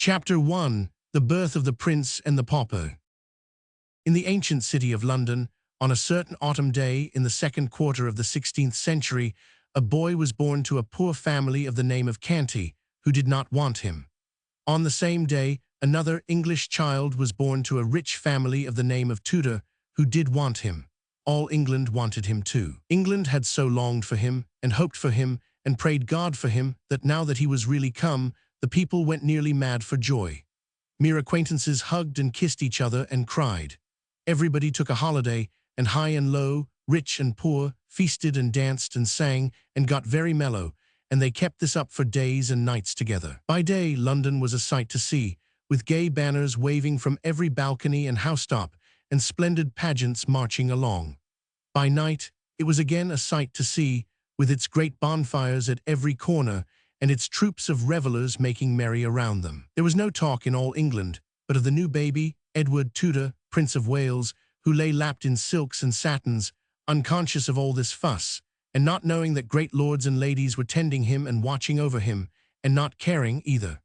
Chapter 1. The Birth of the Prince and the Pauper. In the ancient city of London, on a certain autumn day in the second quarter of the 16th century, a boy was born to a poor family of the name of Canty, who did not want him. On the same day, another English child was born to a rich family of the name of Tudor, who did want him. All England wanted him too. England had so longed for him, and hoped for him, and prayed God for him, that now that he was really come, the people went nearly mad for joy. Mere acquaintances hugged and kissed each other and cried. Everybody took a holiday, and high and low, rich and poor, feasted and danced and sang and got very mellow, and they kept this up for days and nights together. By day, London was a sight to see, with gay banners waving from every balcony and housetop, and splendid pageants marching along. By night, it was again a sight to see, with its great bonfires at every corner, and its troops of revellers making merry around them. There was no talk in all England, but of the new baby, Edward Tudor, Prince of Wales, who lay lapped in silks and satins, unconscious of all this fuss, and not knowing that great lords and ladies were tending him and watching over him, and not caring either.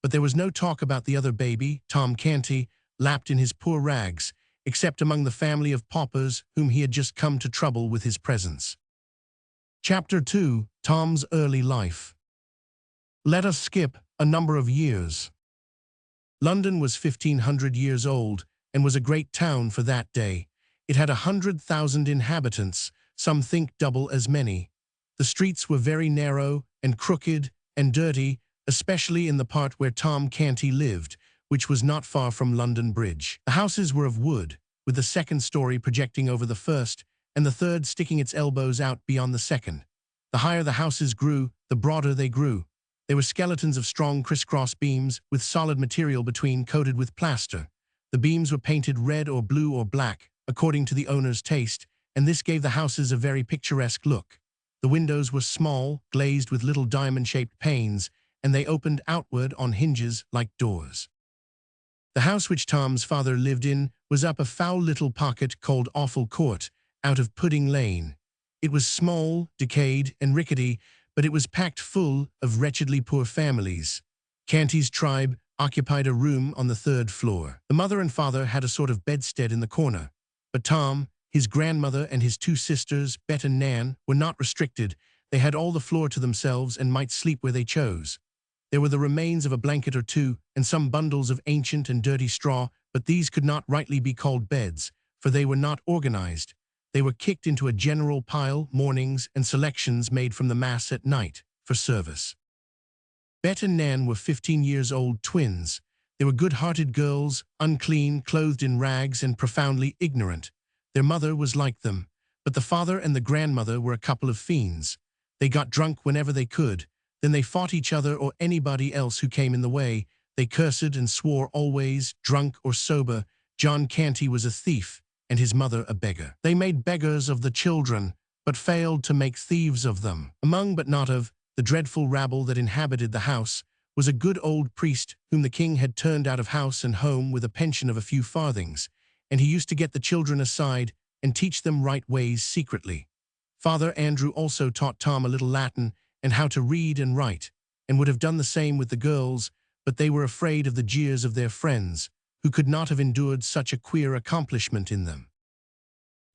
But there was no talk about the other baby, Tom Canty, lapped in his poor rags, except among the family of paupers whom he had just come to trouble with his presence. Chapter 2. Tom's Early Life. Let us skip a number of years. London was 1500 years old, and was a great town for that day. It had 100,000 inhabitants, some think double as many. The streets were very narrow, and crooked, and dirty, especially in the part where Tom Canty lived, which was not far from London Bridge. The houses were of wood, with the second story projecting over the first, and the third sticking its elbows out beyond the second. The higher the houses grew, the broader they grew. They were skeletons of strong crisscross beams, with solid material between coated with plaster. The beams were painted red or blue or black, according to the owner's taste, and this gave the houses a very picturesque look. The windows were small, glazed with little diamond-shaped panes, and they opened outward on hinges like doors. The house which Tom's father lived in was up a foul little pocket called Awful Court, out of Pudding Lane. It was small, decayed, and rickety, but it was packed full of wretchedly poor families. Canty's tribe occupied a room on the third floor. The mother and father had a sort of bedstead in the corner, but Tom, his grandmother, and his two sisters, Bet and Nan, were not restricted. They had all the floor to themselves and might sleep where they chose. There were the remains of a blanket or two, and some bundles of ancient and dirty straw, but these could not rightly be called beds, for they were not organized. They were kicked into a general pile, mornings, and selections made from the mass at night, for service. Bet and Nan were 15-year-old twins. They were good-hearted girls, unclean, clothed in rags, and profoundly ignorant. Their mother was like them, but the father and the grandmother were a couple of fiends. They got drunk whenever they could, then they fought each other or anybody else who came in the way. They cursed and swore always, drunk or sober. John Canty was a thief, and his mother a beggar. They made beggars of the children, but failed to make thieves of them. Among but not of the dreadful rabble that inhabited the house was a good old priest whom the king had turned out of house and home with a pension of a few farthings, and he used to get the children aside and teach them right ways secretly. Father Andrew also taught Tom a little Latin and how to read and write, and would have done the same with the girls, but they were afraid of the jeers of their friends, who could not have endured such a queer accomplishment in them.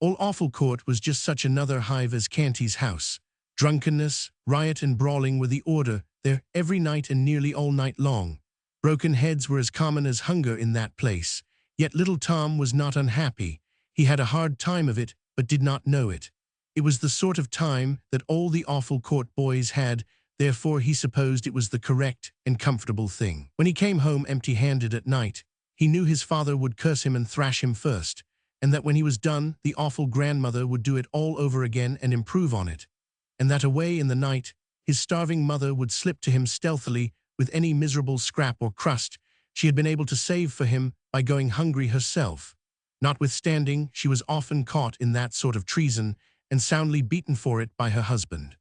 All Awful Court was just such another hive as Canty's house. Drunkenness, riot, and brawling were the order there every night and nearly all night long. Broken heads were as common as hunger in that place. Yet little Tom was not unhappy. He had a hard time of it, but did not know it. It was the sort of time that all the Awful Court boys had, therefore he supposed it was the correct and comfortable thing. When he came home empty-handed at night, he knew his father would curse him and thrash him first, and that when he was done, the awful grandmother would do it all over again and improve on it, and that away in the night, his starving mother would slip to him stealthily with any miserable scrap or crust she had been able to save for him by going hungry herself. Notwithstanding, she was often caught in that sort of treason and soundly beaten for it by her husband.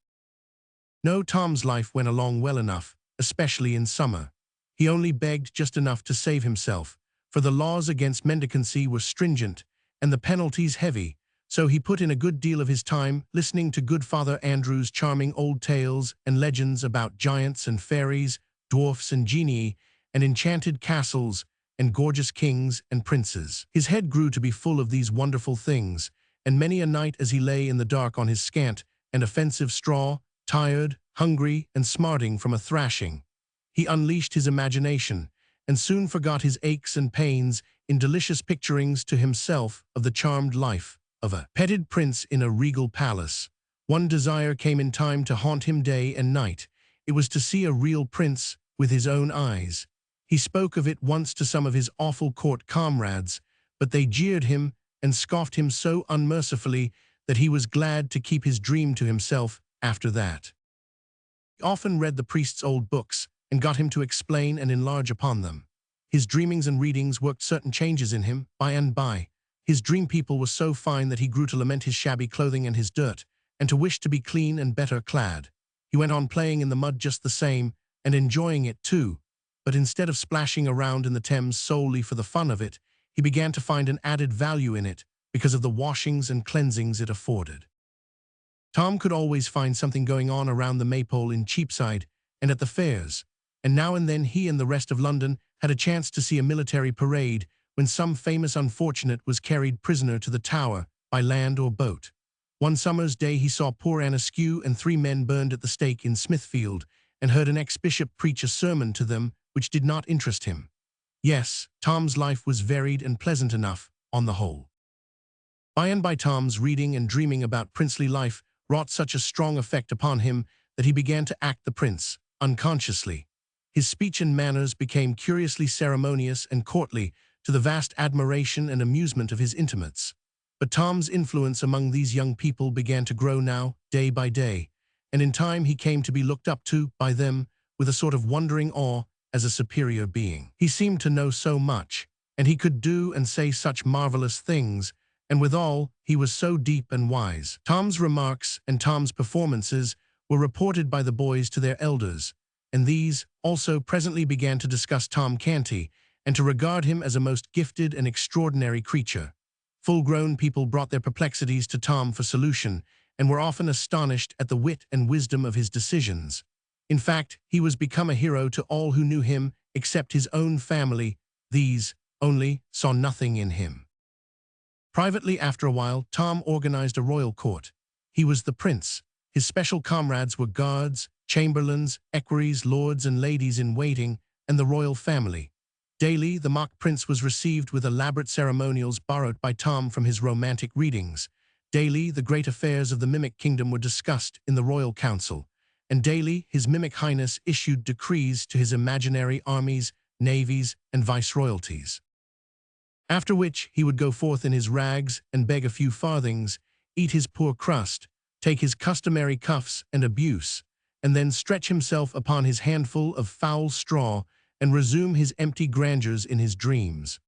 No, Tom's life went along well enough, especially in summer. He only begged just enough to save himself, for the laws against mendicancy were stringent and the penalties heavy, so he put in a good deal of his time listening to good Father Andrew's charming old tales and legends about giants and fairies, dwarfs and genii, and enchanted castles, and gorgeous kings and princes. His head grew to be full of these wonderful things, and many a night as he lay in the dark on his scant and offensive straw, tired, hungry, and smarting from a thrashing, he unleashed his imagination, and soon forgot his aches and pains in delicious picturings to himself of the charmed life of a petted prince in a regal palace. One desire came in time to haunt him day and night. It was to see a real prince with his own eyes. He spoke of it once to some of his awful court comrades, but they jeered him and scoffed him so unmercifully that he was glad to keep his dream to himself after that. He often read the priest's old books and got him to explain and enlarge upon them. His dreamings and readings worked certain changes in him by and by. His dream people were so fine that he grew to lament his shabby clothing and his dirt, and to wish to be clean and better clad. He went on playing in the mud just the same, and enjoying it too, but instead of splashing around in the Thames solely for the fun of it, he began to find an added value in it because of the washings and cleansings it afforded. Tom could always find something going on around the Maypole in Cheapside and at the fairs, and now and then he and the rest of London had a chance to see a military parade when some famous unfortunate was carried prisoner to the Tower by land or boat. One summer's day he saw poor Anaskew and 3 men burned at the stake in Smithfield, and heard an ex-bishop preach a sermon to them which did not interest him. Yes, Tom's life was varied and pleasant enough, on the whole. By and by Tom's reading and dreaming about princely life wrought such a strong effect upon him that he began to act the prince, unconsciously. His speech and manners became curiously ceremonious and courtly, to the vast admiration and amusement of his intimates. But Tom's influence among these young people began to grow now, day by day, and in time he came to be looked up to by them with a sort of wondering awe as a superior being. He seemed to know so much, and he could do and say such marvelous things, and withal he was so deep and wise. Tom's remarks and Tom's performances were reported by the boys to their elders, and these also presently began to discuss Tom Canty and to regard him as a most gifted and extraordinary creature. Full-grown people brought their perplexities to Tom for solution, and were often astonished at the wit and wisdom of his decisions. In fact, he was become a hero to all who knew him except his own family. These, only, saw nothing in him. Privately, after a while, Tom organized a royal court. He was the prince. His special comrades were guards, chamberlains, equerries, lords and ladies in waiting, and the royal family. Daily, the mock prince was received with elaborate ceremonials borrowed by Tom from his romantic readings. Daily, the great affairs of the mimic kingdom were discussed in the royal council, and daily his mimic highness issued decrees to his imaginary armies, navies, and viceroyalties. After which he would go forth in his rags and beg a few farthings, eat his poor crust, take his customary cuffs and abuse, and then stretch himself upon his handful of foul straw and resume his empty grandeurs in his dreams.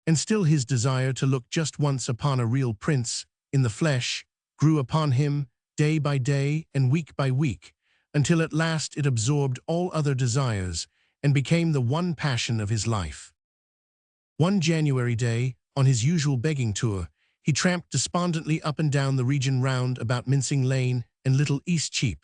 And still his desire to look just once upon a real prince, in the flesh, grew upon him day by day and week by week, until at last it absorbed all other desires and became the one passion of his life. One January day, on his usual begging tour, he tramped despondently up and down the region round about Mincing Lane and Little Eastcheap,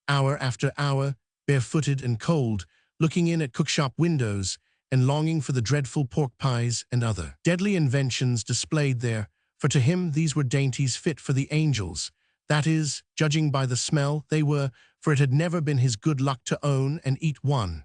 hour after hour, barefooted and cold, looking in at cookshop windows and longing for the dreadful pork pies and other deadly inventions displayed there, for to him these were dainties fit for the angels. That is, judging by the smell, they were, for it had never been his good luck to own and eat one.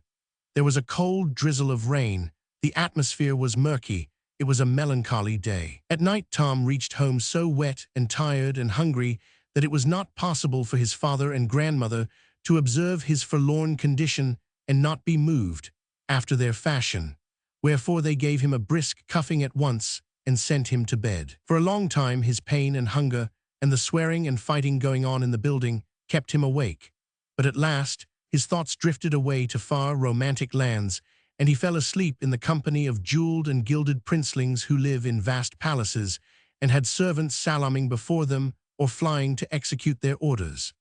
There was a cold drizzle of rain. The atmosphere was murky. It was a melancholy day. At night Tom reached home so wet and tired and hungry that it was not possible for his father and grandmother to observe his forlorn condition and not be moved, after their fashion, wherefore they gave him a brisk cuffing at once and sent him to bed. For a long time his pain and hunger and the swearing and fighting going on in the building kept him awake, but at last his thoughts drifted away to far romantic lands, and he fell asleep in the company of jeweled and gilded princelings who live in vast palaces and had servants salaaming before them or flying to execute their orders.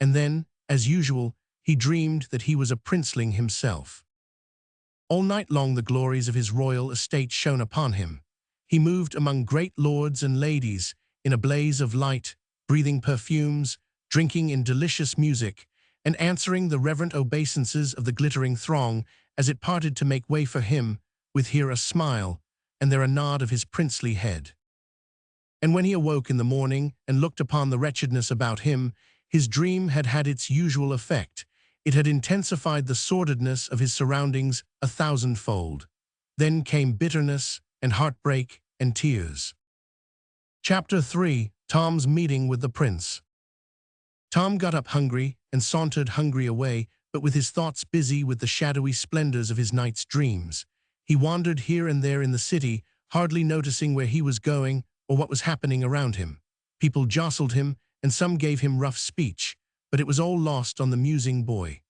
And then, as usual, he dreamed that he was a princeling himself. All night long the glories of his royal estate shone upon him. He moved among great lords and ladies in a blaze of light, breathing perfumes, drinking in delicious music, and answering the reverent obeisances of the glittering throng as it parted to make way for him, with here a smile, and there a nod of his princely head. And when he awoke in the morning and looked upon the wretchedness about him, his dream had had its usual effect. It had intensified the sordidness of his surroundings 1,000-fold. Then came bitterness and heartbreak and tears. Chapter 3. Tom's Meeting with the Prince. Tom got up hungry and sauntered hungry away, but with his thoughts busy with the shadowy splendors of his night's dreams. He wandered here and there in the city, hardly noticing where he was going or what was happening around him. People jostled him, and some gave him rough speech, but it was all lost on the musing boy.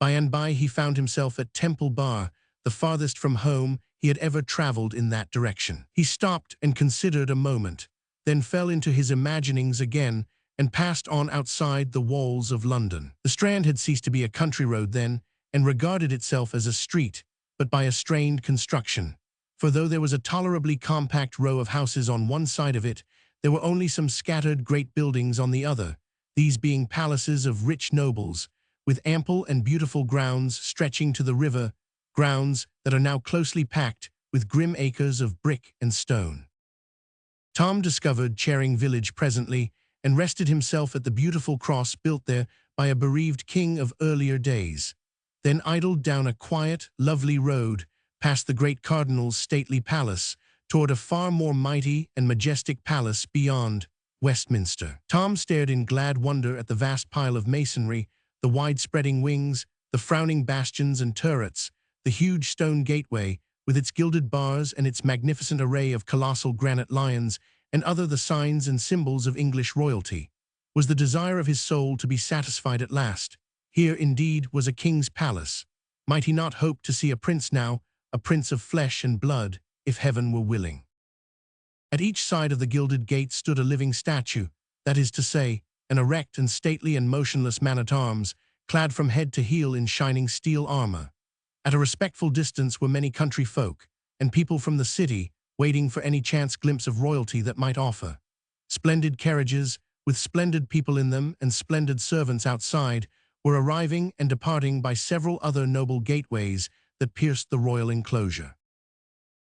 By and by he found himself at Temple Bar, the farthest from home he had ever traveled in that direction. He stopped and considered a moment, then fell into his imaginings again and passed on outside the walls of London. The Strand had ceased to be a country road then, and regarded itself as a street, but by a strained construction. For though there was a tolerably compact row of houses on one side of it, there were only some scattered great buildings on the other, these being palaces of rich nobles, with ample and beautiful grounds stretching to the river, grounds that are now closely packed with grim acres of brick and stone. Tom discovered Charing Village presently, and rested himself at the beautiful cross built there by a bereaved king of earlier days. Then idled down a quiet, lovely road, past the great cardinal's stately palace, toward a far more mighty and majestic palace beyond, Westminster. Tom stared in glad wonder at the vast pile of masonry, the wide-spreading wings, the frowning bastions and turrets, the huge stone gateway, with its gilded bars and its magnificent array of colossal granite lions, and other the signs and symbols of English royalty. Was the desire of his soul to be satisfied at last? Here, indeed, was a king's palace. Might he not hope to see a prince now, a prince of flesh and blood, if heaven were willing? At each side of the gilded gate stood a living statue, that is to say, an erect and stately and motionless man-at-arms, clad from head to heel in shining steel armor. At a respectful distance were many country folk, and people from the city, waiting for any chance glimpse of royalty that might offer. Splendid carriages, with splendid people in them and splendid servants outside, were arriving and departing by several other noble gateways that pierced the royal enclosure.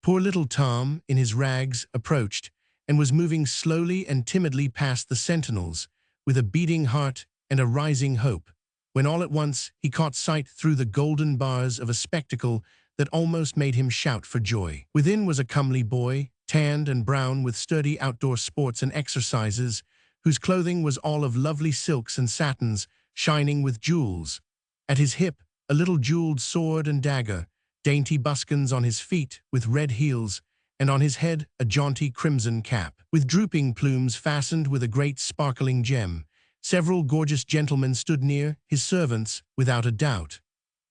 Poor little Tom, in his rags, approached, and was moving slowly and timidly past the sentinels, with a beating heart and a rising hope, when all at once he caught sight through the golden bars of a spectacle that almost made him shout for joy. Within was a comely boy, tanned and brown with sturdy outdoor sports and exercises, whose clothing was all of lovely silks and satins, shining with jewels. At his hip, a little jeweled sword and dagger, dainty buskins on his feet with red heels, and on his head a jaunty crimson cap, with drooping plumes fastened with a great sparkling gem. Several gorgeous gentlemen stood near, his servants, without a doubt.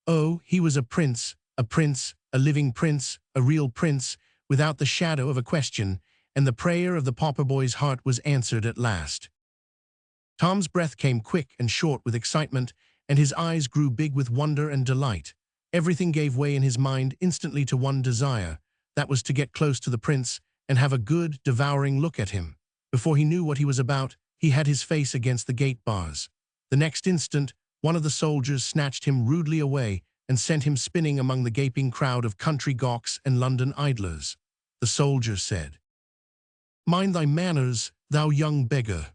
Oh, he was a prince, a living prince, a real prince, without the shadow of a question, and the prayer of the pauper boy's heart was answered at last. Tom's breath came quick and short with excitement, and his eyes grew big with wonder and delight. Everything gave way in his mind instantly to one desire, that was to get close to the prince and have a good, devouring look at him. Before he knew what he was about, he had his face against the gate bars. The next instant, one of the soldiers snatched him rudely away and sent him spinning among the gaping crowd of country gawks and London idlers. The soldier said, "Mind thy manners, thou young beggar."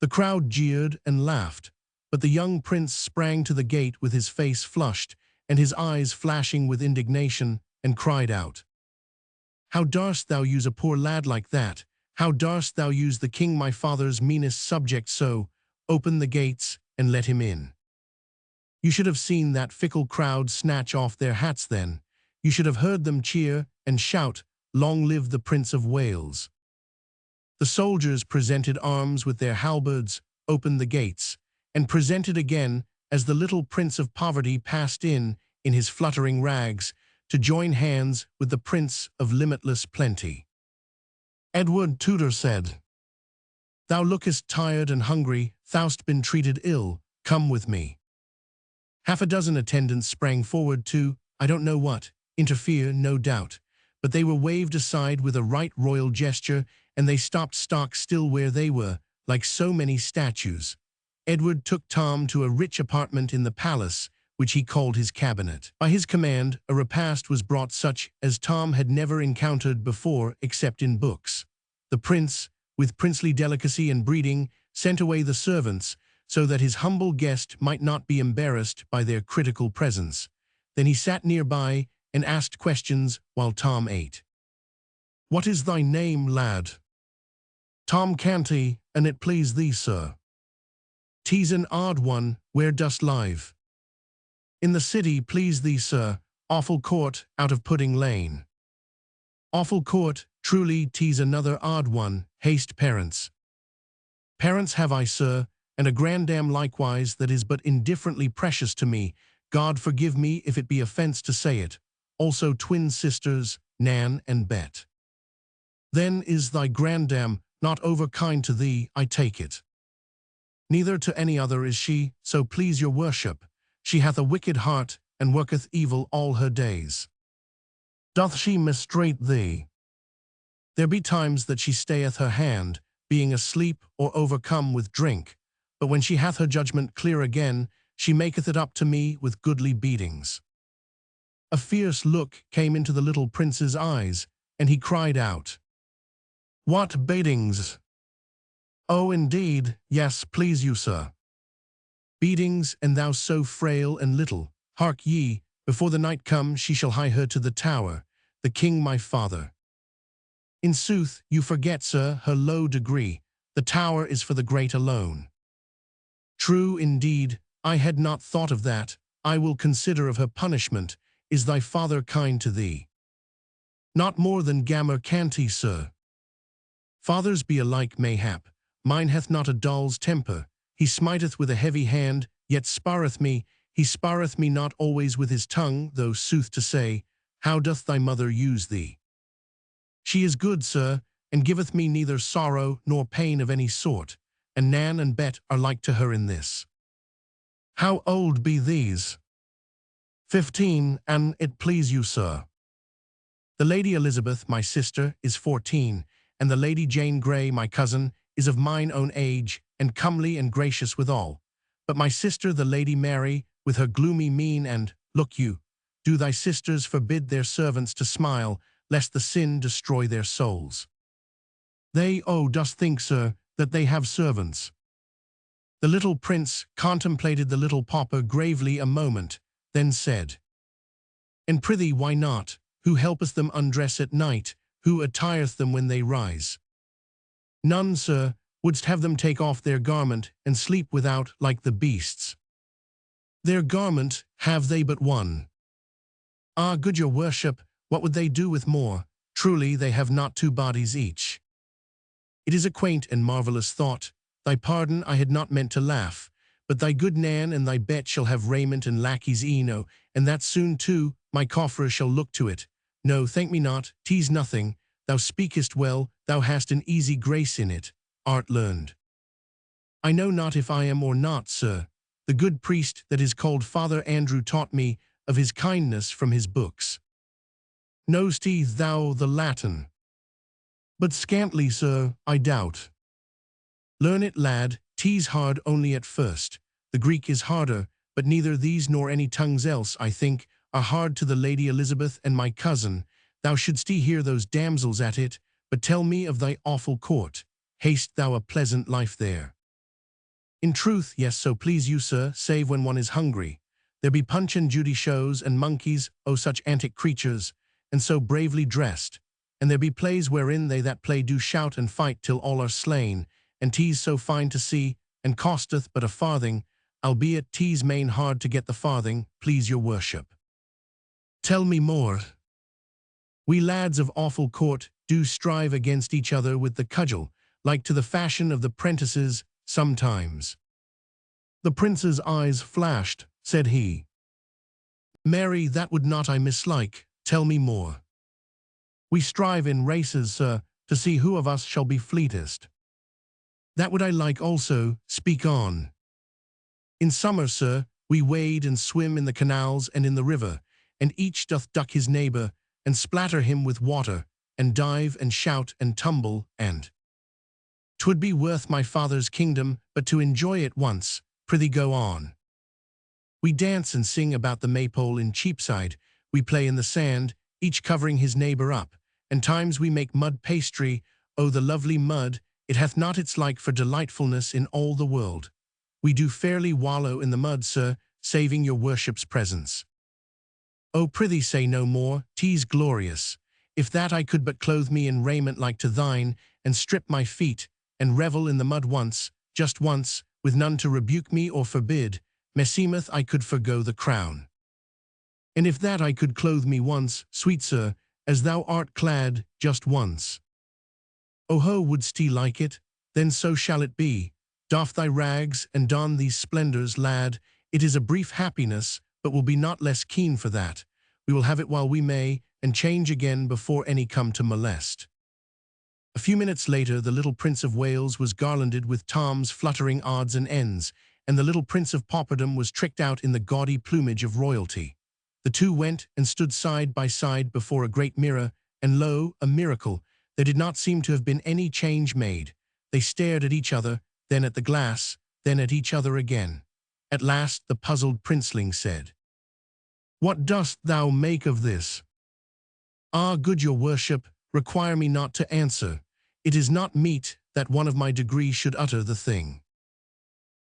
The crowd jeered and laughed, but the young prince sprang to the gate with his face flushed and his eyes flashing with indignation, and cried out, "How darst thou use a poor lad like that? How darst thou use the king my father's meanest subject so? Open the gates and let him in." You should have seen that fickle crowd snatch off their hats then. You should have heard them cheer and shout, "Long live the Prince of Wales." The soldiers presented arms with their halberds, opened the gates, and presented again as the little Prince of Poverty passed in his fluttering rags, to join hands with the Prince of Limitless Plenty. Edward Tudor said, "Thou lookest tired and hungry, thou'st been treated ill, come with me." Half a dozen attendants sprang forward to, I don't know what, interfere, no doubt, but they were waved aside with a right royal gesture, and they stopped stock still where they were, like so many statues. Edward took Tom to a rich apartment in the palace, which he called his cabinet. By his command, a repast was brought such as Tom had never encountered before except in books. The prince, with princely delicacy and breeding, sent away the servants, so that his humble guest might not be embarrassed by their critical presence. Then he sat nearby and asked questions while Tom ate. "What is thy name, lad?" "Tom Canty, an it please thee, sir." "'Tis an odd one, where dost live?" "In the city, please thee, sir, Awful Court, out of Pudding Lane." "Awful Court, truly 'tis another odd one, haste parents." "Parents have I, sir, and a grandam likewise that is but indifferently precious to me, God forgive me if it be offence to say it, also twin sisters, Nan and Bet." "Then is thy grandam not over-kind to thee, I take it." "Neither to any other is she, so please your worship. She hath a wicked heart, and worketh evil all her days." "Doth she mistrate thee?" "There be times that she stayeth her hand, being asleep or overcome with drink, but when she hath her judgment clear again, she maketh it up to me with goodly beatings." A fierce look came into the little prince's eyes, and he cried out, "What beatings?" "Oh, indeed, yes, please you, sir." "Beatings, and thou so frail and little. Hark ye, before the night come she shall hie her to the tower, the king my father." "In sooth, you forget, sir, her low degree. The tower is for the great alone." "True, indeed, I had not thought of that. I will consider of her punishment. Is thy father kind to thee?" "Not more than Gammer Canty, sir." "Fathers be alike, mayhap. Mine hath not a doll's temper. He smiteth with a heavy hand, yet sparreth me. He sparreth me not always with his tongue, though sooth to say, how doth thy mother use thee?" "She is good, sir, and giveth me neither sorrow nor pain of any sort, and Nan and Bet are like to her in this." "How old be these?" 15, an it please you, sir." "The Lady Elizabeth, my sister, is 14, and the Lady Jane Grey, my cousin, is of mine own age, and comely and gracious withal. But my sister, the Lady Mary, with her gloomy mien and, look you, do thy sisters forbid their servants to smile, lest the sin destroy their souls." "They, dost think, sir, that they have servants?" The little prince contemplated the little pauper gravely a moment, then said, "And prithee, why not? Who helpeth them undress at night? Who attireth them when they rise?" "None, sir. Wouldst have them take off their garment, and sleep without like the beasts?" "Their garment, have they but one?" "Ah, good your worship, what would they do with more? Truly they have not two bodies each." "It is a quaint and marvellous thought. Thy pardon, I had not meant to laugh. But thy good Nan and thy Bet shall have raiment and lackeys eno, and that soon too, my cofferer shall look to it. No, thank me not, 'tis nothing. Thou speakest well, thou hast an easy grace in it, art learned." "I know not if I am or not, sir. The good priest that is called Father Andrew taught me of his kindness from his books." "Know'st thou the Latin?" "But scantly, sir, I doubt." "Learn it, lad, 'tis hard only at first. The Greek is harder, but neither these nor any tongues else, I think, are hard to the Lady Elizabeth and my cousin. Thou shouldst hear those damsels at it, but tell me of thy awful court. Hast thou a pleasant life there?" "In truth, yes, so please you, sir, save when one is hungry. There be Punch and Judy shows, and monkeys, such antic creatures, and so bravely dressed. And there be plays wherein they that play do shout and fight till all are slain, and 'tis so fine to see, and costeth but a farthing, albeit 'tis main hard to get the farthing, please your worship." "Tell me more." "We lads of awful court do strive against each other with the cudgel, like to the fashion of the prentices, sometimes." The prince's eyes flashed. Said he, "Mary, that would not I mislike. Tell me more." "We strive in races, sir, to see who of us shall be fleetest." "That would I like also. Speak on." "In summer, sir, we wade and swim in the canals and in the river, and each doth duck his neighbor, and splatter him with water, and dive and shout and tumble, and 'twould be worth my father's kingdom, but to enjoy it once. Prithee go on." We dance and sing about the maypole in Cheapside. We play in the sand, each covering his neighbour up. And times we make mud pastry. Oh, the lovely mud, it hath not its like for delightfulness in all the world. We do fairly wallow in the mud, sir, saving your worship's presence. Oh, prithee say no more, 'tis glorious. If that I could but clothe me in raiment like to thine, and strip my feet, and revel in the mud once, just once, with none to rebuke me or forbid, meseemeth I could forgo the crown. And if that I could clothe me once, sweet sir, as thou art clad, just once. O ho, wouldst he like it? Then so shall it be. Doff thy rags, and don these splendours, lad. It is a brief happiness, but will be not less keen for that. We will have it while we may, and change again before any come to molest. A few minutes later, the little Prince of Wales was garlanded with Tom's fluttering odds and ends, and the little Prince of Pauperdom was tricked out in the gaudy plumage of royalty. The two went and stood side by side before a great mirror, and lo, a miracle, there did not seem to have been any change made. They stared at each other, then at the glass, then at each other again. At last the puzzled princeling said, "What dost thou make of this?" "Ah, good your worship, require me not to answer. It is not meet that one of my degree should utter the thing."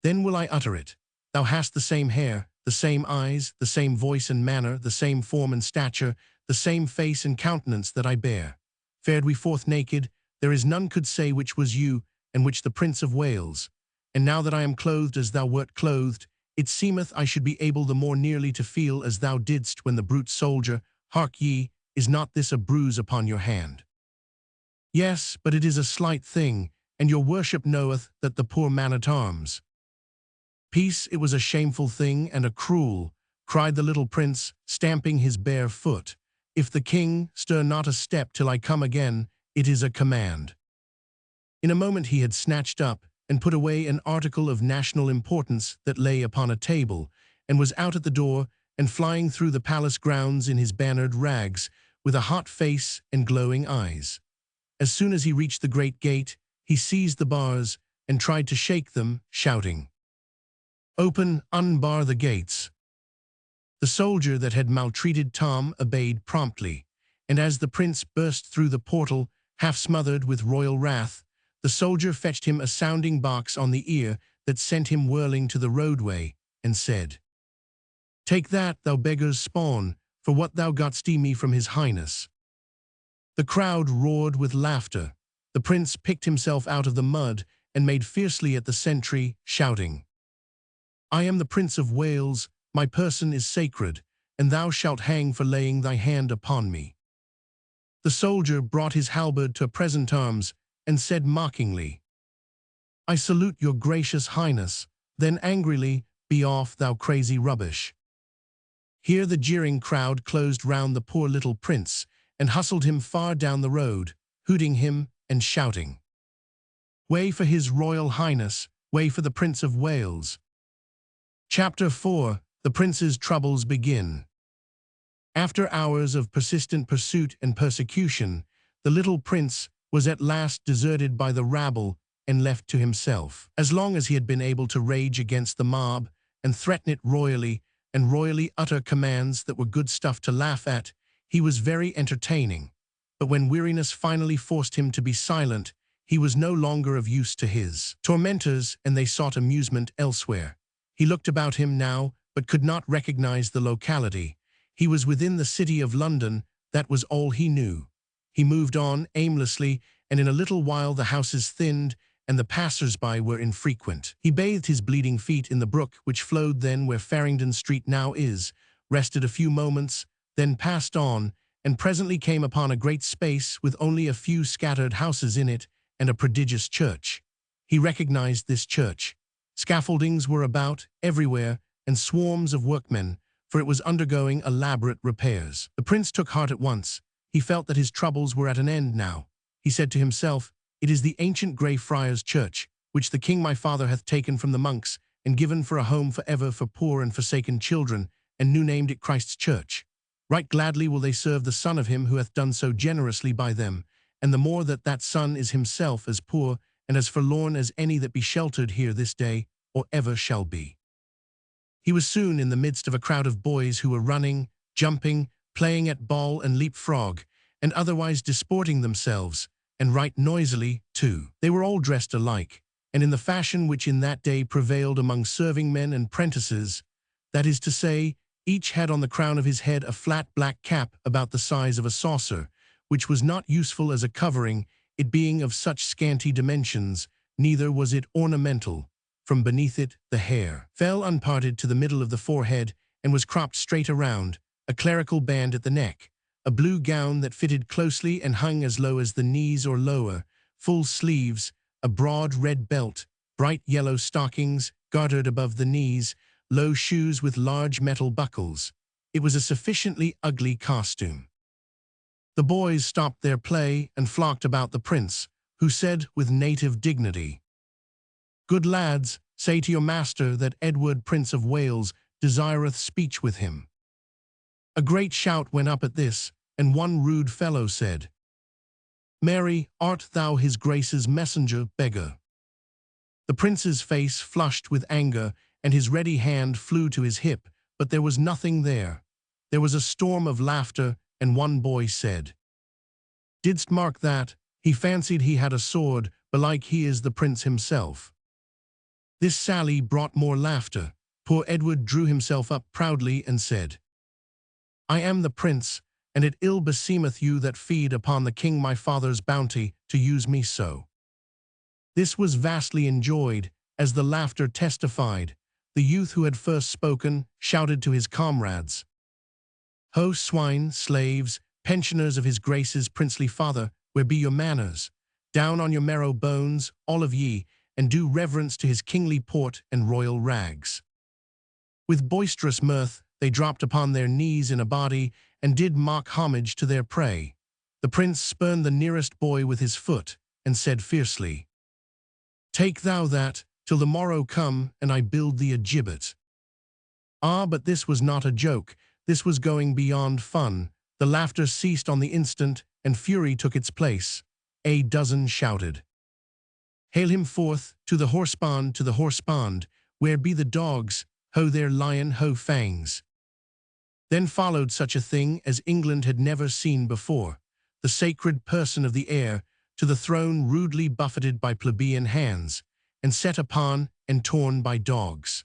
"Then will I utter it. Thou hast the same hair, the same eyes, the same voice and manner, the same form and stature, the same face and countenance that I bear. Fared we forth naked, there is none could say which was you, and which the Prince of Wales. And now that I am clothed as thou wert clothed, it seemeth I should be able the more nearly to feel as thou didst when the brute soldier, hark ye, is not this a bruise upon your hand? Yes, but it is a slight thing, and your worship knoweth that the poor man-at-arms. Peace, it was a shameful thing and a cruel, cried the little prince, stamping his bare foot. If the king stir not a step till I come again, it is a command. In a moment he had snatched up and put away an article of national importance that lay upon a table, and was out at the door and flying through the palace grounds in his bannered rags, with a hot face and glowing eyes. As soon as he reached the great gate, he seized the bars and tried to shake them, shouting, "Open, unbar the gates." The soldier that had maltreated Tom obeyed promptly, and as the prince burst through the portal, half smothered with royal wrath, the soldier fetched him a sounding box on the ear that sent him whirling to the roadway, and said, "Take that, thou beggar's spawn, for what thou got'st me from his highness." The crowd roared with laughter. The prince picked himself out of the mud and made fiercely at the sentry, shouting, "I am the Prince of Wales, my person is sacred, and thou shalt hang for laying thy hand upon me." The soldier brought his halberd to present arms, and said mockingly, "I salute your gracious highness," then angrily, "Be off, thou crazy rubbish." Here the jeering crowd closed round the poor little prince, and hustled him far down the road, hooting him and shouting, "Way for his royal highness, way for the Prince of Wales." Chapter 4. The Prince's Troubles Begin. After hours of persistent pursuit and persecution, the little prince was at last deserted by the rabble and left to himself. As long as he had been able to rage against the mob and threaten it royally, and royally utter commands that were good stuff to laugh at, he was very entertaining. But when weariness finally forced him to be silent, he was no longer of use to his tormentors, and they sought amusement elsewhere. He looked about him now, but could not recognize the locality. He was within the city of London, that was all he knew. He moved on aimlessly, and in a little while the houses thinned, and the passers-by were infrequent. He bathed his bleeding feet in the brook which flowed then where Farringdon Street now is, rested a few moments, then passed on, and presently came upon a great space with only a few scattered houses in it, and a prodigious church. He recognized this church. Scaffoldings were about, everywhere, and swarms of workmen, for it was undergoing elaborate repairs. The prince took heart at once. He felt that his troubles were at an end now. He said to himself, "It is the ancient Grey Friars Church, which the king my father hath taken from the monks, and given for a home for ever for poor and forsaken children, and new named it Christ's Church. Right gladly will they serve the Son of him who hath done so generously by them, and the more that that Son is himself as poor and as forlorn as any that be sheltered here this day, or ever shall be." He was soon in the midst of a crowd of boys who were running, jumping, playing at ball and leapfrog, and otherwise disporting themselves, and right noisily, too. They were all dressed alike, and in the fashion which in that day prevailed among serving men and prentices, that is to say, each had on the crown of his head a flat black cap about the size of a saucer, which was not useful as a covering, it being of such scanty dimensions, neither was it ornamental. From beneath it the hair fell unparted to the middle of the forehead and was cropped straight around, a clerical band at the neck, a blue gown that fitted closely and hung as low as the knees or lower, full sleeves, a broad red belt, bright yellow stockings, gartered above the knees, low shoes with large metal buckles. It was a sufficiently ugly costume. The boys stopped their play and flocked about the prince, who said with native dignity, "Good lads, say to your master that Edward, Prince of Wales, desireth speech with him." A great shout went up at this, and one rude fellow said, "Mary, art thou his grace's messenger, beggar?" The prince's face flushed with anger, and his ready hand flew to his hip, but there was nothing there. There was a storm of laughter, and one boy said, "Didst mark that? He fancied he had a sword, belike he is the prince himself." This sally brought more laughter. Poor Edward drew himself up proudly and said, "I am the prince, and it ill beseemeth you that feed upon the king my father's bounty to use me so." This was vastly enjoyed, as the laughter testified. The youth who had first spoken shouted to his comrades, "Ho, swine, slaves, pensioners of his grace's princely father, where be your manners? Down on your marrow bones, all of ye, and do reverence to his kingly port and royal rags." With boisterous mirth, they dropped upon their knees in a body and did mock homage to their prey. The prince spurned the nearest boy with his foot and said fiercely, "Take thou that, till the morrow come and I build thee a gibbet." Ah, but this was not a joke. This was going beyond fun. The laughter ceased on the instant, and fury took its place. A dozen shouted, "Hail him forth, to the horsepond, to the horsepond! Where be the dogs? Ho there, lion, ho fangs!" Then followed such a thing as England had never seen before. The sacred person of the heir to the throne rudely buffeted by plebeian hands, and set upon and torn by dogs.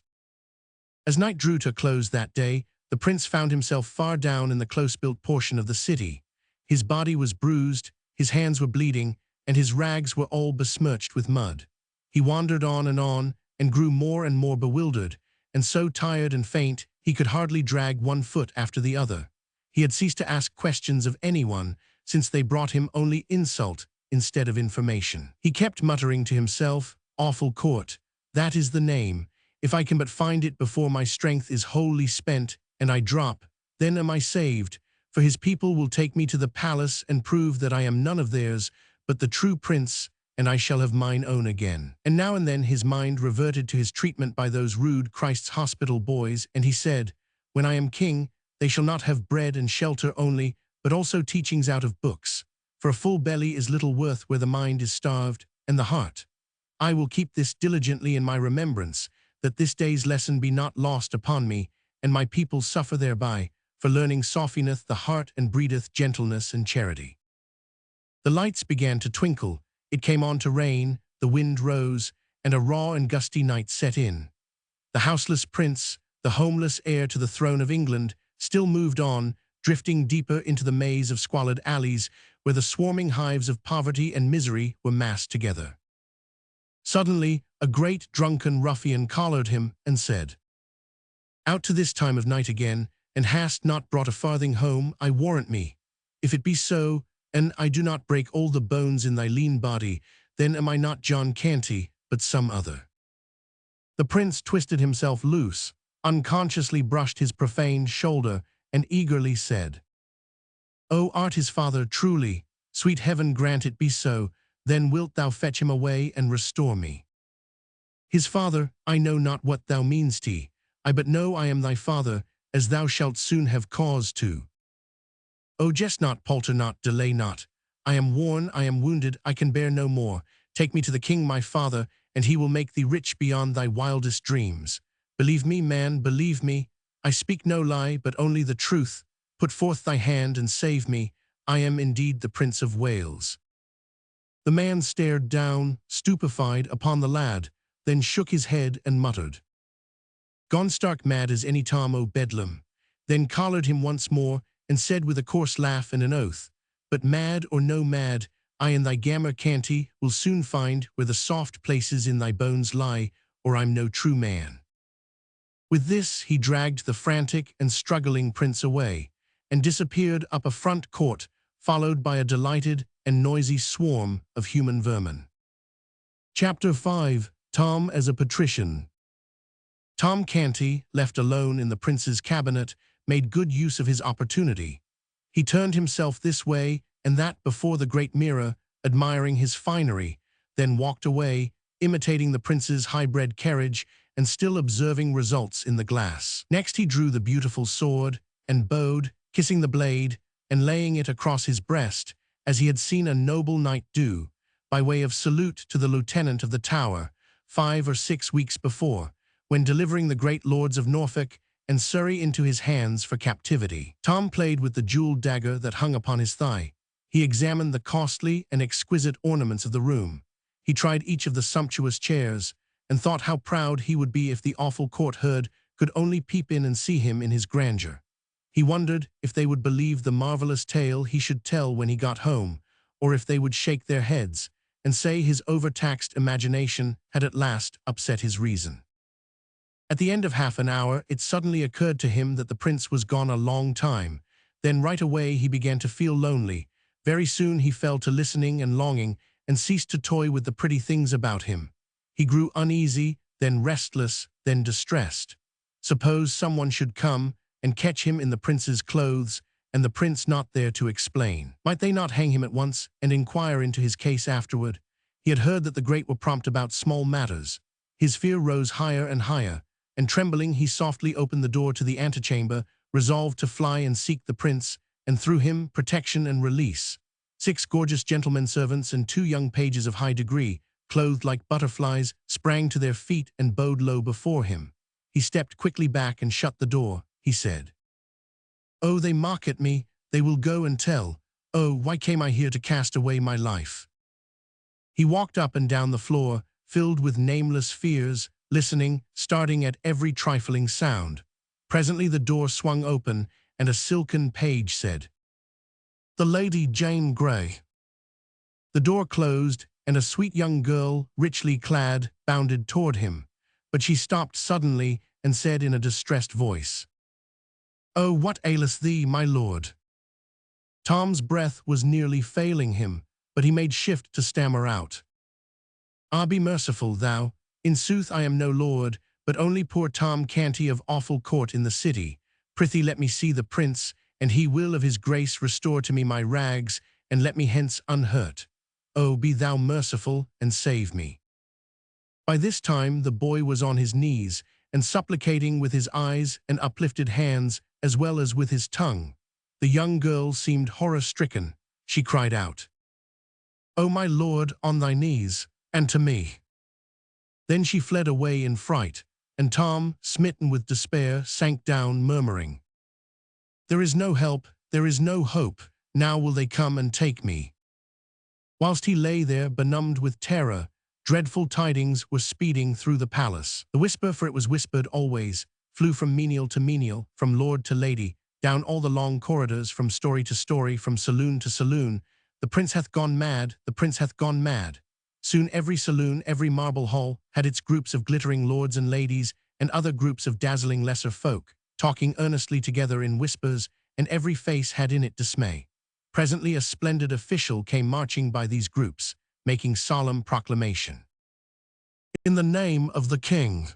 As night drew to a close that day, the prince found himself far down in the close-built portion of the city. His body was bruised, his hands were bleeding, and his rags were all besmirched with mud. He wandered on, and grew more and more bewildered, and so tired and faint he could hardly drag one foot after the other. He had ceased to ask questions of anyone, since they brought him only insult instead of information. He kept muttering to himself, "Awful court, that is the name. If I can but find it before my strength is wholly spent, and I drop, then am I saved, for his people will take me to the palace and prove that I am none of theirs, but the true prince, and I shall have mine own again." And now and then his mind reverted to his treatment by those rude Christ's Hospital boys, and he said, "When I am king, they shall not have bread and shelter only, but also teachings out of books. For a full belly is little worth where the mind is starved, and the heart. I will keep this diligently in my remembrance, that this day's lesson be not lost upon me, and my people suffer thereby, for learning softeneth the heart and breedeth gentleness and charity." The lights began to twinkle, it came on to rain, the wind rose, and a raw and gusty night set in. The houseless prince, the homeless heir to the throne of England, still moved on, drifting deeper into the maze of squalid alleys where the swarming hives of poverty and misery were massed together. Suddenly, a great drunken ruffian collared him and said, "Out to this time of night again, and hast not brought a farthing home, I warrant me. If it be so, and I do not break all the bones in thy lean body, then am I not John Canty, but some other." The prince twisted himself loose, unconsciously brushed his profaned shoulder, and eagerly said, "O, art his father truly? Sweet heaven grant it be so, then wilt thou fetch him away and restore me." "His father, I know not what thou mean'st. I but know I am thy father, as thou shalt soon have cause to. O, jest not, palter not, delay not. I am worn, I am wounded, I can bear no more. Take me to the king my father, and he will make thee rich beyond thy wildest dreams. Believe me, man, believe me. I speak no lie, but only the truth. Put forth thy hand and save me. I am indeed the Prince of Wales." The man stared down, stupefied, upon the lad, then shook his head and muttered, "Gone stark mad as any Tom o' Bedlam," then collared him once more, and said with a coarse laugh and an oath, "But mad or no mad, I and thy gammer canty will soon find where the soft places in thy bones lie, or I'm no true man." With this he dragged the frantic and struggling prince away, and disappeared up a front court, followed by a delighted and noisy swarm of human vermin. Chapter 5. Tom as a Patrician. Tom Canty, left alone in the prince's cabinet, made good use of his opportunity. He turned himself this way and that before the great mirror, admiring his finery, then walked away, imitating the prince's high-bred carriage and still observing results in the glass. Next he drew the beautiful sword and bowed, kissing the blade and laying it across his breast, as he had seen a noble knight do, by way of salute to the lieutenant of the Tower, 5 or 6 weeks before, when delivering the great lords of Norfolk and Surrey into his hands for captivity. Tom played with the jeweled dagger that hung upon his thigh. He examined the costly and exquisite ornaments of the room. He tried each of the sumptuous chairs, and thought how proud he would be if the awful court herd could only peep in and see him in his grandeur. He wondered if they would believe the marvelous tale he should tell when he got home, or if they would shake their heads and say his overtaxed imagination had at last upset his reason. At the end of half an hour, it suddenly occurred to him that the prince was gone a long time. Then right away he began to feel lonely. Very soon he fell to listening and longing, and ceased to toy with the pretty things about him. He grew uneasy, then restless, then distressed. Suppose someone should come and catch him in the prince's clothes, and the prince not there to explain. Might they not hang him at once and inquire into his case afterward? He had heard that the great were prompt about small matters. His fear rose higher and higher, and trembling he softly opened the door to the antechamber, resolved to fly and seek the prince, and through him protection and release. 6 gorgeous gentlemen servants and 2 young pages of high degree, clothed like butterflies, sprang to their feet and bowed low before him. He stepped quickly back and shut the door. He said, "Oh, they mock at me, they will go and tell. Oh, why came I here to cast away my life?" He walked up and down the floor, filled with nameless fears, listening, starting at every trifling sound. Presently the door swung open, and a silken page said, "The Lady Jane Grey." The door closed, and a sweet young girl, richly clad, bounded toward him. But she stopped suddenly and said in a distressed voice, "Oh, what aileth thee, my lord?" Tom's breath was nearly failing him, but he made shift to stammer out, "Ah, be merciful, thou. In sooth I am no lord, but only poor Tom Canty of awful court in the city. Prithee let me see the prince, and he will of his grace restore to me my rags, and let me hence unhurt. Oh, be thou merciful, and save me." By this time the boy was on his knees, and supplicating with his eyes and uplifted hands, as well as with his tongue. The young girl seemed horror-stricken. She cried out, "Oh, my lord, on thy knees, and to me." Then she fled away in fright, and Tom, smitten with despair, sank down, murmuring, "There is no help, there is no hope, now will they come and take me." Whilst he lay there, benumbed with terror, dreadful tidings were speeding through the palace. The whisper, for it was whispered always, flew from menial to menial, from lord to lady, down all the long corridors, from story to story, from saloon to saloon. "The prince hath gone mad, the prince hath gone mad." Soon every saloon, every marble hall, had its groups of glittering lords and ladies, and other groups of dazzling lesser folk, talking earnestly together in whispers, and every face had in it dismay. Presently a splendid official came marching by these groups, making solemn proclamation. "In the name of the king,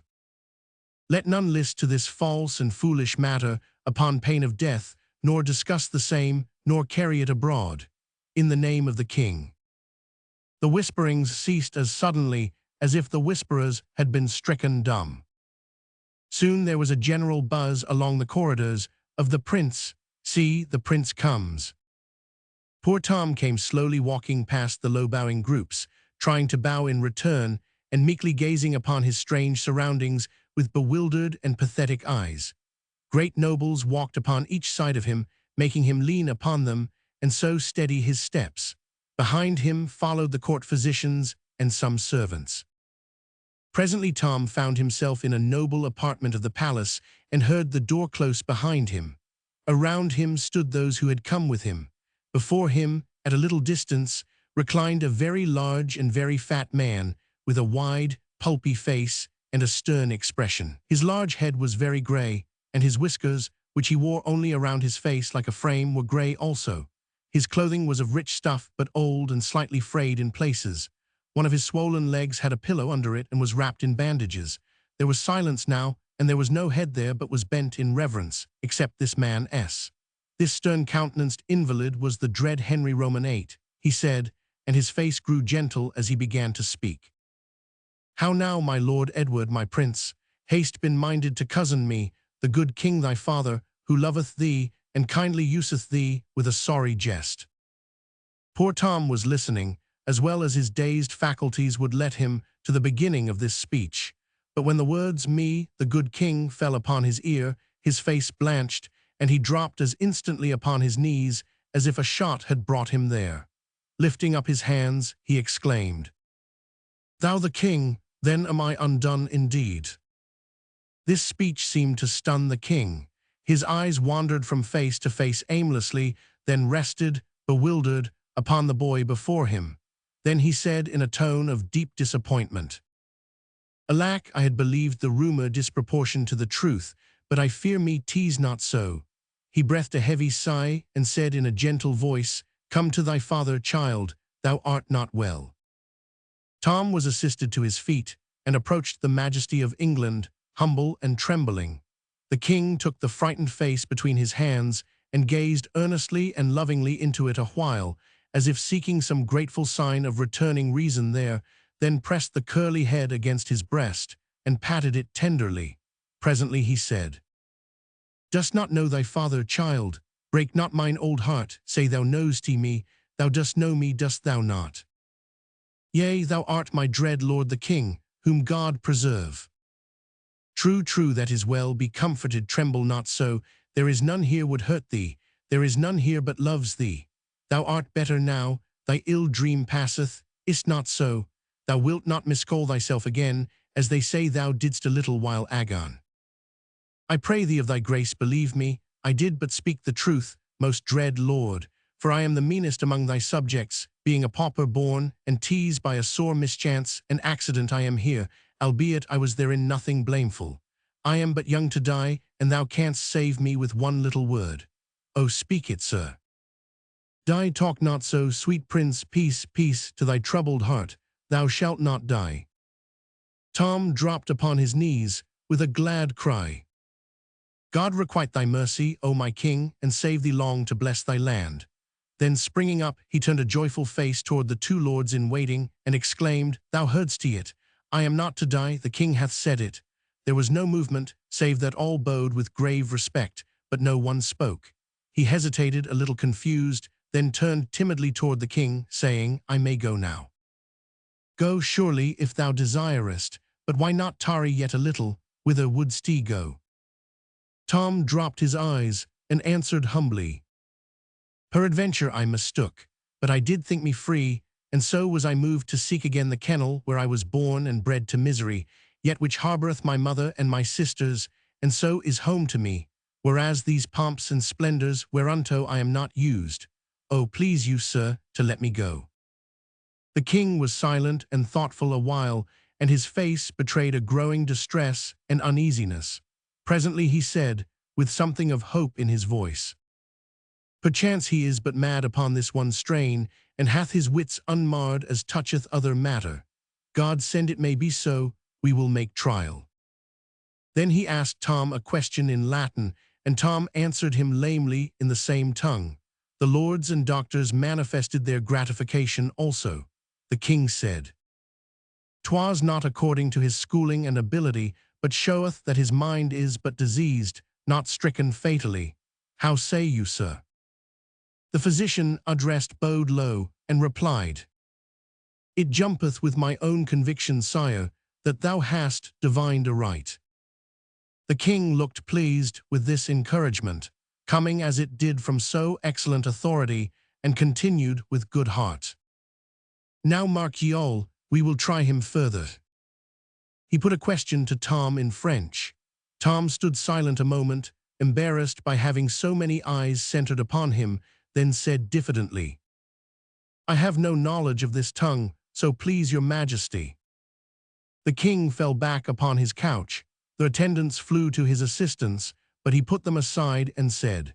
let none list to this false and foolish matter, upon pain of death, nor discuss the same, nor carry it abroad. In the name of the king." The whisperings ceased as suddenly as if the whisperers had been stricken dumb. Soon there was a general buzz along the corridors of "The prince, see, the prince comes." Poor Tom came slowly walking past the low-bowing groups, trying to bow in return, and meekly gazing upon his strange surroundings with bewildered and pathetic eyes. Great nobles walked upon each side of him, making him lean upon them, and so steady his steps. Behind him followed the court physicians and some servants. Presently Tom found himself in a noble apartment of the palace and heard the door close behind him. Around him stood those who had come with him. Before him, at a little distance, reclined a very large and very fat man with a wide, pulpy face and a stern expression. His large head was very grey, and his whiskers, which he wore only around his face like a frame, were grey also. His clothing was of rich stuff, but old and slightly frayed in places. One of his swollen legs had a pillow under it and was wrapped in bandages. There was silence now, and there was no head there but was bent in reverence, except this man's. This stern-countenanced invalid was the dread Henry Roman VIII, he said, and his face grew gentle as he began to speak. "How now, my Lord Edward, my prince, hast been minded to cozen me, the good king thy father, who loveth thee, and kindly useth thee with a sorry jest." Poor Tom was listening, as well as his dazed faculties would let him, to the beginning of this speech. But when the words "me, the good king," fell upon his ear, his face blanched, and he dropped as instantly upon his knees as if a shot had brought him there. Lifting up his hands, he exclaimed, "Thou the king, then am I undone indeed." This speech seemed to stun the king. His eyes wandered from face to face aimlessly, then rested, bewildered, upon the boy before him. Then he said in a tone of deep disappointment, "Alack, I had believed the rumour disproportioned to the truth, but I fear me 'tis not so." He breathed a heavy sigh and said in a gentle voice, "Come to thy father, child, thou art not well." Tom was assisted to his feet and approached the majesty of England, humble and trembling. The king took the frightened face between his hands and gazed earnestly and lovingly into it a while, as if seeking some grateful sign of returning reason there, then pressed the curly head against his breast and patted it tenderly. Presently he said, "Dost not know thy father, child? Break not mine old heart, say thou know'st me, thou dost know me, dost thou not? Yea, thou art my dread lord the king, whom God preserve." "True, true, that is well, be comforted, tremble not so, there is none here would hurt thee, there is none here but loves thee. Thou art better now, thy ill dream passeth, is't not so? Thou wilt not miscall thyself again, as they say thou didst a little while agone. I pray thee of thy grace believe me, I did but speak the truth, most dread lord, for I am the meanest among thy subjects, being a pauper born, and teased by a sore mischance and accident I am here, albeit I was therein nothing blameful. I am but young to die, and thou canst save me with one little word. Oh, speak it, sir." "Die, talk not so, sweet prince, peace, peace, to thy troubled heart, thou shalt not die." Tom dropped upon his knees with a glad cry. "God requite thy mercy, O my king, and save thee long to bless thy land." Then springing up, he turned a joyful face toward the two lords in waiting, and exclaimed, "Thou heardst it, I am not to die, the king hath said it." There was no movement, save that all bowed with grave respect, but no one spoke. He hesitated, a little confused, then turned timidly toward the king, saying, "I may go now." "Go, surely, if thou desirest, but why not tarry yet a little? Whither wouldst he go?" Tom dropped his eyes and answered humbly, "Peradventure I mistook, but I did think me free, and so was I moved to seek again the kennel where I was born and bred to misery, yet which harboureth my mother and my sisters, and so is home to me, whereas these pomps and splendours whereunto I am not used. Oh, please you, sir, to let me go." The king was silent and thoughtful a while, and his face betrayed a growing distress and uneasiness. Presently he said, with something of hope in his voice, "Perchance he is but mad upon this one strain, and hath his wits unmarred as toucheth other matter. God send it may be so, we will make trial." Then he asked Tom a question in Latin, and Tom answered him lamely in the same tongue. The lords and doctors manifested their gratification also. The king said, "'Twas not according to his schooling and ability, but showeth that his mind is but diseased, not stricken fatally. How say you, sir?" The physician addressed bowed low, and replied, "It jumpeth with my own conviction, sire, that thou hast divined aright. The king looked pleased with this encouragement, coming as it did from so excellent authority, and continued with good heart. Now mark ye all, we will try him further. He put a question to Tom in French. Tom stood silent a moment, embarrassed by having so many eyes centered upon him, then said diffidently, "I have no knowledge of this tongue, so please your majesty." The king fell back upon his couch. The attendants flew to his assistance, but he put them aside and said,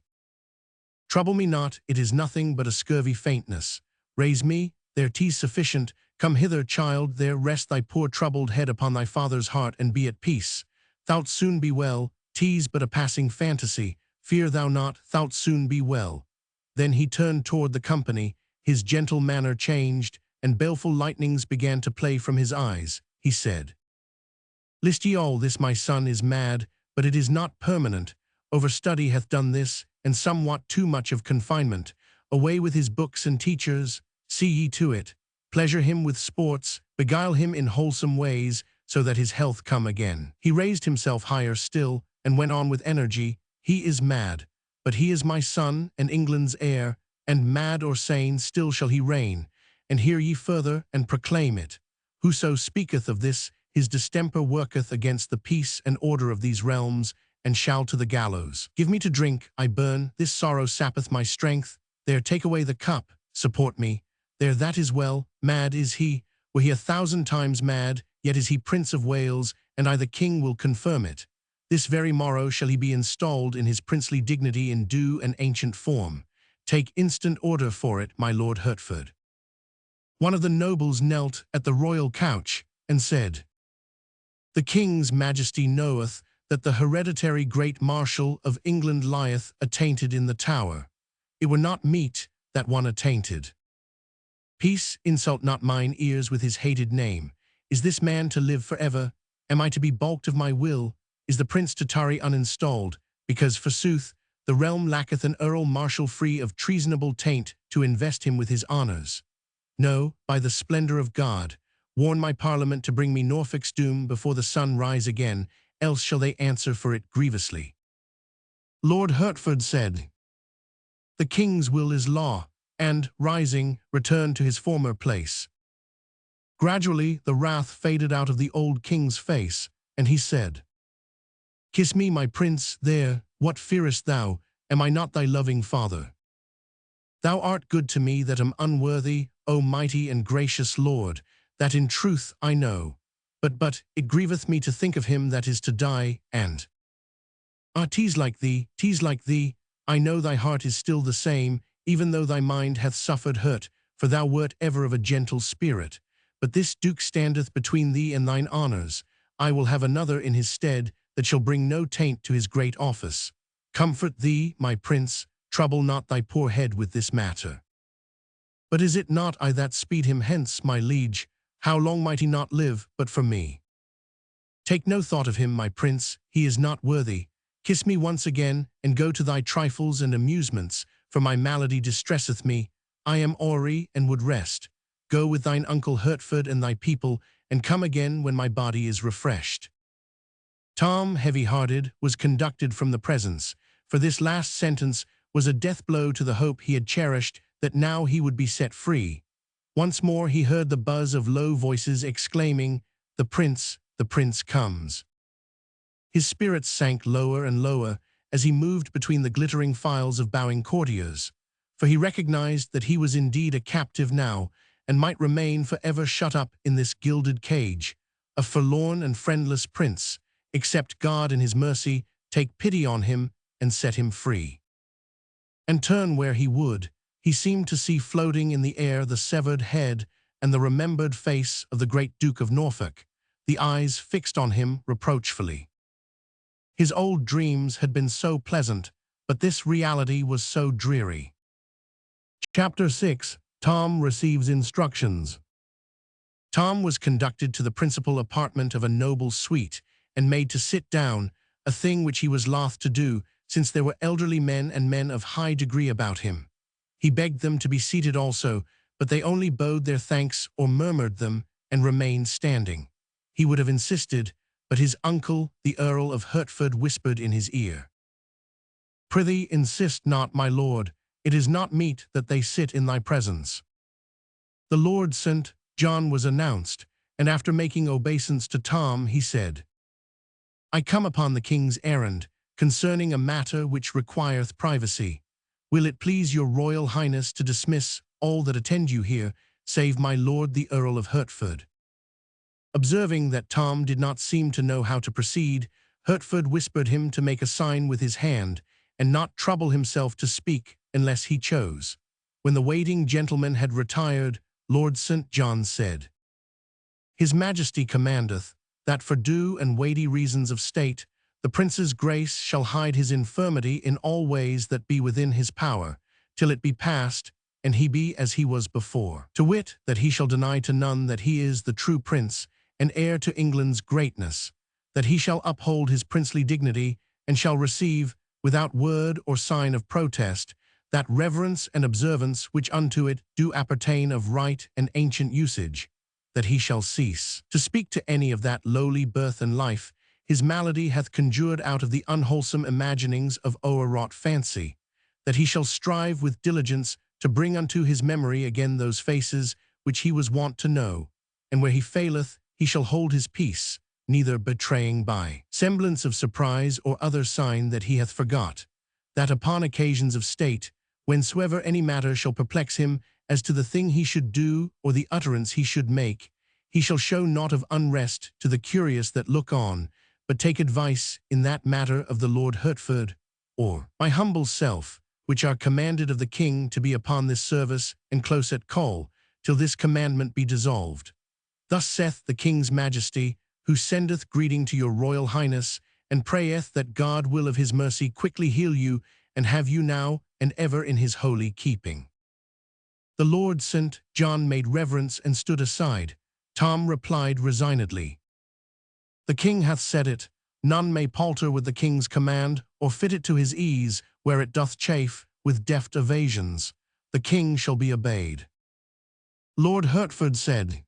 "Trouble me not, it is nothing but a scurvy faintness. Raise me, there 'tis sufficient. Come hither, child, there rest thy poor troubled head upon thy father's heart, and be at peace. Thou'lt soon be well, 'tis but a passing fantasy. Fear thou not, thou'lt soon be well." Then he turned toward the company, his gentle manner changed, and baleful lightnings began to play from his eyes. He said, "List ye all, this my son is mad, but it is not permanent. Overstudy hath done this, and somewhat too much of confinement. Away with his books and teachers, see ye to it. Pleasure him with sports, beguile him in wholesome ways, so that his health come again." He raised himself higher still, and went on with energy, "He is mad, but he is my son, and England's heir, and mad or sane, still shall he reign. And hear ye further, and proclaim it. Whoso speaketh of this, his distemper worketh against the peace and order of these realms, and shall to the gallows. Give me to drink, I burn, this sorrow sappeth my strength. There, take away the cup, support me. There, that is well, mad is he. Were he 1,000 times mad, yet is he Prince of Wales, and I the king will confirm it. This very morrow shall he be installed in his princely dignity in due and ancient form. Take instant order for it, my Lord Hertford." One of the nobles knelt at the royal couch, and said, "The king's majesty knoweth that the hereditary great marshal of England lieth attainted in the Tower. It were not meet that one attainted. Peace, insult not mine ears with his hated name. Is this man to live forever? Am I to be balked of my will? Is the prince to tarry uninstalled? Because, forsooth, the realm lacketh an earl marshal free of treasonable taint to invest him with his honours. No, by the splendour of God, warn my parliament to bring me Norfolk's doom before the sun rise again, else shall they answer for it grievously." Lord Hertford said, "The king's will is law," and, rising, returned to his former place. Gradually the wrath faded out of the old king's face, and he said, "Kiss me, my prince, there, what fearest thou? Am I not thy loving father? Thou art good to me that am unworthy, O mighty and gracious Lord, that in truth I know. But it grieveth me to think of him that is to die, and 'tis like thee, 'tis like thee, I know thy heart is still the same, even though thy mind hath suffered hurt, for thou wert ever of a gentle spirit. But this duke standeth between thee and thine honours. I will have another in his stead, that shall bring no taint to his great office. Comfort thee, my prince, trouble not thy poor head with this matter. But is it not I that speed him hence, my liege? How long might he not live, but for me? Take no thought of him, my prince, he is not worthy. Kiss me once again, and go to thy trifles and amusements, for my malady distresseth me. I am hoary, and would rest. Go with thine uncle Hertford and thy people, and come again when my body is refreshed." Tom, heavy-hearted, was conducted from the presence, for this last sentence was a death-blow to the hope he had cherished that now he would be set free. Once more he heard the buzz of low voices exclaiming, the prince comes." His spirits sank lower and lower as he moved between the glittering files of bowing courtiers, for he recognized that he was indeed a captive now, and might remain forever shut up in this gilded cage, a forlorn and friendless prince, except God in his mercy take pity on him and set him free. And turn where he would, he seemed to see floating in the air the severed head and the remembered face of the great Duke of Norfolk, the eyes fixed on him reproachfully. His old dreams had been so pleasant, but this reality was so dreary. Chapter 6. Tom receives instructions. Tom was conducted to the principal apartment of a noble suite, and made to sit down, a thing which he was loth to do, since there were elderly men and men of high degree about him. He begged them to be seated also, but they only bowed their thanks or murmured them, and remained standing. He would have insisted, but his uncle, the Earl of Hertford, whispered in his ear, "Prithee, insist not, my lord. It is not meet that they sit in thy presence." The Lord St. John was announced, and after making obeisance to Tom, he said, "I come upon the king's errand, concerning a matter which requireth privacy. Will it please your royal highness to dismiss all that attend you here, save my lord the Earl of Hertford?" Observing that Tom did not seem to know how to proceed, Hertford whispered him to make a sign with his hand, and not trouble himself to speak unless he chose. When the waiting gentleman had retired, Lord St. John said, "His Majesty commandeth, that for due and weighty reasons of state, the Prince's grace shall hide his infirmity in all ways that be within his power, till it be past, and he be as he was before. To wit, that he shall deny to none that he is the true Prince, and heir to England's greatness, that he shall uphold his princely dignity, and shall receive, without word or sign of protest, that reverence and observance which unto it do appertain of right and ancient usage, that he shall cease to speak to any of that lowly birth and life his malady hath conjured out of the unwholesome imaginings of o'erwrought fancy, that he shall strive with diligence to bring unto his memory again those faces which he was wont to know, and where he faileth, he shall hold his peace, neither betraying by semblance of surprise or other sign that he hath forgot, that upon occasions of state, whensoever any matter shall perplex him as to the thing he should do or the utterance he should make, he shall show naught of unrest to the curious that look on, but take advice in that matter of the Lord Hertford, or my humble self, which are commanded of the king to be upon this service and close at call, till this commandment be dissolved. Thus saith the king's majesty, who sendeth greeting to your royal highness, and prayeth that God will of his mercy quickly heal you, and have you now and ever in his holy keeping." The Lord St. John made reverence and stood aside. Tom replied resignedly, "The king hath said it. None may palter with the king's command, or fit it to his ease, where it doth chafe with deft evasions. The king shall be obeyed." Lord Hertford said,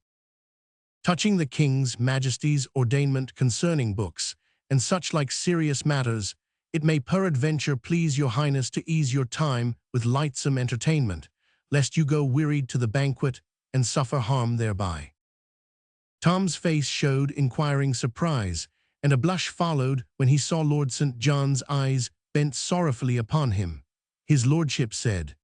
"Touching the king's majesty's ordainment concerning books, and such like serious matters, it may peradventure please your highness to ease your time with lightsome entertainment, lest you go wearied to the banquet and suffer harm thereby." Tom's face showed inquiring surprise, and a blush followed when he saw Lord St. John's eyes bent sorrowfully upon him. His lordship said,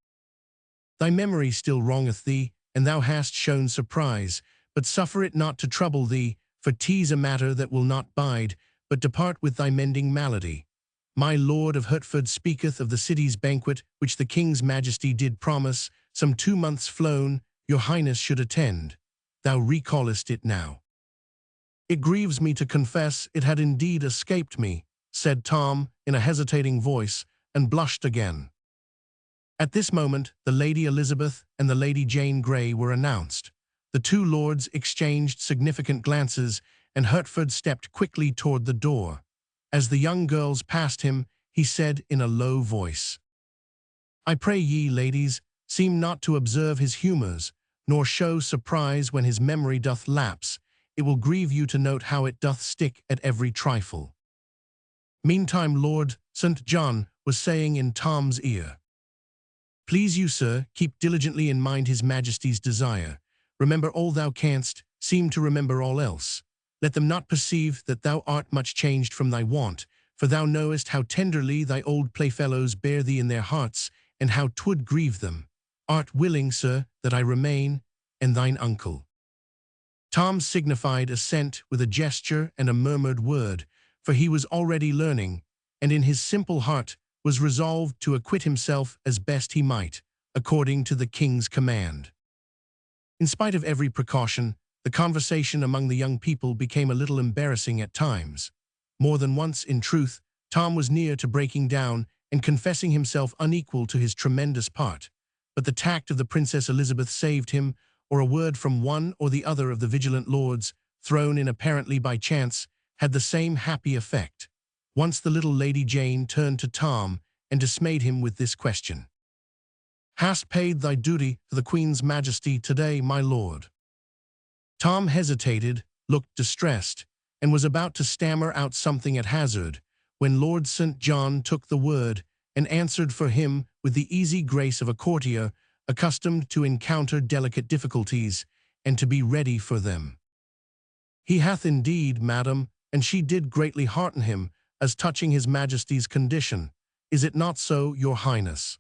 "Thy memory still wrongeth thee, and thou hast shown surprise, but suffer it not to trouble thee, for 'tis a matter that will not bide, but depart with thy mending malady. My Lord of Hertford speaketh of the city's banquet, which the king's majesty did promise, some 2 months flown, your highness should attend. Thou recallest it now." "It grieves me to confess it had indeed escaped me," said Tom in a hesitating voice, and blushed again. At this moment, the Lady Elizabeth and the Lady Jane Grey were announced. The two lords exchanged significant glances, and Hertford stepped quickly toward the door. As the young girls passed him, he said in a low voice, "I pray ye, ladies, seem not to observe his humours, nor show surprise when his memory doth lapse. It will grieve you to note how it doth stick at every trifle." Meantime Lord St. John was saying in Tom's ear, "Please you, sir, keep diligently in mind his majesty's desire. Remember all thou canst, seem to remember all else. Let them not perceive that thou art much changed from thy wont, for thou knowest how tenderly thy old playfellows bear thee in their hearts, and how 'twould grieve them. Art willing, sir, that I remain, and thine uncle?" Tom signified assent with a gesture and a murmured word, for he was already learning, and in his simple heart was resolved to acquit himself as best he might, according to the king's command. In spite of every precaution, the conversation among the young people became a little embarrassing at times. More than once, in truth, Tom was near to breaking down and confessing himself unequal to his tremendous part, but the tact of the Princess Elizabeth saved him, or a word from one or the other of the vigilant lords, thrown in apparently by chance, had the same happy effect. Once the little Lady Jane turned to Tom and dismayed him with this question: "Hast paid thy duty to the Queen's Majesty today, my lord?" Tom hesitated, looked distressed, and was about to stammer out something at hazard, when Lord St. John took the word and answered for him with the easy grace of a courtier accustomed to encounter delicate difficulties and to be ready for them. He hath indeed, madam, and she did greatly hearten him, as touching his majesty's condition. Is it not so, your highness?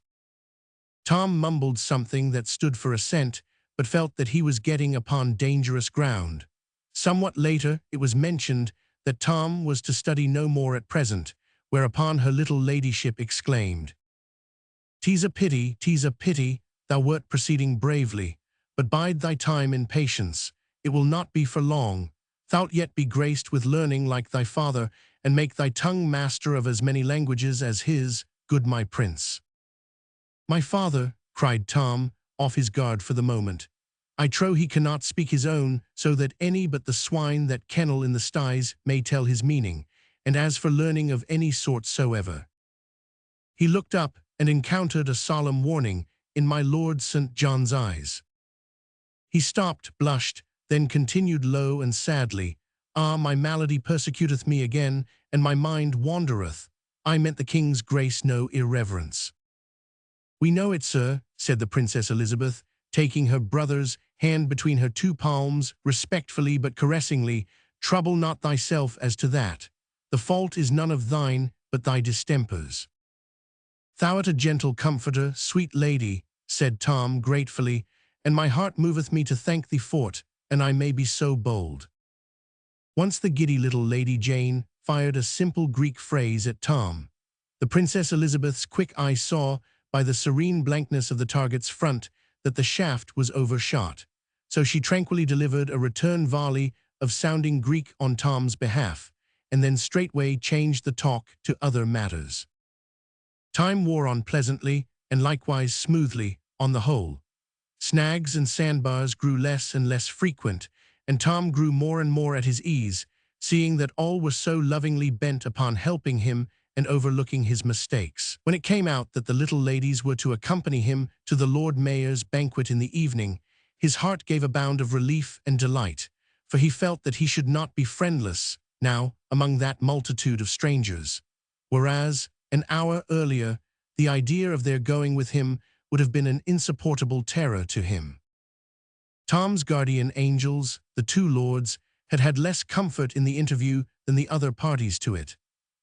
Tom mumbled something that stood for assent, but felt that he was getting upon dangerous ground. Somewhat later it was mentioned that Tom was to study no more at present, whereupon her little ladyship exclaimed, "'Tis a pity, thou wert proceeding bravely, but bide thy time in patience, it will not be for long. Thou'lt yet be graced with learning like thy father, and make thy tongue master of as many languages as his, good my prince." "My father," cried Tom, off his guard for the moment, "I trow he cannot speak his own, so that any but the swine that kennel in the sties may tell his meaning, and as for learning of any sort soever." He looked up and encountered a solemn warning in my Lord St. John's eyes. He stopped, blushed, then continued low and sadly, "Ah, my malady persecuteth me again, and my mind wandereth. I meant the king's grace no irreverence." "We know it, sir," said the Princess Elizabeth, taking her brother's hand between her two palms, respectfully but caressingly. "Trouble not thyself as to that. The fault is none of thine, but thy distempers." "Thou'rt a gentle comforter, sweet lady," said Tom gratefully, "and my heart moveth me to thank thee for't, and I may be so bold." Once the giddy little Lady Jane fired a simple Greek phrase at Tom. The Princess Elizabeth's quick eye saw, by the serene blankness of the target's front, that the shaft was overshot, so she tranquilly delivered a return volley of sounding Greek on Tom's behalf, and then straightway changed the talk to other matters. Time wore on pleasantly, and likewise smoothly, on the whole. Snags and sandbars grew less and less frequent, and Tom grew more and more at his ease, seeing that all were so lovingly bent upon helping him and overlooking his mistakes. When it came out that the little ladies were to accompany him to the Lord Mayor's banquet in the evening, his heart gave a bound of relief and delight, for he felt that he should not be friendless now among that multitude of strangers, whereas, an hour earlier, the idea of their going with him would have been an insupportable terror to him. Tom's guardian angels, the two lords, had had less comfort in the interview than the other parties to it.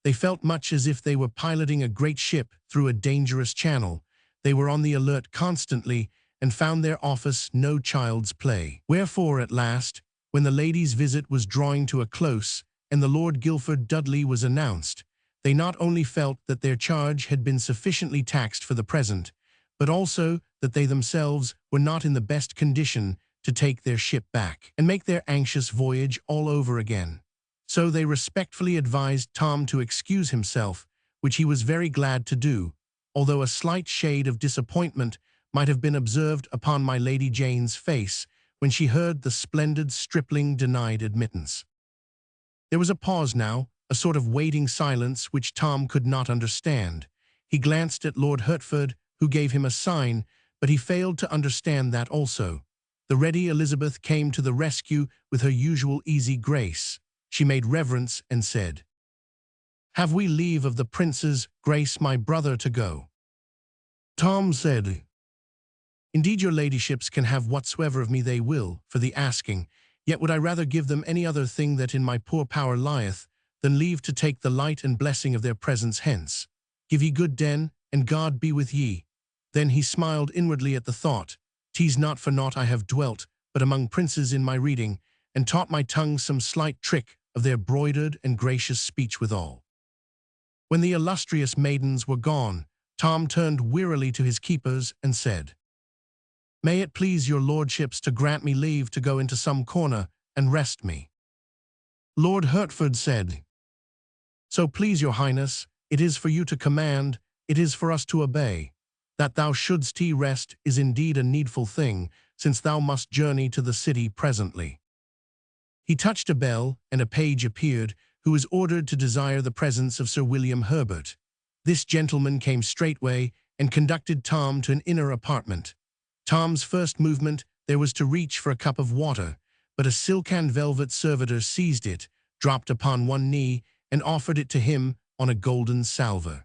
They felt much as if they were piloting a great ship through a dangerous channel. They were on the alert constantly, and found their office no child's play. Wherefore, at last, when the lady's visit was drawing to a close, and the Lord Guilford Dudley was announced, they not only felt that their charge had been sufficiently taxed for the present, but also that they themselves were not in the best condition to take their ship back and make their anxious voyage all over again. So they respectfully advised Tom to excuse himself, which he was very glad to do, although a slight shade of disappointment might have been observed upon my Lady Jane's face when she heard the splendid stripling denied admittance. There was a pause now, a sort of waiting silence which Tom could not understand. He glanced at Lord Hertford, who gave him a sign, but he failed to understand that also. The ready Elizabeth came to the rescue with her usual easy grace. She made reverence and said, "Have we leave of the prince's grace my brother to go?" Tom said, "Indeed your ladyships can have whatsoever of me they will, for the asking, yet would I rather give them any other thing that in my poor power lieth, than leave to take the light and blessing of their presence hence. Give ye good den, and God be with ye." Then he smiled inwardly at the thought, "'Tis not for naught I have dwelt, but among princes in my reading, and taught my tongue some slight trick of their broidered and gracious speech withal." When the illustrious maidens were gone, Tom turned wearily to his keepers and said, "May it please your lordships to grant me leave to go into some corner and rest me." Lord Hertford said, "So please your highness, it is for you to command, it is for us to obey. That thou shouldst rest is indeed a needful thing, since thou must journey to the city presently." He touched a bell, and a page appeared, who was ordered to desire the presence of Sir William Herbert. This gentleman came straightway, and conducted Tom to an inner apartment. Tom's first movement there was to reach for a cup of water, but a silk and velvet servitor seized it, dropped upon one knee, and offered it to him on a golden salver.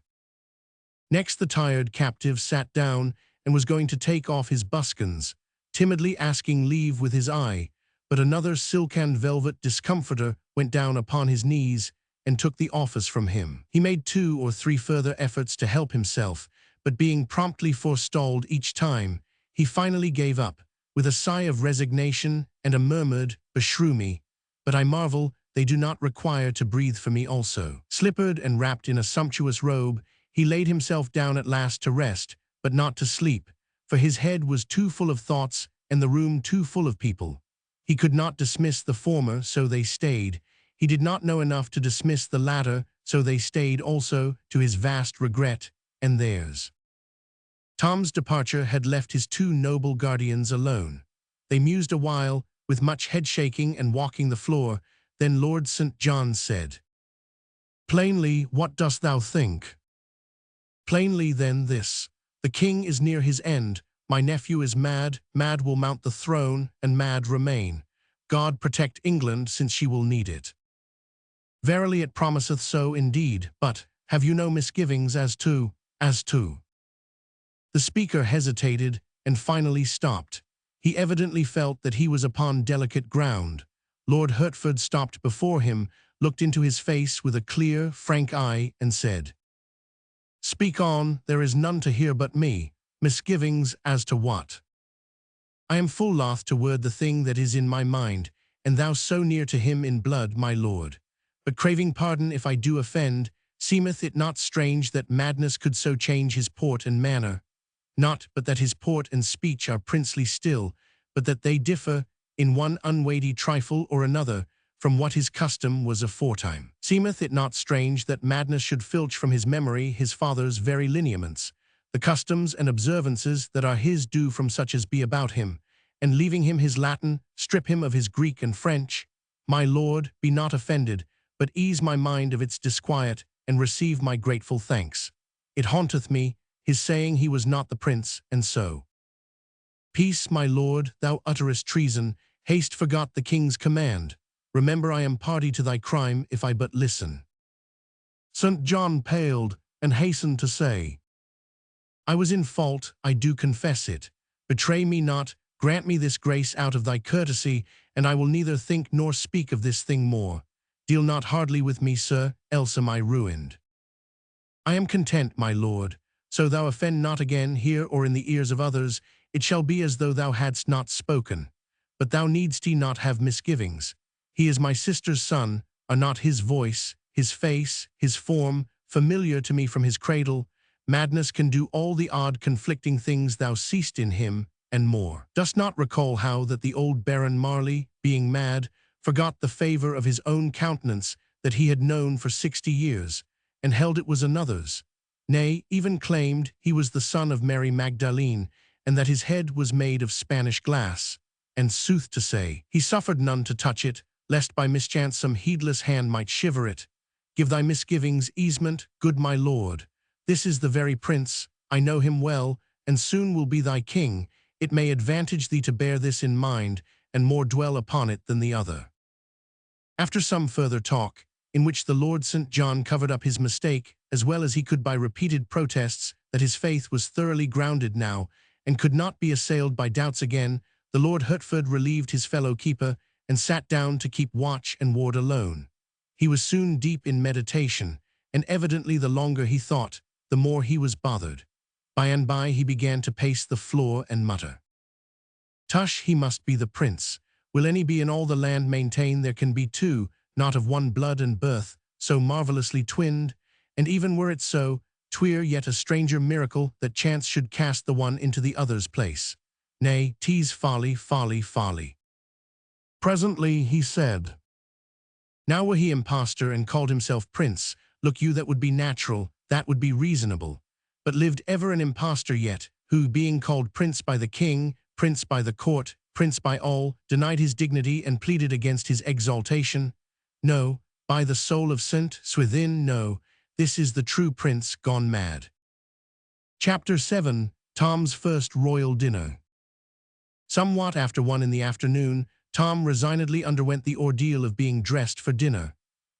Next the tired captive sat down and was going to take off his buskins, timidly asking leave with his eye, but another silk and velvet discomforter went down upon his knees and took the office from him. He made 2 or 3 further efforts to help himself, but being promptly forestalled each time, he finally gave up, with a sigh of resignation and a murmured, "Beshrew me, but I marvel they do not require to breathe for me also." Slippered and wrapped in a sumptuous robe, he laid himself down at last to rest, but not to sleep, for his head was too full of thoughts and the room too full of people. He could not dismiss the former, so they stayed. He did not know enough to dismiss the latter, so they stayed also, to his vast regret and theirs. Tom's departure had left his 2 noble guardians alone. They mused a while, with much head-shaking and walking the floor. Then Lord St. John said, "Plainly, what dost thou think?" "Plainly, then, this. The king is near his end. My nephew is mad, mad will mount the throne, and mad remain. God protect England, since she will need it. Verily it promiseth so indeed, but have you no misgivings as to? The speaker hesitated and finally stopped. He evidently felt that he was upon delicate ground. Lord Hertford stopped before him, looked into his face with a clear, frank eye, and said, "Speak on, there is none to hear but me. Misgivings as to what?" "I am full loth to word the thing that is in my mind, and thou so near to him in blood, my lord. But craving pardon if I do offend, seemeth it not strange that madness could so change his port and manner? Not but that his port and speech are princely still, but that they differ, in one unweighty trifle or another, from what his custom was aforetime. Seemeth it not strange that madness should filch from his memory his father's very lineaments, the customs and observances that are his due from such as be about him, and leaving him his Latin, strip him of his Greek and French? My lord, be not offended, but ease my mind of its disquiet, and receive my grateful thanks. It haunteth me, his saying he was not the prince, and so. Peace, my lord, thou utterest treason, haste forgot the king's command. Remember I am party to thy crime if I but listen." St. John paled, and hastened to say, "I was in fault, I do confess it. Betray me not, grant me this grace out of thy courtesy, and I will neither think nor speak of this thing more. Deal not hardly with me, sir, else am I ruined." "I am content, my lord. So thou offend not again here or in the ears of others, it shall be as though thou hadst not spoken. But thou needst not have misgivings. He is my sister's son, are not his voice, his face, his form, familiar to me from his cradle? Madness can do all the odd conflicting things thou seest in him, and more. Dost not recall how that the old Baron Marley, being mad, forgot the favor of his own countenance that he had known for 60 years, and held it was another's? Nay, even claimed he was the son of Mary Magdalene, and that his head was made of Spanish glass. And sooth to say, he suffered none to touch it, lest by mischance some heedless hand might shiver it. Give thy misgivings easement, good my lord. This is the very prince, I know him well, and soon will be thy king. It may advantage thee to bear this in mind, and more dwell upon it than the other." After some further talk, in which the Lord St. John covered up his mistake, as well as he could by repeated protests that his faith was thoroughly grounded now, and could not be assailed by doubts again, the Lord Hertford relieved his fellow keeper, and sat down to keep watch and ward alone. He was soon deep in meditation, and evidently the longer he thought, the more he was bothered. By and by he began to pace the floor and mutter, "Tush, he must be the prince. Will any be in all the land maintain there can be 2, not of one blood and birth, so marvelously twinned? And even were it so, 'twere yet a stranger miracle that chance should cast the one into the other's place. Nay, 'tis folly, folly, folly." Presently he said, "Now were he impostor and called himself prince, look you, that would be natural, that would be reasonable. But lived ever an impostor yet, who, being called prince by the king, prince by the court, prince by all, denied his dignity and pleaded against his exaltation? No, by the soul of Saint Swithin, no, this is the true prince gone mad." Chapter 7. Tom's First Royal Dinner. Somewhat after 1 in the afternoon, Tom resignedly underwent the ordeal of being dressed for dinner.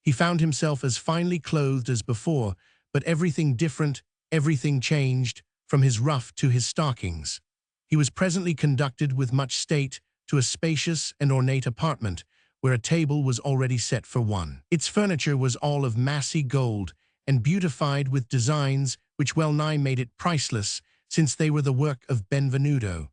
He found himself as finely clothed as before, but everything different, everything changed, from his ruff to his stockings. He was presently conducted with much state to a spacious and ornate apartment, where a table was already set for one. Its furniture was all of massy gold, and beautified with designs which well nigh made it priceless, since they were the work of Benvenuto.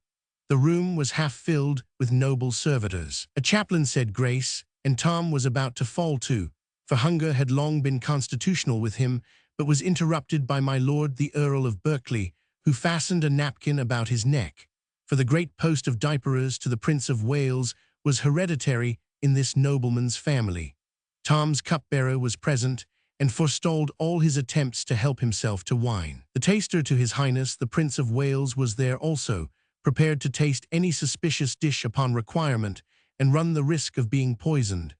The room was half filled with noble servitors. A chaplain said grace, and Tom was about to fall to, for hunger had long been constitutional with him, but was interrupted by my lord the Earl of Berkeley, who fastened a napkin about his neck. For the great post of diaperers to the Prince of Wales was hereditary in this nobleman's family. Tom's cupbearer was present, and forestalled all his attempts to help himself to wine. The taster to His Highness the Prince of Wales was there also, prepared to taste any suspicious dish upon requirement, and run the risk of being poisoned.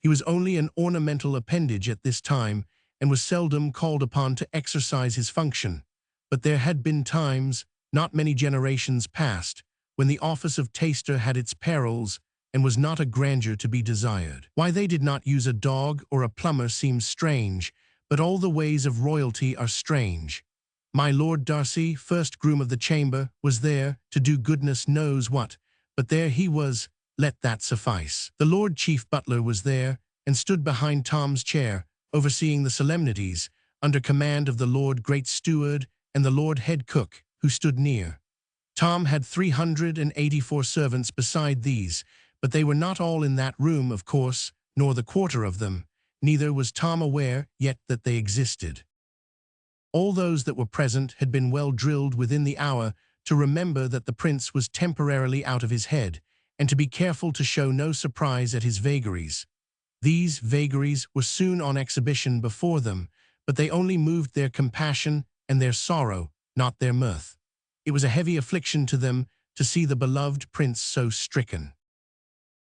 He was only an ornamental appendage at this time, and was seldom called upon to exercise his function. But there had been times, not many generations past, when the office of taster had its perils, and was not a grandeur to be desired. Why they did not use a dog or a plumber seems strange, but all the ways of royalty are strange. My Lord Darcy, first groom of the chamber, was there, to do goodness knows what, but there he was, let that suffice. The Lord Chief Butler was there, and stood behind Tom's chair, overseeing the solemnities, under command of the Lord Great Steward and the Lord Head Cook, who stood near. Tom had 384 servants beside these, but they were not all in that room, of course, nor the quarter of them, neither was Tom aware yet that they existed. All those that were present had been well drilled within the hour to remember that the prince was temporarily out of his head, and to be careful to show no surprise at his vagaries. These vagaries were soon on exhibition before them, but they only moved their compassion and their sorrow, not their mirth. It was a heavy affliction to them to see the beloved prince so stricken.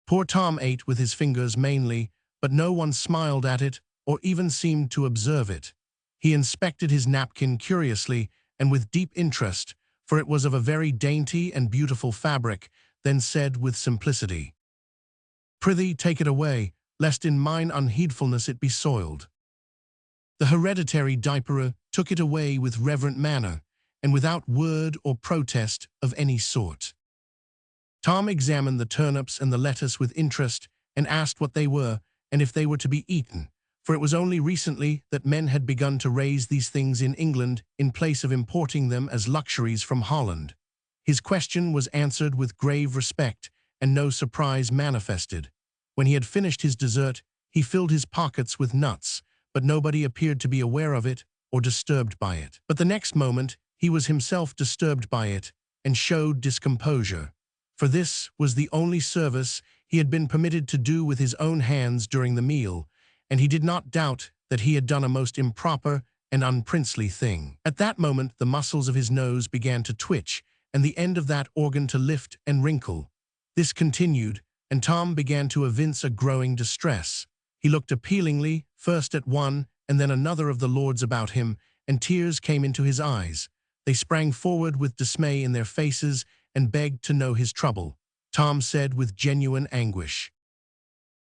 Poor Tom ate with his fingers mainly, but no one smiled at it or even seemed to observe it. He inspected his napkin curiously and with deep interest, for it was of a very dainty and beautiful fabric, then said with simplicity, "Prithee, take it away, lest in mine unheedfulness it be soiled." The hereditary diaperer took it away with reverent manner, and without word or protest of any sort. Tom examined the turnips and the lettuce with interest, and asked what they were, and if they were to be eaten, for it was only recently that men had begun to raise these things in England in place of importing them as luxuries from Holland. His question was answered with grave respect, and no surprise manifested. When he had finished his dessert, he filled his pockets with nuts, but nobody appeared to be aware of it or disturbed by it. But the next moment he was himself disturbed by it, and showed discomposure. For this was the only service he had been permitted to do with his own hands during the meal, and he did not doubt that he had done a most improper and unprincely thing. At that moment the muscles of his nose began to twitch, and the end of that organ to lift and wrinkle. This continued, and Tom began to evince a growing distress. He looked appealingly, first at one and then another of the lords about him, and tears came into his eyes. They sprang forward with dismay in their faces, and begged to know his trouble. Tom said with genuine anguish,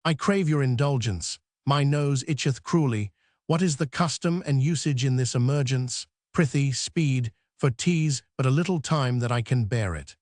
"I crave your indulgence. My nose itcheth cruelly. What is the custom and usage in this emergence? Prithee, speed, for 'tis but a little time that I can bear it."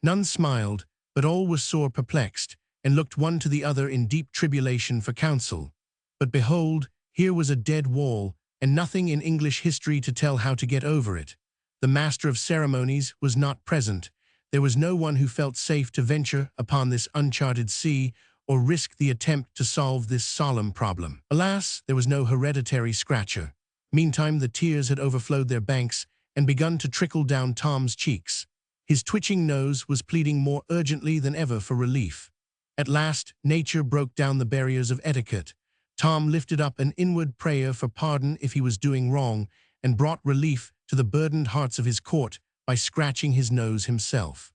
None smiled, but all were sore perplexed, and looked one to the other in deep tribulation for counsel. But behold, here was a dead wall, and nothing in English history to tell how to get over it. The master of ceremonies was not present. There was no one who felt safe to venture upon this uncharted sea, or risk the attempt to solve this solemn problem. Alas, there was no hereditary scratcher. Meantime the tears had overflowed their banks, and begun to trickle down Tom's cheeks. His twitching nose was pleading more urgently than ever for relief. At last, nature broke down the barriers of etiquette. Tom lifted up an inward prayer for pardon if he was doing wrong, and brought relief to the burdened hearts of his court by scratching his nose himself.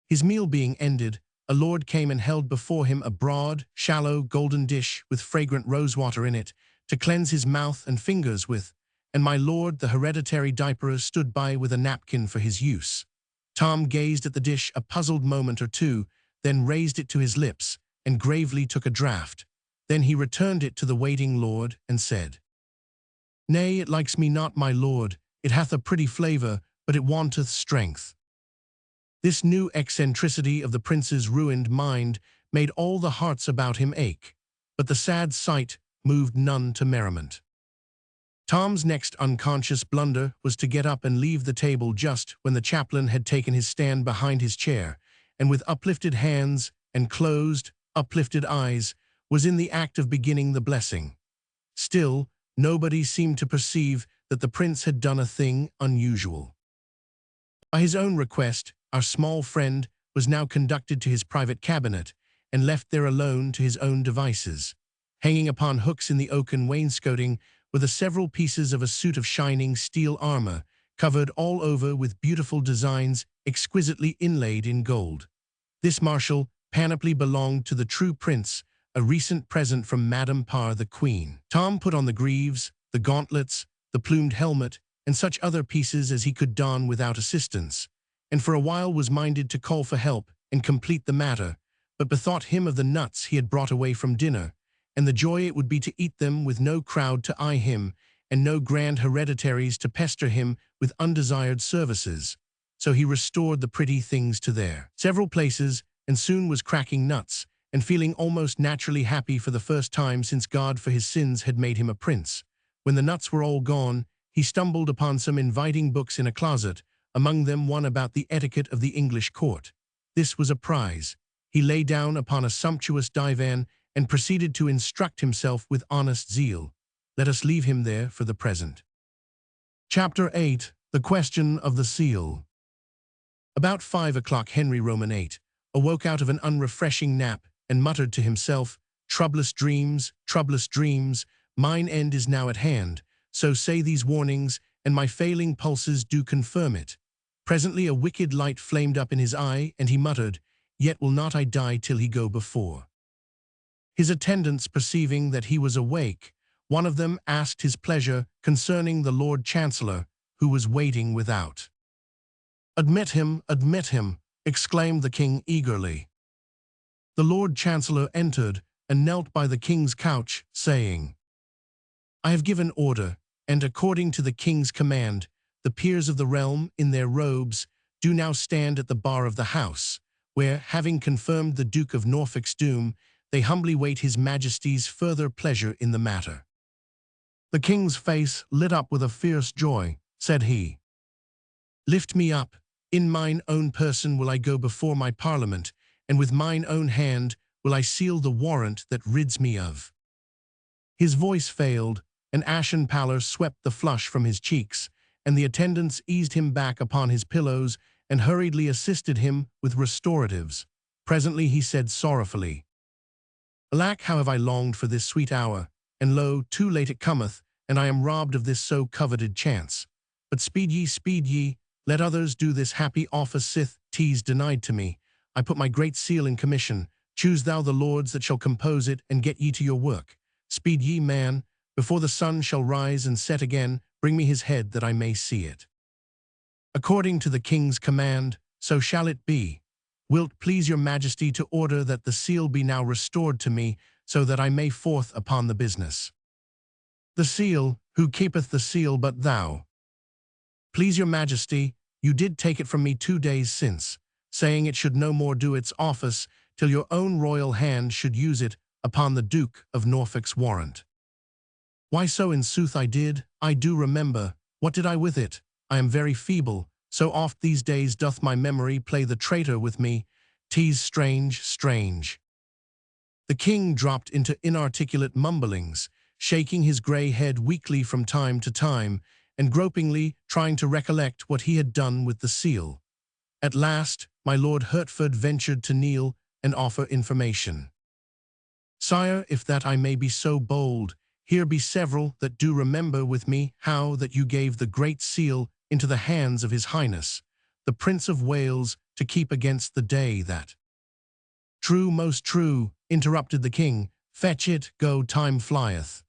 His meal being ended, a lord came and held before him a broad, shallow, golden dish with fragrant rosewater in it, to cleanse his mouth and fingers with, and my lord the hereditary diaperer stood by with a napkin for his use. Tom gazed at the dish a puzzled moment or two, then raised it to his lips, and gravely took a draught. Then he returned it to the waiting lord, and said, Nay, it likes me not, my lord. It hath a pretty flavour, but it wanteth strength. This new eccentricity of the prince's ruined mind made all the hearts about him ache, but the sad sight moved none to merriment. Tom's next unconscious blunder was to get up and leave the table just when the chaplain had taken his stand behind his chair, and with uplifted hands and closed, uplifted eyes, was in the act of beginning the blessing. Still, nobody seemed to perceive that the prince had done a thing unusual. By his own request, our small friend was now conducted to his private cabinet and left there alone to his own devices. Hanging upon hooks in the oaken wainscoting were the several pieces of a suit of shining steel armor, covered all over with beautiful designs exquisitely inlaid in gold. This martial panoply belonged to the true prince, a recent present from Madame Parr the Queen. Tom put on the greaves, the gauntlets, the plumed helmet, and such other pieces as he could don without assistance, and for a while was minded to call for help and complete the matter, but bethought him of the nuts he had brought away from dinner, and the joy it would be to eat them with no crowd to eye him, and no grand hereditaries to pester him with undesired services. So he restored the pretty things to their several places, and soon was cracking nuts, and feeling almost naturally happy for the first time since God for his sins had made him a prince. When the nuts were all gone, he stumbled upon some inviting books in a closet, among them one about the etiquette of the English court. This was a prize. He lay down upon a sumptuous divan and proceeded to instruct himself with honest zeal. Let us leave him there for the present. Chapter 8. The Question of the Seal. About 5 o'clock Henry Roman VIII awoke out of an unrefreshing nap and muttered to himself, troublous dreams, mine end is now at hand, so say these warnings, and my failing pulses do confirm it. Presently a wicked light flamed up in his eye, and he muttered, Yet will not I die till he go before. His attendants perceiving that he was awake, one of them asked his pleasure concerning the Lord Chancellor, who was waiting without. Admit him, exclaimed the king eagerly. The Lord Chancellor entered and knelt by the king's couch, saying, I have given order, and according to the king's command, the peers of the realm, in their robes, do now stand at the bar of the house, where, having confirmed the Duke of Norfolk's doom, they humbly wait his majesty's further pleasure in the matter. The king's face lit up with a fierce joy. Said he, Lift me up, in mine own person will I go before my parliament, and with mine own hand will I seal the warrant that rids me of. His voice failed, an ashen pallor swept the flush from his cheeks, and the attendants eased him back upon his pillows and hurriedly assisted him with restoratives. Presently he said sorrowfully, Alack, how have I longed for this sweet hour, and lo, too late it cometh, and I am robbed of this so coveted chance. But speed ye, let others do this happy office sith 'tis denied to me. I put my great seal in commission, choose thou the lords that shall compose it, and get ye to your work. Speed ye, man, before the sun shall rise and set again, bring me his head that I may see it. According to the king's command, so shall it be. Wilt please your majesty to order that the seal be now restored to me, so that I may forth upon the business. The seal, who keepeth the seal but thou? Please your majesty, you did take it from me 2 days since, saying it should no more do its office till your own royal hand should use it upon the Duke of Norfolk's warrant. Why so in sooth I do remember. What did I with it? I am very feeble, so oft these days doth my memory play the traitor with me. 'Tis strange. The king dropped into inarticulate mumblings, shaking his grey head weakly from time to time, and gropingly trying to recollect what he had done with the seal. At last, my Lord Hertford ventured to kneel and offer information. Sire, if that I may be so bold, here be several that do remember with me how that you gave the great seal into the hands of his highness, the Prince of Wales, to keep against the day that— True, most true, interrupted the king. Fetch it, go, time flieth.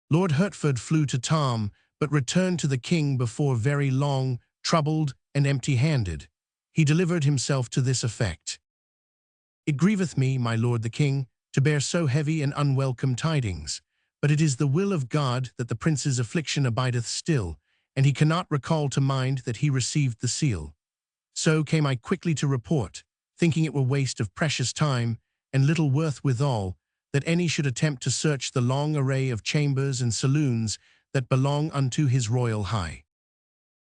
Lord Hertford flew to Tom, but returned to the king before very long, troubled and empty-handed. He delivered himself to this effect. It grieveth me, my lord the king, to bear so heavy and unwelcome tidings. But it is the will of God that the prince's affliction abideth still, and he cannot recall to mind that he received the seal. So came I quickly to report, thinking it were waste of precious time, and little worth withal, that any should attempt to search the long array of chambers and saloons that belong unto his royal high.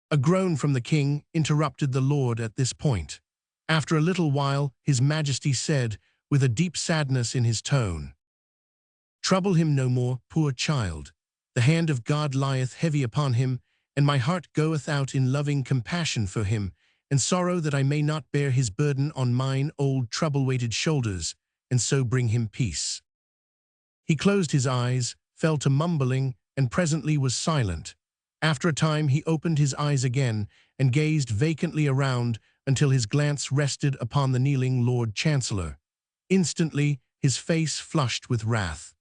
A groan from the king interrupted the lord at this point. After a little while, his majesty said, with a deep sadness in his tone, "Trouble him no more, poor child. The hand of God lieth heavy upon him, and my heart goeth out in loving compassion for him, and sorrow that I may not bear his burden on mine old trouble-weighted shoulders, and so bring him peace." He closed his eyes, fell to mumbling, and presently was silent. After a time he opened his eyes again, and gazed vacantly around until his glance rested upon the kneeling Lord Chancellor. Instantly his face flushed with wrath.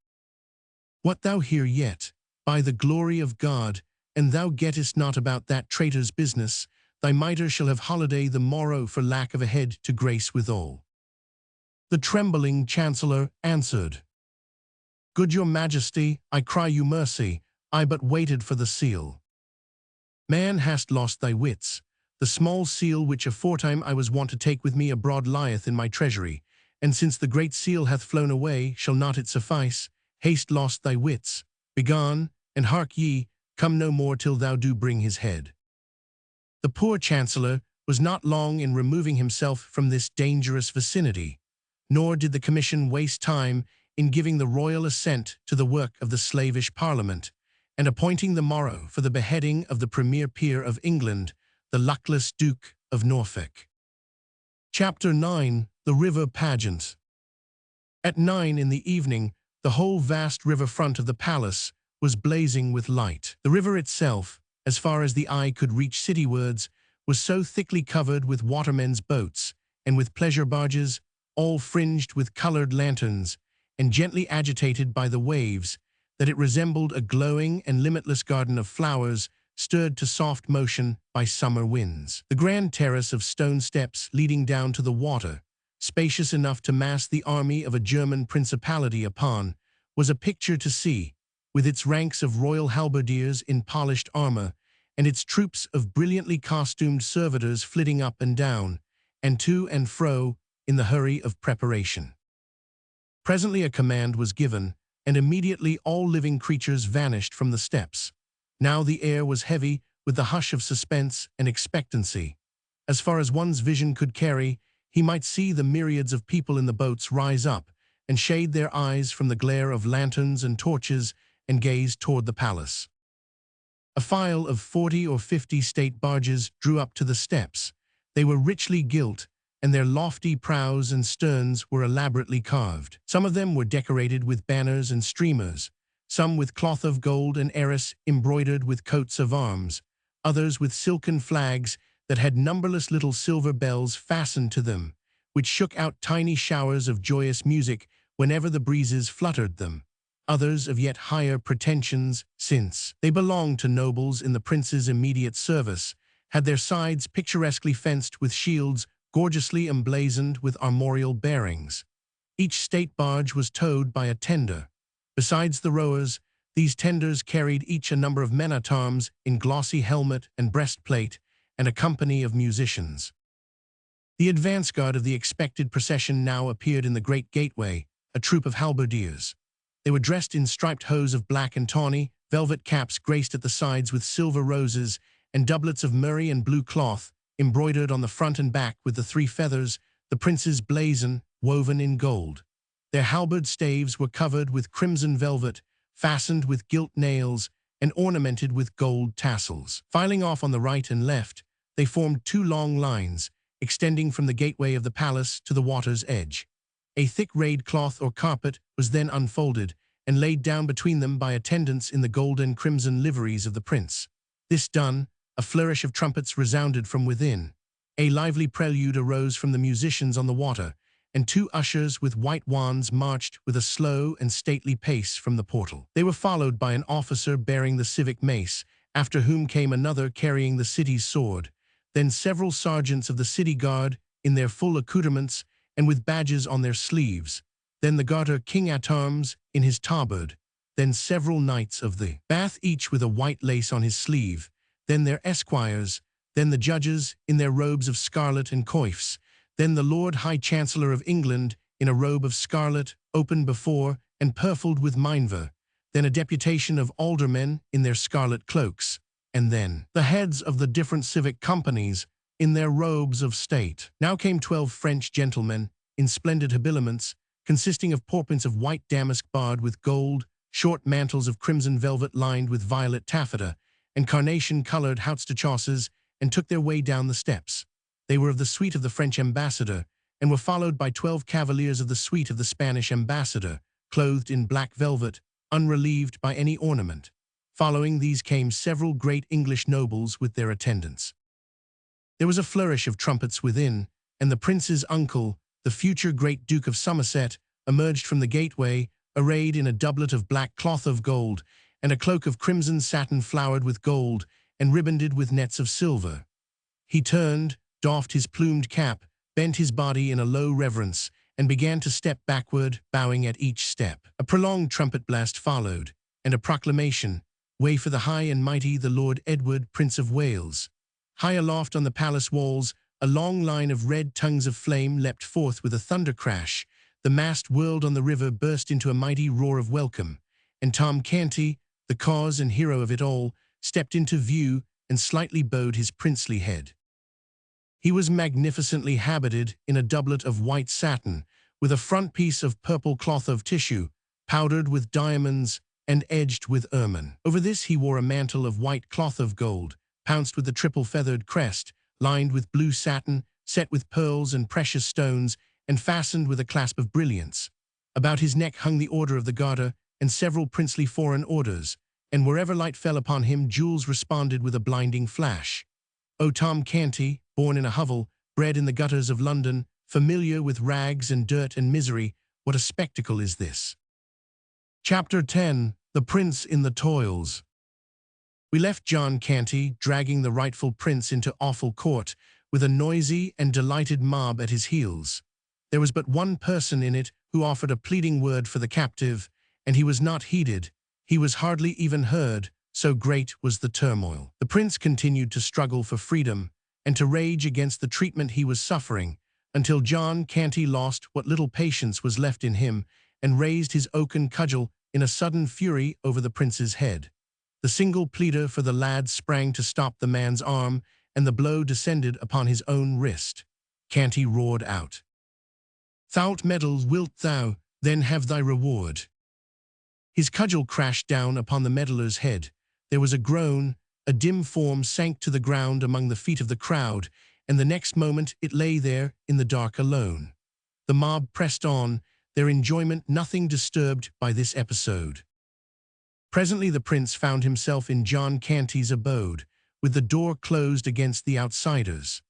"What thou here yet, by the glory of God, and thou gettest not about that traitor's business, thy mitre shall have holiday the morrow for lack of a head to grace withal." The trembling Chancellor answered, "Good your Majesty, I cry you mercy, I but waited for the seal." "Man, hast lost thy wits. The small seal which aforetime I was wont to take with me abroad lieth in my treasury, and since the great seal hath flown away, shall not it suffice? Haste lost thy wits. Begone, and hark ye, come no more till thou do bring his head." The poor Chancellor was not long in removing himself from this dangerous vicinity, nor did the commission waste time in giving the royal assent to the work of the slavish Parliament, and appointing the morrow for the beheading of the premier peer of England, the luckless Duke of Norfolk. Chapter 9. The River Pageant. At 9 in the evening, the whole vast river front of the palace was blazing with light. The river itself, as far as the eye could reach citywards, was so thickly covered with watermen's boats, and with pleasure barges, all fringed with colored lanterns, and gently agitated by the waves, that it resembled a glowing and limitless garden of flowers stirred to soft motion by summer winds. The grand terrace of stone steps leading down to the water, spacious enough to mass the army of a German principality upon, was a picture to see, with its ranks of royal halberdiers in polished armor, and its troops of brilliantly costumed servitors flitting up and down, and to and fro, in the hurry of preparation. Presently a command was given, and immediately all living creatures vanished from the steps. Now the air was heavy with the hush of suspense and expectancy. As far as one's vision could carry, he might see the myriads of people in the boats rise up and shade their eyes from the glare of lanterns and torches and gaze toward the palace. A file of 40 or 50 state barges drew up to the steps. They were richly gilt, and their lofty prows and sterns were elaborately carved. Some of them were decorated with banners and streamers, some with cloth of gold and arras embroidered with coats of arms, others with silken flags that had numberless little silver bells fastened to them, which shook out tiny showers of joyous music whenever the breezes fluttered them. Others of yet higher pretensions, since they belonged to nobles in the prince's immediate service, had their sides picturesquely fenced with shields gorgeously emblazoned with armorial bearings. Each state barge was towed by a tender. Besides the rowers, these tenders carried each a number of men-at-arms in glossy helmet and breastplate, and a company of musicians. The advance guard of the expected procession now appeared in the great gateway, a troop of halberdiers. They were dressed in striped hose of black and tawny, velvet caps graced at the sides with silver roses, and doublets of murrey and blue cloth, embroidered on the front and back with the 3 feathers, the prince's blazon, woven in gold. Their halberd staves were covered with crimson velvet, fastened with gilt nails, and ornamented with gold tassels. Filing off on the right and left, they formed 2 long lines, extending from the gateway of the palace to the water's edge. A thick rayed cloth or carpet was then unfolded and laid down between them by attendants in the gold and crimson liveries of the prince. This done, a flourish of trumpets resounded from within. A lively prelude arose from the musicians on the water, and 2 ushers with white wands marched with a slow and stately pace from the portal. They were followed by an officer bearing the civic mace, after whom came another carrying the city's sword, then several sergeants of the city guard in their full accoutrements and with badges on their sleeves. then the Garter king at arms in his tabard, then several knights of the Bath each with a white lace on his sleeve, then their esquires, then the judges in their robes of scarlet and coifs, then the Lord High Chancellor of England in a robe of scarlet, open before and purfled with minever, then a deputation of aldermen in their scarlet cloaks, and then the heads of the different civic companies in their robes of state. Now came 12 French gentlemen in splendid habiliments, consisting of porpents of white damask barred with gold, short mantles of crimson velvet lined with violet taffeta, and carnation-coloured hautstachosses, and took their way down the steps. They were of the suite of the French ambassador, and were followed by 12 cavaliers of the suite of the Spanish ambassador, clothed in black velvet, unrelieved by any ornament. Following these came several great English nobles with their attendants. There was a flourish of trumpets within, and the prince's uncle, the future great Duke of Somerset, emerged from the gateway, arrayed in a doublet of black cloth of gold, and a cloak of crimson satin flowered with gold, and ribanded with nets of silver. He turned, doffed his plumed cap, bent his body in a low reverence, and began to step backward, bowing at each step. A prolonged trumpet blast followed, and a proclamation, "Way for the high and mighty the Lord Edward, Prince of Wales." High aloft on the palace walls, a long line of red tongues of flame leapt forth with a thunder crash. The mast whirled on the river, burst into a mighty roar of welcome, and Tom Canty, the cause and hero of it all, stepped into view and slightly bowed his princely head. He was magnificently habited in a doublet of white satin, with a front piece of purple cloth of tissue, powdered with diamonds and edged with ermine. Over this he wore a mantle of white cloth of gold, pounced with a triple-feathered crest, lined with blue satin, set with pearls and precious stones, and fastened with a clasp of brilliants. About his neck hung the Order of the Garter and several princely foreign orders, and wherever light fell upon him, jewels responded with a blinding flash. O Tom Canty, born in a hovel, bred in the gutters of London, familiar with rags and dirt and misery, what a spectacle is this! Chapter 10. The Prince in the Toils. We left John Canty dragging the rightful prince into awful court, with a noisy and delighted mob at his heels. There was but one person in it who offered a pleading word for the captive, and he was not heeded. He was hardly even heard, so great was the turmoil. The prince continued to struggle for freedom, and to rage against the treatment he was suffering, until John Canty lost what little patience was left in him, and raised his oaken cudgel in a sudden fury over the prince's head. The single pleader for the lad sprang to stop the man's arm, and the blow descended upon his own wrist. Canty roared out, "Thou'lt meddle, wilt thou, then have thy reward." His cudgel crashed down upon the meddler's head. There was a groan, a dim form sank to the ground among the feet of the crowd, and the next moment it lay there in the dark alone. The mob pressed on, their enjoyment nothing disturbed by this episode. Presently the prince found himself in John Canty's abode, with the door closed against the outsiders.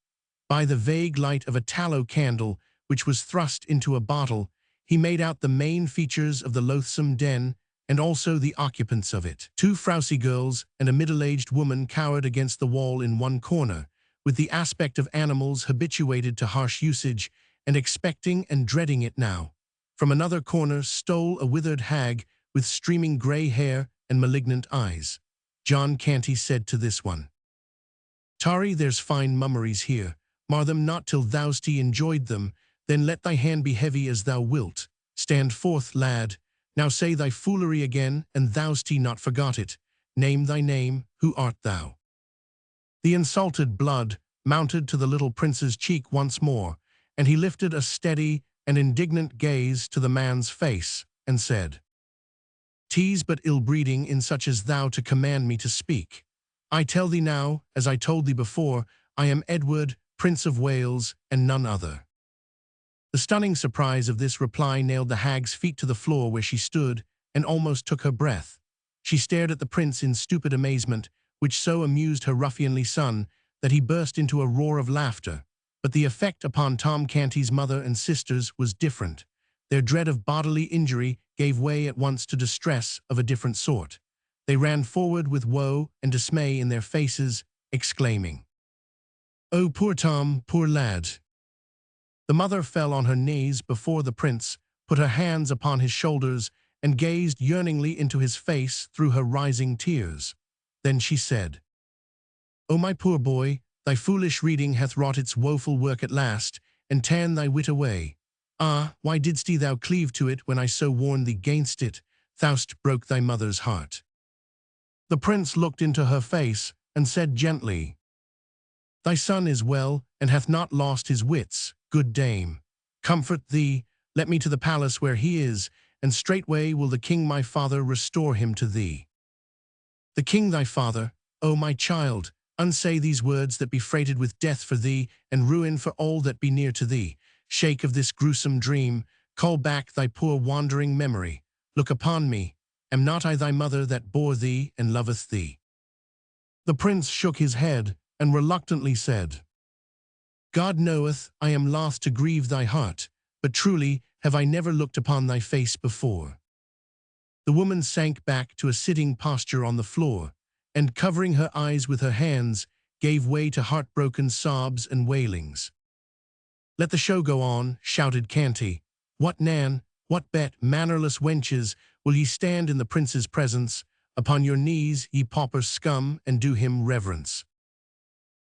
By the vague light of a tallow candle, which was thrust into a bottle, he made out the main features of the loathsome den, and also the occupants of it. 2 frowsy girls and a middle-aged woman cowered against the wall in one corner, with the aspect of animals habituated to harsh usage, and expecting and dreading it now. From another corner stole a withered hag, with streaming grey hair and malignant eyes. John Canty said to this one, "Tarry, there's fine mummeries here. Mar them not till thou'st enjoyed them, then let thy hand be heavy as thou wilt. Stand forth, lad. Now say thy foolery again, and thou'st not forgot it. Name thy name, who art thou?" The insulted blood mounted to the little prince's cheek once more, and he lifted a steady and indignant gaze to the man's face, and said, "'Tis but ill-breeding in such as thou to command me to speak. I tell thee now, as I told thee before, I am Edward, Prince of Wales, and none other." The stunning surprise of this reply nailed the hag's feet to the floor where she stood, and almost took her breath. She stared at the prince in stupid amazement, which so amused her ruffianly son that he burst into a roar of laughter. But the effect upon Tom Canty's mother and sisters was different. Their dread of bodily injury gave way at once to distress of a different sort. They ran forward with woe and dismay in their faces, exclaiming, "Oh, poor Tom, poor lad!" The mother fell on her knees before the prince, put her hands upon his shoulders, and gazed yearningly into his face through her rising tears. Then she said, "O my poor boy, thy foolish reading hath wrought its woeful work at last, and ta'en thy wit away. Ah, why didst thou cleave to it when I so warned thee gainst it? Thou'st broke thy mother's heart." The prince looked into her face, and said gently, "Thy son is well, and hath not lost his wits, good dame. Comfort thee, let me to the palace where he is, and straightway will the king my father restore him to thee." "The king thy father, O my child, unsay these words that be freighted with death for thee, and ruin for all that be near to thee. Shake of this gruesome dream, call back thy poor wandering memory. Look upon me, am not I thy mother that bore thee and loveth thee?" The prince shook his head, and reluctantly said, "God knoweth I am loth to grieve thy heart, but truly have I never looked upon thy face before." The woman sank back to a sitting posture on the floor, and covering her eyes with her hands, gave way to heartbroken sobs and wailings. "Let the show go on," shouted Canty. "What Nan, what bet, mannerless wenches, will ye stand in the prince's presence? Upon your knees, ye pauper scum, and do him reverence."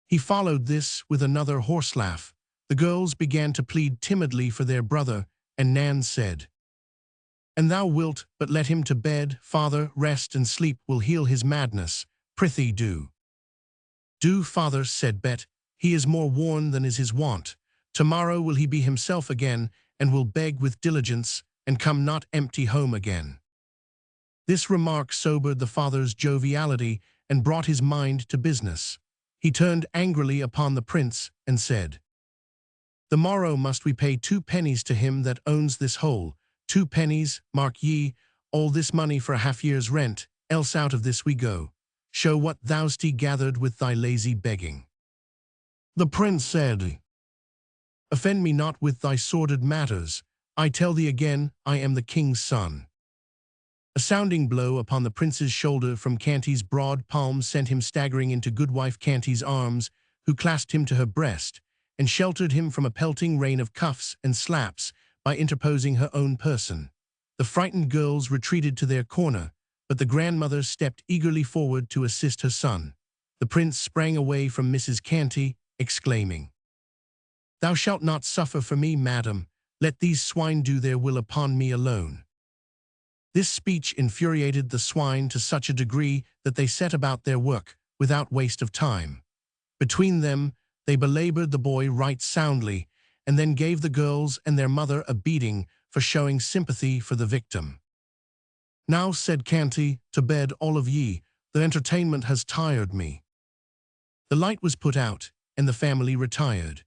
He followed this with another horse laugh. The girls began to plead timidly for their brother, and Nan said, "An thou wilt but let him to bed, father, rest and sleep will heal his madness. Prithee do." "Do, father," said Bet. "He is more worn than is his wont. Tomorrow will he be himself again, and will beg with diligence, and come not empty home again." This remark sobered the father's joviality, and brought his mind to business. He turned angrily upon the prince, and said, "The morrow must we pay 2 pennies to him that owns this hole. 2 pennies, mark ye, all this money for a half-year's rent, else out of this we go. Show what thou'st gathered with thy lazy begging." The prince said, "Offend me not with thy sordid matters. I tell thee again, I am the king's son." A sounding blow upon the prince's shoulder from Canty's broad palm sent him staggering into goodwife Canty's arms, who clasped him to her breast, and sheltered him from a pelting rain of cuffs and slaps by interposing her own person. The frightened girls retreated to their corner, but the grandmother stepped eagerly forward to assist her son. The prince sprang away from Mrs. Canty, exclaiming, "Thou shalt not suffer for me, madam. Let these swine do their will upon me alone." This speech infuriated the swine to such a degree that they set about their work without waste of time. Between them, they belabored the boy right soundly, and then gave the girls and their mother a beating for showing sympathy for the victim. "Now," said Canty, "to bed all of ye. The entertainment has tired me." The light was put out, and the family retired.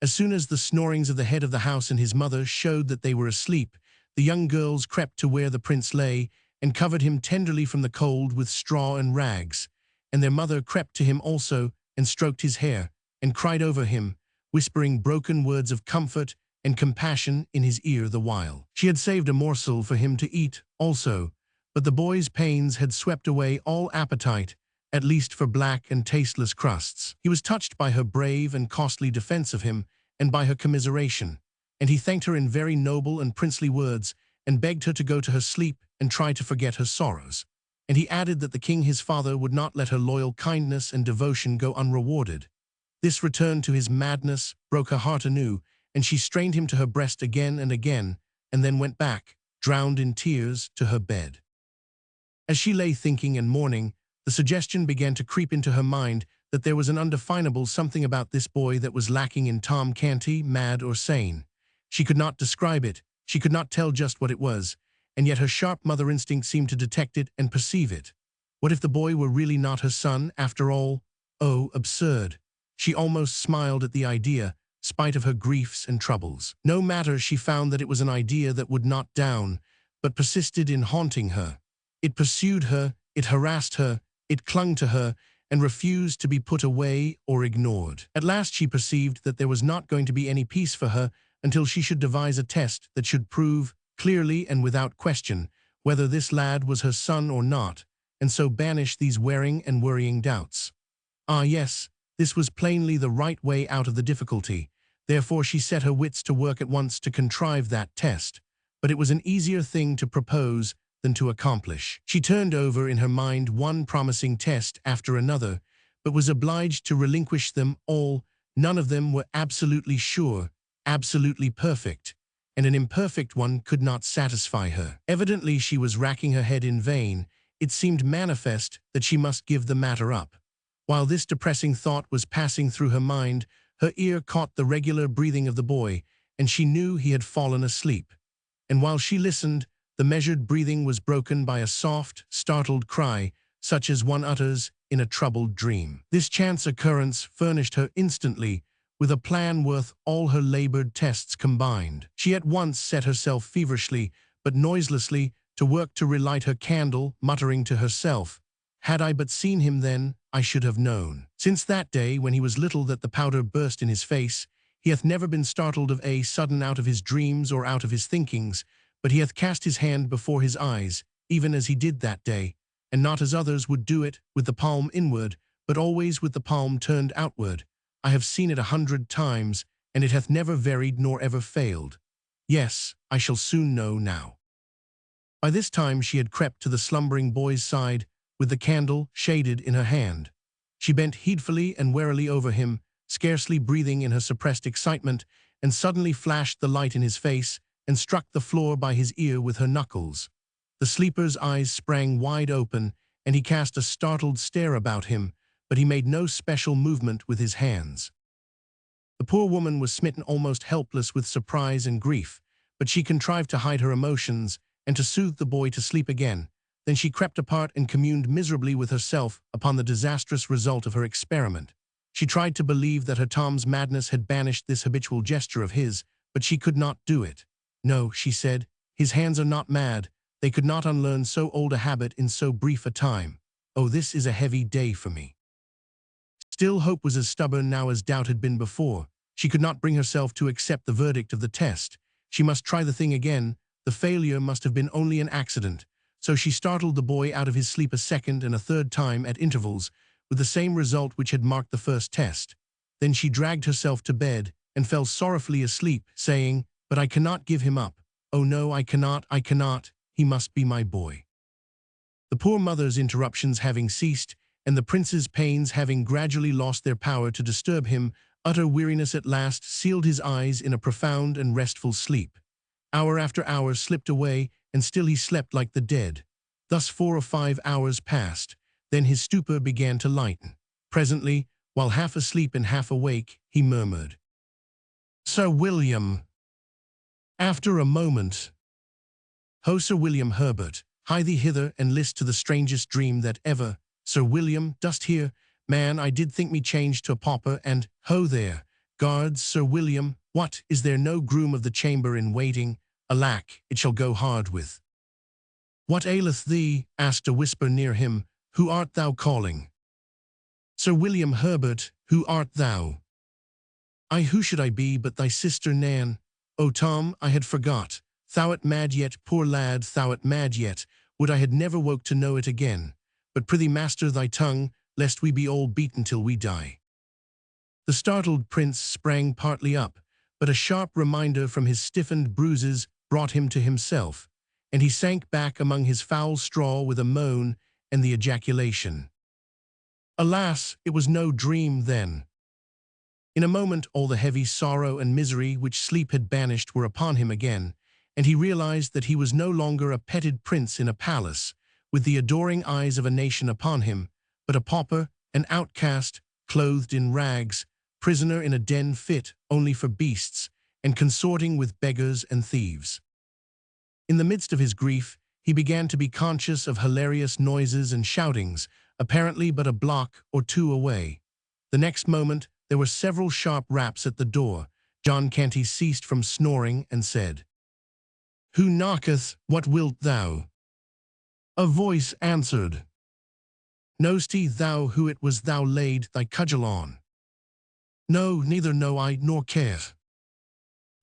As soon as the snorings of the head of the house and his mother showed that they were asleep, the young girls crept to where the prince lay, and covered him tenderly from the cold with straw and rags, and their mother crept to him also, and stroked his hair, and cried over him, whispering broken words of comfort and compassion in his ear the while. She had saved a morsel for him to eat also, but the boy's pains had swept away all appetite, at least for black and tasteless crusts. He was touched by her brave and costly defense of him, and by her commiseration, and he thanked her in very noble and princely words, and begged her to go to her sleep and try to forget her sorrows. And he added that the king his father would not let her loyal kindness and devotion go unrewarded. This return to his madness broke her heart anew, and she strained him to her breast again, and then went back, drowned in tears, to her bed. As she lay thinking and mourning, the suggestion began to creep into her mind that there was an undefinable something about this boy that was lacking in Tom Canty, mad or sane. She could not describe it, she could not tell just what it was, and yet her sharp mother instinct seemed to detect it and perceive it. What if the boy were really not her son, after all? Oh, absurd! She almost smiled at the idea, spite of her griefs and troubles. No matter, she found that it was an idea that would not down, but persisted in haunting her. It pursued her, it harassed her, it clung to her, and refused to be put away or ignored. At last she perceived that there was not going to be any peace for her until she should devise a test that should prove, clearly and without question, whether this lad was her son or not, and so banish these wearing and worrying doubts. Ah yes, this was plainly the right way out of the difficulty. Therefore she set her wits to work at once to contrive that test. but it was an easier thing to propose than to accomplish. She turned over in her mind one promising test after another, but was obliged to relinquish them all. None of them were absolutely sure, absolutely perfect, and an imperfect one could not satisfy her. Evidently she was racking her head in vain. It seemed manifest that she must give the matter up. While this depressing thought was passing through her mind, her ear caught the regular breathing of the boy, and she knew he had fallen asleep. And while she listened, the measured breathing was broken by a soft, startled cry, such as one utters in a troubled dream. This chance occurrence furnished her instantly with a plan worth all her labored tests combined. She at once set herself feverishly, but noiselessly, to work to relight her candle, muttering to herself, "Had I but seen him then, I should have known. Since that day when he was little that the powder burst in his face, he hath never been startled of a sudden out of his dreams or out of his thinkings, but he hath cast his hand before his eyes, even as he did that day, and not as others would do it, with the palm inward, but always with the palm turned outward. I have seen it 100 times, and it hath never varied nor ever failed. Yes, I shall soon know now." By this time she had crept to the slumbering boy's side, with the candle shaded in her hand. She bent heedfully and warily over him, scarcely breathing in her suppressed excitement, and suddenly flashed the light in his face and struck the floor by his ear with her knuckles. The sleeper's eyes sprang wide open, and he cast a startled stare about him, but he made no special movement with his hands. The poor woman was smitten almost helpless with surprise and grief, but she contrived to hide her emotions and to soothe the boy to sleep again. Then she crept apart and communed miserably with herself upon the disastrous result of her experiment. She tried to believe that her Tom's madness had banished this habitual gesture of his, but she could not do it. "No," she said, "his hands are not mad. They could not unlearn so old a habit in so brief a time. Oh, this is a heavy day for me." Still hope was as stubborn now as doubt had been before. She could not bring herself to accept the verdict of the test. She must try the thing again. The failure must have been only an accident. So she startled the boy out of his sleep a second and a third time at intervals, with the same result which had marked the first test. Then she dragged herself to bed and fell sorrowfully asleep, saying, "But I cannot give him up. Oh no, I cannot. He must be my boy." The poor mother's interruptions having ceased, and the prince's pains having gradually lost their power to disturb him, utter weariness at last sealed his eyes in a profound and restful sleep. Hour after hour slipped away, and still he slept like the dead. Thus 4 or 5 hours passed. Then his stupor began to lighten. Presently, while half asleep and half awake, he murmured, "Sir William." After a moment, "Ho, Sir William Herbert, hie thee hither and list to the strangest dream that ever. Sir William, dost hear? Man, I did think me changed to a pauper, and, ho there, guards, Sir William, what, is there no groom of the chamber in waiting? Alack, it shall go hard with." "What aileth thee?" asked a whisper near him. "Who art thou calling?" "Sir William Herbert, who art thou?" "I, who should I be but thy sister Nan? O Tom, I had forgot. Thou'rt mad yet, poor lad, thou'rt mad yet. Would I had never woke to know it again. But prithee master thy tongue, lest we be all beaten till we die." The startled prince sprang partly up, but a sharp reminder from his stiffened bruises brought him to himself, and he sank back among his foul straw with a moan and the ejaculation, "Alas, it was no dream then." In a moment all the heavy sorrow and misery which sleep had banished were upon him again, and he realized that he was no longer a petted prince in a palace, with the adoring eyes of a nation upon him, but a pauper, an outcast, clothed in rags, prisoner in a den fit only for beasts, and consorting with beggars and thieves. In the midst of his grief, he began to be conscious of hilarious noises and shoutings, apparently but a block or two away. The next moment, there were several sharp raps at the door. John Canty ceased from snoring and said, "Who knocketh? What wilt thou?" A voice answered, "Know'st thou who it was thou laid thy cudgel on?" "No, neither know I, nor care."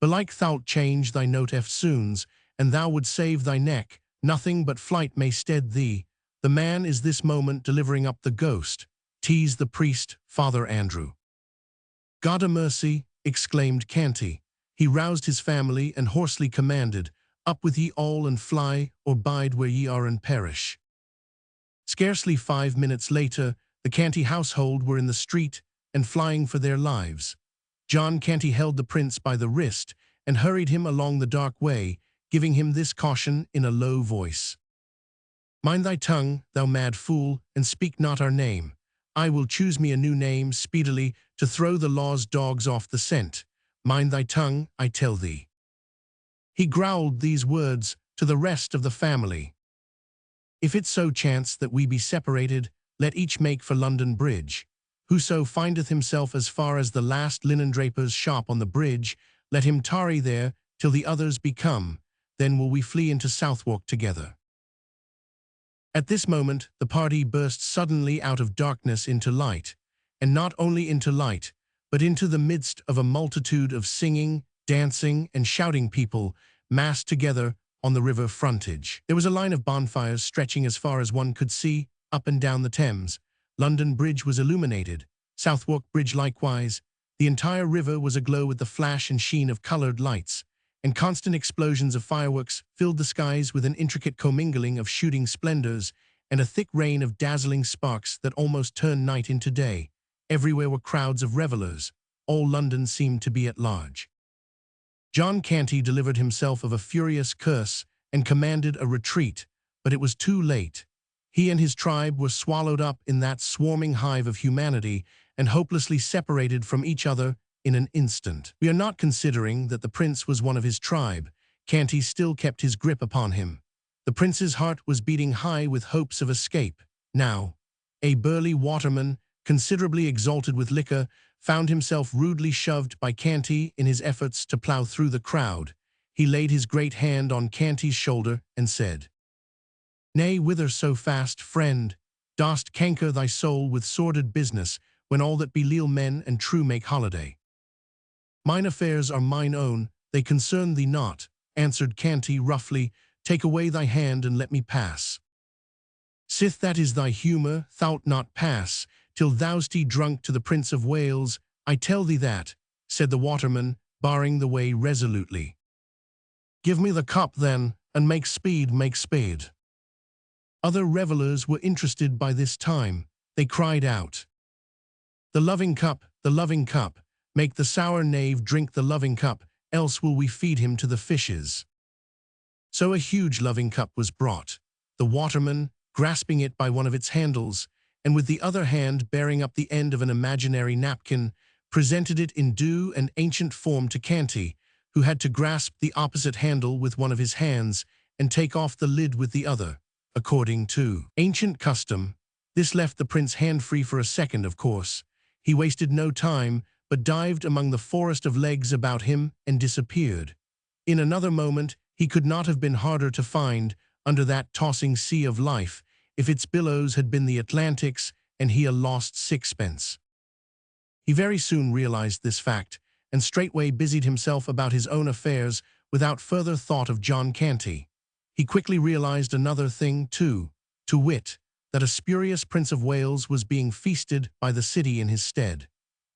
"Belike thou'lt change thy note eftsoons, and thou would save thy neck. Nothing but flight may stead thee. The man is this moment delivering up the ghost. 'Tis the priest, Father Andrew." "God a mercy!" exclaimed Canty. He roused his family and hoarsely commanded, Up with ye all and fly, or bide where ye are and perish. Scarcely 5 minutes later, the Canty household were in the street and flying for their lives. John Canty held the prince by the wrist and hurried him along the dark way, giving him this caution in a low voice. Mind thy tongue, thou mad fool, and speak not our name. I will choose me a new name speedily to throw the law's dogs off the scent. Mind thy tongue, I tell thee. He growled these words to the rest of the family. If it so chance that we be separated, let each make for London Bridge. Whoso findeth himself as far as the last linen-draper's shop on the bridge, let him tarry there till the others be come, then will we flee into Southwark together. At this moment the party burst suddenly out of darkness into light, and not only into light, but into the midst of a multitude of singing, dancing, and shouting people massed together on the river frontage. There was a line of bonfires stretching as far as one could see, up and down the Thames. London Bridge was illuminated, Southwark Bridge likewise. The entire river was aglow with the flash and sheen of coloured lights, and constant explosions of fireworks filled the skies with an intricate commingling of shooting splendours and a thick rain of dazzling sparks that almost turned night into day. Everywhere were crowds of revellers. All London seemed to be at large. John Canty delivered himself of a furious curse and commanded a retreat, but it was too late. He and his tribe were swallowed up in that swarming hive of humanity and hopelessly separated from each other in an instant. We are not considering that the prince was one of his tribe. Canty still kept his grip upon him. The prince's heart was beating high with hopes of escape. Now, a burly waterman, considerably exalted with liquor, found himself rudely shoved by Canty in his efforts to plough through the crowd. He laid his great hand on Canty's shoulder and said, "Nay, whither so fast, friend? Dost canker thy soul with sordid business, when all that be leal men and true make holiday?" "Mine affairs are mine own, they concern thee not," answered Canty roughly. "Take away thy hand and let me pass." "Sith that is thy humour, thou'lt not pass, till thou'st drunk to the Prince of Wales, I tell thee that," said the waterman, barring the way resolutely. "Give me the cup, then, and make speed, make speed." Other revellers were interested by this time. They cried out, the loving cup, make the sour knave drink the loving cup, else will we feed him to the fishes." So a huge loving cup was brought. The waterman, grasping it by one of its handles, and with the other hand bearing up the end of an imaginary napkin, presented it in due and ancient form to Canty, who had to grasp the opposite handle with one of his hands and take off the lid with the other. According to ancient custom, this left the prince hand-free for a second, of course. He wasted no time, but dived among the forest of legs about him and disappeared. In another moment, he could not have been harder to find under that tossing sea of life, if its billows had been the Atlantic's and he a lost sixpence. He very soon realized this fact, and straightway busied himself about his own affairs without further thought of John Canty. He quickly realized another thing, too, to wit, that a spurious Prince of Wales was being feasted by the city in his stead.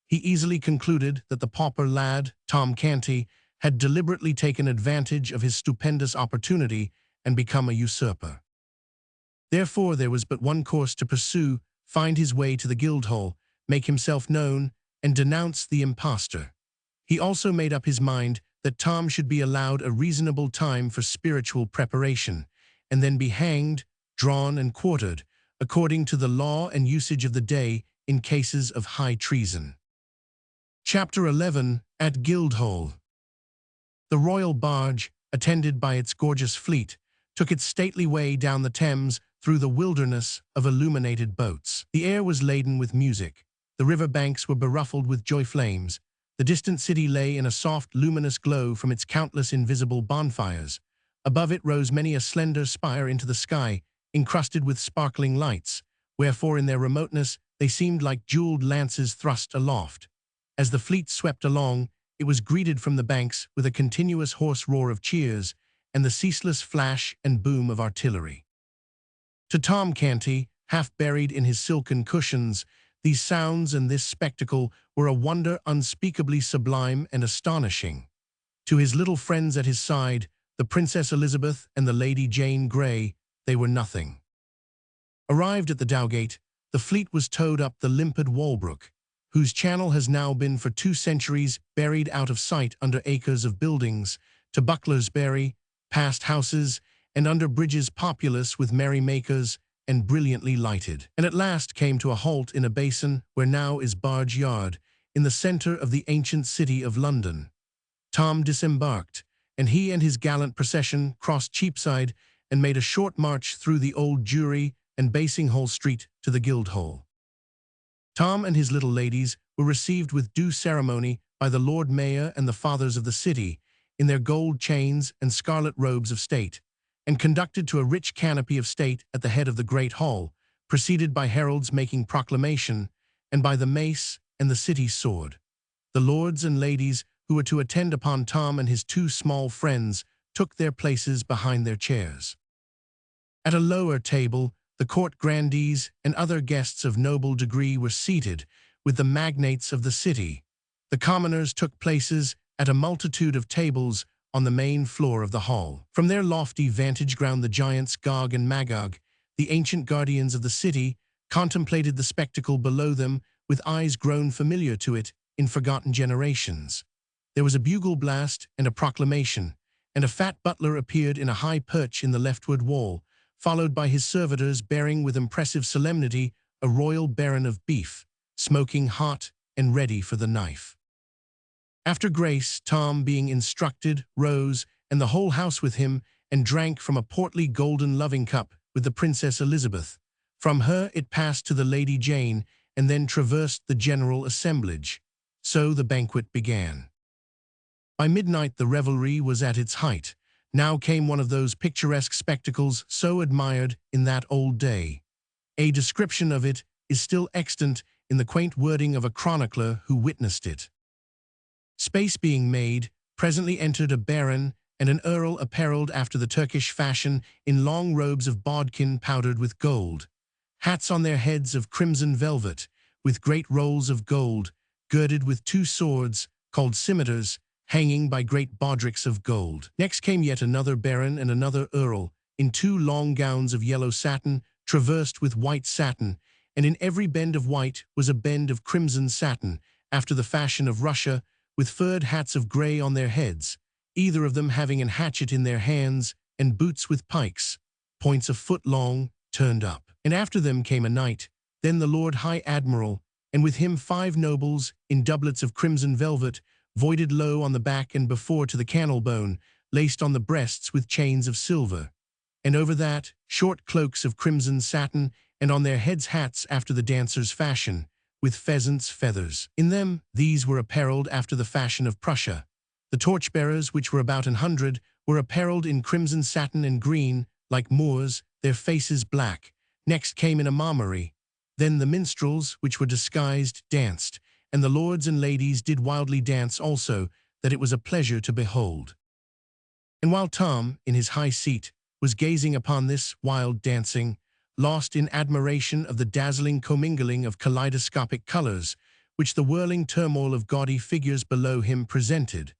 He easily concluded that the pauper lad, Tom Canty, had deliberately taken advantage of his stupendous opportunity and become a usurper. Therefore there was but one course to pursue: find his way to the Guildhall, make himself known, and denounce the impostor. He also made up his mind that Tom should be allowed a reasonable time for spiritual preparation, and then be hanged, drawn, and quartered, according to the law and usage of the day in cases of high treason. Chapter 11. At Guildhall. The royal barge, attended by its gorgeous fleet, took its stately way down the Thames through the wilderness of illuminated boats. The air was laden with music. The river banks were beruffled with joy flames. The distant city lay in a soft, luminous glow from its countless invisible bonfires. Above it rose many a slender spire into the sky, encrusted with sparkling lights, wherefore in their remoteness they seemed like jeweled lances thrust aloft. As the fleet swept along, it was greeted from the banks with a continuous hoarse roar of cheers and the ceaseless flash and boom of artillery. To Tom Canty, half buried in his silken cushions, these sounds and this spectacle were a wonder unspeakably sublime and astonishing. To his little friends at his side, the Princess Elizabeth and the Lady Jane Grey, they were nothing. Arrived at the Dowgate, the fleet was towed up the limpid Walbrook, whose channel has now been for 2 centuries buried out of sight under acres of buildings, to Bucklersbury, past houses, and under bridges populous with merrymakers and brilliantly lighted, and at last came to a halt in a basin where now is Barge Yard, in the centre of the ancient city of London. Tom disembarked, and he and his gallant procession crossed Cheapside and made a short march through the Old Jewry and Basinghall Street to the Guildhall. Tom and his little ladies were received with due ceremony by the Lord Mayor and the fathers of the city, in their gold chains and scarlet robes of state, and conducted to a rich canopy of state at the head of the great hall, preceded by heralds making proclamation, and by the mace and the city sword. The lords and ladies who were to attend upon Tom and his 2 small friends took their places behind their chairs. At a lower table, the court grandees and other guests of noble degree were seated, with the magnates of the city. The commoners took places at a multitude of tables on the main floor of the hall. From their lofty vantage ground the giants Gog and Magog, the ancient guardians of the city, contemplated the spectacle below them with eyes grown familiar to it in forgotten generations. There was a bugle blast and a proclamation, and a fat butler appeared in a high perch in the leftward wall, followed by his servitors bearing with impressive solemnity a royal baron of beef, smoking hot and ready for the knife. After grace, Tom, being instructed, rose, and the whole house with him, and drank from a portly golden loving cup with the Princess Elizabeth. From her it passed to the Lady Jane, and then traversed the general assemblage. So the banquet began. By midnight the revelry was at its height. Now came one of those picturesque spectacles so admired in that old day. A description of it is still extant in the quaint wording of a chronicler who witnessed it. Space being made, presently entered a baron and an earl apparelled after the Turkish fashion in long robes of bodkin powdered with gold, hats on their heads of crimson velvet, with great rolls of gold, girded with 2 swords, called scimitars, hanging by great baldricks of gold. Next came yet another baron and another earl, in 2 long gowns of yellow satin, traversed with white satin, and in every bend of white was a bend of crimson satin, after the fashion of Russia, with furred hats of grey on their heads, either of them having an hatchet in their hands, and boots with pikes, points a foot long, turned up. And after them came a knight, then the Lord High Admiral, and with him 5 nobles, in doublets of crimson velvet, voided low on the back and before to the cannel bone, laced on the breasts with chains of silver. And over that, short cloaks of crimson satin, and on their heads hats after the dancers' fashion, with pheasants' feathers. In them, these were apparelled after the fashion of Prussia. The torchbearers, which were about 100, were apparelled in crimson satin and green, like Moors, their faces black. Next came in a marmory. Then the minstrels, which were disguised, danced, and the lords and ladies did wildly dance also, that it was a pleasure to behold. And while Tom, in his high seat, was gazing upon this wild dancing, lost in admiration of the dazzling commingling of kaleidoscopic colors, which the whirling turmoil of gaudy figures below him presented,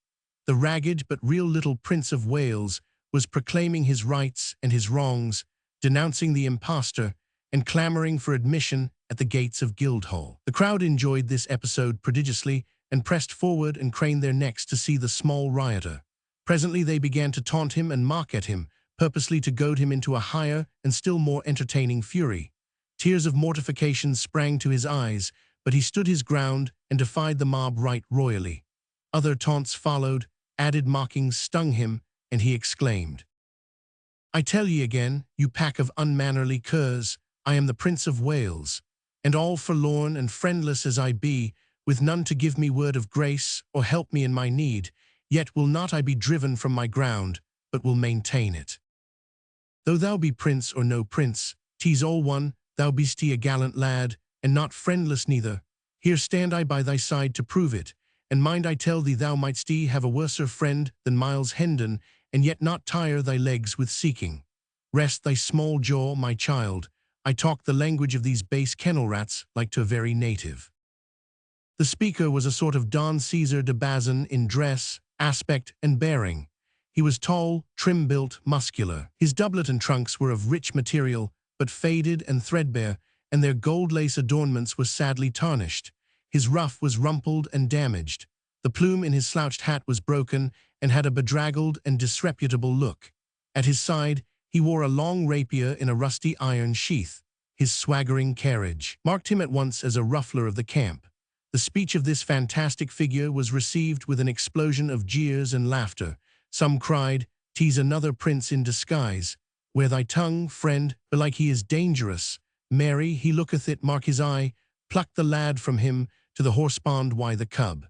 the ragged but real little Prince of Wales was proclaiming his rights and his wrongs, denouncing the impostor, and clamoring for admission at the gates of Guildhall. The crowd enjoyed this episode prodigiously and pressed forward and craned their necks to see the small rioter. Presently they began to taunt him and mock at him, purposely to goad him into a higher and still more entertaining fury. Tears of mortification sprang to his eyes, but he stood his ground and defied the mob right royally. Other taunts followed, added mockings stung him, and he exclaimed, "I tell ye again, you pack of unmannerly curs, I am the Prince of Wales, and all forlorn and friendless as I be, with none to give me word of grace or help me in my need, yet will not I be driven from my ground, but will maintain it. Though thou be prince or no prince, 'tis all one, thou be'st a gallant lad, and not friendless neither. Here stand I by thy side to prove it, and mind I tell thee thou mightst have a worser friend than Miles Hendon, and yet not tire thy legs with seeking. Rest thy small jaw, my child, I talk the language of these base kennel rats like to a very native." The speaker was a sort of Don Caesar de Bazan in dress, aspect, and bearing. He was tall, trim-built, muscular. His doublet and trunks were of rich material, but faded and threadbare, and their gold lace adornments were sadly tarnished. His ruff was rumpled and damaged. The plume in his slouched hat was broken and had a bedraggled and disreputable look. At his side, he wore a long rapier in a rusty iron sheath. His swaggering carriage marked him at once as a ruffler of the camp. The speech of this fantastic figure was received with an explosion of jeers and laughter. Some cried, "'Tis another prince in disguise. Wear thy tongue, friend, belike he is dangerous. Marry, he looketh it, mark his eye. Pluck the lad from him, to the horsepond why the cub."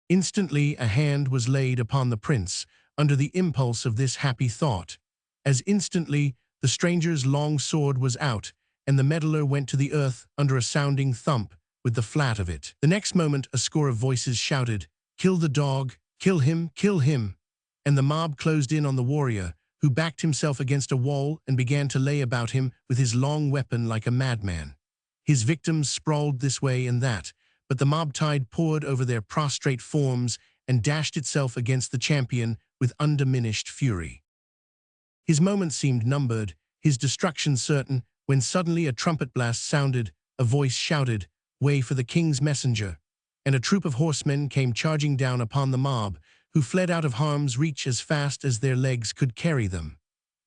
Instantly a hand was laid upon the prince, under the impulse of this happy thought. As instantly the stranger's long sword was out, and the meddler went to the earth under a sounding thump with the flat of it. The next moment a score of voices shouted, "Kill the dog! Kill him! Kill him!" And the mob closed in on the warrior, who backed himself against a wall and began to lay about him with his long weapon like a madman. His victims sprawled this way and that, but the mob tide poured over their prostrate forms and dashed itself against the champion with undiminished fury. His moments seemed numbered, his destruction certain, when suddenly a trumpet blast sounded, a voice shouted, "Way for the king's messenger," and a troop of horsemen came charging down upon the mob, who fled out of harm's reach as fast as their legs could carry them.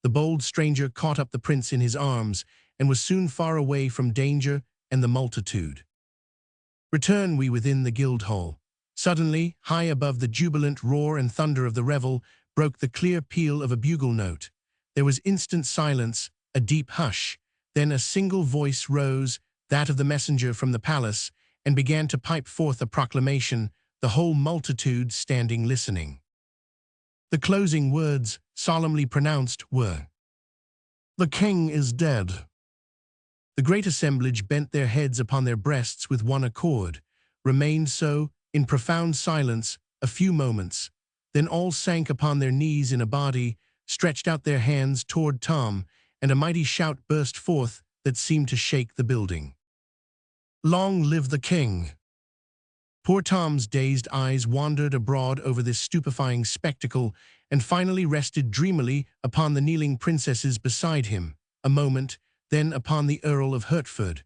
The bold stranger caught up the prince in his arms, and was soon far away from danger and the multitude. Return we within the Guildhall. Suddenly, high above the jubilant roar and thunder of the revel, broke the clear peal of a bugle note. There was instant silence, a deep hush. Then a single voice rose, that of the messenger from the palace, and began to pipe forth a proclamation, the whole multitude standing listening. The closing words, solemnly pronounced, were, "The king is dead." The great assemblage bent their heads upon their breasts with one accord, remained so, in profound silence, a few moments, then all sank upon their knees in a body, stretched out their hands toward Tom, and a mighty shout burst forth that seemed to shake the building. "Long live the king!" Poor Tom's dazed eyes wandered abroad over this stupefying spectacle and finally rested dreamily upon the kneeling princesses beside him, a moment, then upon the Earl of Hertford.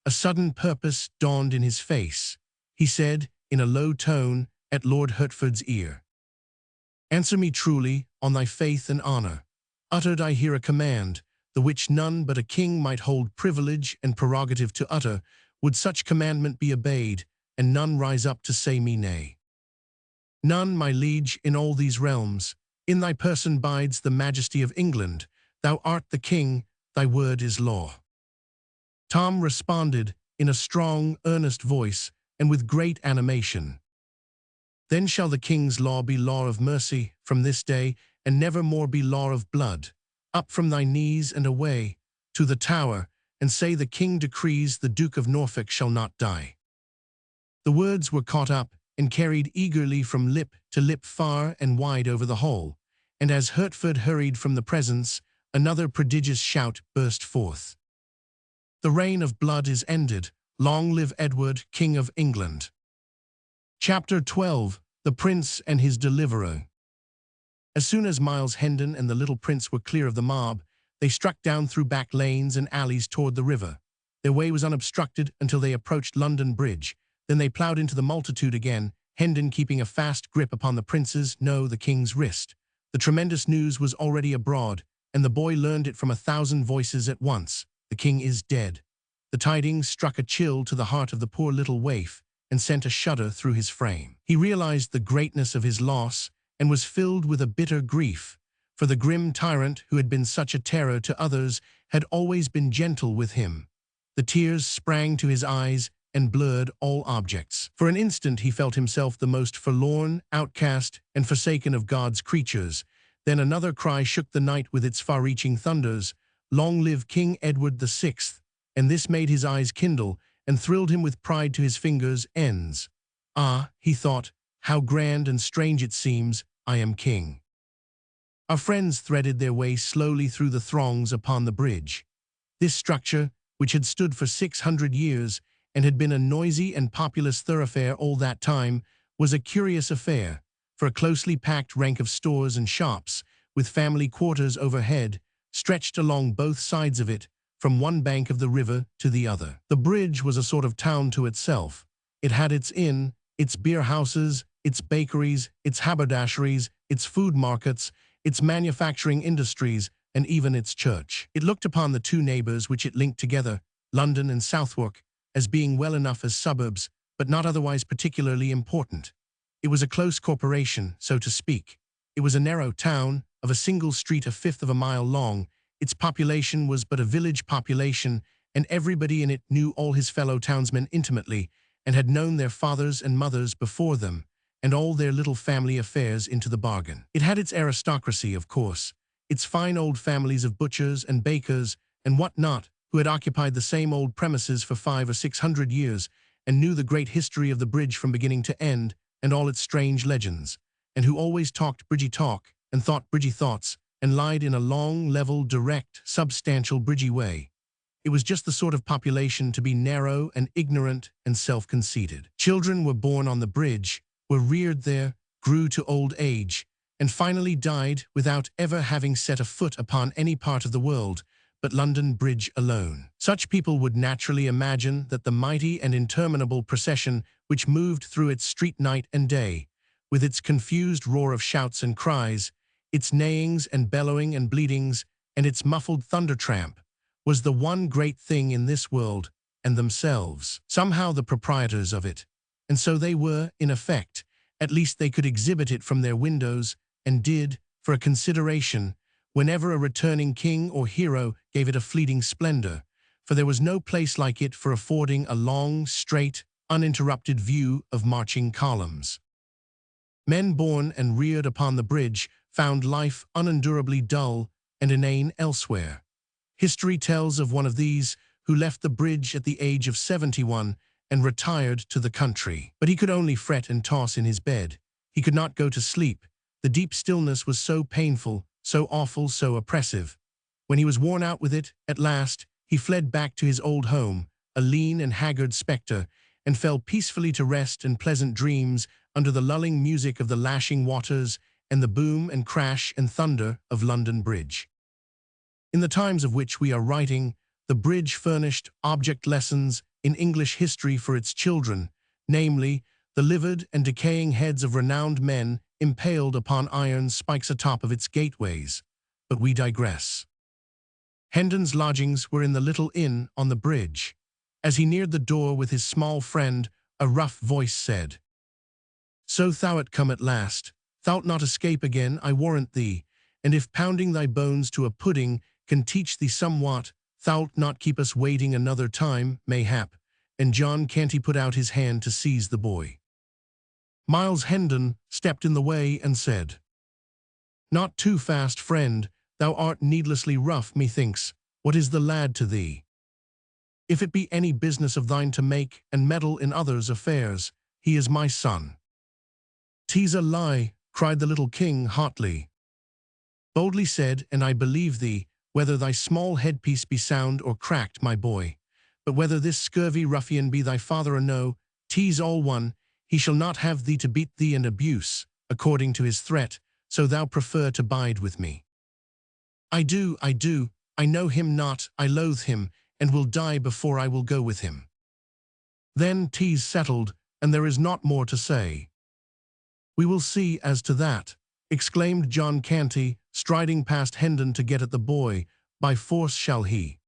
A sudden purpose dawned in his face. He said, in a low tone, at Lord Hertford's ear, "Answer me truly, on thy faith and honor. Uttered I here a command, the which none but a king might hold privilege and prerogative to utter. Would such commandment be obeyed, and none rise up to say me nay?" "None, my liege, in all these realms. In thy person bides the majesty of England. Thou art the king, thy word is law." Tom responded in a strong, earnest voice and with great animation. "Then shall the king's law be law of mercy from this day, and never more be law of blood. Up from thy knees and away to the Tower, and say the king decrees the Duke of Norfolk shall not die." The words were caught up and carried eagerly from lip to lip far and wide over the hall, and as Hertford hurried from the presence, another prodigious shout burst forth. "The reign of blood is ended. Long live Edward, King of England." Chapter 12. The Prince and His Deliverer. As soon as Miles Hendon and the little prince were clear of the mob, they struck down through back lanes and alleys toward the river. Their way was unobstructed until they approached London Bridge. Then they ploughed into the multitude again, Hendon keeping a fast grip upon the prince's, no, the king's wrist. The tremendous news was already abroad, and the boy learned it from 1,000 voices at once. The king is dead. The tidings struck a chill to the heart of the poor little waif and sent a shudder through his frame. He realized the greatness of his loss and was filled with a bitter grief, for the grim tyrant who had been such a terror to others had always been gentle with him. The tears sprang to his eyes and blurred all objects. For an instant he felt himself the most forlorn, outcast, and forsaken of God's creatures. Then another cry shook the night with its far-reaching thunders, "Long live King Edward VI," and this made his eyes kindle and thrilled him with pride to his fingers' ends. "Ah," he thought, "how grand and strange it seems, I am king." Our friends threaded their way slowly through the throngs upon the bridge. This structure, which had stood for 600 years and had been a noisy and populous thoroughfare all that time, was a curious affair, for a closely packed rank of stores and shops, with family quarters overhead, stretched along both sides of it, from one bank of the river to the other. The bridge was a sort of town to itself. It had its inn, its beer houses, its bakeries, its haberdasheries, its food markets, its manufacturing industries, and even its church. It looked upon the two neighbours which it linked together, London and Southwark, as being well enough as suburbs, but not otherwise particularly important. It was a close corporation, so to speak. It was a narrow town, of a single street a fifth of a mile long. Its population was but a village population, and everybody in it knew all his fellow townsmen intimately, and had known their fathers and mothers before them, and all their little family affairs into the bargain. It had its aristocracy, of course, its fine old families of butchers and bakers and what not, who had occupied the same old premises for 500 or 600 years, and knew the great history of the bridge from beginning to end, and all its strange legends, and who always talked bridgy talk, and thought bridgy thoughts, and lied in a long, level, direct, substantial bridgy way. It was just the sort of population to be narrow and ignorant and self-conceited. Children were born on the bridge, were reared there, grew to old age, and finally died without ever having set a foot upon any part of the world, but London Bridge alone. Such people would naturally imagine that the mighty and interminable procession which moved through its street night and day, with its confused roar of shouts and cries, its neighings and bellowing and bleatings, and its muffled thunder tramp, was the one great thing in this world, and themselves somehow the proprietors of it. And so they were, in effect. At least they could exhibit it from their windows, and did, for a consideration, whenever a returning king or hero gave it a fleeting splendor, for there was no place like it for affording a long, straight, uninterrupted view of marching columns. Men born and reared upon the bridge found life unendurably dull and inane elsewhere. History tells of one of these who left the bridge at the age of 71 and retired to the country. But he could only fret and toss in his bed. He could not go to sleep. The deep stillness was so painful, so awful, so oppressive. When he was worn out with it, at last, he fled back to his old home, a lean and haggard spectre, and fell peacefully to rest and pleasant dreams under the lulling music of the lashing waters and the boom and crash and thunder of London Bridge. In the times of which we are writing, the bridge furnished object lessons in English history for its children, namely, the livid and decaying heads of renowned men impaled upon iron spikes atop of its gateways. But we digress. Hendon's lodgings were in the little inn on the bridge. As he neared the door with his small friend, a rough voice said, "So thou'rt come at last, thou'lt not escape again, I warrant thee, and if pounding thy bones to a pudding can teach thee somewhat, thou'lt not keep us waiting another time, mayhap," and John Canty put out his hand to seize the boy. Miles Hendon stepped in the way and said, "Not too fast, friend, thou art needlessly rough, methinks. What is the lad to thee? If it be any business of thine to make and meddle in others' affairs, he is my son." "'Tis a lie," cried the little king hotly. "Boldly said, and I believe thee, whether thy small headpiece be sound or cracked, my boy. But whether this scurvy ruffian be thy father or no, 'tis all one. He shall not have thee to beat thee and abuse, according to his threat, so thou prefer to bide with me." I do, I know him not, I loathe him, and will die before I will go with him." "Then 'tis settled, and there is not more to say." "We will see as to that," exclaimed John Canty, striding past Hendon to get at the boy. "By force shall he."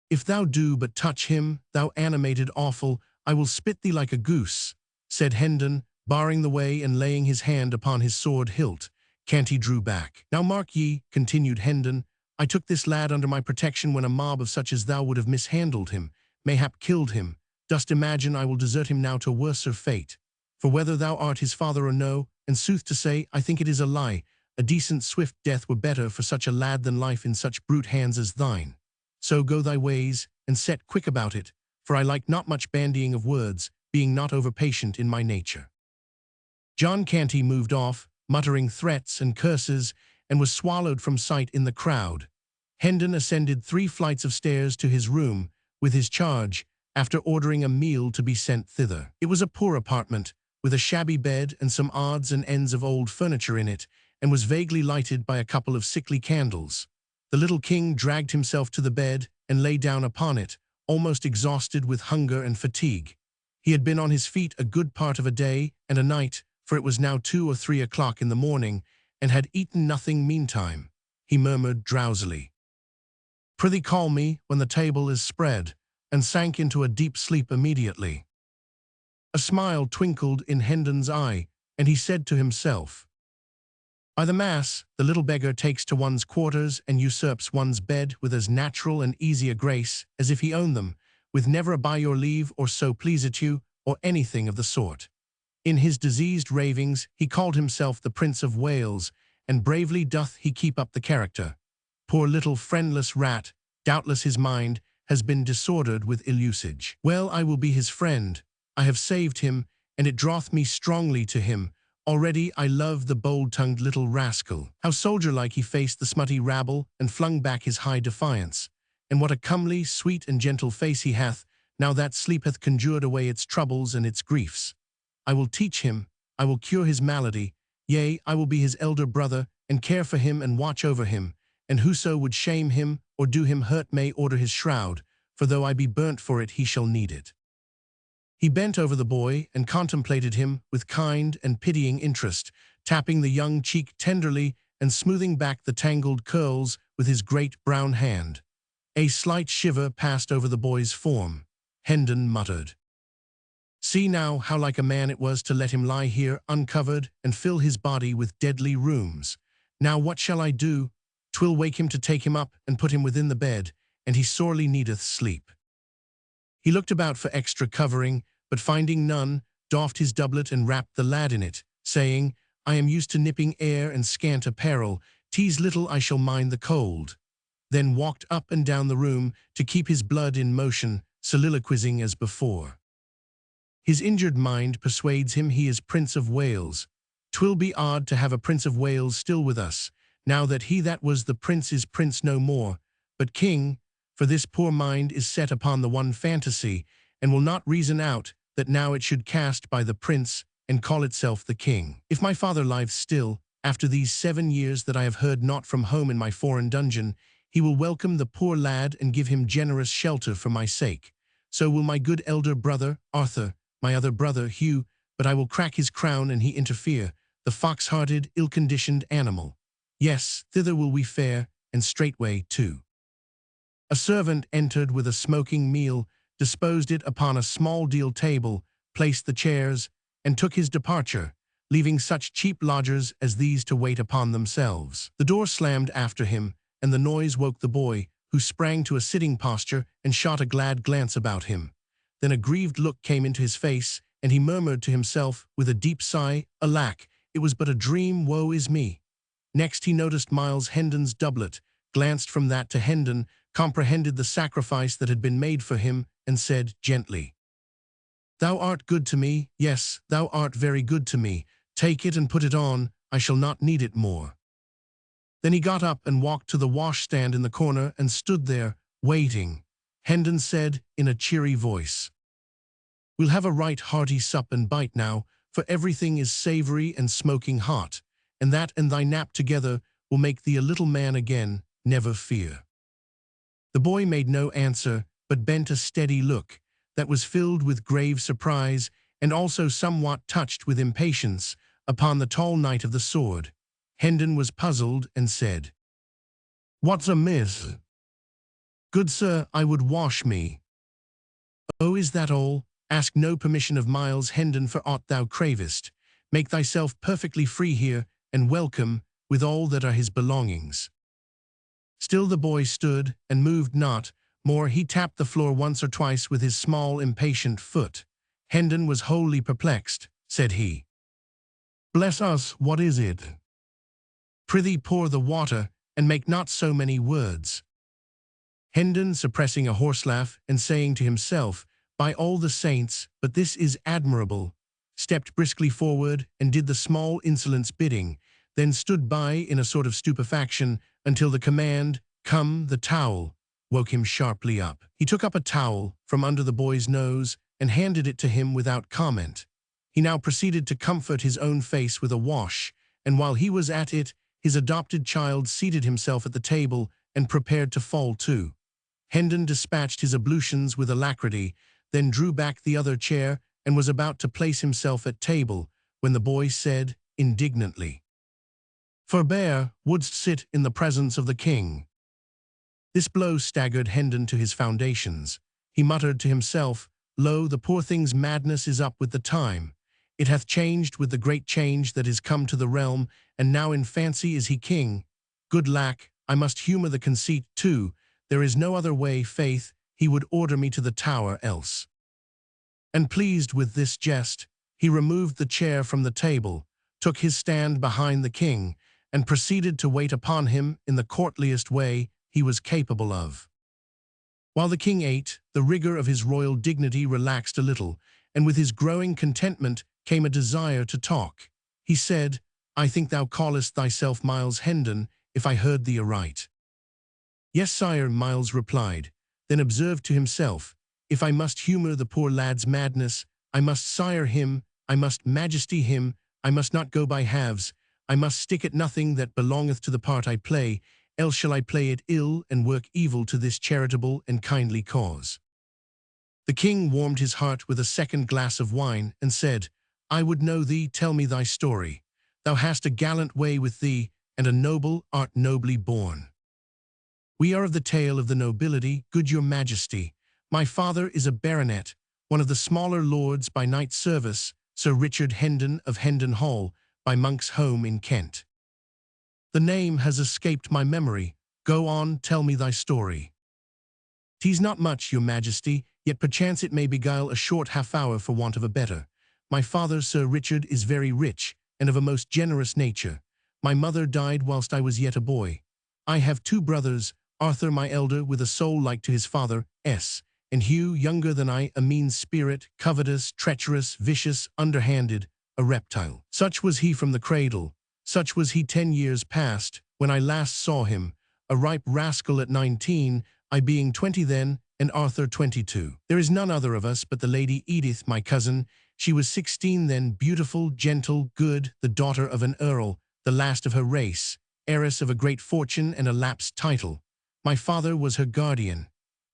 "If thou do but touch him, thou animated offal, I will spit thee like a goose," said Hendon, barring the way and laying his hand upon his sword hilt. Canty drew back. "Now mark ye," continued Hendon, "I took this lad under my protection when a mob of such as thou would have mishandled him, mayhap killed him. Dost imagine I will desert him now to worser fate? For whether thou art his father or no, and sooth to say, I think it is a lie, a decent swift death were better for such a lad than life in such brute hands as thine. So go thy ways, and set quick about it, for I like not much bandying of words, being not over-patient in my nature." John Canty moved off, muttering threats and curses, and was swallowed from sight in the crowd. Hendon ascended 3 flights of stairs to his room, with his charge, after ordering a meal to be sent thither. It was a poor apartment, with a shabby bed and some odds and ends of old furniture in it, and was vaguely lighted by a couple of sickly candles. The little king dragged himself to the bed and lay down upon it, almost exhausted with hunger and fatigue. He had been on his feet a good part of a day and a night, for it was now 2 or 3 o'clock in the morning, and had eaten nothing meantime. He murmured drowsily, "Prithee call me when the table is spread," and sank into a deep sleep immediately. A smile twinkled in Hendon's eye, and he said to himself, "By the mass, the little beggar takes to one's quarters and usurps one's bed with as natural and easy a grace as if he owned them, with never a by your leave or so please it you, or anything of the sort." In his diseased ravings he called himself the Prince of Wales, and bravely doth he keep up the character. Poor little friendless rat, doubtless his mind has been disordered with ill usage. Well, I will be his friend. I have saved him, and it draweth me strongly to him. Already I love the bold-tongued little rascal. How soldier-like he faced the smutty rabble, and flung back his high defiance. And what a comely, sweet, and gentle face he hath, now that sleep hath conjured away its troubles and its griefs. I will teach him, I will cure his malady, yea, I will be his elder brother, and care for him and watch over him, and whoso would shame him or do him hurt may order his shroud, for though I be burnt for it, he shall need it. He bent over the boy and contemplated him with kind and pitying interest, tapping the young cheek tenderly and smoothing back the tangled curls with his great brown hand. A slight shiver passed over the boy's form. Hendon muttered, "See now how like a man it was to let him lie here uncovered and fill his body with deadly rheums. Now what shall I do? 'Twill wake him to take him up and put him within the bed, and he sorely needeth sleep." He looked about for extra covering, but finding none, doffed his doublet and wrapped the lad in it, saying, "I am used to nipping air and scant apparel, 'tis little I shall mind the cold." Then walked up and down the room to keep his blood in motion, soliloquizing as before. His injured mind persuades him he is Prince of Wales. 'Twill be odd to have a Prince of Wales still with us, now that he that was the prince is prince no more, but king, for this poor mind is set upon the one fantasy, and will not reason out that now it should cast by the prince and call itself the king. If my father lives still, after these 7 years that I have heard naught from home in my foreign dungeon, he will welcome the poor lad and give him generous shelter for my sake. So will my good elder brother, Arthur, my other brother, Hugh, but I will crack his crown and he interfere, the fox-hearted, ill-conditioned animal. Yes, thither will we fare, and straightway too. A servant entered with a smoking meal, disposed it upon a small deal table, placed the chairs, and took his departure, leaving such cheap lodgers as these to wait upon themselves. The door slammed after him, and the noise woke the boy, who sprang to a sitting posture and shot a glad glance about him. Then a grieved look came into his face, and he murmured to himself with a deep sigh, "Alack, it was but a dream, woe is me." Next he noticed Miles Hendon's doublet, glanced from that to Hendon, comprehended the sacrifice that had been made for him, and said gently, "Thou art good to me, yes, thou art very good to me. Take it and put it on, I shall not need it more." Then he got up and walked to the washstand in the corner and stood there, waiting. Hendon said in a cheery voice, "We'll have a right hearty sup and bite now, for everything is savory and smoking hot, and that and thy nap together will make thee a little man again, never fear." The boy made no answer, but bent a steady look that was filled with grave surprise and also somewhat touched with impatience upon the tall knight of the sword. Hendon was puzzled and said, "What's amiss?" "Good sir, I would wash me." "Oh, is that all? Ask no permission of Miles Hendon for aught thou cravest. Make thyself perfectly free here, and welcome, with all that are his belongings." Still the boy stood, and moved not, more he tapped the floor once or twice with his small impatient foot. Hendon was wholly perplexed. Said he, "Bless us, what is it?" "Prithee pour the water, and make not so many words." Hendon, suppressing a horse laugh, and saying to himself, "By all the saints, but this is admirable," stepped briskly forward and did the small insolent's bidding, then stood by in a sort of stupefaction until the command, "Come, the towel," woke him sharply up. He took up a towel from under the boy's nose and handed it to him without comment. He now proceeded to comfort his own face with a wash, and while he was at it, his adopted child seated himself at the table and prepared to fall too. Hendon dispatched his ablutions with alacrity, then drew back the other chair and was about to place himself at table, when the boy said, indignantly, "Forbear, wouldst sit in the presence of the king?" This blow staggered Hendon to his foundations. He muttered to himself, "Lo, the poor thing's madness is up with the time. It hath changed with the great change that is come to the realm, and now in fancy is he king. Good lack, I must humour the conceit too. There is no other way, faith, he would order me to the Tower else." And pleased with this jest, he removed the chair from the table, took his stand behind the king, and proceeded to wait upon him in the courtliest way he was capable of. While the king ate, the rigour of his royal dignity relaxed a little, and with his growing contentment came a desire to talk. He said, "I think thou callest thyself Miles Hendon, if I heard thee aright." "Yes, sire," Miles replied, then observed to himself, "If I must humour the poor lad's madness, I must sire him, I must majesty him, I must not go by halves, I must stick at nothing that belongeth to the part I play, else shall I play it ill and work evil to this charitable and kindly cause." The king warmed his heart with a second glass of wine, and said, "I would know thee, tell me thy story. Thou hast a gallant way with thee, and a noble art nobly born." "We are of the tale of the nobility, good your majesty. My father is a baronet, one of the smaller lords by knight service, Sir Richard Hendon of Hendon Hall, by Monk's Home in Kent." "The name has escaped my memory. Go on, tell me thy story." "'Tis not much, your majesty, yet perchance it may beguile a short half-hour for want of a better. My father, Sir Richard, is very rich, and of a most generous nature. My mother died whilst I was yet a boy. I have two brothers, Arthur my elder, with a soul like to his father, and Hugh, younger than I, a mean spirit, covetous, treacherous, vicious, underhanded, a reptile. Such was he from the cradle. Such was he 10 years past, when I last saw him, a ripe rascal at 19, I being 20 then, and Arthur 22. There is none other of us but the Lady Edith, my cousin. She was 16 then, beautiful, gentle, good, the daughter of an earl, the last of her race, heiress of a great fortune and a lapsed title. My father was her guardian.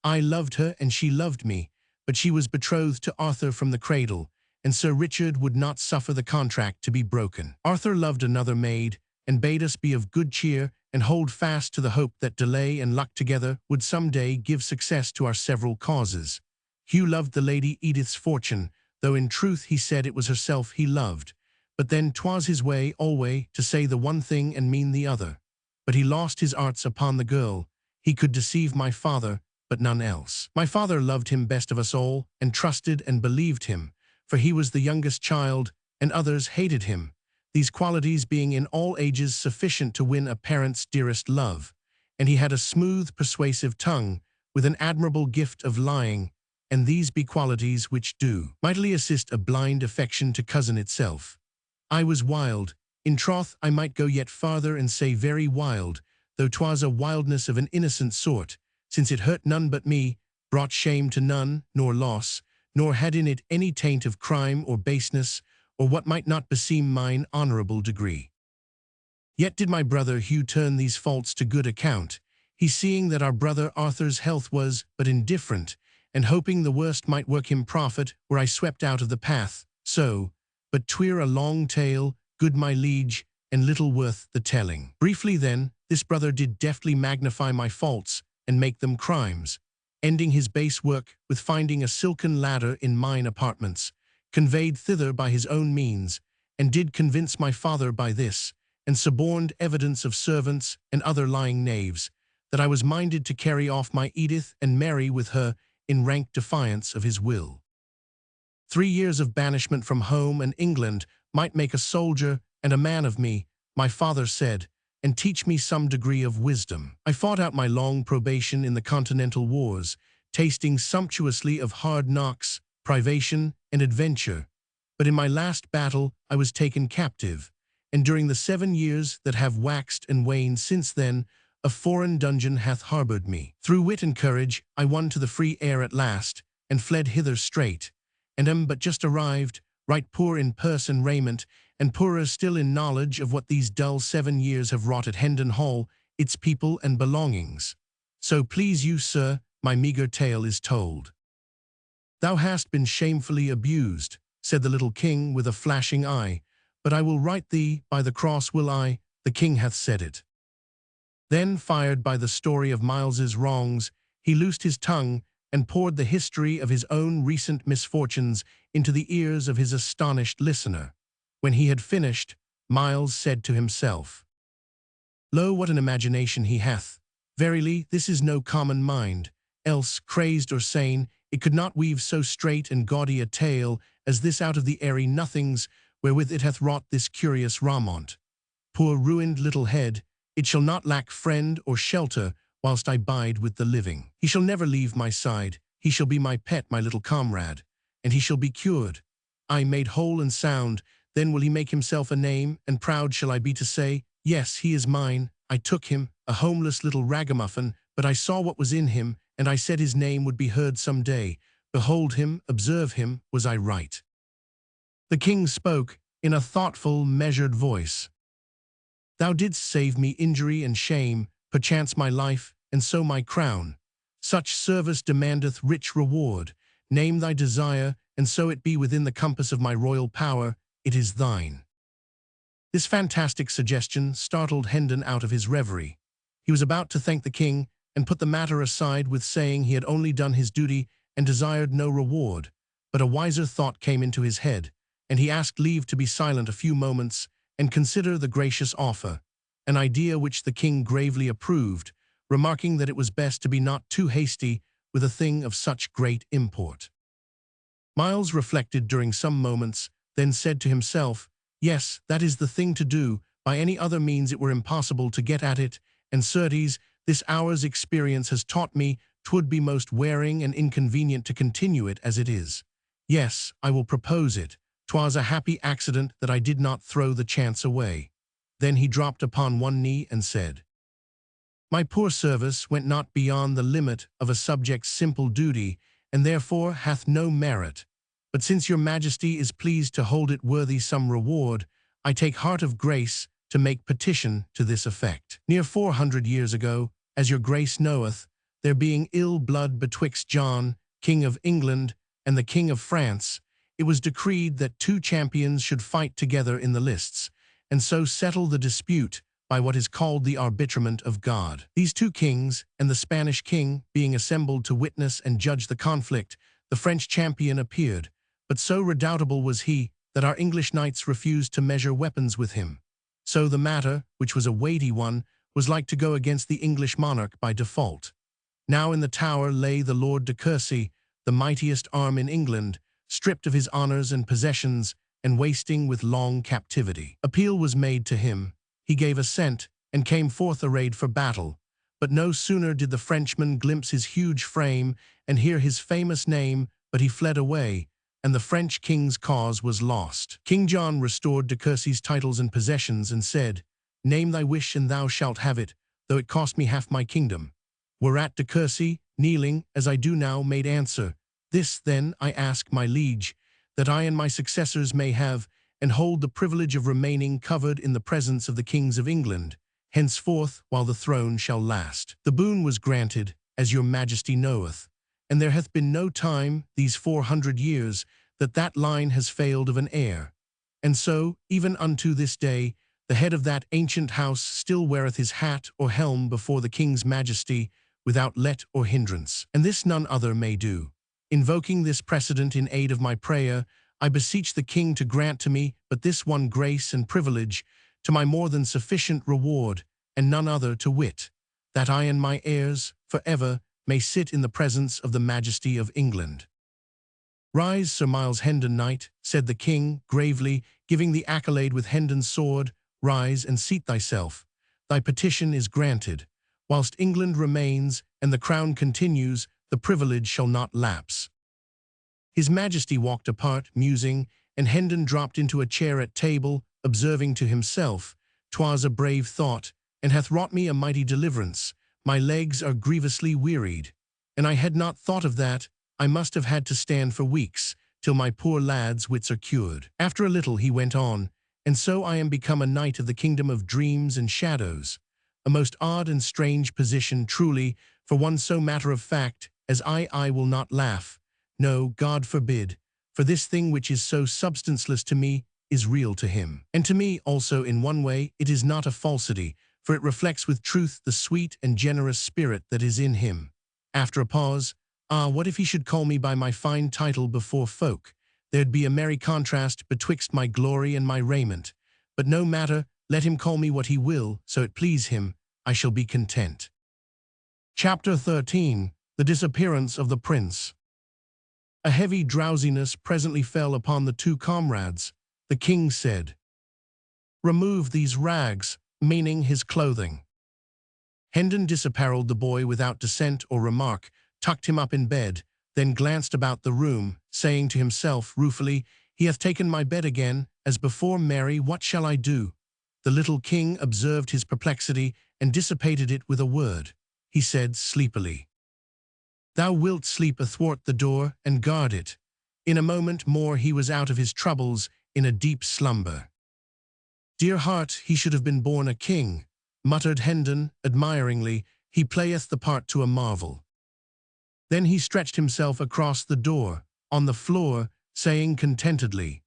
I loved her and she loved me, but she was betrothed to Arthur from the cradle, and Sir Richard would not suffer the contract to be broken. Arthur loved another maid, and bade us be of good cheer and hold fast to the hope that delay and luck together would some day give success to our several causes. Hugh loved the Lady Edith's fortune, though in truth he said it was herself he loved, but then 'twas his way alway to say the one thing and mean the other. But he lost his arts upon the girl. He could deceive my father, but none else. My father loved him best of us all, and trusted and believed him, for he was the youngest child, and others hated him, these qualities being in all ages sufficient to win a parent's dearest love. And he had a smooth, persuasive tongue, with an admirable gift of lying, and these be qualities which do mightily assist a blind affection to cousin itself. I was wild. In troth, I might go yet farther and say very wild, though 'twas a wildness of an innocent sort, since it hurt none but me, brought shame to none, nor loss, nor had in it any taint of crime or baseness, or what might not beseem mine honourable degree. Yet did my brother Hugh turn these faults to good account, he seeing that our brother Arthur's health was but indifferent, and hoping the worst might work him profit were I swept out of the path, so, but 'twere a long tale, good my liege, and little worth the telling. Briefly then, this brother did deftly magnify my faults, and make them crimes, ending his base work with finding a silken ladder in mine apartments, conveyed thither by his own means, and did convince my father by this, and suborned evidence of servants and other lying knaves, that I was minded to carry off my Edith and marry with her in rank defiance of his will. 3 years of banishment from home and England might make a soldier and a man of me, my father said, and teach me some degree of wisdom. I fought out my long probation in the Continental Wars, tasting sumptuously of hard knocks, privation, and adventure. But in my last battle I was taken captive, and during the 7 years that have waxed and waned since then, a foreign dungeon hath harboured me. Through wit and courage I won to the free air at last, and fled hither straight, and am but just arrived, right poor in purse and raiment, and poorer still in knowledge of what these dull 7 years have wrought at Hendon Hall, its people and belongings. So please you, sir, my meagre tale is told. Thou hast been shamefully abused, said the little king with a flashing eye, but I will right thee, by the cross will I, the king hath said it. Then, fired by the story of Miles's wrongs, he loosed his tongue and poured the history of his own recent misfortunes into the ears of his astonished listener. When he had finished, Miles said to himself, Lo, what an imagination he hath! Verily, this is no common mind, else, crazed or sane, it could not weave so straight and gaudy a tale as this out of the airy nothings wherewith it hath wrought this curious ramont. Poor ruined little head, it shall not lack friend or shelter whilst I bide with the living. He shall never leave my side, he shall be my pet, my little comrade, and he shall be cured. I made whole and sound, then will he make himself a name, and proud shall I be to say, yes, he is mine, I took him, a homeless little ragamuffin, but I saw what was in him, and I said his name would be heard some day. Behold him, observe him, was I right? The king spoke in a thoughtful, measured voice. Thou didst save me injury and shame, perchance my life, and so my crown. Such service demandeth rich reward. Name thy desire, and so it be within the compass of my royal power, it is thine. This fantastic suggestion startled Hendon out of his reverie. He was about to thank the king and put the matter aside with saying he had only done his duty and desired no reward, but a wiser thought came into his head, and he asked leave to be silent a few moments and consider the gracious offer, an idea which the king gravely approved, remarking that it was best to be not too hasty with a thing of such great import. Miles reflected during some moments, then said to himself, yes, that is the thing to do, by any other means it were impossible to get at it, and certes, this hour's experience has taught me 'twould be most wearing and inconvenient to continue it as it is. Yes, I will propose it. 'Twas a happy accident that I did not throw the chance away. Then he dropped upon one knee and said, My poor service went not beyond the limit of a subject's simple duty, and therefore hath no merit. But since your majesty is pleased to hold it worthy some reward, I take heart of grace to make petition to this effect. Near 400 years ago, as your grace knoweth, there being ill blood betwixt John, King of England, and the King of France, it was decreed that two champions should fight together in the lists, and so settle the dispute by what is called the arbitrament of God. These two kings, and the Spanish king, being assembled to witness and judge the conflict, the French champion appeared, but so redoubtable was he that our English knights refused to measure weapons with him. So the matter, which was a weighty one, was like to go against the English monarch by default. Now in the Tower lay the Lord de Courcy, the mightiest arm in England, stripped of his honours and possessions, and wasting with long captivity. Appeal was made to him. He gave assent, and came forth arrayed for battle. But no sooner did the Frenchman glimpse his huge frame and hear his famous name, but he fled away, and the French king's cause was lost. King John restored de Courcy's titles and possessions, and said, Name thy wish, and thou shalt have it, though it cost me half my kingdom. Whereat de Courcy, kneeling, as I do now, made answer, This, then, I ask, my liege, that I and my successors may have, and hold the privilege of remaining covered in the presence of the kings of England, henceforth while the throne shall last. The boon was granted, as your majesty knoweth, and there hath been no time, these 400 years, that that line has failed of an heir. And so, even unto this day, the head of that ancient house still weareth his hat or helm before the king's majesty, without let or hindrance. And this none other may do. Invoking this precedent in aid of my prayer, I beseech the king to grant to me but this one grace and privilege, to my more than sufficient reward, and none other, to wit, that I and my heirs, for ever, may sit in the presence of the majesty of England. Rise, Sir Miles Hendon, knight, said the king, gravely, giving the accolade with Hendon's sword, rise and seat thyself. Thy petition is granted. Whilst England remains, and the crown continues, the privilege shall not lapse. His majesty walked apart, musing, and Hendon dropped into a chair at table, observing to himself, 'Twas a brave thought, and hath wrought me a mighty deliverance. My legs are grievously wearied, and I had not thought of that. I must have had to stand for weeks, till my poor lad's wits are cured. After a little he went on, and so I am become a knight of the kingdom of dreams and shadows. A most odd and strange position, truly, for one so matter-of-fact as I will not laugh. No, God forbid, for this thing which is so substanceless to me is real to him. And to me also in one way it is not a falsity, for it reflects with truth the sweet and generous spirit that is in him. After a pause, what if he should call me by my fine title before folk? There'd be a merry contrast betwixt my glory and my raiment. But no matter, let him call me what he will, so it please him, I shall be content. Chapter 13. The Disappearance of the Prince. A heavy drowsiness presently fell upon the two comrades. The king said, "Remove these rags," meaning his clothing. Hendon disapparelled the boy without dissent or remark, tucked him up in bed, then glanced about the room, saying to himself ruefully, "He hath taken my bed again, as before. Mary, what shall I do?" The little king observed his perplexity and dissipated it with a word. He said sleepily, "Thou wilt sleep athwart the door and guard it." In a moment more he was out of his troubles, in a deep slumber. "Dear heart, he should have been born a king," muttered Hendon admiringly. "He playeth the part to a marvel." Then he stretched himself across the door, on the floor, saying contentedly,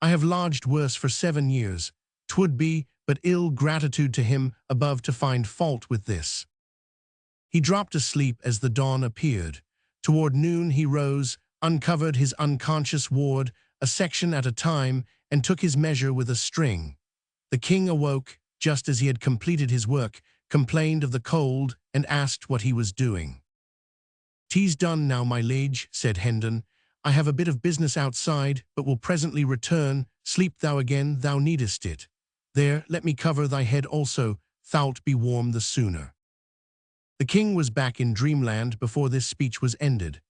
"I have lodged worse for 7 years. 'Twould be but ill gratitude to him above to find fault with this." He dropped asleep as the dawn appeared. Toward noon he rose, uncovered his unconscious ward, a section at a time, and took his measure with a string. The king awoke, just as he had completed his work, complained of the cold, and asked what he was doing. "'Tis done now, my liege," said Hendon. "I have a bit of business outside, but will presently return. Sleep thou again, thou needest it. There, let me cover thy head also, thou'lt be warm the sooner." The king was back in dreamland before this speech was ended.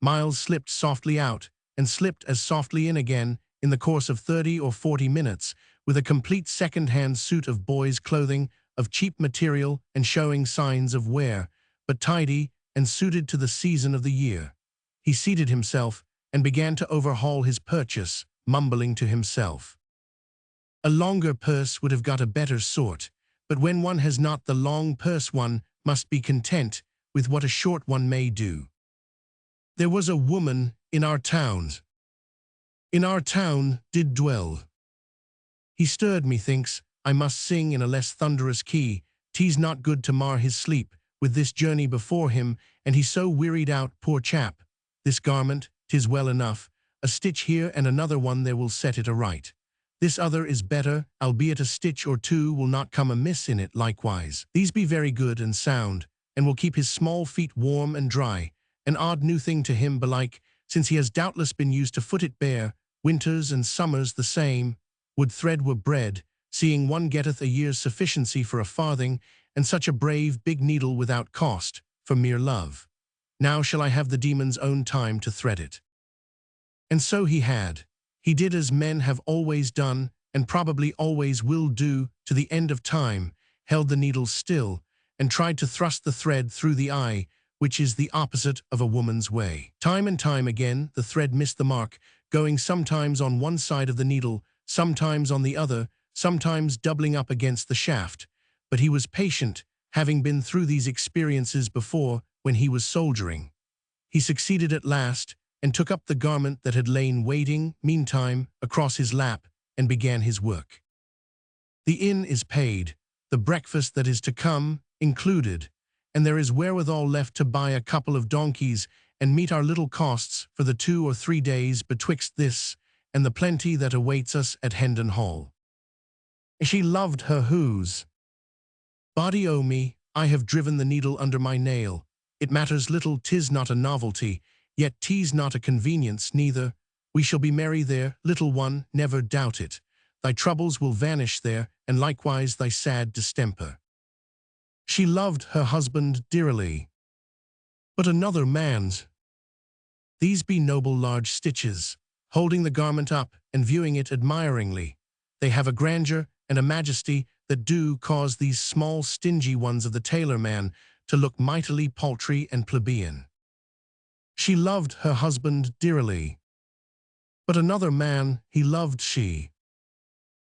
Miles slipped softly out, and slipped as softly in again, in the course of 30 or 40 minutes, with a complete second-hand suit of boys' clothing, of cheap material and showing signs of wear, but tidy and suited to the season of the year. He seated himself and began to overhaul his purchase, mumbling to himself, "A longer purse would have got a better sort, but when one has not the long purse one must be content with what a short one may do. There was a woman in our town did dwell." He stirred, methinks, I must sing in a less thunderous key. 'Tis not good to mar his sleep, with this journey before him, and he so wearied out, poor chap. This garment, 'tis well enough, a stitch here and another one there will set it aright. This other is better, albeit a stitch or two will not come amiss in it likewise. These be very good and sound, and will keep his small feet warm and dry. An odd new thing to him belike, since he has doubtless been used to foot it bare, winters and summers the same. Would thread were bread, seeing one getteth a year's sufficiency for a farthing, and such a brave big needle without cost, for mere love. Now shall I have the demon's own time to thread it." And so he had. He did as men have always done, and probably always will do to the end of time, held the needle still, and tried to thrust the thread through the eye, which is the opposite of a woman's way. Time and time again the thread missed the mark, going sometimes on one side of the needle, sometimes on the other, sometimes doubling up against the shaft. But he was patient, having been through these experiences before when he was soldiering. He succeeded at last, and took up the garment that had lain waiting, meantime, across his lap, and began his work. The inn is paid, the breakfast that is to come included, and there is wherewithal left to buy a couple of donkeys and meet our little costs for the 2 or 3 days betwixt this and the plenty that awaits us at Hendon Hall. She loved her whose. Body o' me, I have driven the needle under my nail. It matters little, 'tis not a novelty, yet 'tis not a convenience neither. We shall be merry there, little one, never doubt it. Thy troubles will vanish there, and likewise thy sad distemper. She loved her husband dearly, but another man's. These be noble large stitches, holding the garment up and viewing it admiringly. They have a grandeur and a majesty that do cause these small stingy ones of the tailor-man to look mightily paltry and plebeian. She loved her husband dearly. But another man, he loved she.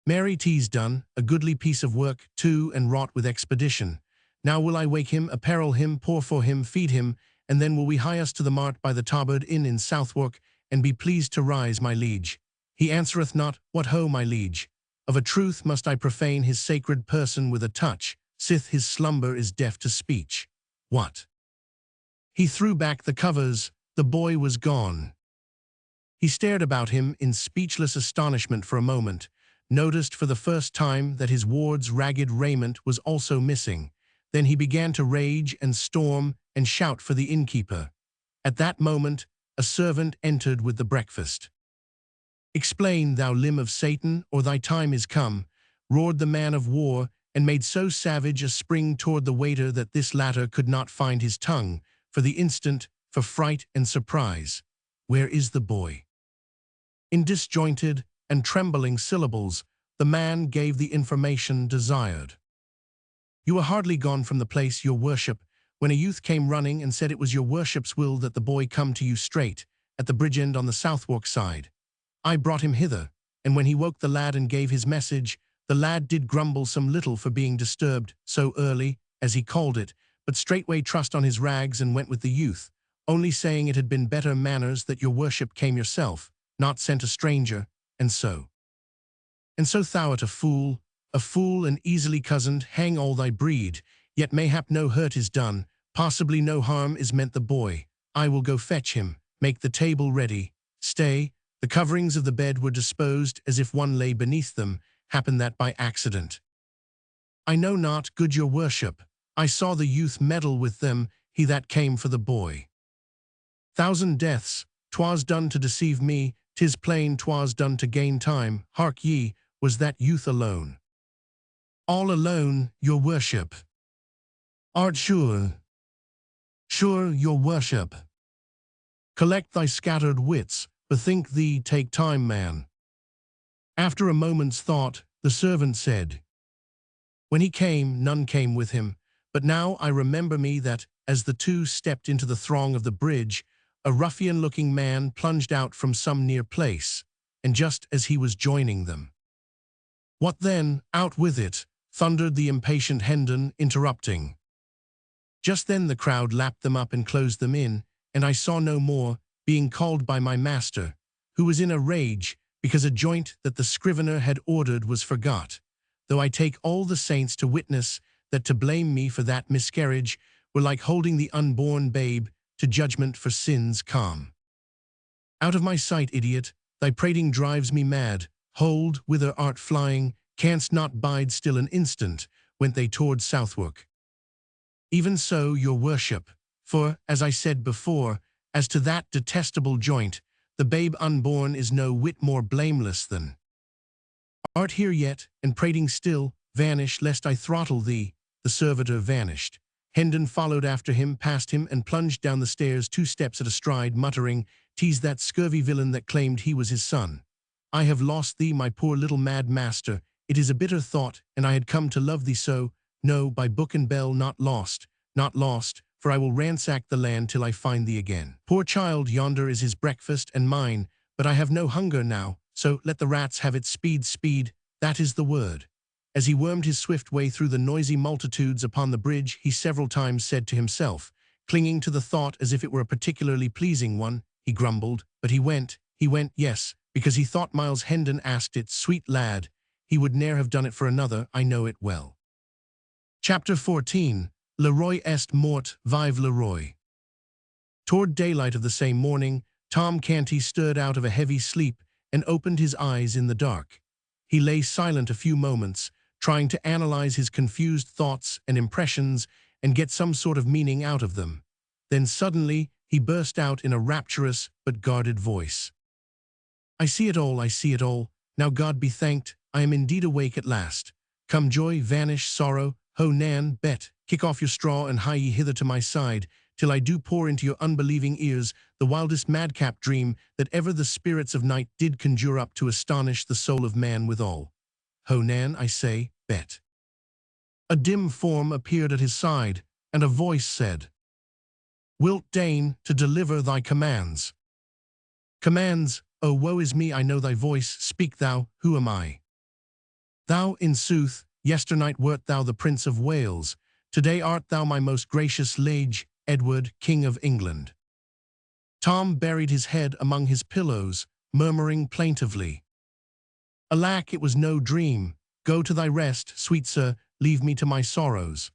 Mary T's done, a goodly piece of work, too, and wrought with expedition. Now will I wake him, apparel him, pour for him, feed him, and then will we hie us to the mart by the Tabard Inn in Southwark, and be pleased to rise, my liege. He answereth not, what ho, my liege? Of a truth must I profane his sacred person with a touch, sith his slumber is deaf to speech. What? He threw back the covers, the boy was gone. He stared about him in speechless astonishment for a moment, noticed for the first time that his ward's ragged raiment was also missing. Then he began to rage and storm and shout for the innkeeper. At that moment, a servant entered with the breakfast. "Explain, thou limb of Satan, or thy time is come," roared the man of war, and made so savage a spring toward the waiter that this latter could not find his tongue, for the instant, for fright and surprise. "Where is the boy?" In disjointed and trembling syllables, the man gave the information desired. "You were hardly gone from the place, your worship, when a youth came running and said it was your worship's will that the boy come to you straight, at the bridge end on the Southwark side. I brought him hither, and when he woke the lad and gave his message, the lad did grumble some little for being disturbed so early, as he called it, but straightway trussed on his rags and went with the youth, only saying it had been better manners that your worship came yourself, not sent a stranger, and so thou'rt a fool and easily cozened, hang all thy breed, yet mayhap no hurt is done, possibly no harm is meant the boy. I will go fetch him, make the table ready. Stay, the coverings of the bed were disposed as if one lay beneath them, happened that by accident. I know not, good your worship, I saw the youth meddle with them, he that came for the boy. Thousand deaths, 'twas done to deceive me, 'tis plain 'twas done to gain time. Hark ye, was that youth alone?" "All alone, your worship." "Art sure?" "Sure, your worship." "Collect thy scattered wits, bethink thee, take time, man." After a moment's thought, the servant said, "When he came, none came with him, but now I remember me that, as the two stepped into the throng of the bridge, a ruffian-looking man plunged out from some near place, and just as he was joining them—" "What then? Out with it!" thundered the impatient Hendon, interrupting. "Just then the crowd lapped them up and closed them in, and I saw no more, being called by my master, who was in a rage, because a joint that the scrivener had ordered was forgot, though I take all the saints to witness that to blame me for that miscarriage were like holding the unborn babe to judgment for sins calm. Out of my sight, idiot, thy prating drives me mad. Hold, whither art flying? Canst not bide still an instant, went they toward Southwark. Even so, your worship, for, as I said before, as to that detestable joint, the babe unborn is no whit more blameless than. Art here yet, and prating still? Vanish, lest I throttle thee." The servitor vanished. Hendon followed after him, passed him, and plunged down the stairs 2 steps at a stride, muttering, "'Tis that scurvy villain that claimed he was his son. I have lost thee, my poor little mad master. It is a bitter thought, and I had come to love thee so. No, by book and bell, not lost, for I will ransack the land till I find thee again. Poor child, yonder is his breakfast and mine, but I have no hunger now, so let the rats have it. Speed, that is the word." As he wormed his swift way through the noisy multitudes upon the bridge, he several times said to himself, clinging to the thought as if it were a particularly pleasing one, he grumbled, but he went, yes, because he thought Miles Hendon asked it, sweet lad, he would ne'er have done it for another, I know it well. Chapter 14. Le Roi est mort, vive le Roi. Toward daylight of the same morning, Tom Canty stirred out of a heavy sleep and opened his eyes in the dark. He lay silent a few moments, trying to analyze his confused thoughts and impressions and get some sort of meaning out of them. Then suddenly he burst out in a rapturous but guarded voice. "I see it all. Now God be thanked, I am indeed awake at last. Come joy, vanish sorrow. Ho, Nan, Bet, kick off your straw and hie ye hither to my side, till I do pour into your unbelieving ears the wildest madcap dream that ever the spirits of night did conjure up to astonish the soul of man withal. Ho, Nan, I say, Bet." A dim form appeared at his side, and a voice said, "Wilt deign to deliver thy commands?" "Commands, "Oh, woe is me, I know thy voice, speak thou, who am I?" "Thou, in sooth, yesternight wert thou the Prince of Wales, today art thou my most gracious liege, Edward, King of England." Tom buried his head among his pillows, murmuring plaintively, "Alack, it was no dream. Go to thy rest, sweet sir, leave me to my sorrows."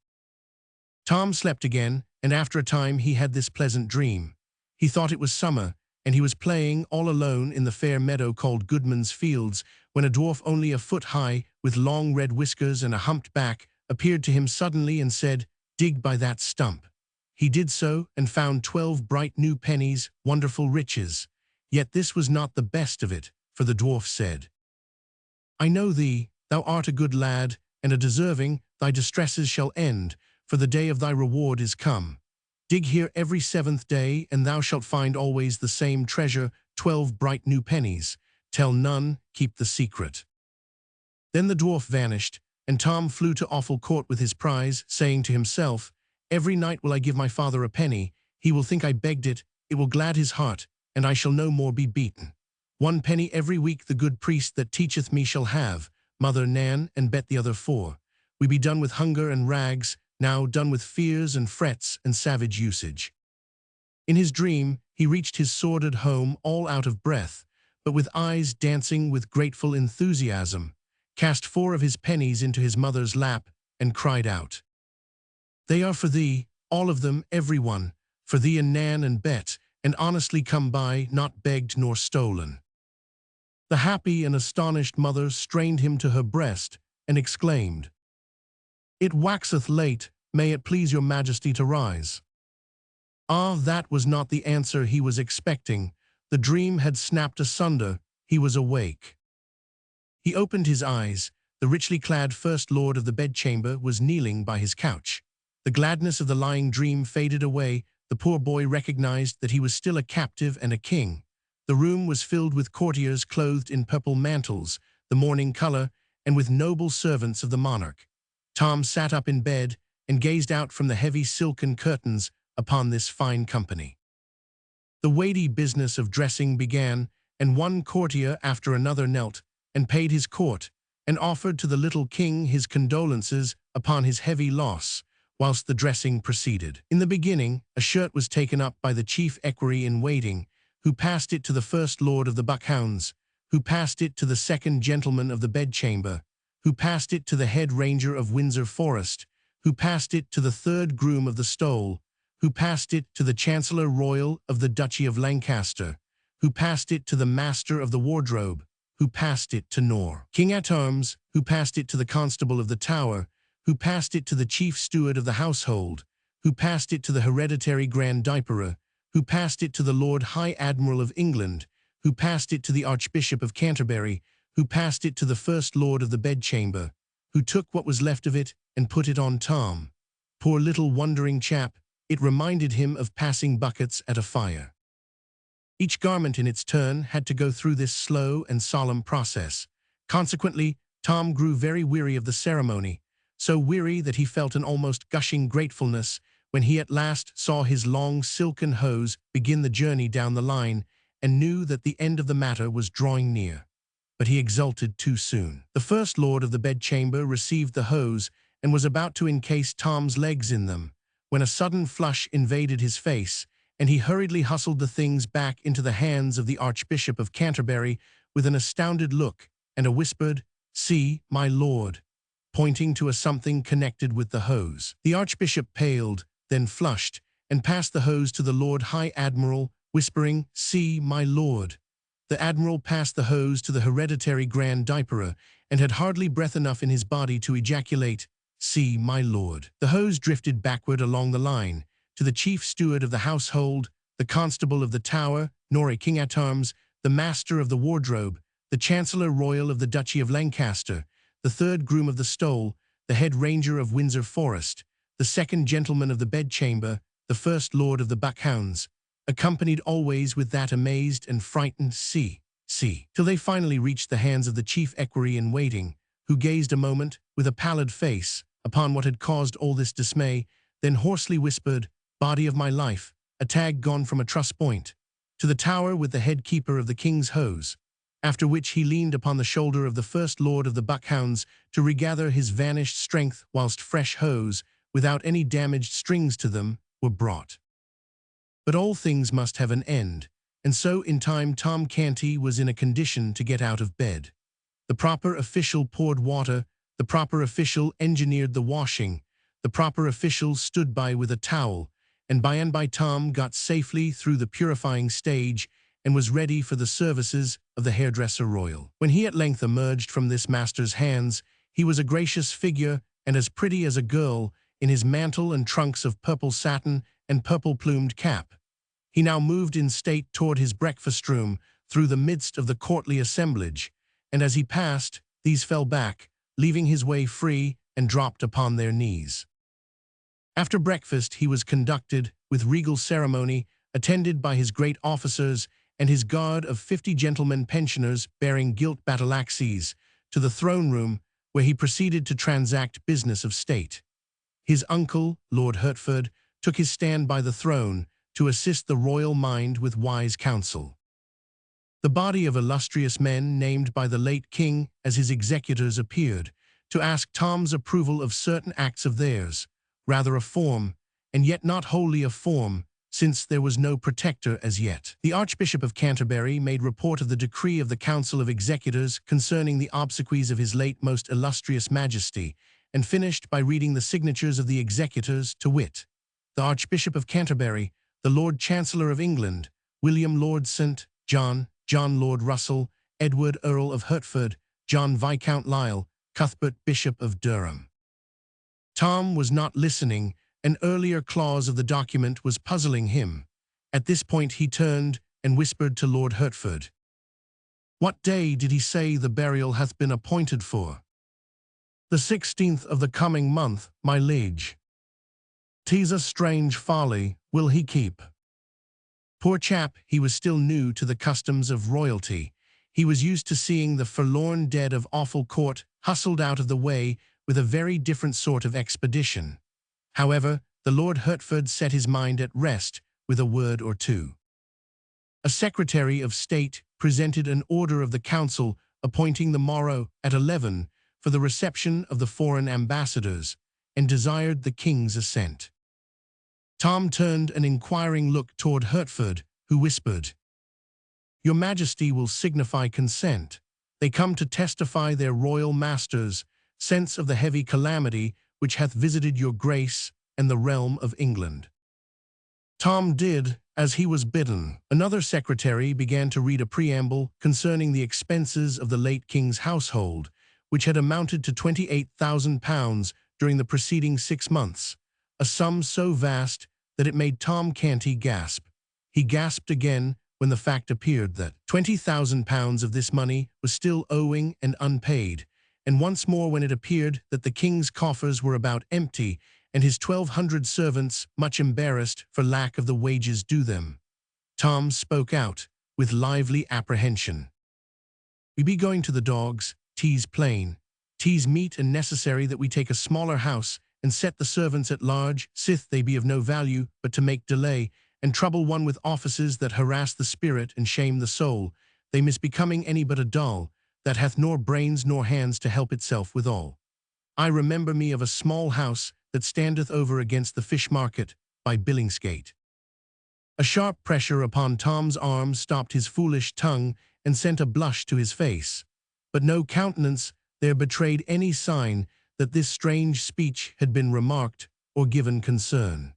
Tom slept again, and after a time he had this pleasant dream. He thought it was summer, and he was playing all alone in the fair meadow called Goodman's Fields, when a dwarf only a foot high, with long red whiskers and a humped back, appeared to him suddenly and said, "Dig by that stump." He did so, and found 12 bright new pennies, wonderful riches. Yet this was not the best of it, for the dwarf said, "I know thee, thou art a good lad, and a deserving, thy distresses shall end, for the day of thy reward is come. Dig here every 7th day, and thou shalt find always the same treasure, 12 bright new pennies. Tell none, keep the secret." Then the dwarf vanished, and Tom flew to Awful Court with his prize, saying to himself, "Every night will I give my father a penny, he will think I begged it, it will glad his heart, and I shall no more be beaten. 1 penny every week the good priest that teacheth me shall have, Mother Nan, and bet the other 4. We be done with hunger and rags, now done with fears and frets and savage usage." In his dream, he reached his sordid home all out of breath, but with eyes dancing with grateful enthusiasm, cast 4 of his pennies into his mother's lap, and cried out, "They are for thee, all of them, every one, for thee and Nan and Bet, and honestly come by, not begged nor stolen." The happy and astonished mother strained him to her breast, and exclaimed, "It waxeth late, may it please your majesty to rise." Ah, that was not the answer he was expecting. The dream had snapped asunder, he was awake. He opened his eyes. The richly clad First Lord of the bedchamber was kneeling by his couch. The gladness of the lying dream faded away. The poor boy recognized that he was still a captive and a king. The room was filled with courtiers clothed in purple mantles, the morning color, and with noble servants of the monarch. Tom sat up in bed and gazed out from the heavy silken curtains upon this fine company. The weighty business of dressing began, and one courtier after another knelt and paid his court, and offered to the little king his condolences upon his heavy loss, whilst the dressing proceeded. In the beginning, a shirt was taken up by the chief equerry in waiting, who passed it to the First Lord of the Buckhounds, who passed it to the second gentleman of the bedchamber, who passed it to the head ranger of Windsor Forest, who passed it to the third groom of the stole, who passed it to the Chancellor Royal of the Duchy of Lancaster, who passed it to the Master of the Wardrobe, who passed it to King at Arms, who passed it to the Constable of the Tower, who passed it to the Chief Steward of the Household, who passed it to the Hereditary Grand Diaperer, who passed it to the Lord High Admiral of England, who passed it to the Archbishop of Canterbury, who passed it to the First Lord of the Bedchamber, who took what was left of it and put it on Tom. Poor little wondering chap, it reminded him of passing buckets at a fire. Each garment in its turn had to go through this slow and solemn process. Consequently, Tom grew very weary of the ceremony, so weary that he felt an almost gushing gratefulness when he at last saw his long silken hose begin the journey down the line and knew that the end of the matter was drawing near. But he exulted too soon. The First Lord of the Bedchamber received the hose and was about to encase Tom's legs in them, when a sudden flush invaded his face, and he hurriedly hustled the things back into the hands of the Archbishop of Canterbury with an astounded look and a whispered, "See, my lord," pointing to a something connected with the hose. The Archbishop paled, then flushed, and passed the hose to the Lord High Admiral, whispering, "See, my lord." The Admiral passed the hose to the Hereditary Grand Diaperer, and had hardly breath enough in his body to ejaculate, "See, my lord." The hose drifted backward along the line, to the Chief Steward of the Household, the Constable of the Tower, King at Arms, the Master of the Wardrobe, the Chancellor Royal of the Duchy of Lancaster, the third groom of the stole, the head ranger of Windsor Forest, the second gentleman of the bedchamber, the First Lord of the Buckhounds, accompanied always with that amazed and frightened see, till they finally reached the hands of the chief equerry in waiting, who gazed a moment, with a pallid face, upon what had caused all this dismay, then hoarsely whispered, "Body of my life, a tag gone from a truss point. to the tower with the head keeper of the king's hose, after which he leaned upon the shoulder of the first lord of the Buckhounds to regather his vanished strength whilst fresh hose, without any damaged strings to them, were brought. But all things must have an end, and so in time Tom Canty was in a condition to get out of bed. The proper official poured water, the proper official engineered the washing, the proper official stood by with a towel, and by Tom got safely through the purifying stage and was ready for the services of the hairdresser royal. When he at length emerged from this master's hands, he was a gracious figure and as pretty as a girl, in his mantle and trunks of purple satin and purple-plumed cap. He now moved in state toward his breakfast-room through the midst of the courtly assemblage, and as he passed, these fell back, leaving his way free, and dropped upon their knees. After breakfast he was conducted, with regal ceremony, attended by his great officers and his guard of 50 gentlemen pensioners bearing gilt battle-axes, to the throne-room, where he proceeded to transact business of state. His uncle, Lord Hertford, took his stand by the throne to assist the royal mind with wise counsel. The body of illustrious men named by the late king as his executors appeared, to ask Tom's approval of certain acts of theirs, rather a form, and yet not wholly a form, since there was no protector as yet. The Archbishop of Canterbury made report of the decree of the Council of Executors concerning the obsequies of his late most illustrious Majesty, and finished by reading the signatures of the executors, to wit, the Archbishop of Canterbury, the Lord Chancellor of England, William Lord St. John, John Lord Russell, Edward Earl of Hertford, John Viscount Lisle, Cuthbert Bishop of Durham. Tom was not listening. An earlier clause of the document was puzzling him. At this point he turned and whispered to Lord Hertford. "What day did he say the burial hath been appointed for?" "The 16th of the coming month, my liege." "'Tis a strange folly, will he keep?" Poor chap, he was still new to the customs of royalty. He was used to seeing the forlorn dead of awful court hustled out of the way with a very different sort of expedition. However, the Lord Hertford set his mind at rest with a word or two. A Secretary of State presented an order of the Council appointing the morrow at 11 for the reception of the foreign ambassadors, and desired the King's assent. Tom turned an inquiring look toward Hertford, who whispered, "Your Majesty will signify consent. They come to testify their royal master's sense of the heavy calamity which hath visited your grace and the realm of England." Tom did as he was bidden. Another secretary began to read a preamble concerning the expenses of the late king's household, which had amounted to £28,000 during the preceding 6 months, a sum so vast that it made Tom Canty gasp. He gasped again when the fact appeared that £20,000 of this money was still owing and unpaid, and once more when it appeared that the king's coffers were about empty and his 1,200 servants much embarrassed for lack of the wages due them. Tom spoke out with lively apprehension. "We be going to the dogs, 'tis plain. 'Tis meet and necessary that we take a smaller house and set the servants at large, sith they be of no value but to make delay, and trouble one with offices that harass the spirit and shame the soul, they misbecoming any but a dull, that hath nor brains nor hands to help itself withal. I remember me of a small house that standeth over against the fish market by Billingsgate." A sharp pressure upon Tom's arm stopped his foolish tongue and sent a blush to his face, but no countenance there betrayed any sign that this strange speech had been remarked or given concern.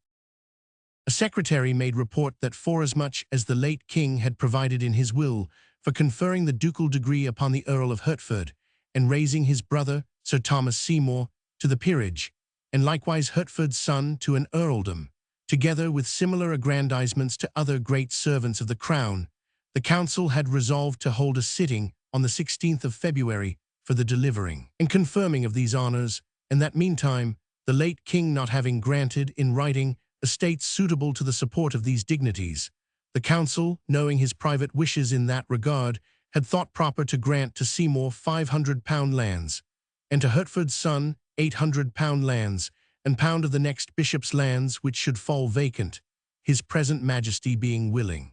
A secretary made report that forasmuch as the late king had provided in his will for conferring the ducal degree upon the Earl of Hertford, and raising his brother, Sir Thomas Seymour, to the peerage, and likewise Hertford's son to an earldom, together with similar aggrandizements to other great servants of the crown, the council had resolved to hold a sitting on the 16th of February for the delivering and confirming of these honors, and that meantime, the late king not having granted, in writing, estates suitable to the support of these dignities, the council, knowing his private wishes in that regard, had thought proper to grant to Seymour £500 lands, and to Hertford's son £800 lands, and pound of the next bishop's lands which should fall vacant, his present majesty being willing.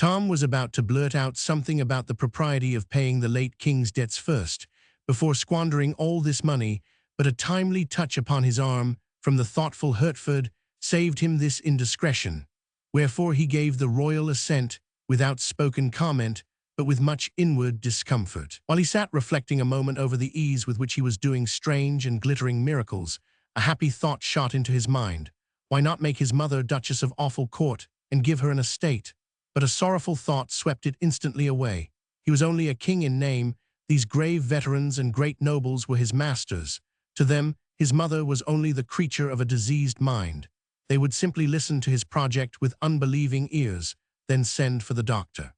Tom was about to blurt out something about the propriety of paying the late king's debts first, before squandering all this money, but a timely touch upon his arm from the thoughtful Hertford saved him this indiscretion, wherefore he gave the royal assent without spoken comment, but with much inward discomfort. While he sat reflecting a moment over the ease with which he was doing strange and glittering miracles, a happy thought shot into his mind. Why not make his mother Duchess of Awful Court and give her an estate? But a sorrowful thought swept it instantly away. He was only a king in name. These grave veterans and great nobles were his masters. To them, his mother was only the creature of a diseased mind. They would simply listen to his project with unbelieving ears, then send for the doctor.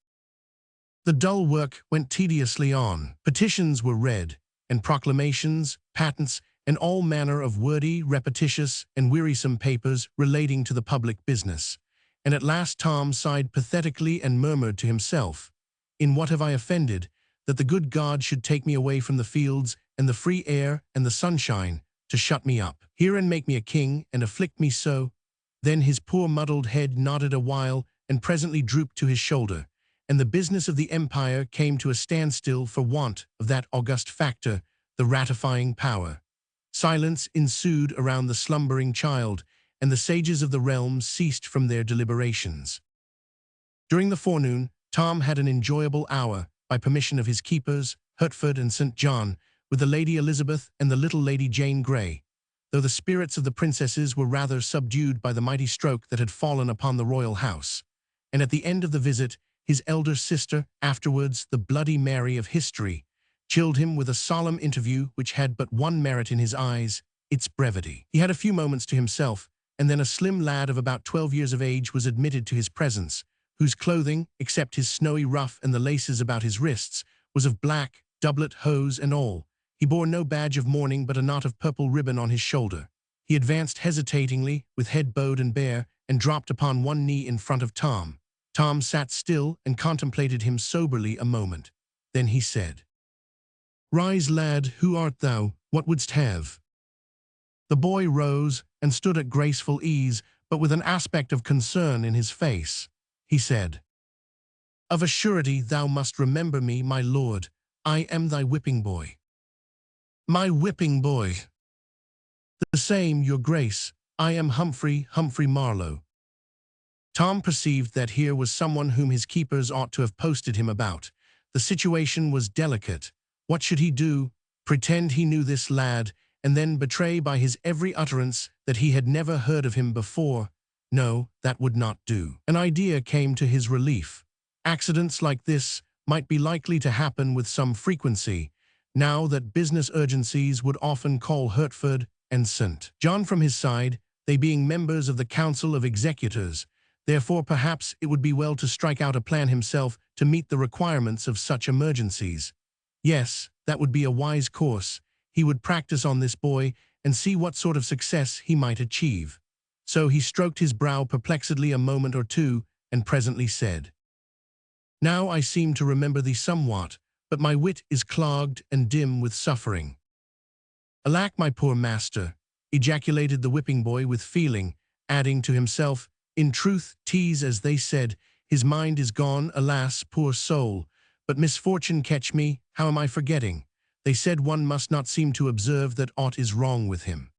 The dull work went tediously on. Petitions were read, and proclamations, patents, and all manner of wordy, repetitious, and wearisome papers relating to the public business. And at last Tom sighed pathetically and murmured to himself, "In what have I offended, that the good God should take me away from the fields and the free air and the sunshine, to shut me up here and make me a king and afflict me so?" Then his poor muddled head nodded a while and presently drooped to his shoulder, and the business of the empire came to a standstill for want of that august factor, the ratifying power. Silence ensued around the slumbering child, and the sages of the realm ceased from their deliberations. During the forenoon, Tom had an enjoyable hour, by permission of his keepers, Hertford and St. John, with the Lady Elizabeth and the little Lady Jane Grey, though the spirits of the princesses were rather subdued by the mighty stroke that had fallen upon the royal house. And at the end of the visit, his elder sister, afterwards the Bloody Mary of history, chilled him with a solemn interview which had but one merit in his eyes, its brevity. He had a few moments to himself, and then a slim lad of about 12 years of age was admitted to his presence, whose clothing, except his snowy ruff and the laces about his wrists, was of black, doublet, hose, and all. He bore no badge of mourning but a knot of purple ribbon on his shoulder. He advanced hesitatingly, with head bowed and bare, and dropped upon one knee in front of Tom. Tom sat still and contemplated him soberly a moment. Then he said, "Rise, lad, who art thou? What wouldst have?" The boy rose and stood at graceful ease, but with an aspect of concern in his face. He said, "Of a surety thou must remember me, my lord. I am thy whipping boy." "My whipping boy?" "The same, your grace. I am Humphrey Marlowe." Tom perceived that here was someone whom his keepers ought to have posted him about. The situation was delicate. What should he do? Pretend he knew this lad, and then betray by his every utterance that he had never heard of him before? No, that would not do. An idea came to his relief. Accidents like this might be likely to happen with some frequency, now that business urgencies would often call Hertford and St. John from his side, they being members of the Council of Executors. Therefore, perhaps it would be well to strike out a plan himself to meet the requirements of such emergencies. Yes, that would be a wise course. He would practice on this boy and see what sort of success he might achieve. So he stroked his brow perplexedly a moment or two, and presently said, "Now I seem to remember thee somewhat, but my wit is clogged and dim with suffering." "Alack, my poor master," ejaculated the whipping boy with feeling, adding to himself, "In truth, 'tis as they said, his mind is gone, alas, poor soul. But misfortune catch me, how am I forgetting? They said one must not seem to observe that aught is wrong with him."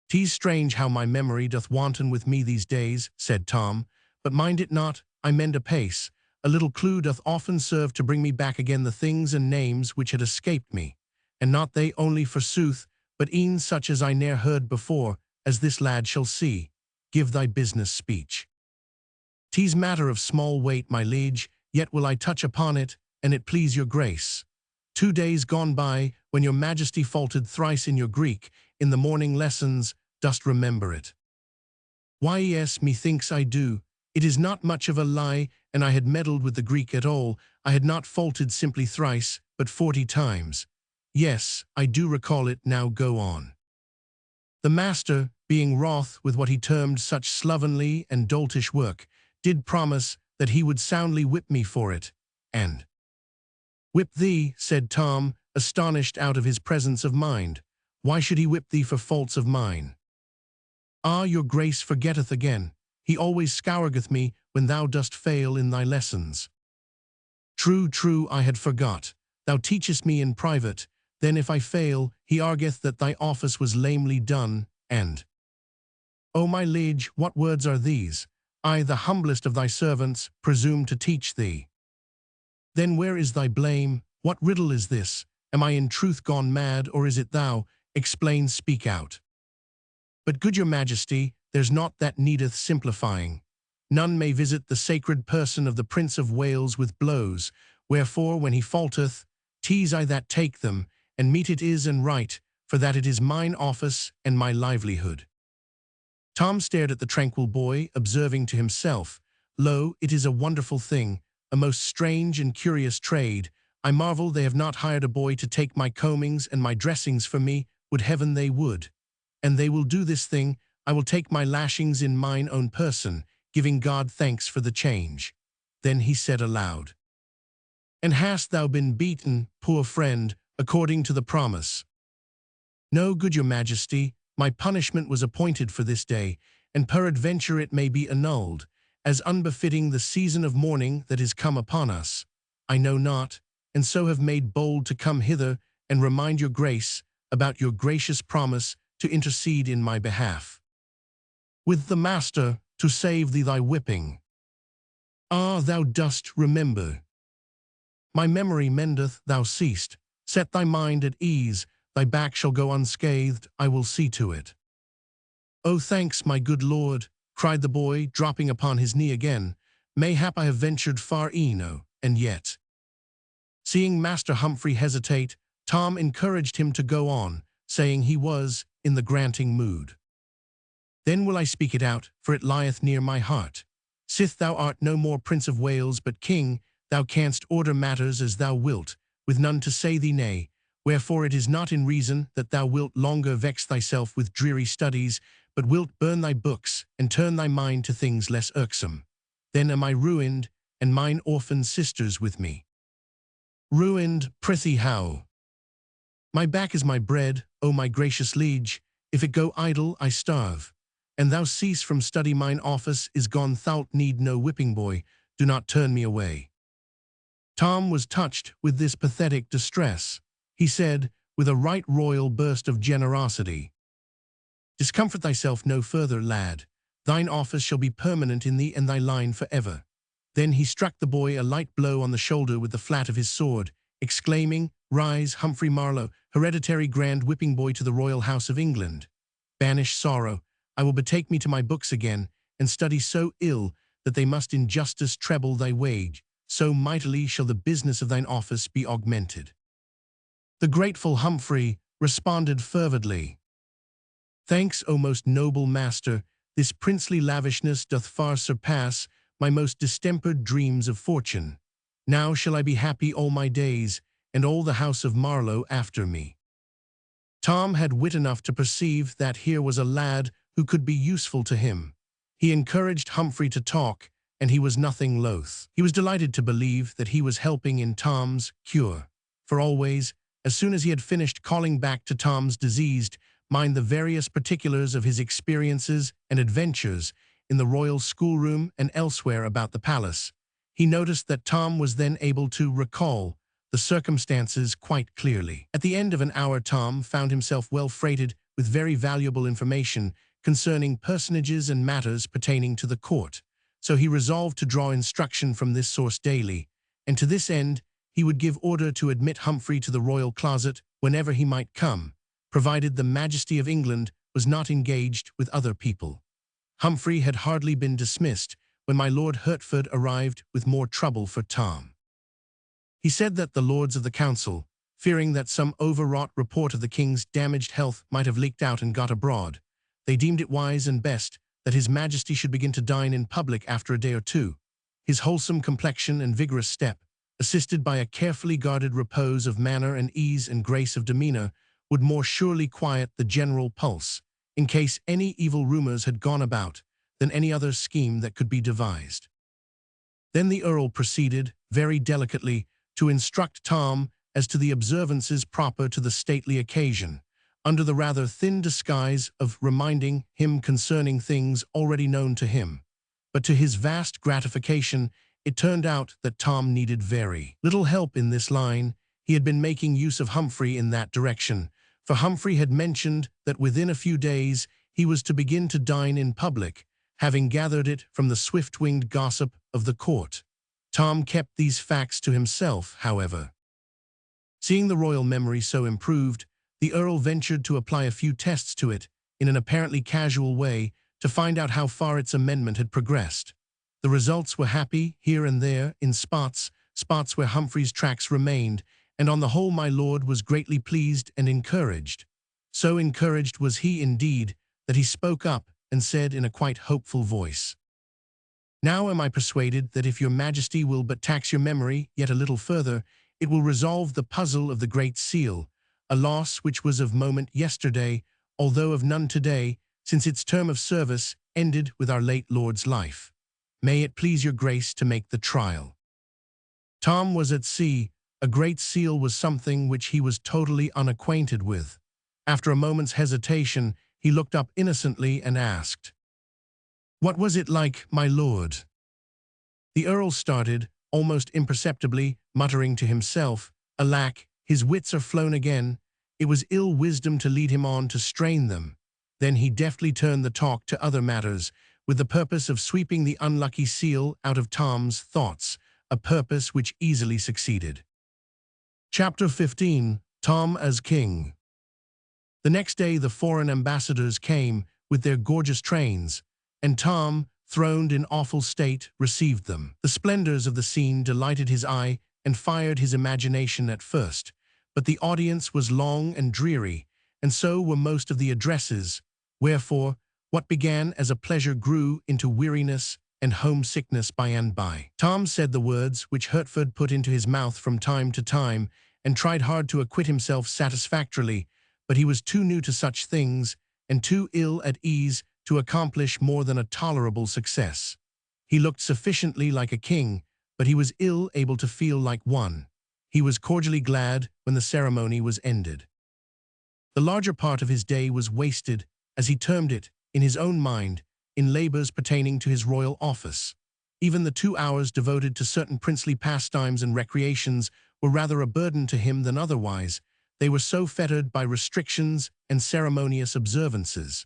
"'Tis strange how my memory doth wanton with me these days," said Tom, "but mind it not, I mend apace. A little clue doth often serve to bring me back again the things and names which had escaped me, and not they only forsooth, but e'en such as I ne'er heard before, as this lad shall see. Give thy business speech." "'Tis matter of small weight, my liege, yet will I touch upon it, and it please your grace. 2 days gone by, when your majesty faltered thrice in your Greek, in the morning lessons, dost remember it?" "Why, yes, methinks I do. It is not much of a lie, and I had meddled with the Greek at all. I had not faltered simply thrice, but 40 times. Yes, I do recall it. Now go on." "The master, being wroth with what he termed such slovenly and doltish work, did promise that he would soundly whip me for it, and—" "Whip thee," said Tom, astonished out of his presence of mind. "Why should he whip thee for faults of mine?" "Ah, your grace forgetteth again. He always scourgeth me when thou dost fail in thy lessons. True, true, I had forgot. Thou teachest me in private. Then if I fail, he argueth that thy office was lamely done, and, O my liege, what words are these? I, the humblest of thy servants, presume to teach thee. Then where is thy blame? What riddle is this? Am I in truth gone mad, or is it thou? Explain, speak out. But good your majesty, there's naught that needeth simplifying. None may visit the sacred person of the Prince of Wales with blows, wherefore when he faulteth, 'tis I that take them, and meet it is and right, for that it is mine office and my livelihood. Tom stared at the tranquil boy, observing to himself, Lo, it is a wonderful thing, a most strange and curious trade. I marvel they have not hired a boy to take my combings and my dressings for me, would heaven they would. And they will do this thing, I will take my lashings in mine own person, giving God thanks for the change. Then he said aloud, And hast thou been beaten, poor friend, according to the promise? No, good your majesty, my punishment was appointed for this day, and peradventure it may be annulled, as unbefitting the season of mourning that is come upon us. I know not, and so have made bold to come hither and remind your grace about your gracious promise to intercede in my behalf. With the master, to save thee thy whipping. Ah, thou dost remember. My memory mendeth, thou seest. Set thy mind at ease, thy back shall go unscathed, I will see to it. Oh, thanks, my good lord, cried the boy, dropping upon his knee again. Mayhap I have ventured far eno, and yet. Seeing Master Humphrey hesitate, Tom encouraged him to go on, saying he was in the granting mood. Then will I speak it out, for it lieth near my heart. Sith thou art no more Prince of Wales but King, thou canst order matters as thou wilt, with none to say thee nay, wherefore it is not in reason that thou wilt longer vex thyself with dreary studies, but wilt burn thy books, and turn thy mind to things less irksome. Then am I ruined, and mine orphan sisters with me. Ruined, prithee how? My back is my bread, O my gracious liege, if it go idle I starve. And thou cease from study mine office is gone thou'lt need no whipping boy, do not turn me away. Tom was touched with this pathetic distress. He said, with a right royal burst of generosity, Discomfort thyself no further, lad. Thine office shall be permanent in thee and thy line forever. Then he struck the boy a light blow on the shoulder with the flat of his sword, exclaiming, Rise, Humphrey Marlowe, hereditary grand whipping boy to the royal house of England. Banish sorrow, I will betake me to my books again, and study so ill that they must in justice treble thy wage, so mightily shall the business of thine office be augmented. The grateful Humphrey responded fervidly, Thanks, O most noble master, this princely lavishness doth far surpass my most distempered dreams of fortune. Now shall I be happy all my days, and all the house of Marlowe after me. Tom had wit enough to perceive that here was a lad who could be useful to him. He encouraged Humphrey to talk, and he was nothing loath. He was delighted to believe that he was helping in Tom's cure. For always, as soon as he had finished calling back to Tom's diseased mind the various particulars of his experiences and adventures in the royal schoolroom and elsewhere about the palace, he noticed that Tom was then able to recall the circumstances quite clearly. At the end of an hour, Tom found himself well freighted with very valuable information concerning personages and matters pertaining to the court, so he resolved to draw instruction from this source daily, and to this end he would give order to admit Humphrey to the royal closet whenever he might come, provided the Majesty of England was not engaged with other people. Humphrey had hardly been dismissed when my Lord Hertford arrived with more trouble for Tom. He said that the lords of the council, fearing that some overwrought report of the king's damaged health might have leaked out and got abroad, they deemed it wise and best that his Majesty should begin to dine in public after a day or two. His wholesome complexion and vigorous step, assisted by a carefully guarded repose of manner and ease and grace of demeanor, would more surely quiet the general pulse, in case any evil rumors had gone about, than any other scheme that could be devised. Then the Earl proceeded, very delicately, to instruct Tom as to the observances proper to the stately occasion, under the rather thin disguise of reminding him concerning things already known to him. But to his vast gratification, it turned out that Tom needed very little help in this line. He had been making use of Humphrey in that direction, for Humphrey had mentioned that within a few days he was to begin to dine in public, having gathered it from the swift-winged gossip of the court. Tom kept these facts to himself, however. Seeing the royal memory so improved, the Earl ventured to apply a few tests to it in an apparently casual way to find out how far its amendment had progressed. The results were happy here and there in spots where Humphrey's tracks remained, and on the whole my lord was greatly pleased and encouraged. So encouraged was he indeed that he spoke up and said in a quite hopeful voice, "Now am I persuaded that if your majesty will but tax your memory yet a little further, it will resolve the puzzle of the Great Seal, a loss which was of moment yesterday, although of none today, since its term of service ended with our late lord's life. May it please your grace to make the trial." Tom was at sea. A Great Seal was something which he was totally unacquainted with. After a moment's hesitation, he looked up innocently and asked, "What was it like, my lord?" The Earl started, almost imperceptibly, muttering to himself, "Alack, his wits are flown again. It was ill wisdom to lead him on to strain them." Then he deftly turned the talk to other matters, with the purpose of sweeping the unlucky seal out of Tom's thoughts, a purpose which easily succeeded. Chapter 15. Tom as King. The next day the foreign ambassadors came with their gorgeous trains, and Tom, throned in awful state, received them. The splendors of the scene delighted his eye and fired his imagination at first, but the audience was long and dreary, and so were most of the addresses, wherefore what began as a pleasure grew into weariness and homesickness by and by. Tom said the words which Hertford put into his mouth from time to time, and tried hard to acquit himself satisfactorily, but he was too new to such things, and too ill at ease to accomplish more than a tolerable success. He looked sufficiently like a king, but he was ill able to feel like one. He was cordially glad when the ceremony was ended. The larger part of his day was wasted, as he termed it, in his own mind, in labors pertaining to his royal office. Even the 2 hours devoted to certain princely pastimes and recreations were rather a burden to him than otherwise. They were so fettered by restrictions and ceremonious observances.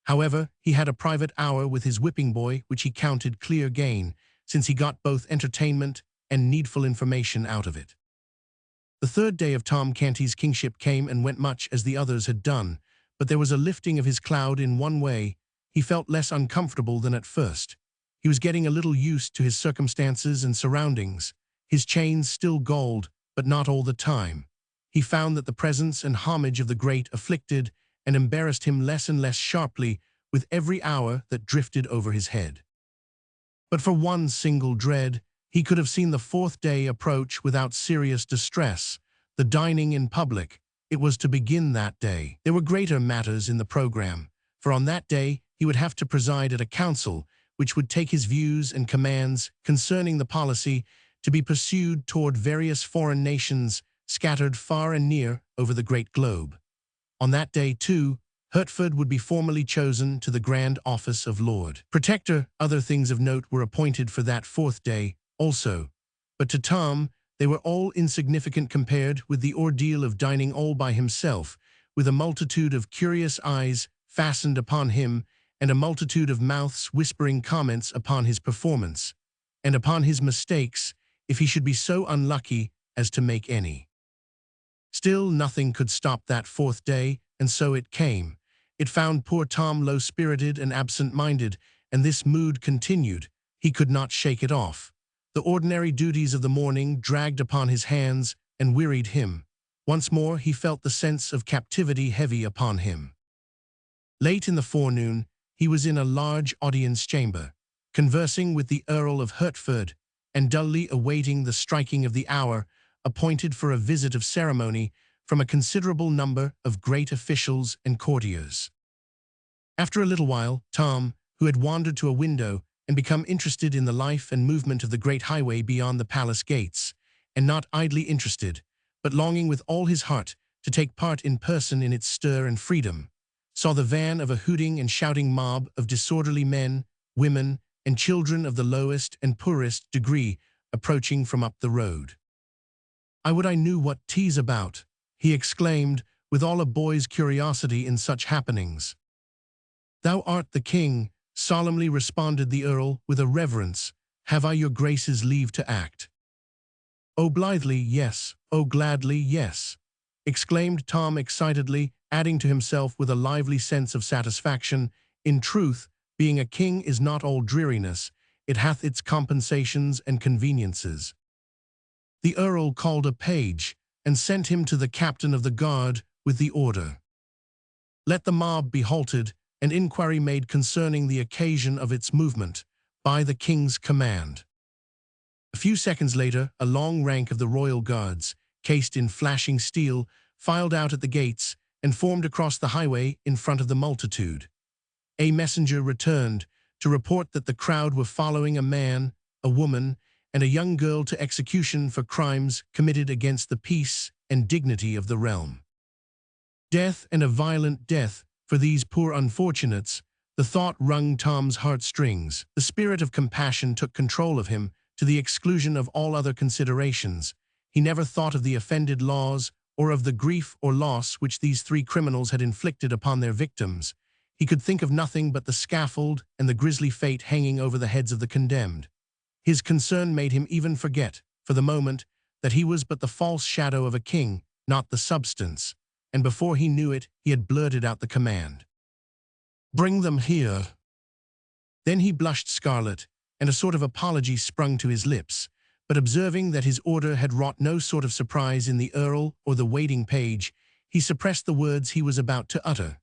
However, he had a private hour with his whipping boy which he counted clear gain, since he got both entertainment and needful information out of it. The third day of Tom Canty's kingship came and went much as the others had done, but there was a lifting of his cloud in one way. He felt less uncomfortable than at first. He was getting a little used to his circumstances and surroundings. His chains still galled, but not all the time. He found that the presence and homage of the great afflicted and embarrassed him less and less sharply with every hour that drifted over his head. But for one single dread, he could have seen the fourth day approach without serious distress, the dining in public. It was to begin that day. There were greater matters in the program, for on that day he would have to preside at a council which would take his views and commands concerning the policy to be pursued toward various foreign nations scattered far and near over the great globe. On that day, too, Hertford would be formally chosen to the grand office of Lord Protector. Other things of note were appointed for that fourth day also, but to Tom they were all insignificant compared with the ordeal of dining all by himself, with a multitude of curious eyes fastened upon him and a multitude of mouths whispering comments upon his performance, and upon his mistakes, if he should be so unlucky as to make any. Still, nothing could stop that fourth day, and so it came. It found poor Tom low-spirited and absent-minded, and this mood continued. He could not shake it off. The ordinary duties of the morning dragged upon his hands and wearied him. Once more he felt the sense of captivity heavy upon him. Late in the forenoon, he was in a large audience chamber, conversing with the Earl of Hertford, and dully awaiting the striking of the hour appointed for a visit of ceremony from a considerable number of great officials and courtiers. After a little while, Tom, who had wandered to a window and become interested in the life and movement of the great highway beyond the palace gates, and not idly interested, but longing with all his heart to take part in person in its stir and freedom, saw the van of a hooting and shouting mob of disorderly men, women, and children of the lowest and poorest degree approaching from up the road. "I would I knew what 'tis about," he exclaimed, with all a boy's curiosity in such happenings. "Thou art the king," solemnly responded the earl with a reverence. "Have I your grace's leave to act?" "Oh blithely, yes, oh gladly, yes," exclaimed Tom excitedly, adding to himself with a lively sense of satisfaction, "In truth, being a king is not all dreariness, it hath its compensations and conveniences." The earl called a page, and sent him to the captain of the guard with the order, "Let the mob be halted, and inquiry made concerning the occasion of its movement, by the king's command." A few seconds later, a long rank of the royal guards, cased in flashing steel, filed out at the gates and formed across the highway in front of the multitude. A messenger returned to report that the crowd were following a man, a woman, and a young girl to execution for crimes committed against the peace and dignity of the realm. Death, and a violent death, for these poor unfortunates. The thought wrung Tom's heartstrings. The spirit of compassion took control of him, to the exclusion of all other considerations. He never thought of the offended laws, or of the grief or loss which these three criminals had inflicted upon their victims. He could think of nothing but the scaffold and the grisly fate hanging over the heads of the condemned. His concern made him even forget, for the moment, that he was but the false shadow of a king, not the substance, and before he knew it, he had blurted out the command, "Bring them here." Then he blushed scarlet, and a sort of apology sprung to his lips, but observing that his order had wrought no sort of surprise in the earl or the waiting page, he suppressed the words he was about to utter.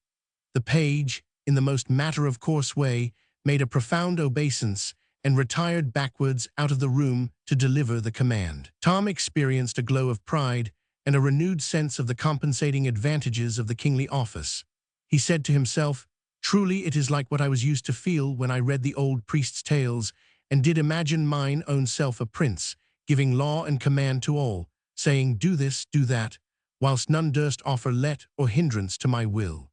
The page, in the most matter-of-course way, made a profound obeisance and retired backwards out of the room to deliver the command. Tom experienced a glow of pride and a renewed sense of the compensating advantages of the kingly office. He said to himself, "Truly it is like what I was used to feel when I read the old priest's tales, and did imagine mine own self a prince, giving law and command to all, saying, 'Do this, do that,' whilst none durst offer let or hindrance to my will."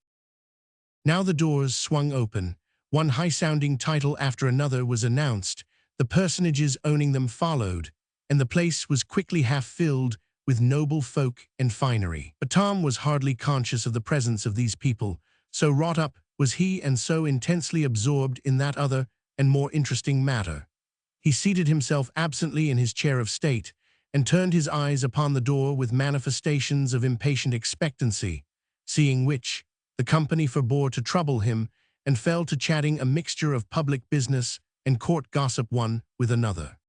Now the doors swung open. One high-sounding title after another was announced, the personages owning them followed, and the place was quickly half-filled with noble folk and finery. But Tom was hardly conscious of the presence of these people, so wrought up was he and so intensely absorbed in that other and more interesting matter. He seated himself absently in his chair of state, and turned his eyes upon the door with manifestations of impatient expectancy, seeing which, the company forbore to trouble him, and fell to chatting a mixture of public business and court gossip one with another.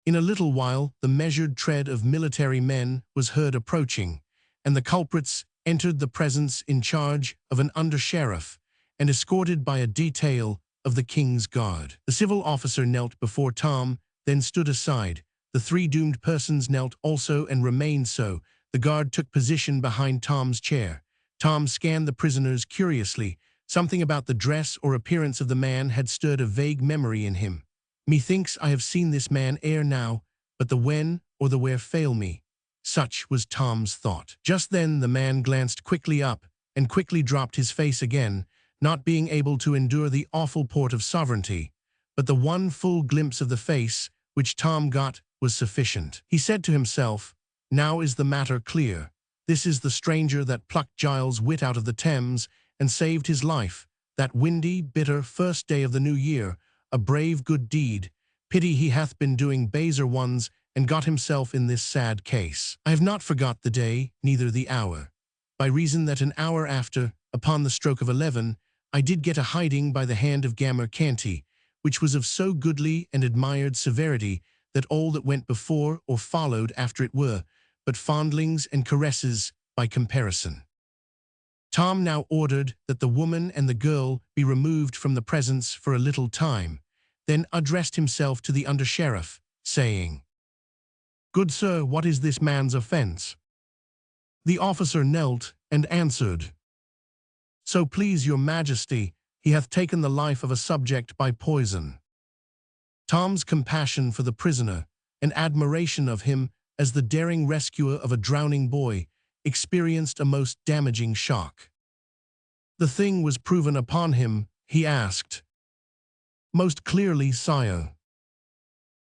In a little while the measured tread of military men was heard approaching, and the culprits entered the presence in charge of an under-sheriff, and escorted by a detail of the king's guard. The civil officer knelt before Tom, then stood aside. The three doomed persons knelt also and remained so. The guard took position behind Tom's chair. Tom scanned the prisoners curiously. Something about the dress or appearance of the man had stirred a vague memory in him. "Methinks I have seen this man ere now, but the when or the where fail me." Such was Tom's thought. Just then the man glanced quickly up and quickly dropped his face again, not being able to endure the awful port of sovereignty. But the one full glimpse of the face which Tom got was sufficient. He said to himself, "Now is the matter clear. This is the stranger that plucked Giles' wit out of the Thames and saved his life, that windy, bitter first day of the new year, a brave good deed. Pity he hath been doing baser ones and got himself in this sad case. I have not forgot the day, neither the hour. By reason that an hour after, upon the stroke of 11, I did get a hiding by the hand of Gammer Canty, which was of so goodly and admired severity that all that went before or followed after it were but fondlings and caresses by comparison." Tom now ordered that the woman and the girl be removed from the presence for a little time, then addressed himself to the under-sheriff, saying, "Good sir, what is this man's offence?" The officer knelt and answered, "So please your majesty, he hath taken the life of a subject by poison." Tom's compassion for the prisoner, and admiration of him as the daring rescuer of a drowning boy, experienced a most damaging shock. "The thing was proven upon him," he asked. Most clearly, sire.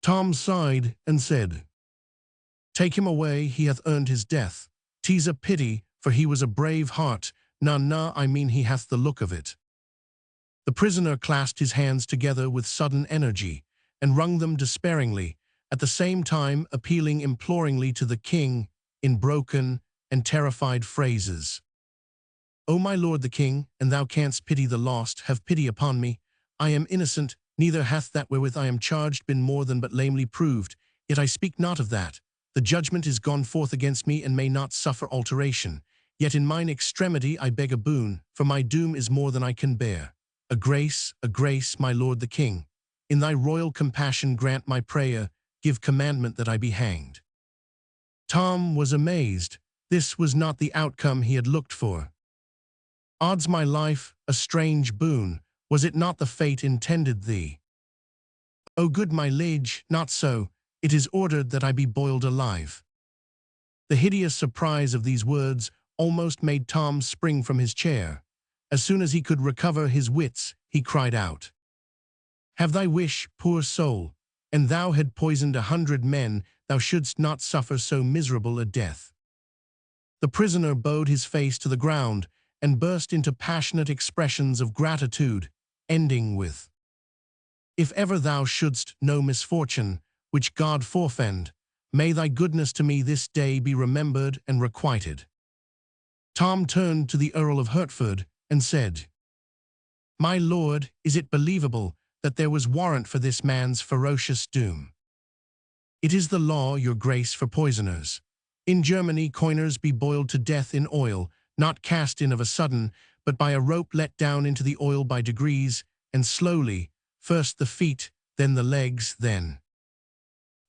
Tom sighed and said, Take him away, he hath earned his death. 'Tis a pity, for he was a brave heart. Na, I mean he hath the look of it. The prisoner clasped his hands together with sudden energy, and wrung them despairingly, at the same time appealing imploringly to the king, in broken and terrified phrases. O my lord the king, and thou canst pity the lost, have pity upon me. I am innocent, neither hath that wherewith I am charged been more than but lamely proved, yet I speak not of that. The judgment is gone forth against me and may not suffer alteration. Yet in mine extremity I beg a boon, for my doom is more than I can bear. A grace, my lord the king. In thy royal compassion grant my prayer, give commandment that I be hanged. Tom was amazed. This was not the outcome he had looked for. Odds my life, a strange boon, was it not the fate intended thee? O good my liege, not so, it is ordered that I be boiled alive. The hideous surprise of these words almost made Tom spring from his chair. As soon as he could recover his wits, he cried out, Have thy wish, poor soul, and thou had poisoned 100 men, thou shouldst not suffer so miserable a death. The prisoner bowed his face to the ground and burst into passionate expressions of gratitude, ending with, If ever thou shouldst know misfortune, which God forfend, may thy goodness to me this day be remembered and requited. Tom turned to the Earl of Hertford and said, My lord, is it believable that there was warrant for this man's ferocious doom? It is the law, your grace, for poisoners. In Germany coiners be boiled to death in oil, not cast in of a sudden, but by a rope let down into the oil by degrees, and slowly, first the feet, then the legs, then.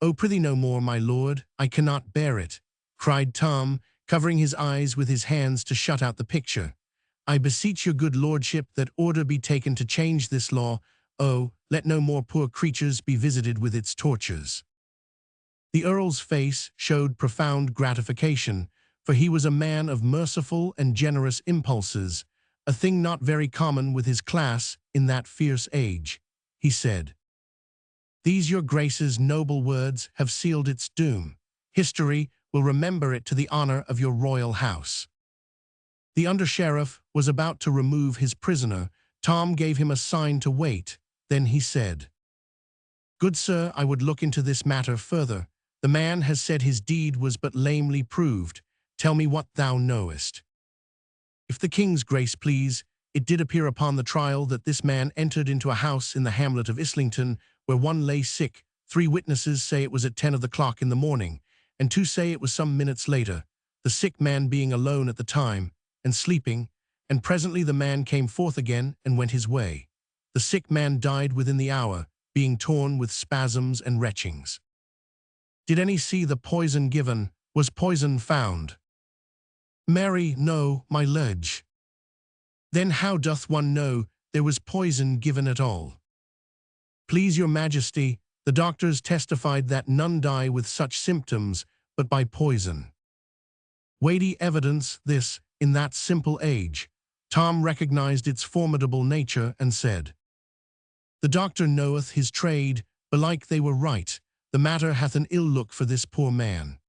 O prithee no more, my lord, I cannot bear it, cried Tom, covering his eyes with his hands to shut out the picture. I beseech your good lordship that order be taken to change this law. Oh, let no more poor creatures be visited with its tortures. The Earl's face showed profound gratification, for he was a man of merciful and generous impulses, a thing not very common with his class in that fierce age. He said, These your grace's noble words have sealed its doom. History will remember it to the honor of your royal house. The under-sheriff was about to remove his prisoner. Tom gave him a sign to wait. Then he said, Good sir, I would look into this matter further. The man has said his deed was but lamely proved. Tell me what thou knowest. If the king's grace please, it did appear upon the trial that this man entered into a house in the hamlet of Islington, where one lay sick. 3 witnesses say it was at 10 of the clock in the morning, and 2 say it was some minutes later, the sick man being alone at the time, and sleeping, and presently the man came forth again and went his way. The sick man died within the hour, being torn with spasms and retchings. Did any see the poison given? Was poison found? Marry, no, my liege. Then how doth one know there was poison given at all? Please your majesty, the doctors testified that none die with such symptoms, but by poison. Weighty evidence, this, in that simple age. Tom recognized its formidable nature and said, The doctor knoweth his trade, belike they were right. The matter hath an ill look for this poor man.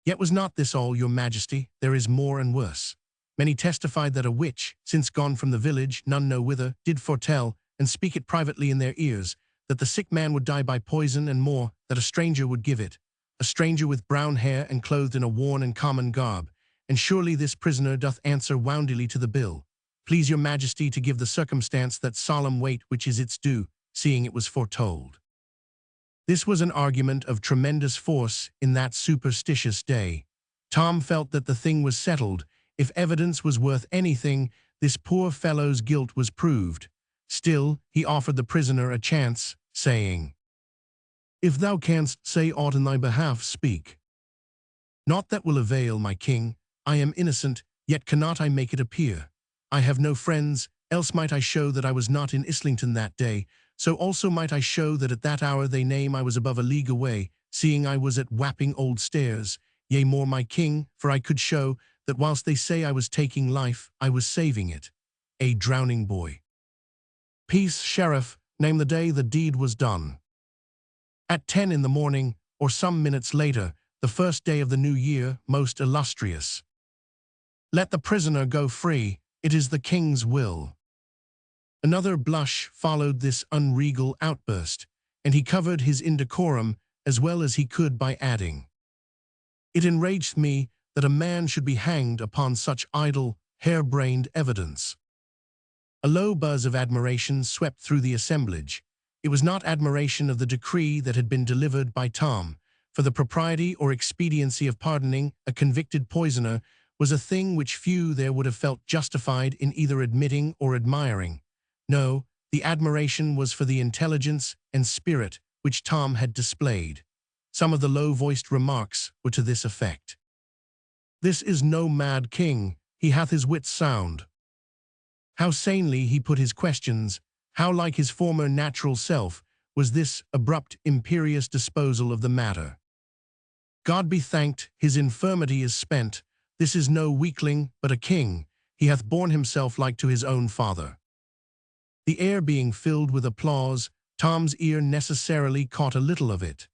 Yet was not this all, your majesty, there is more and worse. Many testified that a witch, since gone from the village, none know whither, did foretell, and speak it privately in their ears, that the sick man would die by poison, and more, that a stranger would give it, a stranger with brown hair and clothed in a worn and common garb. And surely this prisoner doth answer woundily to the bill. Please your majesty to give the circumstance that solemn weight which is its due, seeing it was foretold. This was an argument of tremendous force in that superstitious day. Tom felt that the thing was settled. If evidence was worth anything, this poor fellow's guilt was proved. Still, he offered the prisoner a chance, saying, If thou canst say aught in thy behalf, speak. Naught that will avail, my king. I am innocent, yet cannot I make it appear. I have no friends, else might I show that I was not in Islington that day, so also might I show that at that hour they name I was above a league away, seeing I was at Wapping Old Stairs. Yea more, my king, for I could show that whilst they say I was taking life, I was saving it. A drowning boy. Peace, sheriff, name the day the deed was done. At 10 in the morning, or some minutes later, the first day of the new year, most illustrious. Let the prisoner go free, it is the king's will. Another blush followed this unregal outburst, and he covered his indecorum as well as he could by adding, "It enraged me that a man should be hanged upon such idle, hair-brained evidence." A low buzz of admiration swept through the assemblage. It was not admiration of the decree that had been delivered by Tom, for the propriety or expediency of pardoning a convicted poisoner was a thing which few there would have felt justified in either admitting or admiring. No, the admiration was for the intelligence and spirit which Tom had displayed. Some of the low-voiced remarks were to this effect: "This is no mad king, he hath his wits sound." How sanely he put his questions, how like his former natural self was this abrupt, imperious disposal of the matter. "God be thanked, his infirmity is spent. This is no weakling, but a king. He hath borne himself like to his own father." The air being filled with applause, Tom's ear necessarily caught a little of it.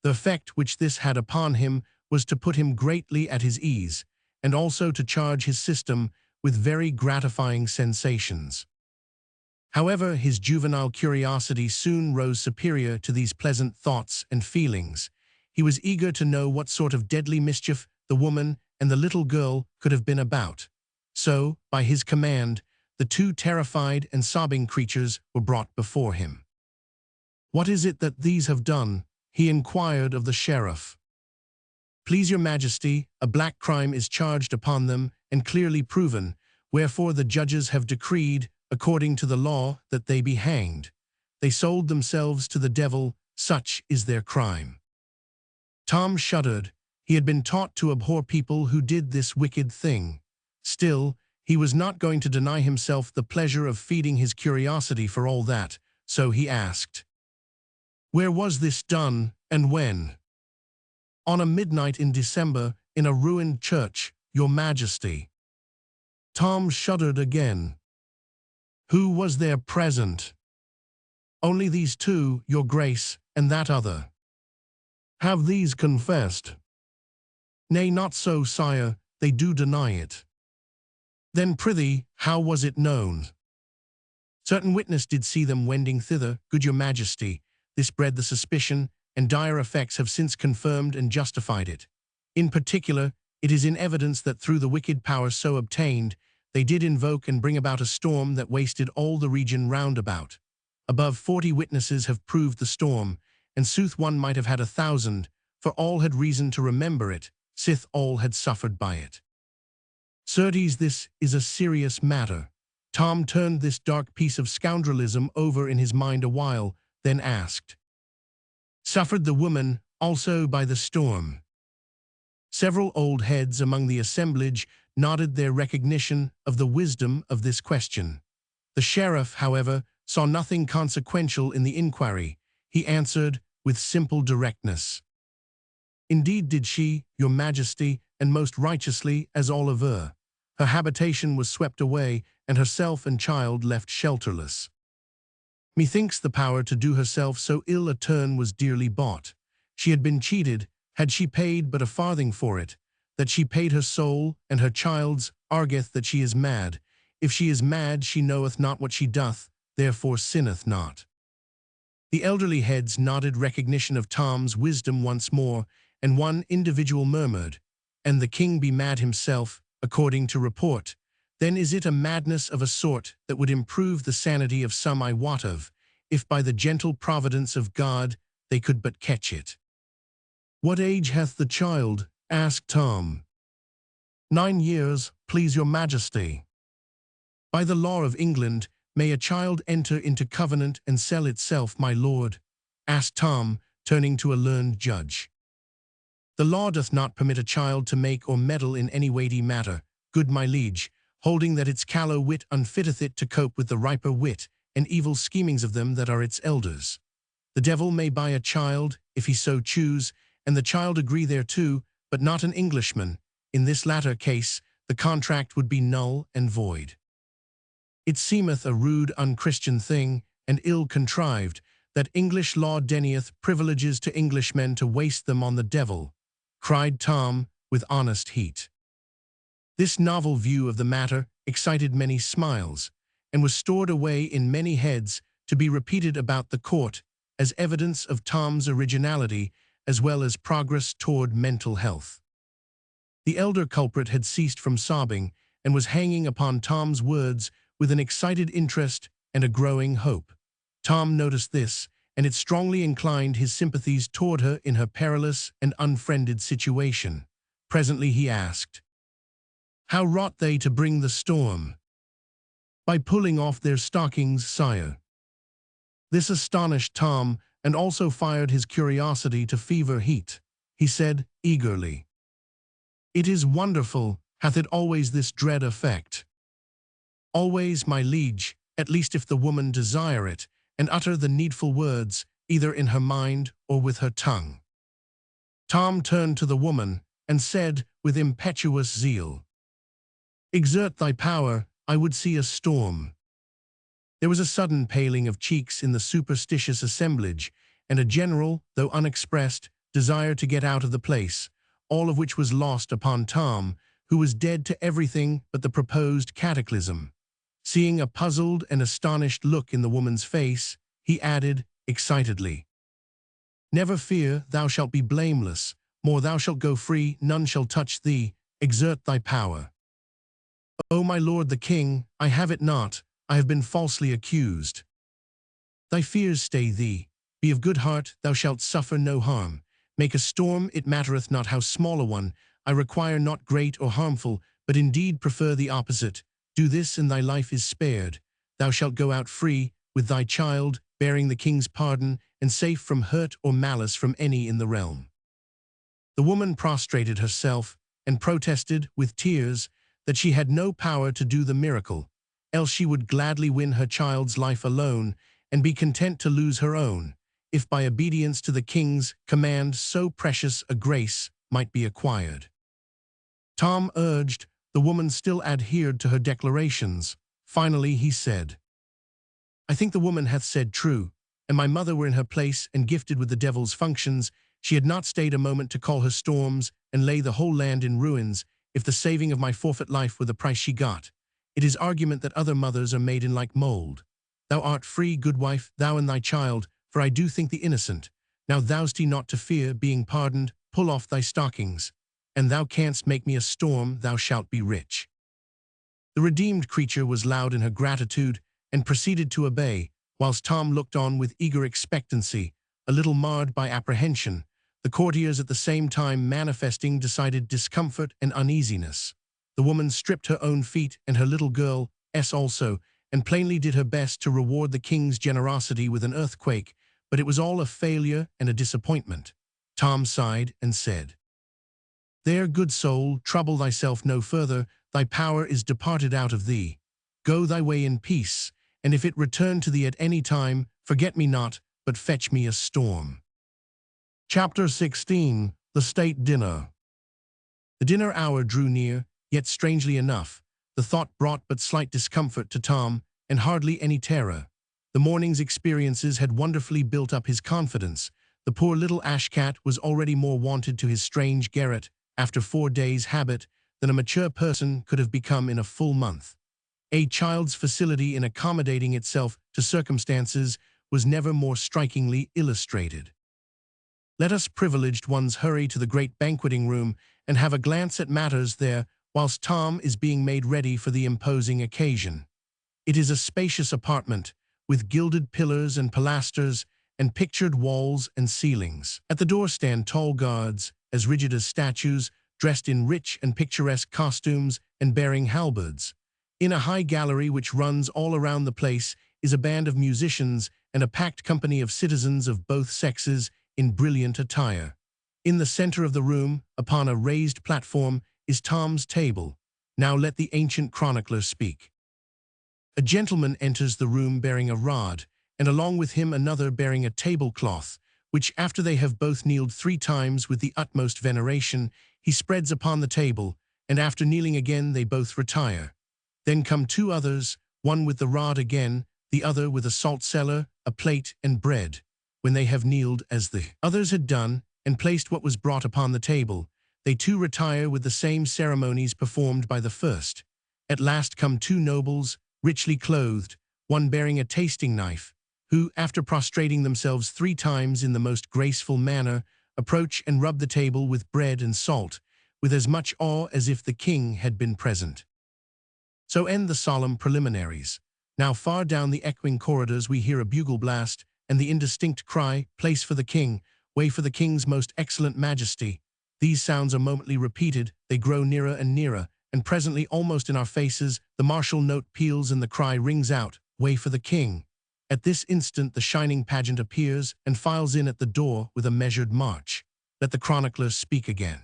The effect which this had upon him was to put him greatly at his ease, and also to charge his system with very gratifying sensations. However, his juvenile curiosity soon rose superior to these pleasant thoughts and feelings. He was eager to know what sort of deadly mischief the woman and the little girl could have been about. So, by his command, the two terrified and sobbing creatures were brought before him. "What is it that these have done?" he inquired of the sheriff. "Please your majesty, a black crime is charged upon them and clearly proven, wherefore the judges have decreed, according to the law, that they be hanged. They sold themselves to the devil, such is their crime." Tom shuddered. He had been taught to abhor people who did this wicked thing. Still, he was not going to deny himself the pleasure of feeding his curiosity for all that, so he asked, "Where was this done, and when?" "On a midnight in December, in a ruined church, your majesty." Tom shuddered again. "Who was there present?" "Only these two, your grace, and that other." "Have these confessed?" "Nay, not so, sire, they do deny it." "Then prithee, how was it known?" "Certain witness did see them wending thither, good your majesty. This bred the suspicion, and dire effects have since confirmed and justified it. In particular, it is in evidence that through the wicked power so obtained, they did invoke and bring about a storm that wasted all the region round about. Above 40 witnesses have proved the storm, and sooth one might have had 1,000, for all had reason to remember it, sith all had suffered by it. Certes, this is a serious matter." Tom turned this dark piece of scoundrelism over in his mind a while, then asked, "Suffered the woman also by the storm?" Several old heads among the assemblage nodded their recognition of the wisdom of this question. The sheriff, however, saw nothing consequential in the inquiry. He answered with simple directness, "Indeed did she, your majesty, and most righteously, as all aver. Her habitation was swept away, and herself and child left shelterless. Methinks the power to do herself so ill a turn was dearly bought. She had been cheated, had she paid but a farthing for it. That she paid her soul, and her child's, argueth that she is mad. If she is mad, she knoweth not what she doth, therefore sinneth not." The elderly heads nodded recognition of Tom's wisdom once more, and one individual murmured, "And the king be mad himself, according to report. Then is it a madness of a sort that would improve the sanity of some I wot of, if by the gentle providence of God they could but catch it." "What age hath the child?" asked Tom. 9 years, please your majesty." "By the law of England, may a child enter into covenant and sell itself, my lord?" asked Tom, turning to a learned judge. "The law doth not permit a child to make or meddle in any weighty matter, good my liege, holding that its callow wit unfitteth it to cope with the riper wit and evil schemings of them that are its elders. The devil may buy a child, if he so choose, and the child agree thereto, but not an Englishman. In this latter case, the contract would be null and void. It seemeth a rude unchristian thing, and ill-contrived, that English law denieth privileges to Englishmen to waste them on the devil," cried Tom with honest heat. This novel view of the matter excited many smiles, and was stored away in many heads to be repeated about the court as evidence of Tom's originality as well as progress toward mental health. The elder culprit had ceased from sobbing and was hanging upon Tom's words with an excited interest and a growing hope. Tom noticed this, and it strongly inclined his sympathies toward her in her perilous and unfriended situation. Presently he asked, "How wrought they to bring the storm?" "By pulling off their stockings, sire." This astonished Tom and also fired his curiosity to fever heat. He said eagerly, "It is wonderful, hath it always this dread effect?" "Always, my liege, at least if the woman desire it, and utter the needful words, either in her mind or with her tongue." Tom turned to the woman and said with impetuous zeal, "Exert thy power, I would see a storm." There was a sudden paling of cheeks in the superstitious assemblage, and a general, though unexpressed, desire to get out of the place, all of which was lost upon Tom, who was dead to everything but the proposed cataclysm. Seeing a puzzled and astonished look in the woman's face, he added excitedly, "Never fear, thou shalt be blameless, more thou shalt go free, none shall touch thee, exert thy power." "O my lord the king, I have it not, I have been falsely accused." "Thy fears stay thee, be of good heart, thou shalt suffer no harm. Make a storm, it mattereth not how small a one, I require not great or harmful, but indeed prefer the opposite. Do this and thy life is spared. Thou shalt go out free, with thy child, bearing the king's pardon, and safe from hurt or malice from any in the realm." The woman prostrated herself, and protested, with tears, that she had no power to do the miracle, else she would gladly win her child's life alone, and be content to lose her own, if by obedience to the king's command so precious a grace might be acquired. Tom urged, the woman still adhered to her declarations. Finally he said, "I think the woman hath said true, and my mother were in her place and gifted with the devil's functions, she had not stayed a moment to call her storms and lay the whole land in ruins, if the saving of my forfeit life were the price she got. It is argument that other mothers are made in like mould. Thou art free, good wife, thou and thy child, for I do think thee innocent. Now thou'st he not to fear, being pardoned, pull off thy stockings. And thou canst make me a storm, thou shalt be rich." The redeemed creature was loud in her gratitude, and proceeded to obey, whilst Tom looked on with eager expectancy, a little marred by apprehension, the courtiers at the same time manifesting decided discomfort and uneasiness. The woman stripped her own feet and her little girl's also, and plainly did her best to reward the king's generosity with an earthquake, but it was all a failure and a disappointment. Tom sighed and said, "There, good soul, trouble thyself no further, thy power is departed out of thee. Go thy way in peace, and if it return to thee at any time, forget me not, but fetch me a storm." Chapter 16. The State Dinner. The dinner hour drew near, yet strangely enough, the thought brought but slight discomfort to Tom, and hardly any terror. The morning's experiences had wonderfully built up his confidence. The poor little ash-cat was already more wonted to his strange garret, after 4 days' habit, than a mature person could have become in a full month. A child's facility in accommodating itself to circumstances was never more strikingly illustrated. Let us privileged ones hurry to the great banqueting room and have a glance at matters there, whilst Tom is being made ready for the imposing occasion. It is a spacious apartment, with gilded pillars and pilasters, and pictured walls and ceilings. At the door stand tall guards, as rigid as statues, dressed in rich and picturesque costumes and bearing halberds. In a high gallery which runs all around the place is a band of musicians and a packed company of citizens of both sexes in brilliant attire. In the center of the room, upon a raised platform, is Tom's table. Now let the ancient chronicler speak. A gentleman enters the room bearing a rod, and along with him another bearing a tablecloth, which after they have both kneeled 3 times with the utmost veneration, he spreads upon the table, and after kneeling again they both retire. Then come 2 others, one with the rod again, the other with a salt cellar, a plate, and bread. When they have kneeled as the others had done, and placed what was brought upon the table, they too retire with the same ceremonies performed by the first. At last come two nobles, richly clothed, one bearing a tasting knife, who, after prostrating themselves 3 times in the most graceful manner, approach and rub the table with bread and salt, with as much awe as if the king had been present. So end the solemn preliminaries. Now far down the echoing corridors we hear a bugle blast, and the indistinct cry, "Place for the king, way for the king's most excellent majesty." These sounds are momently repeated, they grow nearer and nearer, and presently, almost in our faces, the martial note peals and the cry rings out, "Way for the king." At this instant the shining pageant appears and files in at the door with a measured march. Let the chronicler speak again.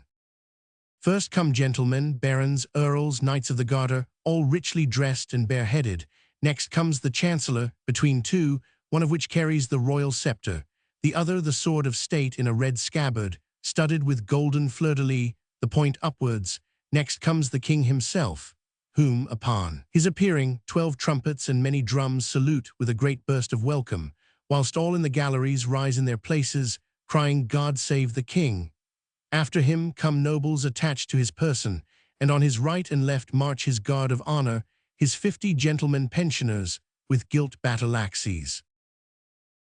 First come gentlemen, barons, earls, knights of the garter, all richly dressed and bareheaded. Next comes the chancellor, between two, one of which carries the royal scepter, the other the sword of state in a red scabbard, studded with golden fleur-de-lis, the point upwards. Next comes the king himself, whom, upon his appearing, 12 trumpets and many drums salute with a great burst of welcome, whilst all in the galleries rise in their places, crying, "God save the king." After him come nobles attached to his person, and on his right and left march his guard of honor, his 50 gentlemen pensioners, with gilt battle-axes.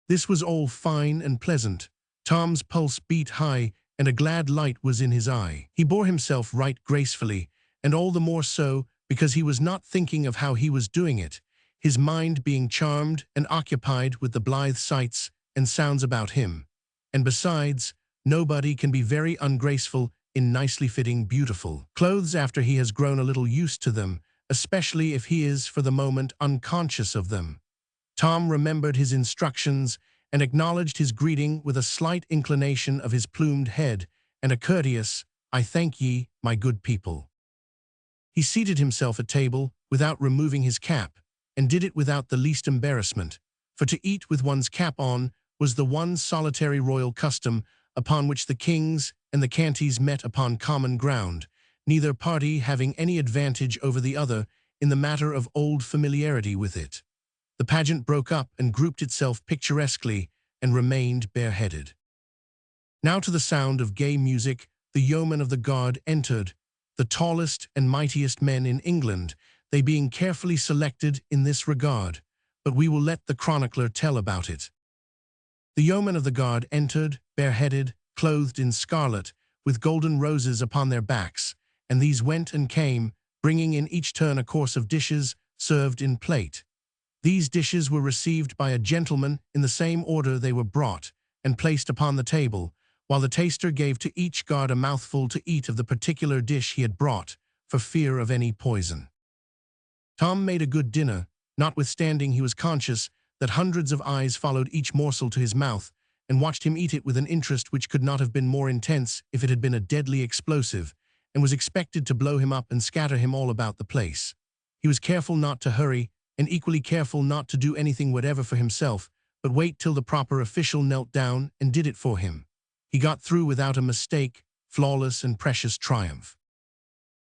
This was all fine and pleasant. Tom's pulse beat high, and a glad light was in his eye. He bore himself right gracefully, and all the more so because he was not thinking of how he was doing it, his mind being charmed and occupied with the blithe sights and sounds about him. And besides, nobody can be very ungraceful in nicely fitting beautiful clothes after he has grown a little used to them, especially if he is for the moment unconscious of them. Tom remembered his instructions and acknowledged his greeting with a slight inclination of his plumed head and a courteous, "I thank ye, my good people." He seated himself at table without removing his cap, and did it without the least embarrassment, for to eat with one's cap on was the one solitary royal custom upon which the kings and the canties met upon common ground, neither party having any advantage over the other in the matter of old familiarity with it. The pageant broke up and grouped itself picturesquely and remained bareheaded. Now to the sound of gay music, the yeomen of the guard entered, the tallest and mightiest men in England, they being carefully selected in this regard, but we will let the chronicler tell about it. The yeomen of the guard entered, bareheaded, clothed in scarlet, with golden roses upon their backs, and these went and came, bringing in each turn a course of dishes served in plate. These dishes were received by a gentleman in the same order they were brought, and placed upon the table, while the taster gave to each guard a mouthful to eat of the particular dish he had brought, for fear of any poison. Tom made a good dinner, notwithstanding he was conscious that hundreds of eyes followed each morsel to his mouth, and watched him eat it with an interest which could not have been more intense if it had been a deadly explosive, and was expected to blow him up and scatter him all about the place. He was careful not to hurry, and equally careful not to do anything whatever for himself, but wait till the proper official knelt down and did it for him. He got through without a mistake, flawless and precious triumph.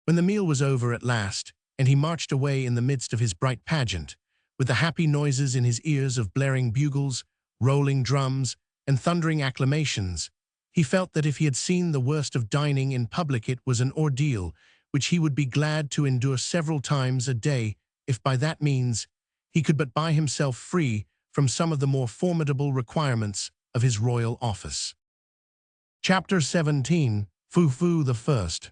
When the meal was over at last, and he marched away in the midst of his bright pageant, with the happy noises in his ears of blaring bugles, rolling drums, and thundering acclamations, he felt that if he had seen the worst of dining in public it was an ordeal which he would be glad to endure several times a day, if by that means he could but buy himself free from some of the more formidable requirements of his royal office. Chapter 17. Foo-Foo the First.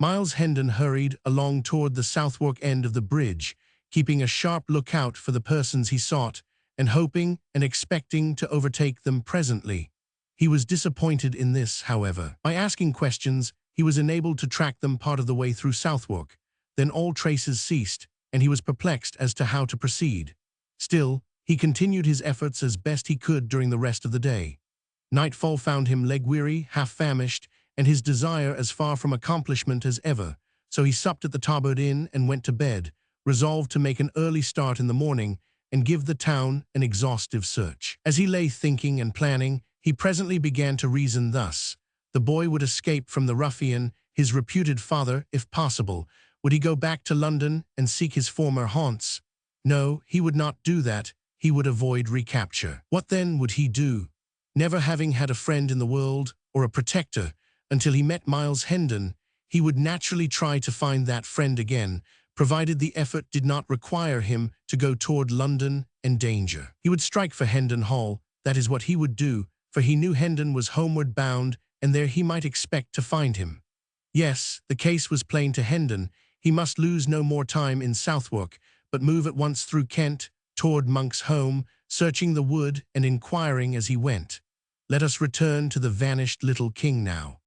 Miles Hendon hurried along toward the Southwark end of the bridge, keeping a sharp lookout for the persons he sought, and hoping and expecting to overtake them presently. He was disappointed in this, however. By asking questions, he was enabled to track them part of the way through Southwark. Then all traces ceased, and he was perplexed as to how to proceed. Still, he continued his efforts as best he could during the rest of the day. Nightfall found him leg-weary, half-famished, and his desire as far from accomplishment as ever, so he supped at the Tabard Inn and went to bed, resolved to make an early start in the morning and give the town an exhaustive search. As he lay thinking and planning, he presently began to reason thus. The boy would escape from the ruffian, his reputed father, if possible. Would he go back to London and seek his former haunts? No, he would not do that. He would avoid recapture. What then would he do? Never having had a friend in the world, or a protector, until he met Miles Hendon, he would naturally try to find that friend again, provided the effort did not require him to go toward London and danger. He would strike for Hendon Hall, that is what he would do, for he knew Hendon was homeward bound, and there he might expect to find him. Yes, the case was plain to Hendon. He must lose no more time in Southwark, but move at once through Kent, toward Monk's home, searching the wood and inquiring as he went. Let us return to the vanished little king now.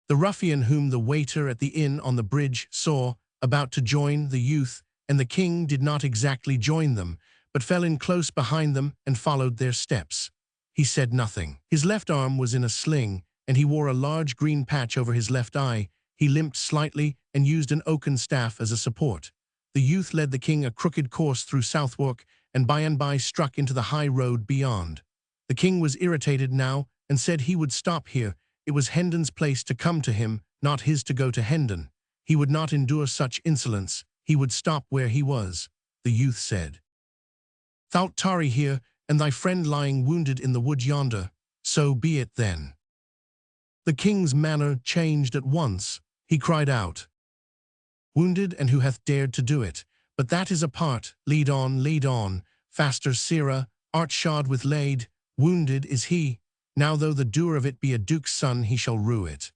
The ruffian whom the waiter at the inn on the bridge saw about to join the youth and the king did not exactly join them, but fell in close behind them and followed their steps. He said nothing. His left arm was in a sling, and he wore a large green patch over his left eye. He limped slightly and used an oaken staff as a support. The youth led the king a crooked course through Southwark, and by struck into the high road beyond. The king was irritated now, and said he would stop here. It was Hendon's place to come to him, not his to go to Hendon. He would not endure such insolence. He would stop where he was. The youth said, "Thou'lt tarry here, and thy friend lying wounded in the wood yonder. So be it then." The king's manner changed at once. He cried out, "Wounded, and who hath dared to do it? But that is apart. Lead on, faster, sirrah, art shod with lead. Wounded is he. Now though the doer of it be a duke's son, he shall rue it."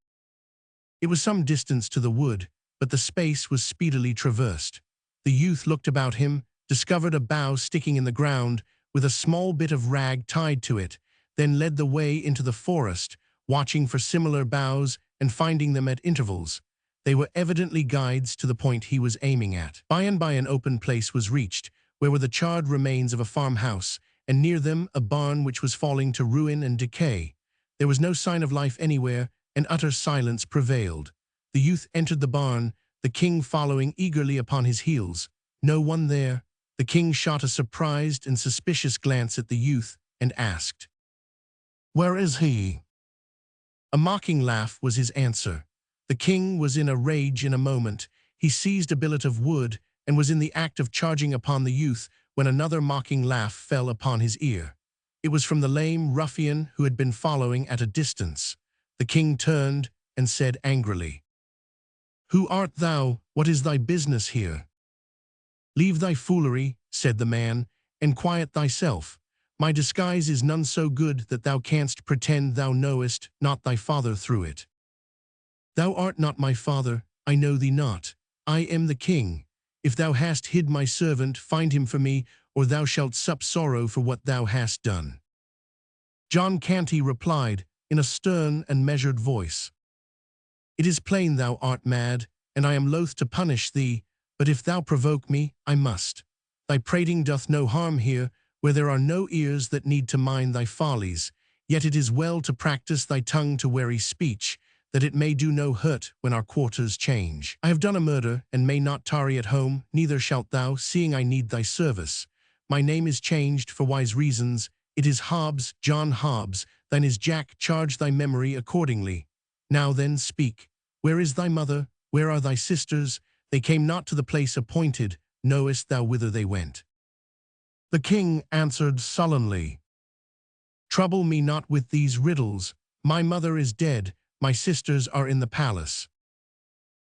It was some distance to the wood, but the space was speedily traversed. The youth looked about him, discovered a bough sticking in the ground, with a small bit of rag tied to it, then led the way into the forest, watching for similar boughs and finding them at intervals. They were evidently guides to the point he was aiming at. By and by an open place was reached, where were the charred remains of a farmhouse, and near them a barn which was falling to ruin and decay. There was no sign of life anywhere, and utter silence prevailed. The youth entered the barn, the king following eagerly upon his heels. No one there. The king shot a surprised and suspicious glance at the youth and asked, "Where is he?" A mocking laugh was his answer. The king was in a rage in a moment. He seized a billet of wood and was in the act of charging upon the youth when another mocking laugh fell upon his ear. It was from the lame ruffian who had been following at a distance. The king turned and said angrily, "Who art thou? What is thy business here?" "Leave thy foolery," said the man, "and quiet thyself. My disguise is none so good that thou canst pretend thou knowest not thy father through it. Thou art not my father, I know thee not. I am the king. If thou hast hid my servant, find him for me, or thou shalt sup sorrow for what thou hast done." John Canty replied, in a stern and measured voice, "It is plain thou art mad, and I am loath to punish thee, but if thou provoke me, I must. Thy prating doth no harm here, where there are no ears that need to mind thy follies, yet it is well to practice thy tongue to wary speech, that it may do no hurt when our quarters change. I have done a murder, and may not tarry at home, neither shalt thou, seeing I need thy service. My name is changed for wise reasons. It is Hobbs, John Hobbs, thine is Jack. Charge thy memory accordingly. Now then, speak. Where is thy mother? Where are thy sisters? They came not to the place appointed. Knowest thou whither they went?" The king answered sullenly, "Trouble me not with these riddles. My mother is dead. My sisters are in the palace."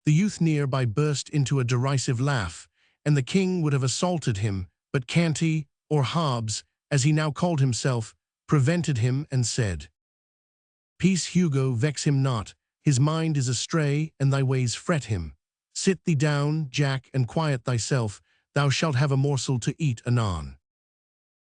The youth nearby burst into a derisive laugh, and the king would have assaulted him, but Canty, or Hobbs, as he now called himself, prevented him and said, "Peace, Hugo, vex him not. His mind is astray, and thy ways fret him. Sit thee down, Jack, and quiet thyself. Thou shalt have a morsel to eat anon."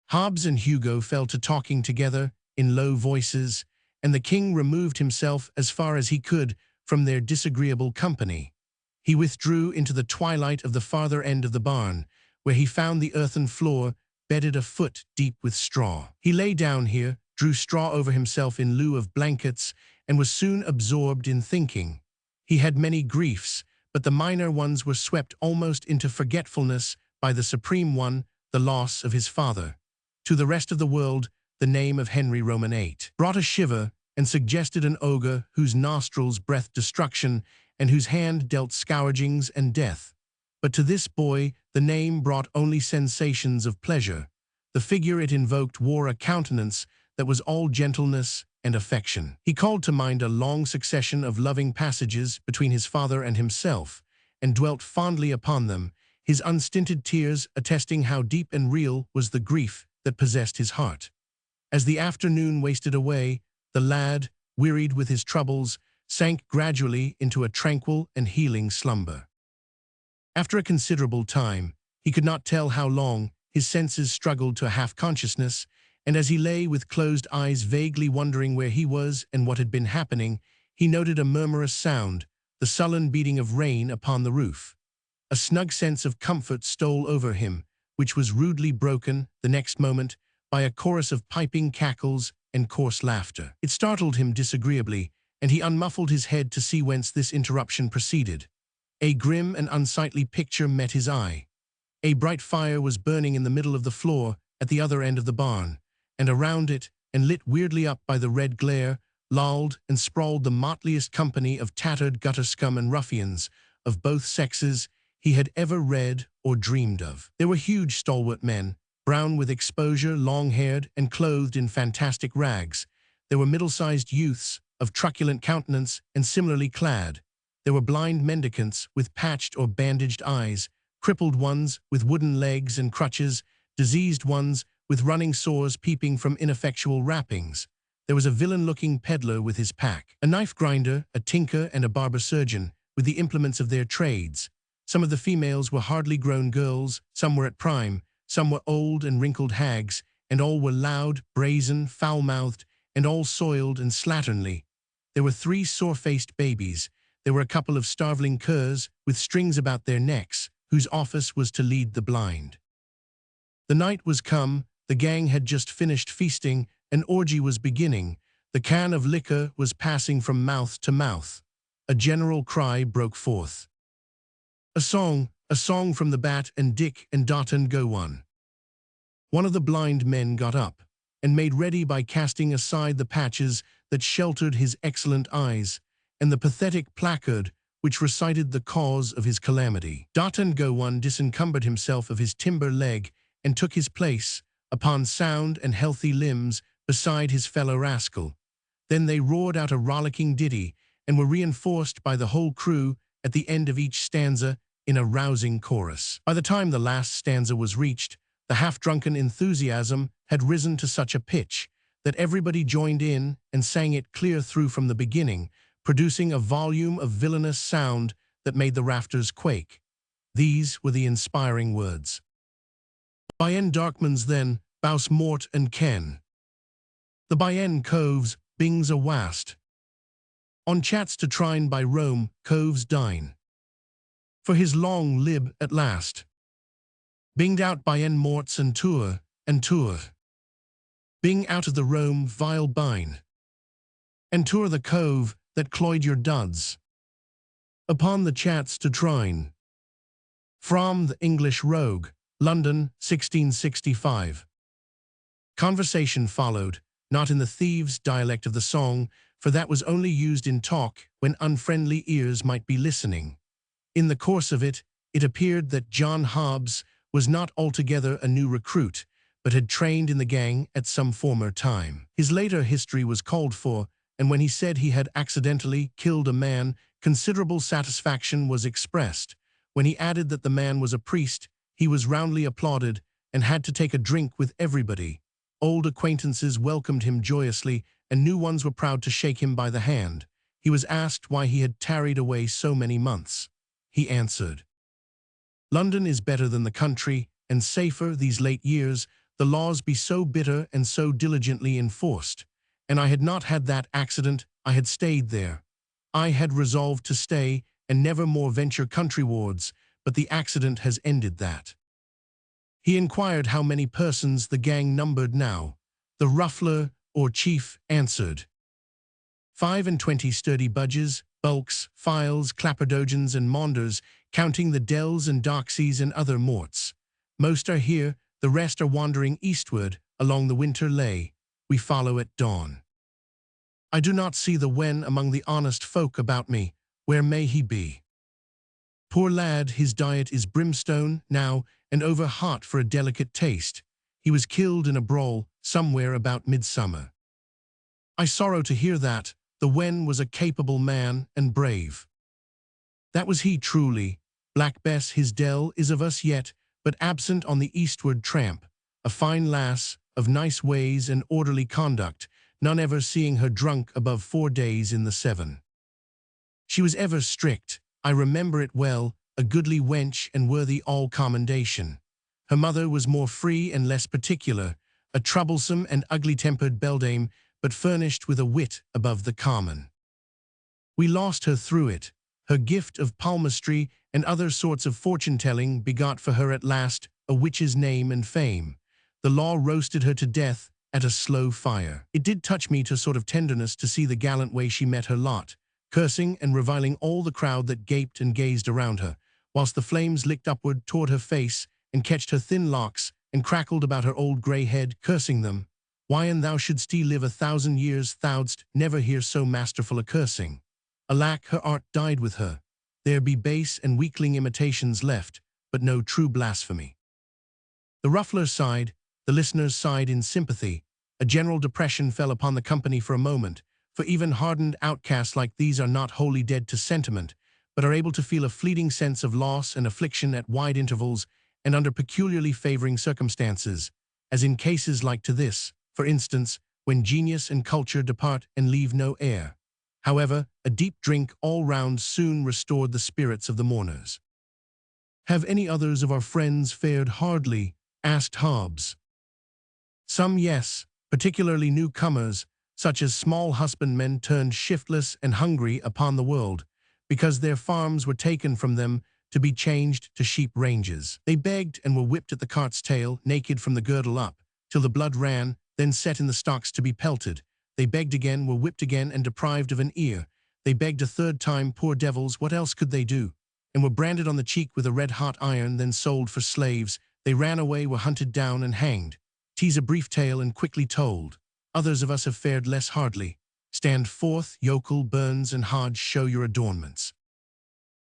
Hobbs and Hugo fell to talking together in low voices, and the king removed himself as far as he could from their disagreeable company. He withdrew into the twilight of the farther end of the barn, where he found the earthen floor bedded a foot deep with straw. He lay down here, drew straw over himself in lieu of blankets, and was soon absorbed in thinking. He had many griefs, but the minor ones were swept almost into forgetfulness by the supreme one, the loss of his father. To the rest of the world, the name of Henry Roman VIII brought a shiver and suggested an ogre whose nostrils breathed destruction and whose hand dealt scourgings and death. But to this boy, the name brought only sensations of pleasure. The figure it invoked wore a countenance that was all gentleness and affection. He called to mind a long succession of loving passages between his father and himself, and dwelt fondly upon them, his unstinted tears attesting how deep and real was the grief that possessed his heart. As the afternoon wasted away, the lad, wearied with his troubles, sank gradually into a tranquil and healing slumber. After a considerable time, he could not tell how long, his senses struggled to half-consciousness, and as he lay with closed eyes vaguely wondering where he was and what had been happening, he noted a murmurous sound, the sullen beating of rain upon the roof. A snug sense of comfort stole over him, which was rudely broken, the next moment, by a chorus of piping cackles and coarse laughter. It startled him disagreeably, and he unmuffled his head to see whence this interruption proceeded. A grim and unsightly picture met his eye. A bright fire was burning in the middle of the floor at the other end of the barn, and around it, and lit weirdly up by the red glare, lolled and sprawled the motliest company of tattered gutter scum and ruffians, of both sexes, he had ever read or dreamed of. They were huge, stalwart men, brown with exposure, long-haired, and clothed in fantastic rags. There were middle-sized youths, of truculent countenance and similarly clad. There were blind mendicants with patched or bandaged eyes, crippled ones with wooden legs and crutches, diseased ones with running sores peeping from ineffectual wrappings. There was a villain-looking peddler with his pack, a knife grinder, a tinker, and a barber surgeon, with the implements of their trades. Some of the females were hardly grown girls, some were at prime, some were old and wrinkled hags, and all were loud, brazen, foul-mouthed, and all soiled and slatternly. There were 3 sore-faced babies. There were a couple of starveling curs, with strings about their necks, whose office was to lead the blind. The night was come, the gang had just finished feasting, an orgy was beginning, the can of liquor was passing from mouth to mouth. A general cry broke forth. A song from the Bat and Dick and Dot and Go One. One of the blind men got up, and made ready by casting aside the patches that sheltered his excellent eyes, and the pathetic placard which recited the cause of his calamity. Dot and Go One disencumbered himself of his timber leg and took his place, upon sound and healthy limbs, beside his fellow rascal. Then they roared out a rollicking ditty, and were reinforced by the whole crew at the end of each stanza in a rousing chorus. By the time the last stanza was reached, the half-drunken enthusiasm had risen to such a pitch that everybody joined in and sang it clear through from the beginning, producing a volume of villainous sound that made the rafters quake. These were the inspiring words. Bien Darkmans then, Baus Mort and Ken. The Bien Coves, Bings Awast. On chats to trine by Rome, Coves dine. For his long lib at last. Binged out Bien Morts and Tour. Bing out of the Rome vile bine. And tour the cove that cloyed your duds. Upon the chats to trine. From the English Rogue, London, 1665. Conversation followed, not in the thieves' dialect of the song, for that was only used in talk when unfriendly ears might be listening. In the course of it, it appeared that John Hobbs was not altogether a new recruit, but had trained in the gang at some former time. His later history was called for, and when he said he had accidentally killed a man, considerable satisfaction was expressed. When he added that the man was a priest, he was roundly applauded and had to take a drink with everybody. Old acquaintances welcomed him joyously, and new ones were proud to shake him by the hand. He was asked why he had tarried away so many months. He answered, "London is better than the country, and safer these late years, the laws be so bitter and so diligently enforced. And I had not had that accident, I had stayed there. I had resolved to stay and never more venture countrywards, but the accident has ended that." He inquired how many persons the gang numbered now. The ruffler, or chief, answered, 25 sturdy budges, bulks, files, clapperdogeons, and maunders, counting the dells and doxies and other morts. Most are here, the rest are wandering eastward, along the winter lay. We follow at dawn. I do not see the wen among the honest folk about me. Where may he be? Poor lad, his diet is brimstone now, and over hot for a delicate taste. He was killed in a brawl, somewhere about midsummer. I sorrow to hear that. The Wen was a capable man and brave. That was he truly. Black Bess, his dell is of us yet, but absent on the eastward tramp. A fine lass, of nice ways and orderly conduct, none ever seeing her drunk above 4 days in the 7. She was ever strict, I remember it well, a goodly wench and worthy all commendation. Her mother was more free and less particular, a troublesome and ugly-tempered beldame, but furnished with a wit above the common. We lost her through it. Her gift of palmistry and other sorts of fortune-telling begot for her at last a witch's name and fame. The law roasted her to death at a slow fire. It did touch me to a sort of tenderness to see the gallant way she met her lot, cursing and reviling all the crowd that gaped and gazed around her, whilst the flames licked upward toward her face and catched her thin locks and crackled about her old grey head, cursing them. Why, an thou shouldst live 1,000 years, thou'dst never hear so masterful a cursing. Alack, her art died with her. There be base and weakling imitations left, but no true blasphemy. The ruffler sighed, the listeners sighed in sympathy. A general depression fell upon the company for a moment, for even hardened outcasts like these are not wholly dead to sentiment, but are able to feel a fleeting sense of loss and affliction at wide intervals and under peculiarly favoring circumstances, as in cases like to this, for instance, when genius and culture depart and leave no heir. However, a deep drink all round soon restored the spirits of the mourners. "Have any others of our friends fared hardly?" asked Hobbs. "Some, yes, particularly newcomers, such as small husbandmen turned shiftless and hungry upon the world, because their farms were taken from them to be changed to sheep ranges. They begged and were whipped at the cart's tail, naked from the girdle up, till the blood ran, then set in the stocks to be pelted. They begged again, were whipped again, and deprived of an ear. They begged a third time, poor devils, what else could they do? And were branded on the cheek with a red-hot iron, then sold for slaves. They ran away, were hunted down, and hanged. 'Tis a brief tale and quickly told. Others of us have fared less hardly. Stand forth, yokel, Burns, and Hodge, show your adornments."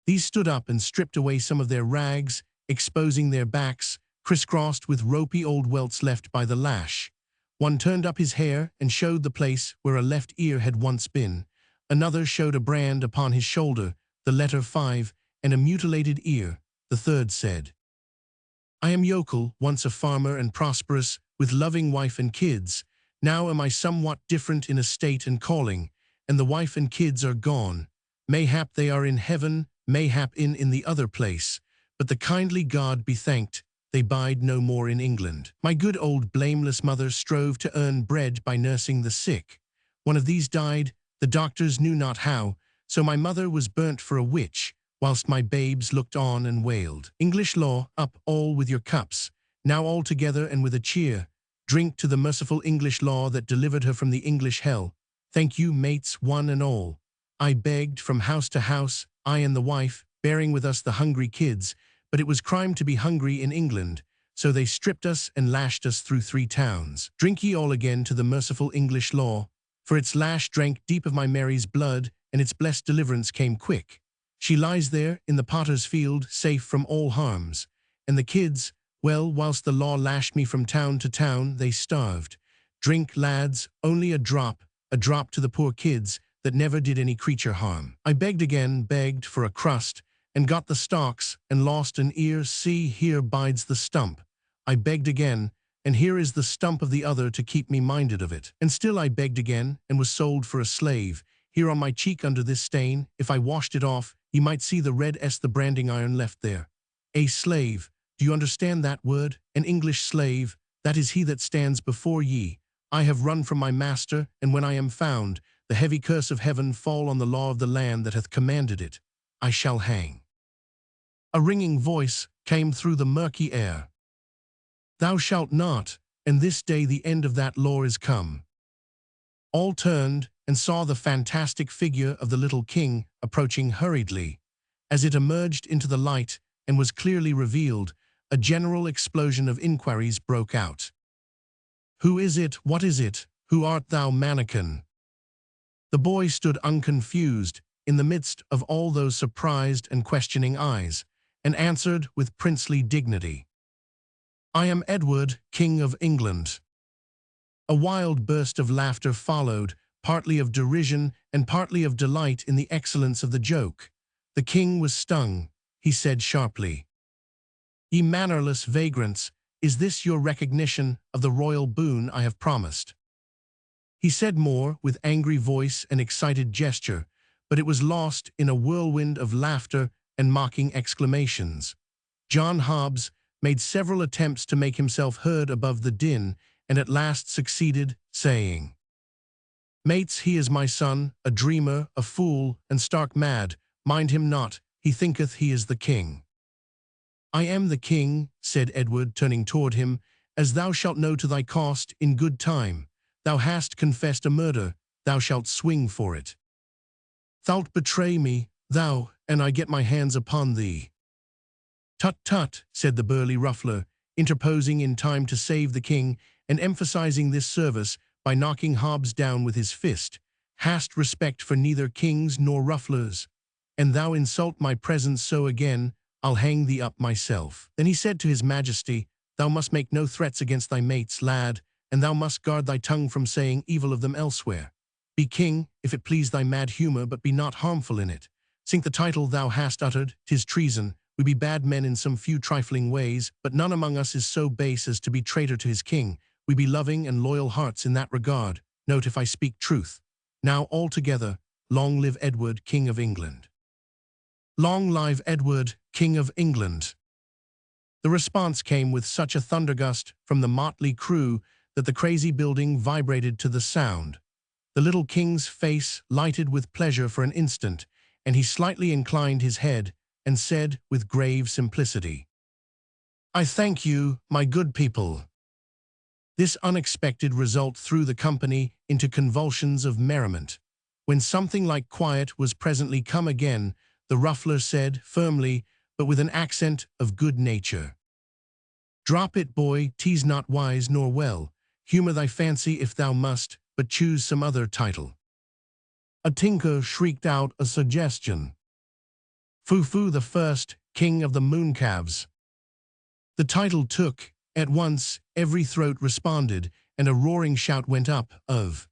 These stood up and stripped away some of their rags, exposing their backs, crisscrossed with ropey old welts left by the lash. One turned up his hair and showed the place where a left ear had once been. Another showed a brand upon his shoulder, the letter 5, and a mutilated ear. The third said, "I am yokel, once a farmer and prosperous, with loving wife and kids. Now am I somewhat different in estate and calling, and the wife and kids are gone. Mayhap they are in heaven, mayhap in the other place. But the kindly God be thanked, they bide no more in England. My good old blameless mother strove to earn bread by nursing the sick. One of these died, the doctors knew not how, so my mother was burnt for a witch, whilst my babes looked on and wailed. English law, up all with your cups, now all together and with a cheer. Drink to the merciful English law that delivered her from the English hell. Thank you, mates, one and all. I begged from house to house, I and the wife, bearing with us the hungry kids, but it was crime to be hungry in England, so they stripped us and lashed us through 3 towns. Drink ye all again to the merciful English law, for its lash drank deep of my Mary's blood, and its blessed deliverance came quick. She lies there in the potter's field, safe from all harms. And the kids, well, whilst the law lashed me from town to town, they starved. Drink, lads, only a drop to the poor kids that never did any creature harm. I begged again, begged for a crust, and got the stalks, and lost an ear. See, here bides the stump. I begged again, and here is the stump of the other to keep me minded of it. And still I begged again, and was sold for a slave. Here on my cheek under this stain, if I washed it off, ye might see the red the branding iron left there. A slave, do you understand that word? An English slave, that is he that stands before ye. I have run from my master, and when I am found, the heavy curse of heaven fall on the law of the land that hath commanded it. I shall hang. A ringing voice came through the murky air. Thou shalt not, and this day the end of that law is come. All turned and saw the fantastic figure of the little king approaching hurriedly. As it emerged into the light and was clearly revealed, a general explosion of inquiries broke out. Who is it? What is it? Who art thou, mannikin? The boy stood unconfused, in the midst of all those surprised and questioning eyes, and answered with princely dignity, "I am Edward, King of England." A wild burst of laughter followed, partly of derision and partly of delight in the excellence of the joke. The king was stung. He said sharply, "Ye mannerless vagrants, is this your recognition of the royal boon I have promised?" He said more with angry voice and excited gesture, but it was lost in a whirlwind of laughter and mocking exclamations. John Hobbs made several attempts to make himself heard above the din, and at last succeeded, saying, "Mates, he is my son, a dreamer, a fool, and stark mad. Mind him not, he thinketh he is the king." "I am the king," said Edward, turning toward him, "as thou shalt know to thy cost in good time. Thou hast confessed a murder, thou shalt swing for it. Thou'lt betray me, thou, and I get my hands upon thee." "Tut, tut," said the burly ruffler, interposing in time to save the king, and emphasizing this service by knocking Hobbs down with his fist. "Hast respect for neither kings nor rufflers, and thou insult my presence so again, I'll hang thee up myself." Then he said to his majesty, "Thou must make no threats against thy mates, lad, and thou must guard thy tongue from saying evil of them elsewhere. Be king, if it please thy mad humor, but be not harmful in it. Sink the title thou hast uttered, 'tis treason. We be bad men in some few trifling ways, but none among us is so base as to be traitor to his king. We be loving and loyal hearts in that regard. Note if I speak truth. Now all together, long live Edward, King of England." "Long live Edward, King of England." The response came with such a thundergust from the motley crew that the crazy building vibrated to the sound. The little king's face lighted with pleasure for an instant, and he slightly inclined his head and said with grave simplicity, "I thank you, my good people." This unexpected result threw the company into convulsions of merriment. When something like quiet was presently come again, the ruffler said firmly, but with an accent of good nature, "Drop it, boy, 'tis not wise nor well. Humor thy fancy if thou must, but choose some other title." A tinker shrieked out a suggestion. "Foo-foo the First, King of the Mooncalves." The title took. At once, every throat responded, and a roaring shout went up of,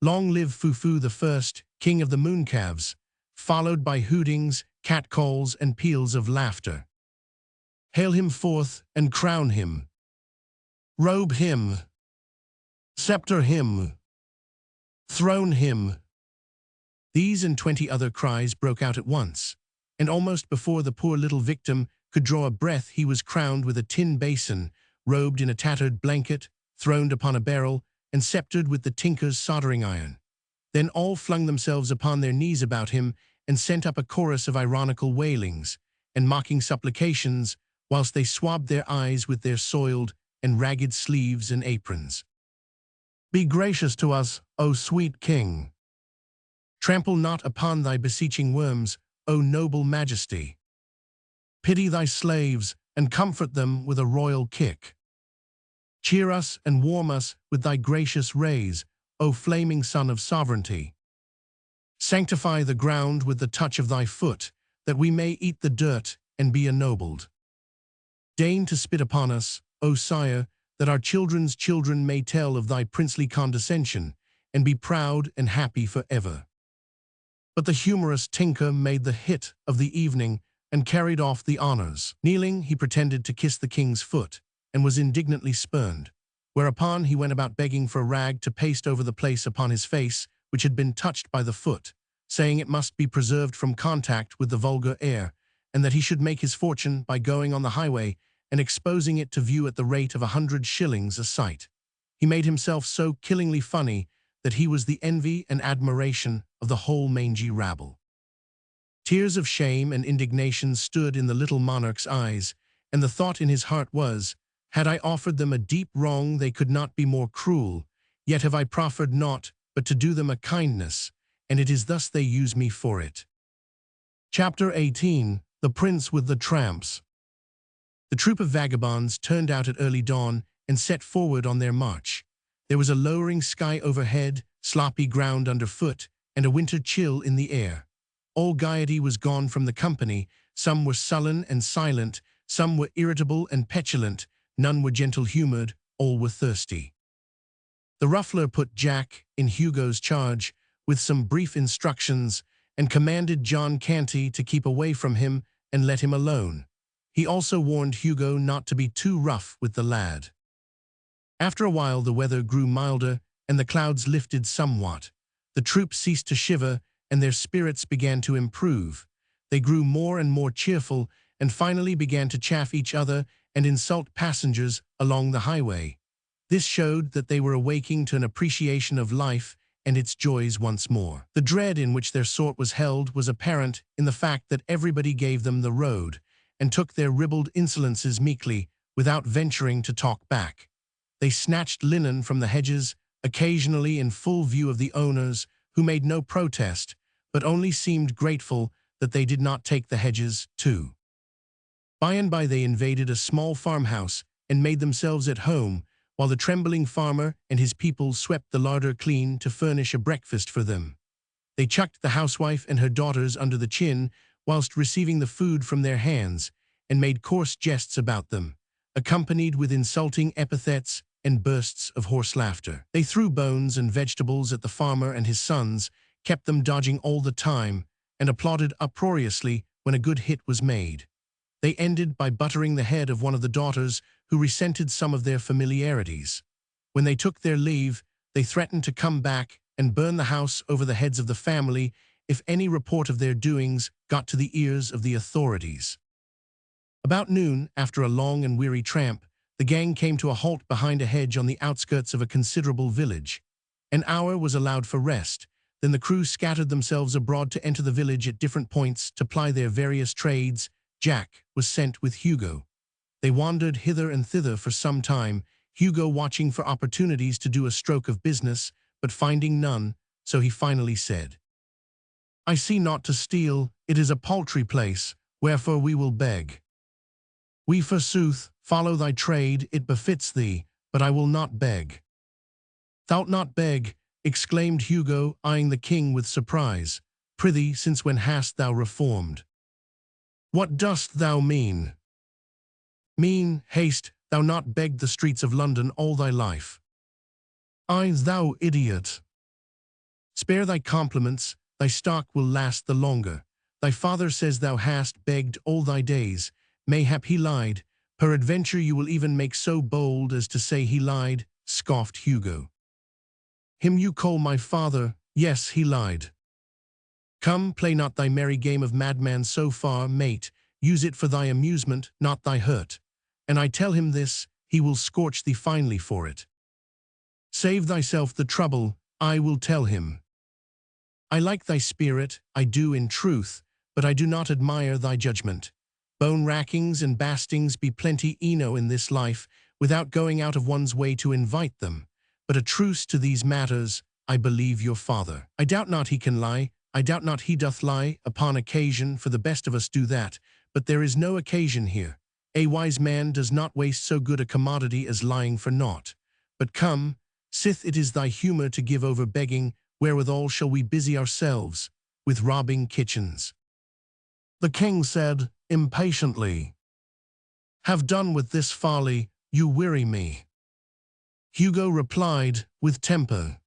"Long live Foo-foo the First, King of the Mooncalves," followed by hootings, catcalls, and peals of laughter. "Hail him forth and crown him. Robe him. Scepter him. Throne him." These and 20 other cries broke out at once, and almost before the poor little victim could draw a breath he was crowned with a tin basin, robed in a tattered blanket, throned upon a barrel, and sceptered with the tinker's soldering iron. Then all flung themselves upon their knees about him and sent up a chorus of ironical wailings and mocking supplications whilst they swabbed their eyes with their soiled and ragged sleeves and aprons. "Be gracious to us, O sweet king. Trample not upon thy beseeching worms, O noble majesty. Pity thy slaves and comfort them with a royal kick. Cheer us and warm us with thy gracious rays, O flaming sun of sovereignty. Sanctify the ground with the touch of thy foot, that we may eat the dirt and be ennobled. Deign to spit upon us, O sire, that our children's children may tell of thy princely condescension, and be proud and happy forever." But the humorous tinker made the hit of the evening and carried off the honors. Kneeling, he pretended to kiss the king's foot, and was indignantly spurned, whereupon he went about begging for a rag to paste over the place upon his face which had been touched by the foot, saying it must be preserved from contact with the vulgar air, and that he should make his fortune by going on the highway and exposing it to view at the rate of 100 shillings a sight. He made himself so killingly funny that he was the envy and admiration of the whole mangy rabble. Tears of shame and indignation stood in the little monarch's eyes, and the thought in his heart was, "Had I offered them a deep wrong, they could not be more cruel. Yet have I proffered naught but to do them a kindness, and it is thus they use me for it." Chapter 18. The Prince with the Tramps. The troop of vagabonds turned out at early dawn and set forward on their march. There was a lowering sky overhead, sloppy ground underfoot, and a winter chill in the air. All gaiety was gone from the company. Some were sullen and silent, some were irritable and petulant, none were gentle-humored, all were thirsty. The ruffler put Jack in Hugo's charge with some brief instructions and commanded John Canty to keep away from him and let him alone. He also warned Hugo not to be too rough with the lad. After a while the weather grew milder and the clouds lifted somewhat. The troop ceased to shiver and their spirits began to improve. They grew more and more cheerful and finally began to chaff each other and insult passengers along the highway. This showed that they were awaking to an appreciation of life and its joys once more. The dread in which their sort was held was apparent in the fact that everybody gave them the road and took their ribald insolences meekly without venturing to talk back. They snatched linen from the hedges, occasionally in full view of the owners, who made no protest, but only seemed grateful that they did not take the hedges too. By and by they invaded a small farmhouse and made themselves at home, while the trembling farmer and his people swept the larder clean to furnish a breakfast for them. They chucked the housewife and her daughters under the chin whilst receiving the food from their hands, and made coarse jests about them, accompanied with insulting epithets and bursts of hoarse laughter. They threw bones and vegetables at the farmer and his sons, kept them dodging all the time, and applauded uproariously when a good hit was made. They ended by buttering the head of one of the daughters, who resented some of their familiarities. When they took their leave, they threatened to come back and burn the house over the heads of the family if any report of their doings got to the ears of the authorities. About noon, after a long and weary tramp, the gang came to a halt behind a hedge on the outskirts of a considerable village. An hour was allowed for rest. Then the crew scattered themselves abroad to enter the village at different points to ply their various trades. Jack was sent with Hugo. They wandered hither and thither for some time, Hugo watching for opportunities to do a stroke of business, but finding none, so he finally said, "I see naught to steal, it is a paltry place, wherefore we will beg." "We forsooth follow thy trade, it befits thee, but I will not beg." "Thou'lt not beg," exclaimed Hugo, eyeing the king with surprise. "Prithee, since when hast thou reformed?" "What dost thou mean?" "Mean, haste, thou not begged the streets of London all thy life." "Ay, thou idiot." "Spare thy compliments, thy stock will last the longer. Thy father says thou hast begged all thy days. Mayhap he lied. Peradventure you will even make so bold as to say he lied," scoffed Hugo. "Him you call my father? Yes, he lied." "Come, play not thy merry game of madman so far, mate. Use it for thy amusement, not thy hurt. And I tell him this, he will scorch thee finely for it. Save thyself the trouble, I will tell him. I like thy spirit, I do in truth, but I do not admire thy judgment. Bone-rackings and bastings be plenty eno in this life, without going out of one's way to invite them. But a truce to these matters, I believe your father. I doubt not he can lie, I doubt not he doth lie, upon occasion, for the best of us do that, but there is no occasion here. A wise man does not waste so good a commodity as lying for naught. But come, sith it is thy humour to give over begging, wherewithal shall we busy ourselves? With robbing kitchens." The king said, impatiently, "Have done with this folly, you weary me." Hugo replied, with temper,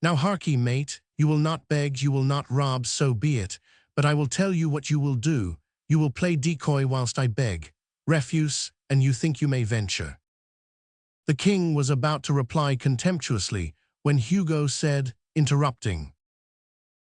"Now harkee, mate, you will not beg, you will not rob, so be it, but I will tell you what you will do. You will play decoy whilst I beg. Refuse, and you think you may venture." The king was about to reply contemptuously, when Hugo said, interrupting,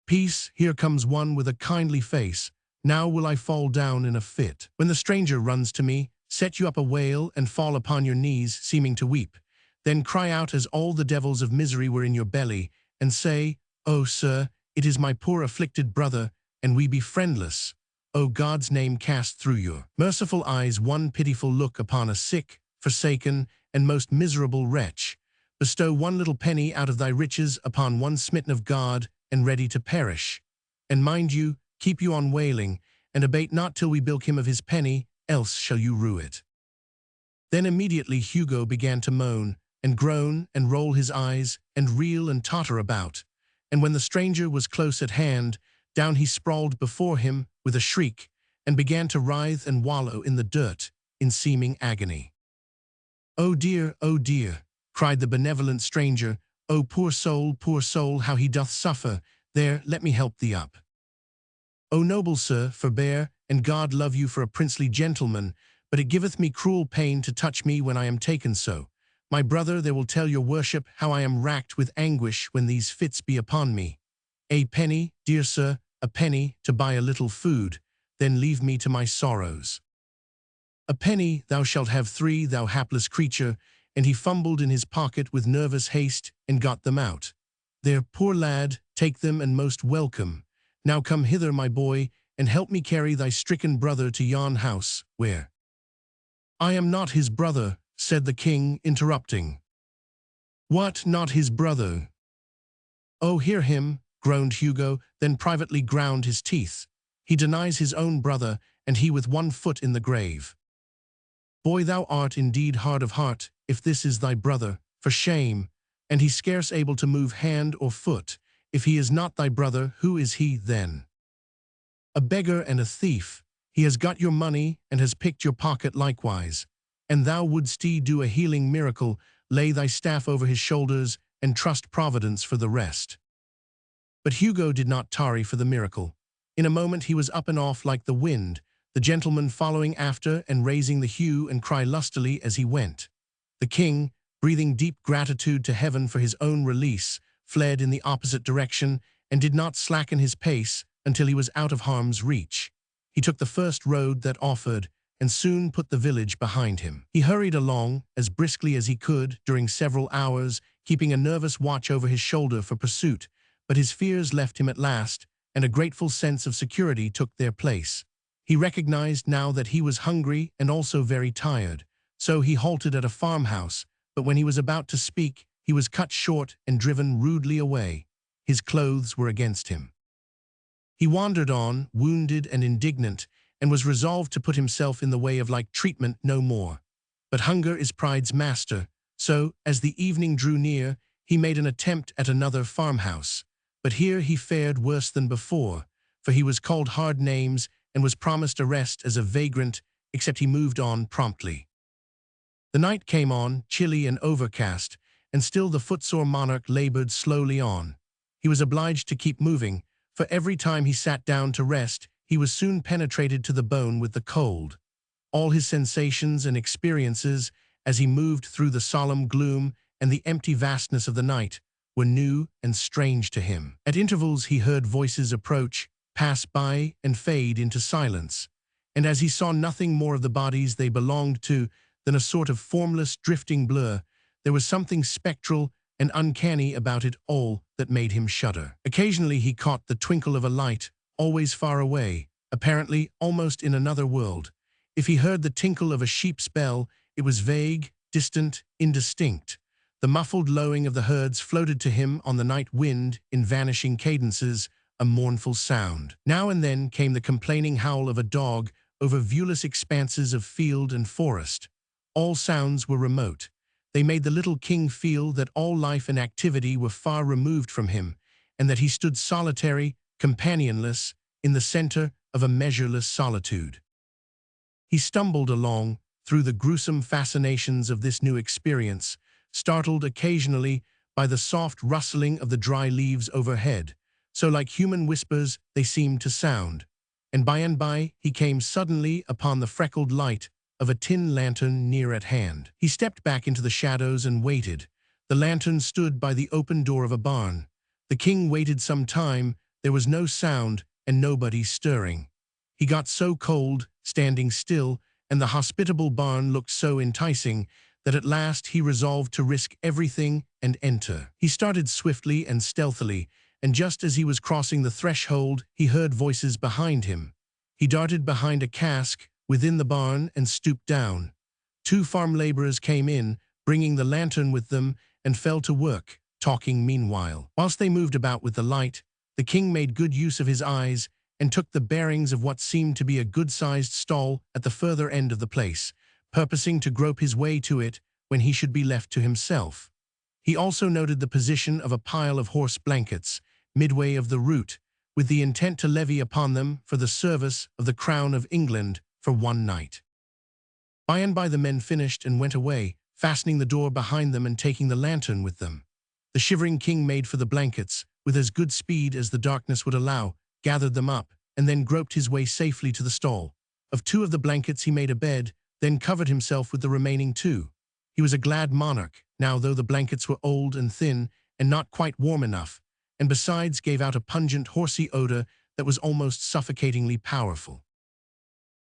"Peace, here comes one with a kindly face. Now will I fall down in a fit. When the stranger runs to me, set you up a wail and fall upon your knees, seeming to weep. Then cry out as all the devils of misery were in your belly, and say, 'Oh, sir, it is my poor afflicted brother, and we be friendless. O God's name cast through your merciful eyes one pitiful look upon a sick, forsaken, and most miserable wretch. Bestow one little penny out of thy riches upon one smitten of God and ready to perish. And mind you, keep you on wailing, and abate not till we bilk him of his penny, else shall you rue it.'" Then immediately Hugo began to moan, and groan, and roll his eyes, and reel and totter about, and when the stranger was close at hand, down he sprawled before him with a shriek, and began to writhe and wallow in the dirt, in seeming agony. "Oh dear," cried the benevolent stranger, "oh poor soul, how he doth suffer! There, let me help thee up." "O noble sir, forbear, and God love you for a princely gentleman, but it giveth me cruel pain to touch me when I am taken so. My brother, they will tell your worship how I am racked with anguish when these fits be upon me. A penny, dear sir, a penny, to buy a little food, then leave me to my sorrows." "A penny, thou shalt have 3, thou hapless creature," and he fumbled in his pocket with nervous haste and got them out. "There, poor lad, take them and most welcome. Now come hither, my boy, and help me carry thy stricken brother to yon house, where—" "I am not his brother," said the king, interrupting. "What, not his brother?" "Oh, hear him," groaned Hugo, then privately ground his teeth. "He denies his own brother, and he with one foot in the grave. Boy, thou art indeed hard of heart, if this is thy brother, for shame, and he scarce able to move hand or foot. If he is not thy brother, who is he then? A beggar and a thief. He has got your money and has picked your pocket likewise. And thou wouldst do a healing miracle, lay thy staff over his shoulders, and trust Providence for the rest." But Hugo did not tarry for the miracle. In a moment he was up and off like the wind, the gentleman following after and raising the hue and cry lustily as he went. The king, breathing deep gratitude to heaven for his own release, fled in the opposite direction and did not slacken his pace until he was out of harm's reach. He took the first road that offered and soon put the village behind him. He hurried along as briskly as he could during several hours, keeping a nervous watch over his shoulder for pursuit, but his fears left him at last, and a grateful sense of security took their place. He recognized now that he was hungry and also very tired, so he halted at a farmhouse, but when he was about to speak, he was cut short and driven rudely away. His clothes were against him. He wandered on, wounded and indignant, and was resolved to put himself in the way of like treatment no more. But hunger is pride's master, so, as the evening drew near, he made an attempt at another farmhouse. But here he fared worse than before, for he was called hard names and was promised arrest as a vagrant, except he moved on promptly. The night came on, chilly and overcast, and still the footsore monarch labored slowly on. He was obliged to keep moving, for every time he sat down to rest, he was soon penetrated to the bone with the cold. All his sensations and experiences, as he moved through the solemn gloom and the empty vastness of the night, were new and strange to him. At intervals he heard voices approach, pass by, and fade into silence. And as he saw nothing more of the bodies they belonged to than a sort of formless, drifting blur, there was something spectral and uncanny about it all that made him shudder. Occasionally he caught the twinkle of a light, always far away, apparently almost in another world. If he heard the tinkle of a sheep's bell, it was vague, distant, indistinct. The muffled lowing of the herds floated to him on the night wind in vanishing cadences, a mournful sound. Now and then came the complaining howl of a dog over viewless expanses of field and forest. All sounds were remote. They made the little king feel that all life and activity were far removed from him, and that he stood solitary, companionless, in the center of a measureless solitude. He stumbled along through the gruesome fascinations of this new experience, startled occasionally by the soft rustling of the dry leaves overhead, so like human whispers they seemed to sound. And by he came suddenly upon the freckled light of a tin lantern near at hand. He stepped back into the shadows and waited. The lantern stood by the open door of a barn. The king waited some time. There was no sound and nobody stirring. He got so cold, standing still, and the hospitable barn looked so enticing that at last he resolved to risk everything and enter. He started swiftly and stealthily, and just as he was crossing the threshold, he heard voices behind him. He darted behind a cask within the barn and stooped down. 2 farm laborers came in, bringing the lantern with them, and fell to work, talking meanwhile. Whilst they moved about with the light, the king made good use of his eyes and took the bearings of what seemed to be a good-sized stall at the further end of the place, purposing to grope his way to it when he should be left to himself. He also noted the position of a pile of horse blankets, midway of the route, with the intent to levy upon them for the service of the crown of England for one night. By and by the men finished and went away, fastening the door behind them and taking the lantern with them. The shivering king made for the blankets, with as good speed as the darkness would allow, gathered them up, and then groped his way safely to the stall. Of 2 of the blankets he made a bed, then covered himself with the remaining 2. He was a glad monarch, now, though the blankets were old and thin and not quite warm enough, and besides gave out a pungent, horsey odor that was almost suffocatingly powerful.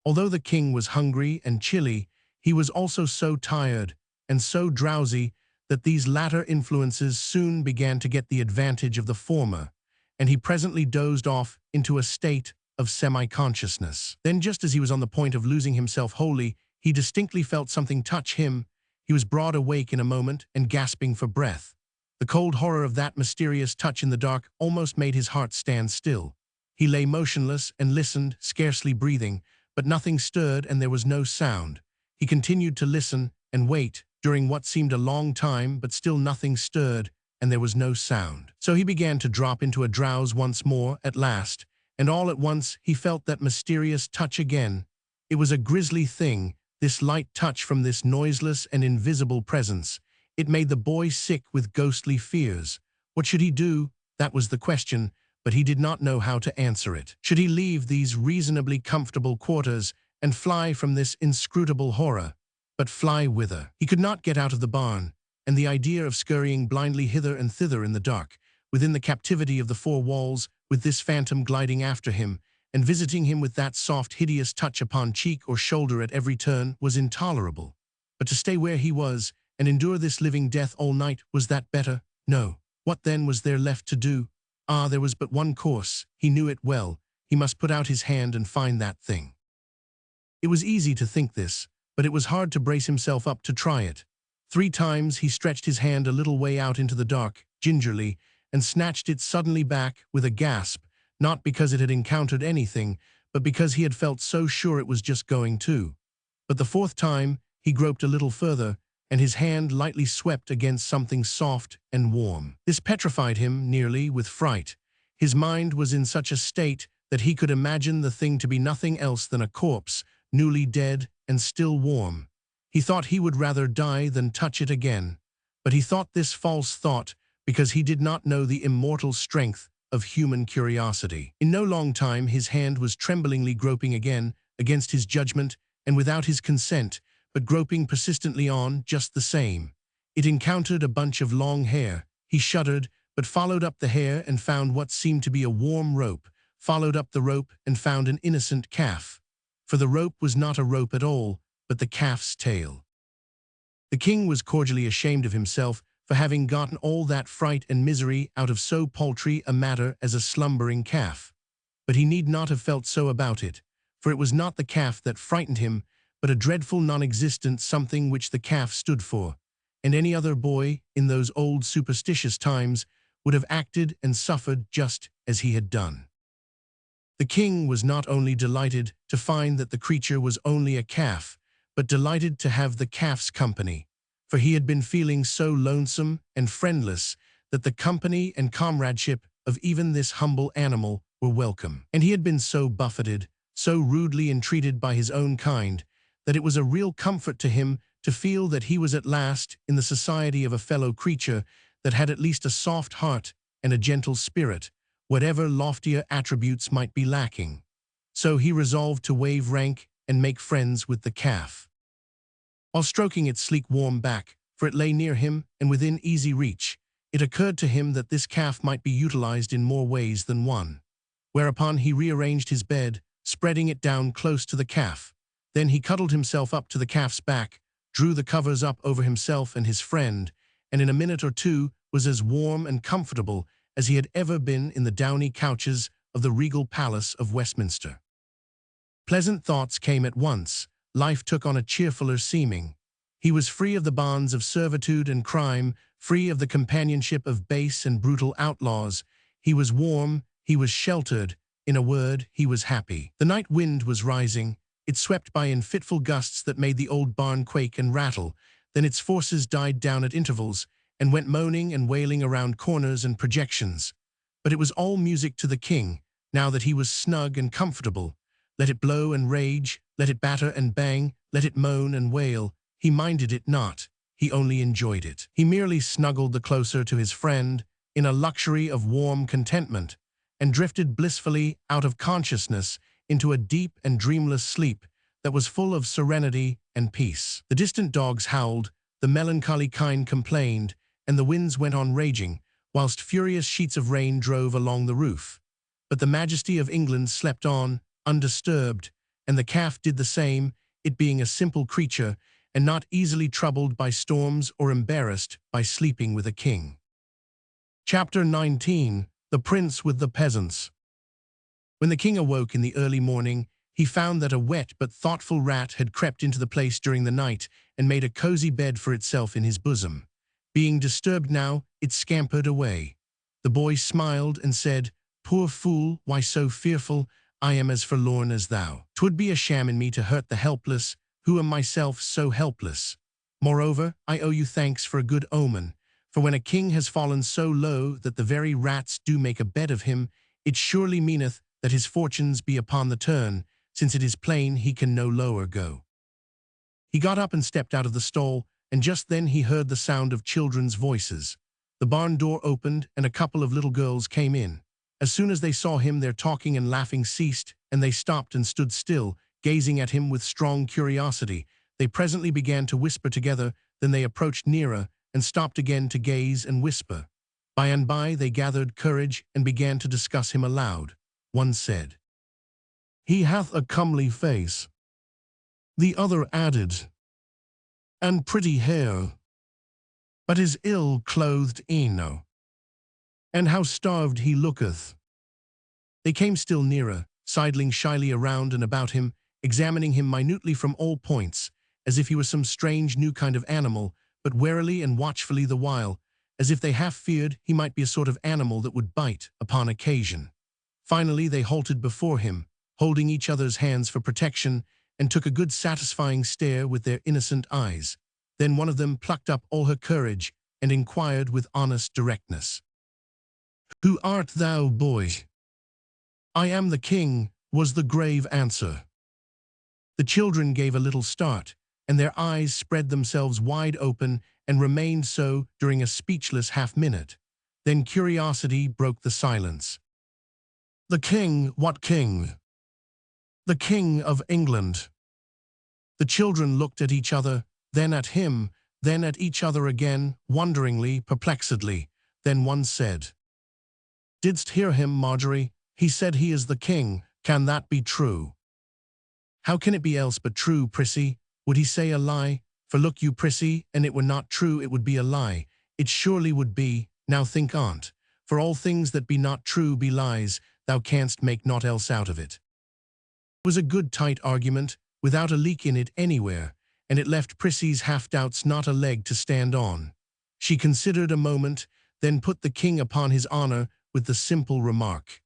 Although the king was hungry and chilly, he was also so tired and so drowsy that these latter influences soon began to get the advantage of the former, and he presently dozed off into a state of semi-consciousness. Then, just as he was on the point of losing himself wholly, he distinctly felt something touch him. He was broad awake in a moment and gasping for breath. The cold horror of that mysterious touch in the dark almost made his heart stand still. He lay motionless and listened, scarcely breathing, but nothing stirred and there was no sound. He continued to listen and wait during what seemed a long time, but still nothing stirred and there was no sound. So he began to drop into a drowse once more at last, and all at once he felt that mysterious touch again. It was a grisly thing, this light touch from this noiseless and invisible presence. It made the boy sick with ghostly fears. What should he do? That was the question, but he did not know how to answer it. Should he leave these reasonably comfortable quarters and fly from this inscrutable horror? But fly whither? He could not get out of the barn, and the idea of scurrying blindly hither and thither in the dark, within the captivity of the 4 walls, with this phantom gliding after him, and visiting him with that soft, hideous touch upon cheek or shoulder at every turn, was intolerable. But to stay where he was, and endure this living death all night, was that better? No. What then was there left to do? Ah, there was but one course. He knew it well. He must put out his hand and find that thing. It was easy to think this, but it was hard to brace himself up to try it. 3 times he stretched his hand a little way out into the dark, gingerly, and snatched it suddenly back with a gasp, not because it had encountered anything, but because he had felt so sure it was just going to. But the 4th time he groped a little further, and his hand lightly swept against something soft and warm. This petrified him nearly with fright. His mind was in such a state that he could imagine the thing to be nothing else than a corpse, newly dead and still warm. He thought he would rather die than touch it again. But he thought this false thought because he did not know the immortal strength of human curiosity. In no long time his hand was tremblingly groping again against his judgment and without his consent, but groping persistently on just the same. It encountered a bunch of long hair. He shuddered, but followed up the hair and found what seemed to be a warm rope, followed up the rope and found an innocent calf. For the rope was not a rope at all, but the calf's tail. The king was cordially ashamed of himself for having gotten all that fright and misery out of so paltry a matter as a slumbering calf. But he need not have felt so about it, for it was not the calf that frightened him, but a dreadful non-existent something which the calf stood for, and any other boy in those old superstitious times would have acted and suffered just as he had done. The king was not only delighted to find that the creature was only a calf, but delighted to have the calf's company, for he had been feeling so lonesome and friendless that the company and comradeship of even this humble animal were welcome. And he had been so buffeted, so rudely entreated by his own kind, that it was a real comfort to him to feel that he was at last in the society of a fellow creature that had at least a soft heart and a gentle spirit, whatever loftier attributes might be lacking. So he resolved to waive rank and make friends with the calf. While stroking its sleek warm back, for it lay near him and within easy reach, it occurred to him that this calf might be utilized in more ways than one. Whereupon he rearranged his bed, spreading it down close to the calf. Then he cuddled himself up to the calf's back, drew the covers up over himself and his friend, and in a minute or 2 was as warm and comfortable as he had ever been in the downy couches of the regal palace of Westminster. Pleasant thoughts came at once. Life took on a cheerfuller seeming. He was free of the bonds of servitude and crime, free of the companionship of base and brutal outlaws. He was warm, he was sheltered, in a word, he was happy. The night wind was rising. It swept by in fitful gusts that made the old barn quake and rattle. Then its forces died down at intervals and went moaning and wailing around corners and projections. But it was all music to the king, now that he was snug and comfortable. Let it blow and rage, let it batter and bang, let it moan and wail. He minded it not, he only enjoyed it. He merely snuggled the closer to his friend, in a luxury of warm contentment, and drifted blissfully out of consciousness into a deep and dreamless sleep that was full of serenity and peace. The distant dogs howled, the melancholy kine complained, and the winds went on raging, whilst furious sheets of rain drove along the roof. But the majesty of England slept on, undisturbed, and the calf did the same, it being a simple creature, and not easily troubled by storms or embarrassed by sleeping with a king. Chapter 19. The Prince with the Peasants. When the king awoke in the early morning, he found that a wet but thoughtful rat had crept into the place during the night and made a cozy bed for itself in his bosom. Being disturbed now, it scampered away. The boy smiled and said, "Poor fool, why so fearful? I am as forlorn as thou. 'Twould be a sham in me to hurt the helpless, who am myself so helpless. Moreover, I owe you thanks for a good omen, for when a king has fallen so low that the very rats do make a bed of him, it surely meaneth that his fortunes be upon the turn, since it is plain he can no lower go." He got up and stepped out of the stall, and just then he heard the sound of children's voices. The barn door opened, and a couple of little girls came in. As soon as they saw him, their talking and laughing ceased, and they stopped and stood still, gazing at him with strong curiosity. They presently began to whisper together, then they approached nearer, and stopped again to gaze and whisper. By and by they gathered courage and began to discuss him aloud. One said, "He hath a comely face." The other added, "And pretty hair. But is ill-clothed eno. And how starved he looketh." They came still nearer, sidling shyly around and about him, examining him minutely from all points, as if he were some strange new kind of animal, but warily and watchfully the while, as if they half feared he might be a sort of animal that would bite upon occasion. Finally they halted before him, holding each other's hands for protection, and took a good satisfying stare with their innocent eyes. Then one of them plucked up all her courage and inquired with honest directness, "Who art thou, boy?" "I am the king," was the grave answer. The children gave a little start, and their eyes spread themselves wide open and remained so during a speechless half-minute. Then curiosity broke the silence. "The king? What king?" "The King of England." The children looked at each other, then at him, then at each other again, wonderingly, perplexedly. Then one said, "Didst hear him, Marjorie? He said he is the king. Can that be true?" "How can it be else but true, Prissy? Would he say a lie? For look you, Prissy, and it were not true, it would be a lie. It surely would be. Now think on't. For all things that be not true be lies. Thou canst make naught else out of it." It was a good tight argument, without a leak in it anywhere, and it left Prissy's half-doubts not a leg to stand on. She considered a moment, then put the king upon his honor with the simple remark,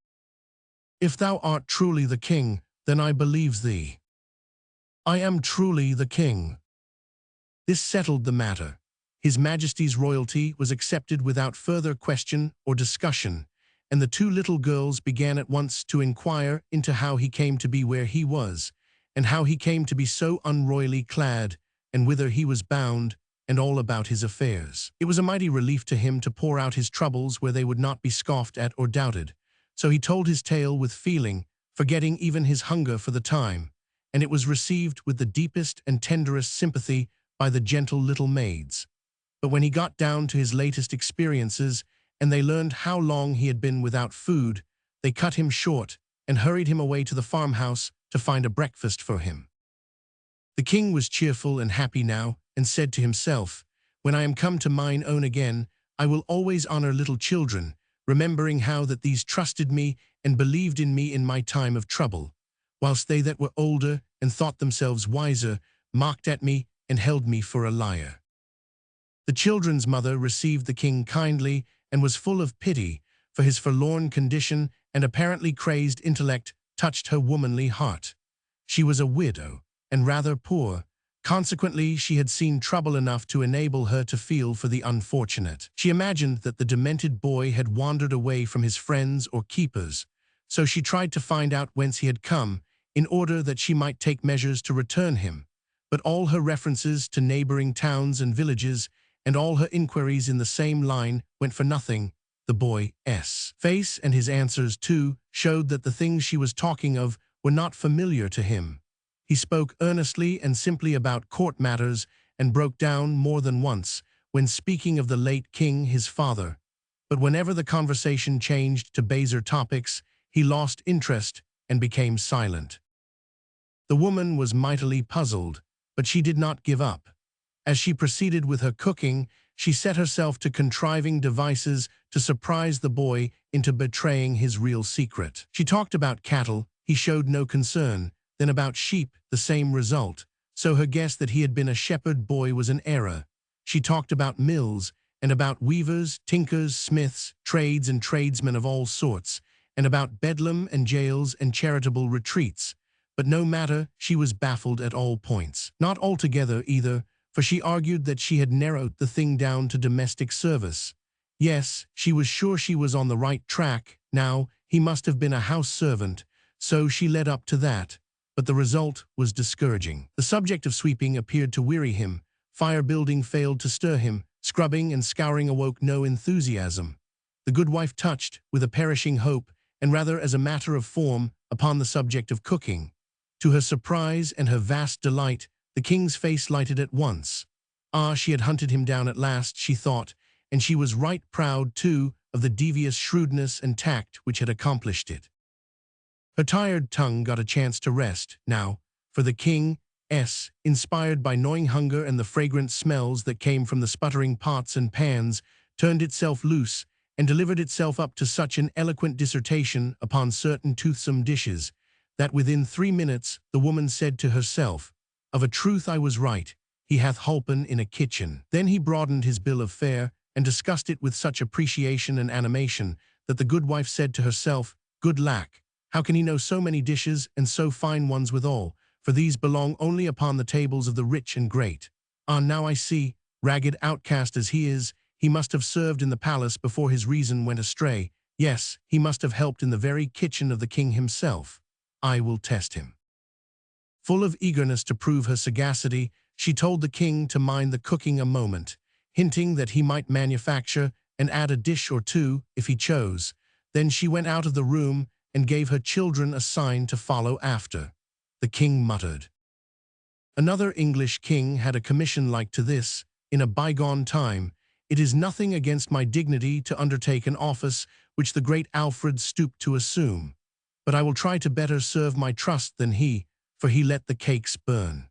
"If thou art truly the king, then I believes thee." "I am truly the king." This settled the matter. His Majesty's royalty was accepted without further question or discussion, and the two little girls began at once to inquire into how he came to be where he was, and how he came to be so unroyally clad, and whither he was bound, and all about his affairs. It was a mighty relief to him to pour out his troubles where they would not be scoffed at or doubted, so he told his tale with feeling, forgetting even his hunger for the time, and it was received with the deepest and tenderest sympathy by the gentle little maids. But when he got down to his latest experiences, and they learned how long he had been without food, they cut him short and hurried him away to the farmhouse to find a breakfast for him. The king was cheerful and happy now, and said to himself, "When I am come to mine own again, I will always honor little children, remembering how that these trusted me and believed in me in my time of trouble, whilst they that were older and thought themselves wiser mocked at me and held me for a liar." The children's mother received the king kindly and was full of pity, for his forlorn condition and apparently crazed intellect touched her womanly heart. She was a widow, and rather poor, Consequently, she had seen trouble enough to enable her to feel for the unfortunate. She imagined that the demented boy had wandered away from his friends or keepers, so she tried to find out whence he had come, in order that she might take measures to return him. But all her references to neighboring towns and villages, and all her inquiries in the same line, went for nothing. The boy's face and his answers, too, showed that the things she was talking of were not familiar to him. He spoke earnestly and simply about court matters, and broke down more than once when speaking of the late king, his father. But whenever the conversation changed to baser topics, he lost interest and became silent. The woman was mightily puzzled, but she did not give up. As she proceeded with her cooking, she set herself to contriving devices to surprise the boy into betraying his real secret. She talked about cattle, he showed no concern, then about sheep, the same result. So her guess that he had been a shepherd boy was an error. She talked about mills, and about weavers, tinkers, smiths, trades and tradesmen of all sorts, and about bedlam and jails and charitable retreats. But no matter, she was baffled at all points. Not altogether either, for she argued that she had narrowed the thing down to domestic service. Yes, she was sure she was on the right track. Now, he must have been a house servant, so she led up to that. But the result was discouraging. The subject of sweeping appeared to weary him. Fire building failed to stir him. Scrubbing and scouring awoke no enthusiasm. The good wife touched, with a perishing hope, and rather as a matter of form, upon the subject of cooking. To her surprise and her vast delight, the king's face lighted at once. Ah, she had hunted him down at last, she thought, and she was right proud, too, of the devious shrewdness and tact which had accomplished it. Her tired tongue got a chance to rest, now, for the king's, inspired by gnawing hunger and the fragrant smells that came from the sputtering pots and pans, turned itself loose and delivered itself up to such an eloquent dissertation upon certain toothsome dishes, that within 3 minutes the woman said to herself, "Of a truth I was right, he hath holpen in a kitchen." Then he broadened his bill of fare, and discussed it with such appreciation and animation, that the good wife said to herself, "Good lack, how can he know so many dishes, and so fine ones withal? For these belong only upon the tables of the rich and great. Ah, now I see, ragged outcast as he is, he must have served in the palace before his reason went astray. Yes, he must have helped in the very kitchen of the king himself. I will test him." Full of eagerness to prove her sagacity, she told the king to mind the cooking a moment, hinting that he might manufacture and add a dish or two if he chose. Then she went out of the room and gave her children a sign to follow after. The king muttered. Another English king had a commission like to this, in a bygone time. It is nothing against my dignity to undertake an office which the great Alfred stooped to assume. But I will try to better serve my trust than he, for he let the cakes burn.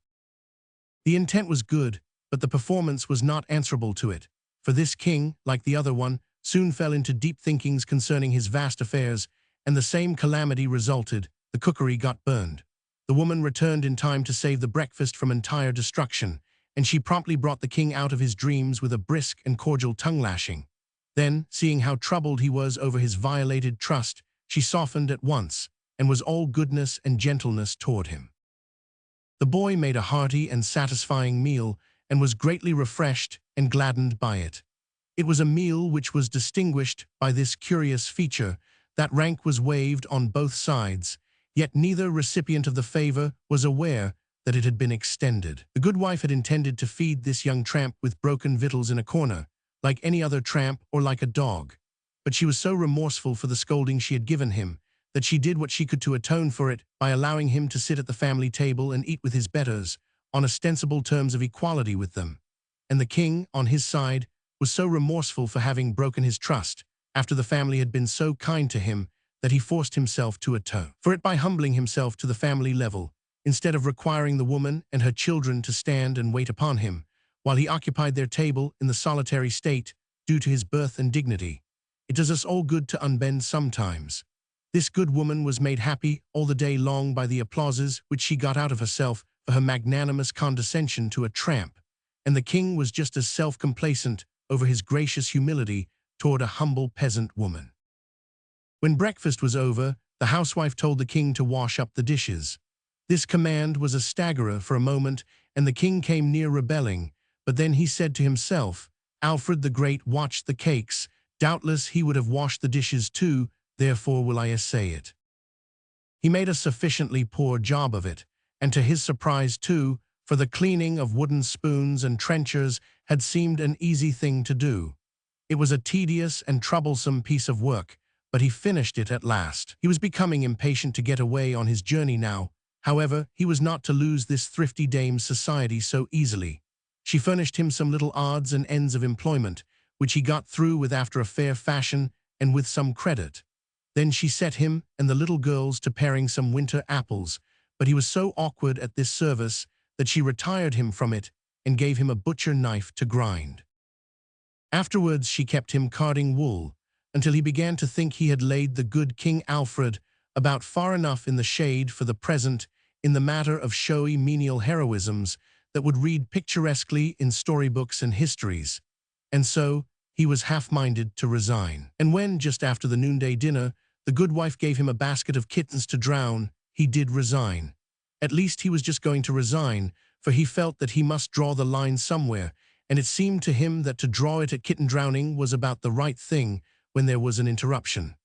The intent was good, but the performance was not answerable to it, for this king, like the other one, soon fell into deep thinkings concerning his vast affairs, and the same calamity resulted. The cookery got burned. The woman returned in time to save the breakfast from entire destruction, and she promptly brought the king out of his dreams with a brisk and cordial tongue-lashing. Then, seeing how troubled he was over his violated trust, she softened at once, and was all goodness and gentleness toward him. The boy made a hearty and satisfying meal, and was greatly refreshed and gladdened by it. It was a meal which was distinguished by this curious feature, that rank was waived on both sides, yet neither recipient of the favor was aware that it had been extended. The good wife had intended to feed this young tramp with broken victuals in a corner, like any other tramp or like a dog. But she was so remorseful for the scolding she had given him, that she did what she could to atone for it by allowing him to sit at the family table and eat with his betters, on ostensible terms of equality with them. And the king, on his side, was so remorseful for having broken his trust, after the family had been so kind to him, that he forced himself to atone for it by humbling himself to the family level, instead of requiring the woman and her children to stand and wait upon him, while he occupied their table in the solitary state due to his birth and dignity. It does us all good to unbend sometimes. This good woman was made happy all the day long by the applauses which she got out of herself for her magnanimous condescension to a tramp, and the king was just as self-complacent over his gracious humility toward a humble peasant woman. When breakfast was over, the housewife told the king to wash up the dishes. This command was a staggerer for a moment, and the king came near rebelling, but then he said to himself, Alfred the Great watched the cakes, doubtless he would have washed the dishes too, therefore will I essay it. He made a sufficiently poor job of it, and to his surprise too, for the cleaning of wooden spoons and trenchers had seemed an easy thing to do. It was a tedious and troublesome piece of work, but he finished it at last. He was becoming impatient to get away on his journey now. However, he was not to lose this thrifty dame's society so easily. She furnished him some little odds and ends of employment, which he got through with after a fair fashion and with some credit. Then she set him and the little girls to paring some winter apples, but he was so awkward at this service that she retired him from it and gave him a butcher knife to grind. Afterwards she kept him carding wool, until he began to think he had laid the good King Alfred about far enough in the shade for the present in the matter of showy menial heroisms that would read picturesquely in storybooks and histories, and so he was half-minded to resign. And when, just after the noonday dinner, the good wife gave him a basket of kittens to drown, he did resign. At least he was just going to resign, for he felt that he must draw the line somewhere, and it seemed to him that to draw it at kitten drowning was about the right thing when there was an interruption.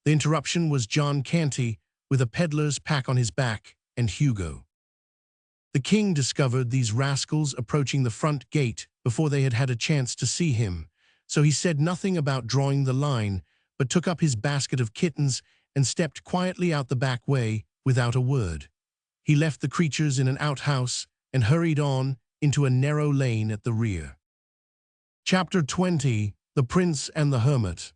The interruption was John Canty, with a peddler's pack on his back, and Hugo. The king discovered these rascals approaching the front gate before they had had a chance to see him, so he said nothing about drawing the line, but took up his basket of kittens and stepped quietly out the back way without a word. He left the creatures in an outhouse and hurried on into a narrow lane at the rear. Chapter 20. The Prince and the Hermit.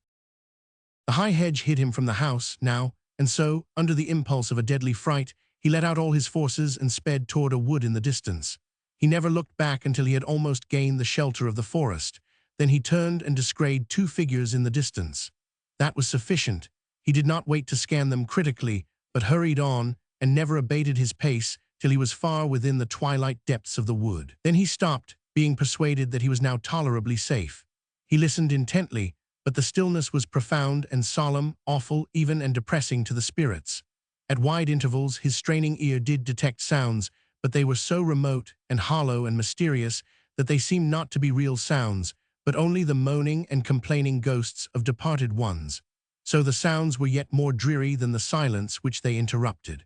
The high hedge hid him from the house now, and so, under the impulse of a deadly fright, he let out all his forces and sped toward a wood in the distance. He never looked back until he had almost gained the shelter of the forest. Then he turned and descried two figures in the distance. That was sufficient. He did not wait to scan them critically, but hurried on and never abated his pace till he was far within the twilight depths of the wood. Then he stopped, being persuaded that he was now tolerably safe. He listened intently, but the stillness was profound and solemn, awful, even and depressing to the spirits. At wide intervals his straining ear did detect sounds, but they were so remote and hollow and mysterious that they seemed not to be real sounds, but only the moaning and complaining ghosts of departed ones. So the sounds were yet more dreary than the silence which they interrupted.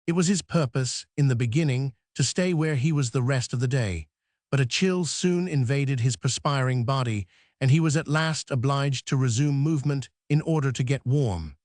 It was his purpose, in the beginning, to stay where he was the rest of the day, but a chill soon invaded his perspiring body, and he was at last obliged to resume movement in order to get warm.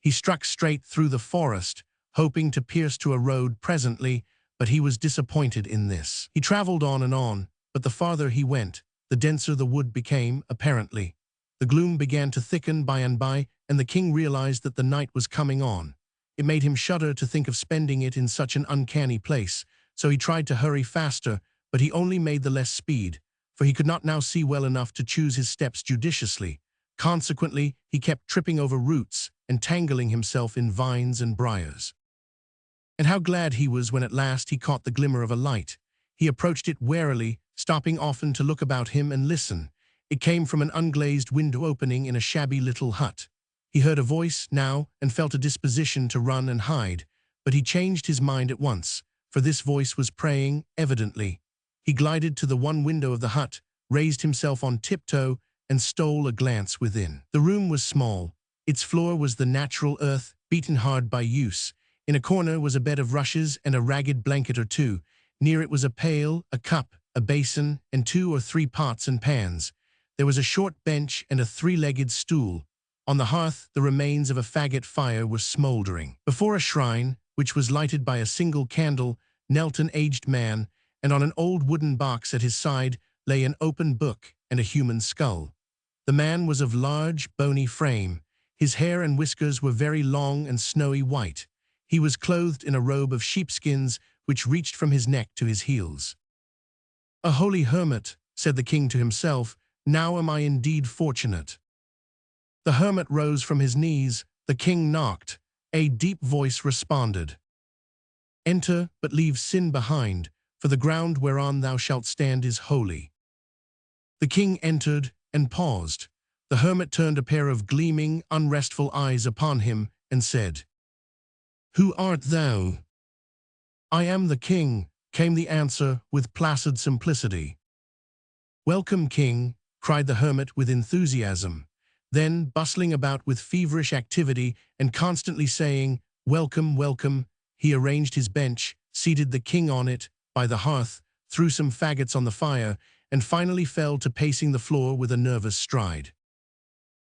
He struck straight through the forest, hoping to pierce to a road presently, but he was disappointed in this. He traveled on, but the farther he went, the denser the wood became, apparently. The gloom began to thicken by and by, and the king realized that the night was coming on. It made him shudder to think of spending it in such an uncanny place, so he tried to hurry faster, but he only made the less speed, for he could not now see well enough to choose his steps judiciously. Consequently, he kept tripping over roots and tangling himself in vines and briars. And how glad he was when at last he caught the glimmer of a light. He approached it warily, stopping often to look about him and listen. It came from an unglazed window opening in a shabby little hut. He heard a voice now and felt a disposition to run and hide, but he changed his mind at once, for this voice was praying, evidently. He glided to the one window of the hut, raised himself on tiptoe, and stole a glance within. The room was small. Its floor was the natural earth, beaten hard by use. In a corner was a bed of rushes and a ragged blanket or two. Near it was a pail, a cup, a basin, and 2 or 3 pots and pans. There was a short bench and a 3-legged stool. On the hearth, the remains of a faggot fire were smoldering. Before a shrine, which was lighted by a single candle, knelt an aged man, and on an old wooden box at his side lay an open book and a human skull. The man was of large, bony frame. His hair and whiskers were very long and snowy white. He was clothed in a robe of sheepskins which reached from his neck to his heels. "A holy hermit," said the king to himself, "now am I indeed fortunate." The hermit rose from his knees. The king knocked. A deep voice responded, "Enter, but leave sin behind, for the ground whereon thou shalt stand is holy." The king entered and paused. The hermit turned a pair of gleaming, unrestful eyes upon him and said, "Who art thou?" "I am the king," came the answer with placid simplicity. "Welcome, king," cried the hermit with enthusiasm. Then, bustling about with feverish activity and constantly saying, "Welcome, welcome," he arranged his bench, seated the king on it, by the hearth, threw some faggots on the fire, and finally fell to pacing the floor with a nervous stride.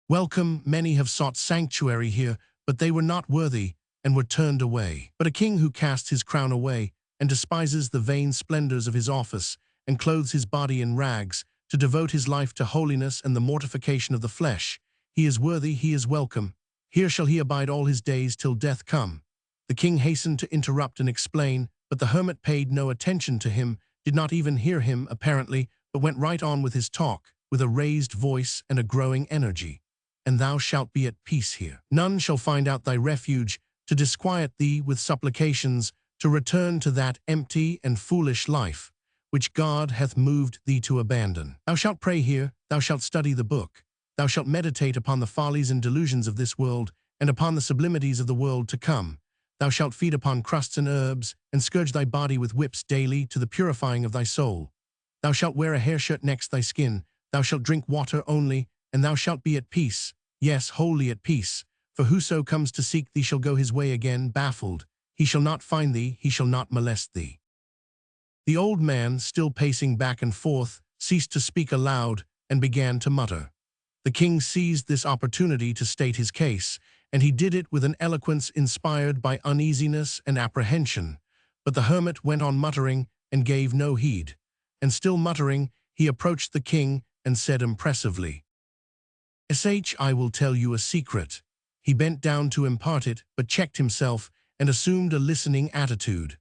"Welcome, many have sought sanctuary here, but they were not worthy, and were turned away. But a king who casts his crown away, and despises the vain splendors of his office, and clothes his body in rags, to devote his life to holiness and the mortification of the flesh, he is worthy, he is welcome. Here shall he abide all his days till death come." The king hastened to interrupt and explain, but the hermit paid no attention to him, did not even hear him, apparently, but went right on with his talk, with a raised voice and a growing energy. "And thou shalt be at peace here. None shall find out thy refuge, to disquiet thee with supplications, to return to that empty and foolish life, which God hath moved thee to abandon. Thou shalt pray here, thou shalt study the book, thou shalt meditate upon the follies and delusions of this world, and upon the sublimities of the world to come. Thou shalt feed upon crusts and herbs, and scourge thy body with whips daily to the purifying of thy soul. Thou shalt wear a hair shirt next thy skin, thou shalt drink water only, and thou shalt be at peace, yes, wholly at peace. For whoso comes to seek thee shall go his way again, baffled. He shall not find thee, he shall not molest thee." The old man, still pacing back and forth, ceased to speak aloud, and began to mutter. The king seized this opportunity to state his case, and he did it with an eloquence inspired by uneasiness and apprehension. But the hermit went on muttering and gave no heed. And still muttering, he approached the king and said impressively, "I will tell you a secret." He bent down to impart it, but checked himself and assumed a listening attitude.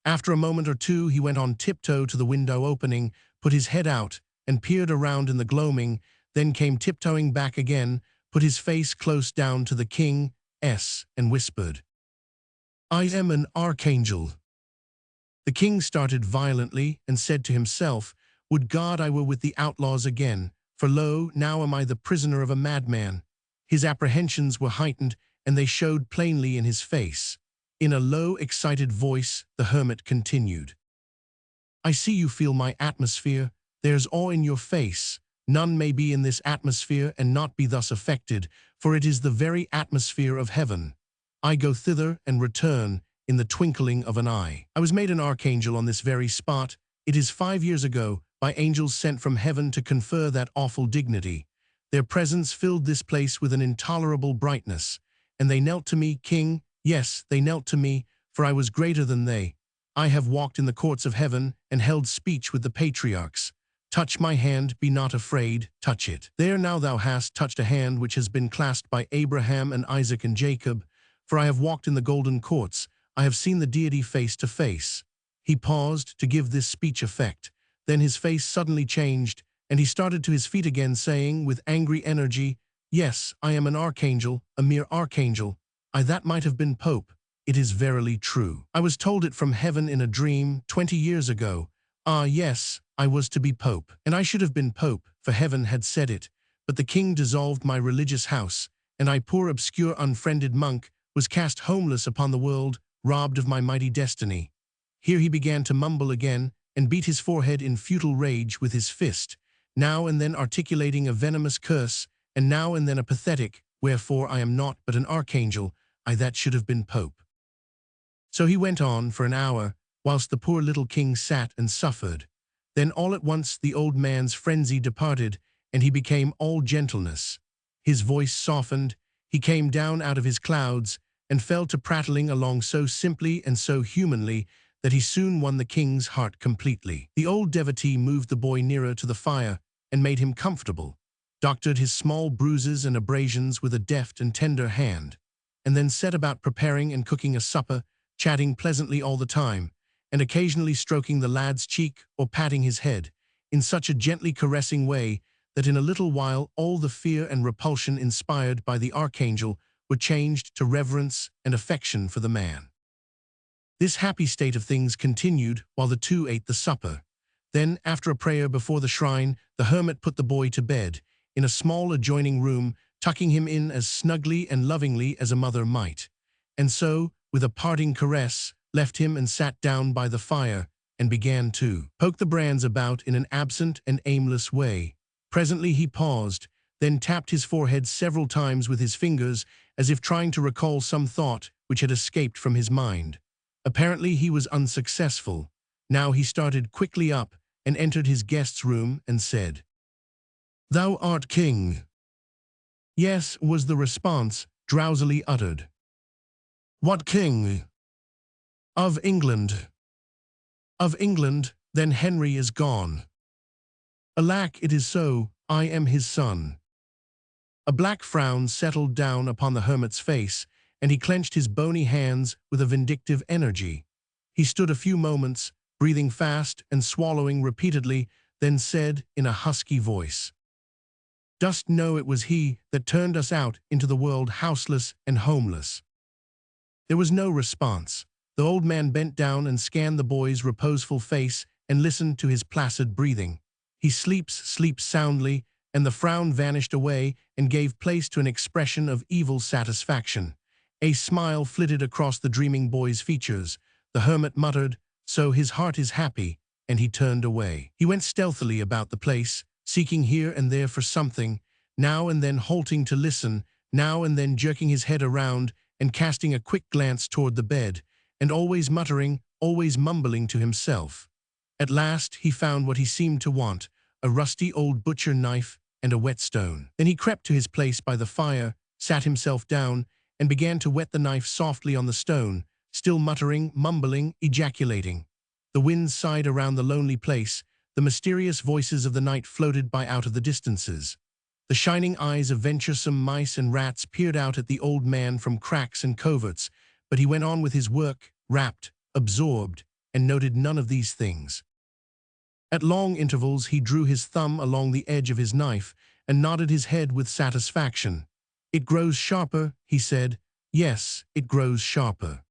After a moment or two, he went on tiptoe to the window opening, put his head out, and peered around in the gloaming, then came tiptoeing back again, put his face close down to the king's, and whispered, "I am an archangel." The king started violently and said to himself, "Would God I were with the outlaws again, for lo, now am I the prisoner of a madman." His apprehensions were heightened, and they showed plainly in his face. In a low, excited voice, the hermit continued, "I see you feel my atmosphere. There's awe in your face. None may be in this atmosphere and not be thus affected, for it is the very atmosphere of heaven. I go thither and return in the twinkling of an eye. I was made an archangel on this very spot. It is 5 years ago, by angels sent from heaven to confer that awful dignity. Their presence filled this place with an intolerable brightness, and they knelt to me, king. Yes, they knelt to me, for I was greater than they. I have walked in the courts of heaven and held speech with the patriarchs. Touch my hand, be not afraid, touch it. There now thou hast touched a hand which has been clasped by Abraham and Isaac and Jacob, for I have walked in the golden courts, I have seen the deity face to face." He paused to give this speech effect. Then his face suddenly changed, and he started to his feet again, saying with angry energy, "Yes, I am an archangel, a mere archangel. I that might have been pope. It is verily true. I was told it from heaven in a dream 20 years ago. Ah, yes, I was to be pope, and I should have been pope, for heaven had said it. But the king dissolved my religious house, and I, poor obscure unfriended monk, was cast homeless upon the world, robbed of my mighty destiny." Here he began to mumble again, and beat his forehead in futile rage with his fist, now and then articulating a venomous curse, and now and then a pathetic, "Wherefore I am not but an archangel, I that should have been pope." So he went on for an hour, whilst the poor little king sat and suffered. Then all at once the old man's frenzy departed, and he became all gentleness. His voice softened, he came down out of his clouds, and fell to prattling along so simply and so humanly that he soon won the king's heart completely. The old devotee moved the boy nearer to the fire and made him comfortable, doctored his small bruises and abrasions with a deft and tender hand, and then set about preparing and cooking a supper, chatting pleasantly all the time, and occasionally stroking the lad's cheek or patting his head, in such a gently caressing way that in a little while all the fear and repulsion inspired by the archangel were changed to reverence and affection for the man. This happy state of things continued while the two ate the supper. Then, after a prayer before the shrine, the hermit put the boy to bed, in a small adjoining room, tucking him in as snugly and lovingly as a mother might, and so, with a parting caress, left him and sat down by the fire, and began to poke the brands about in an absent and aimless way. Presently he paused, then tapped his forehead several times with his fingers, as if trying to recall some thought which had escaped from his mind. Apparently he was unsuccessful. Now he started quickly up and entered his guest's room and said, "Thou art king." "Yes," was the response, drowsily uttered. "What king?" "Of England." "Of England, then Henry is gone." "Alack, it is so, I am his son." A black frown settled down upon the hermit's face, and he clenched his bony hands with a vindictive energy. He stood a few moments, breathing fast and swallowing repeatedly, then said in a husky voice, "Dost know it was he that turned us out into the world houseless and homeless?" There was no response. The old man bent down and scanned the boy's reposeful face and listened to his placid breathing. "He sleeps soundly," and the frown vanished away and gave place to an expression of evil satisfaction. A smile flitted across the dreaming boy's features. The hermit muttered, "So his heart is happy," and he turned away. He went stealthily about the place, seeking here and there for something, now and then halting to listen, now and then jerking his head around and casting a quick glance toward the bed, and always muttering, always mumbling to himself. At last he found what he seemed to want, a rusty old butcher knife and a whetstone. Then he crept to his place by the fire, sat himself down, and began to whet the knife softly on the stone, still muttering, mumbling, ejaculating. The wind sighed around the lonely place. The mysterious voices of the night floated by out of the distances. The shining eyes of venturesome mice and rats peered out at the old man from cracks and coverts, but he went on with his work, rapt, absorbed, and noted none of these things. At long intervals he drew his thumb along the edge of his knife and nodded his head with satisfaction. "It grows sharper," he said. "Yes, it grows sharper."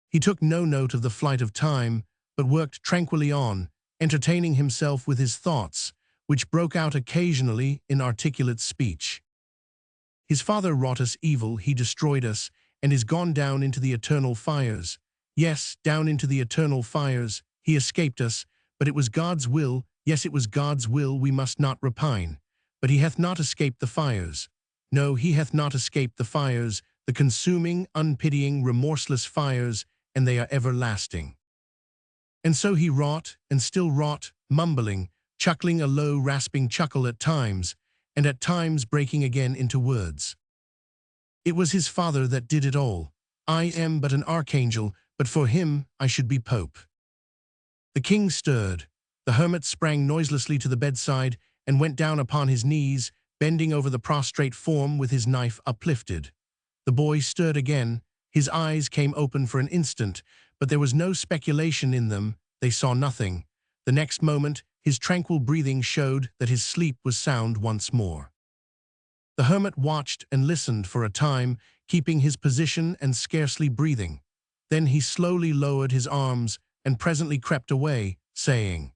He took no note of the flight of time, but worked tranquilly on, entertaining himself with his thoughts, which broke out occasionally in articulate speech. "His father wrought us evil, he destroyed us, and is gone down into the eternal fires. Yes, down into the eternal fires. He escaped us, but it was God's will. Yes, it was God's will, we must not repine. But he hath not escaped the fires. No, he hath not escaped the fires, the consuming, unpitying, remorseless fires, and they are everlasting." And so he wrought, and still wrought, mumbling, chuckling a low, rasping chuckle at times, and at times breaking again into words. "It was his father that did it all. I am but an archangel, but for him I should be pope." The king stirred. The hermit sprang noiselessly to the bedside and went down upon his knees, bending over the prostrate form with his knife uplifted. The boy stirred again. His eyes came open for an instant, but there was no speculation in them. They saw nothing. The next moment, his tranquil breathing showed that his sleep was sound once more. The hermit watched and listened for a time, keeping his position and scarcely breathing. Then he slowly lowered his arms and presently crept away, saying,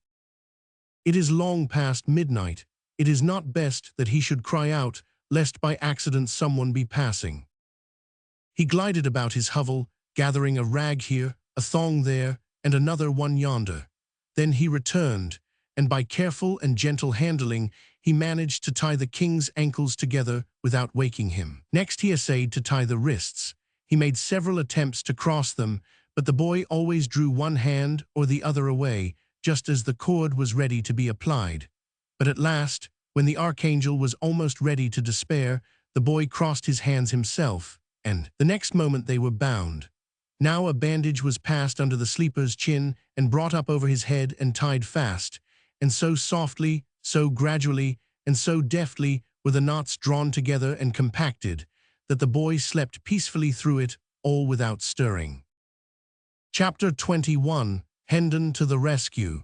"It is long past midnight. It is not best that he should cry out, lest by accident someone be passing." He glided about his hovel, gathering a rag here, a thong there, and another one yonder. Then he returned, and by careful and gentle handling, he managed to tie the king's ankles together without waking him. Next he essayed to tie the wrists. He made several attempts to cross them, but the boy always drew one hand or the other away, just as the cord was ready to be applied. But at last, when the archangel was almost ready to despair, the boy crossed his hands himself, and the next moment they were bound. Now a bandage was passed under the sleeper's chin and brought up over his head and tied fast, and so softly, so gradually, and so deftly were the knots drawn together and compacted, that the boy slept peacefully through it, all without stirring. Chapter 21. Hendon to the Rescue.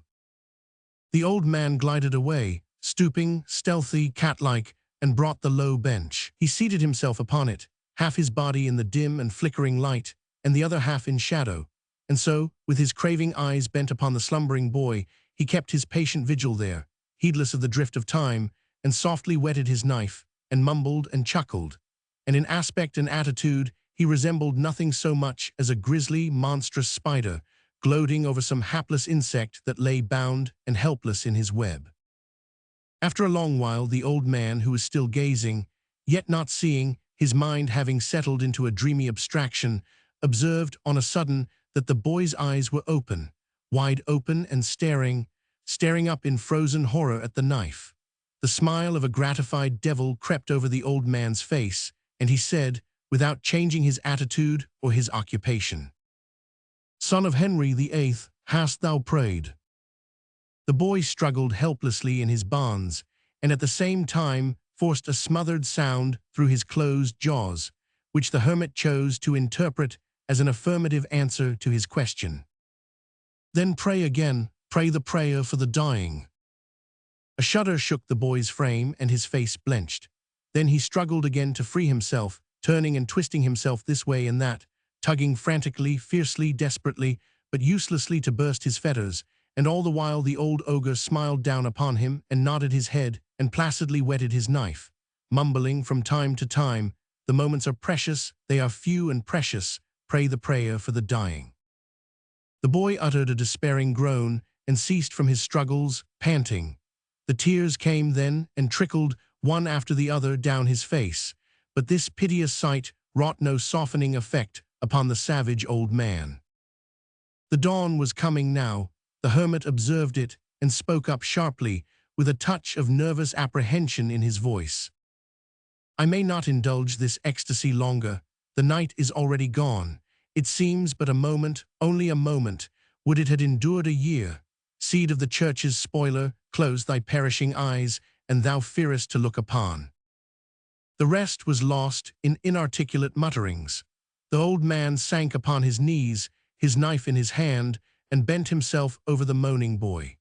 The old man glided away, stooping, stealthy, cat-like, and brought the low bench. He seated himself upon it, half his body in the dim and flickering light, and the other half in shadow. And so, with his craving eyes bent upon the slumbering boy, he kept his patient vigil there, heedless of the drift of time, and softly whetted his knife, and mumbled and chuckled. And in aspect and attitude, he resembled nothing so much as a grisly, monstrous spider, gloating over some hapless insect that lay bound and helpless in his web. After a long while, the old man, who was still gazing, yet not seeing, his mind having settled into a dreamy abstraction, observed on a sudden that the boy's eyes were open, wide open and staring up in frozen horror at the knife. The smile of a gratified devil crept over the old man's face, and he said, without changing his attitude or his occupation, "Son of Henry the Eighth, hast thou prayed?" The boy struggled helplessly in his bonds, and at the same time forced a smothered sound through his closed jaws, which the hermit chose to interpret as an affirmative answer to his question. "Then pray again, pray the prayer for the dying." A shudder shook the boy's frame, and his face blenched. Then he struggled again to free himself, turning and twisting himself this way and that, tugging frantically, fiercely, desperately, but uselessly to burst his fetters, and all the while the old ogre smiled down upon him and nodded his head and placidly whetted his knife, mumbling from time to time, "The moments are precious, they are few and precious, pray the prayer for the dying." The boy uttered a despairing groan and ceased from his struggles, panting. The tears came then and trickled one after the other down his face, but this piteous sight wrought no softening effect upon the savage old man. The dawn was coming now. The hermit observed it and spoke up sharply, with a touch of nervous apprehension in his voice. "I may not indulge this ecstasy longer. The night is already gone. It seems but a moment, only a moment. Would it had endured a year. Seed of the church's spoiler, close thy perishing eyes, and thou fearest to look upon." The rest was lost in inarticulate mutterings. The old man sank upon his knees, his knife in his hand, and bent himself over the moaning boy.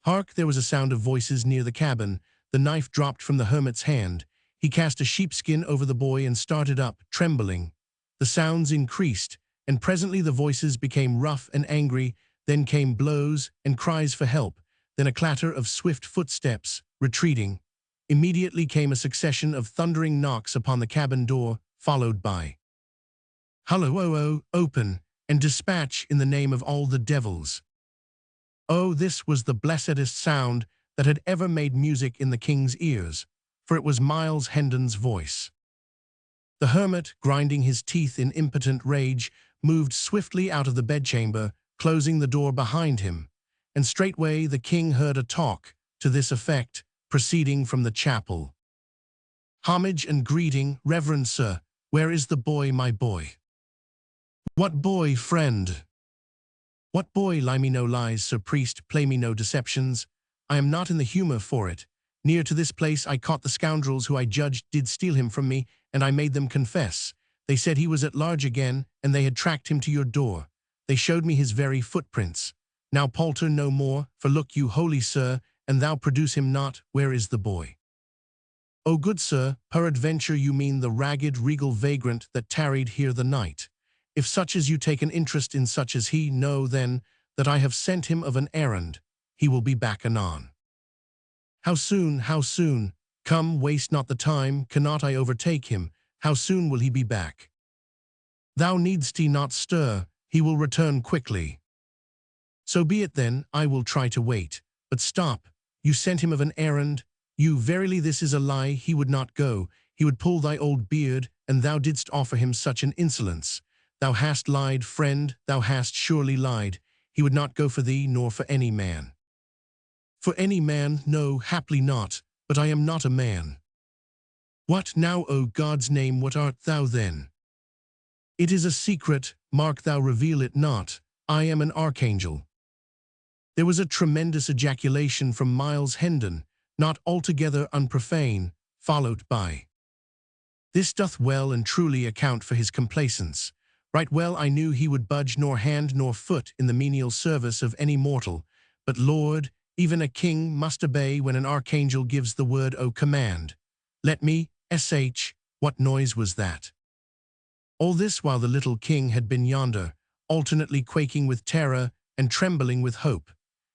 Hark! There was a sound of voices near the cabin. The knife dropped from the hermit's hand. He cast a sheepskin over the boy and started up, trembling. The sounds increased, and presently the voices became rough and angry. Then came blows and cries for help, then a clatter of swift footsteps, retreating. Immediately came a succession of thundering knocks upon the cabin door, followed by, "Hallo, open, and dispatch in the name of all the devils." Oh, this was the blessedest sound that had ever made music in the king's ears, for it was Miles Hendon's voice. The hermit, grinding his teeth in impotent rage, moved swiftly out of the bedchamber, closing the door behind him, and straightway the king heard a talk, to this effect, proceeding from the chapel. "Homage and greeting, reverend sir. Where is the boy, my boy?" "What boy, friend?" "What boy? Lie me no lies, sir priest, play me no deceptions. I am not in the humor for it. Near to this place I caught the scoundrels who I judged did steal him from me, and I made them confess. They said he was at large again, and they had tracked him to your door. They showed me his very footprints. Now palter no more, for look you, holy sir, and thou produce him not. Where is the boy?" "O good sir, peradventure you mean the ragged regal vagrant that tarried here the night. If such as you take an interest in such as he, know then that I have sent him of an errand. He will be back anon." How soon, how soon? Come, waste not the time, cannot I overtake him? How soon will he be back?" "Thou needst not stir, he will return quickly." "So be it then, I will try to wait. But stop, you sent him of an errand. You, verily this is a lie, he would not go. He would pull thy old beard, and thou didst offer him such an insolence. Thou hast lied, friend, thou hast surely lied. He would not go for thee, nor for any man." "For any man, no, haply not, but I am not a man." "What now, O God's name, what art thou then?" "It is a secret, mark thou reveal it not. I am an archangel." There was a tremendous ejaculation from Miles Hendon, not altogether unprofane, followed by, "This doth well and truly account for his complaisance. Right well I knew he would budge nor hand nor foot in the menial service of any mortal. But Lord, even a king must obey when an archangel gives the word o command. Let me, what noise was that?" All this while the little king had been yonder, alternately quaking with terror and trembling with hope.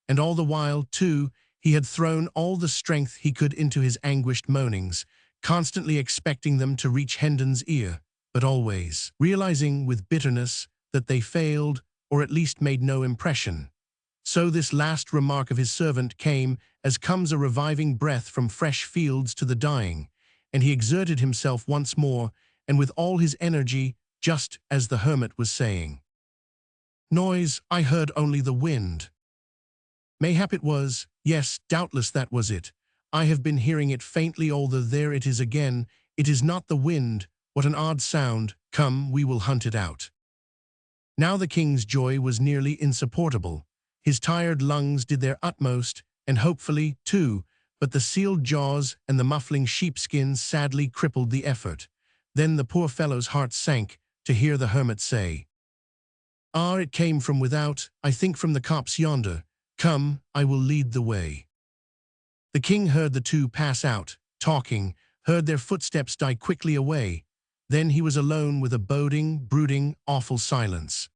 And all the while, too, he had thrown all the strength he could into his anguished moanings, constantly expecting them to reach Hendon's ear, but always realizing with bitterness that they failed, or at least made no impression. So this last remark of his servant came as comes a reviving breath from fresh fields to the dying, and he exerted himself once more, and with all his energy, just as the hermit was saying. Noise, I heard only the wind. Mayhap it was, yes, doubtless that was it. I have been hearing it faintly, although there it is again. It is not the wind. What an odd sound. Come, we will hunt it out. Now the king's joy was nearly insupportable. His tired lungs did their utmost, and hopefully, too, but the sealed jaws and the muffling sheepskins sadly crippled the effort. Then the poor fellow's heart sank to hear the hermit say, "Ah, it came from without, I think from the copse yonder. Come, I will lead the way." The king heard the two pass out, talking, heard their footsteps die quickly away. Then he was alone with a boding, brooding, awful silence.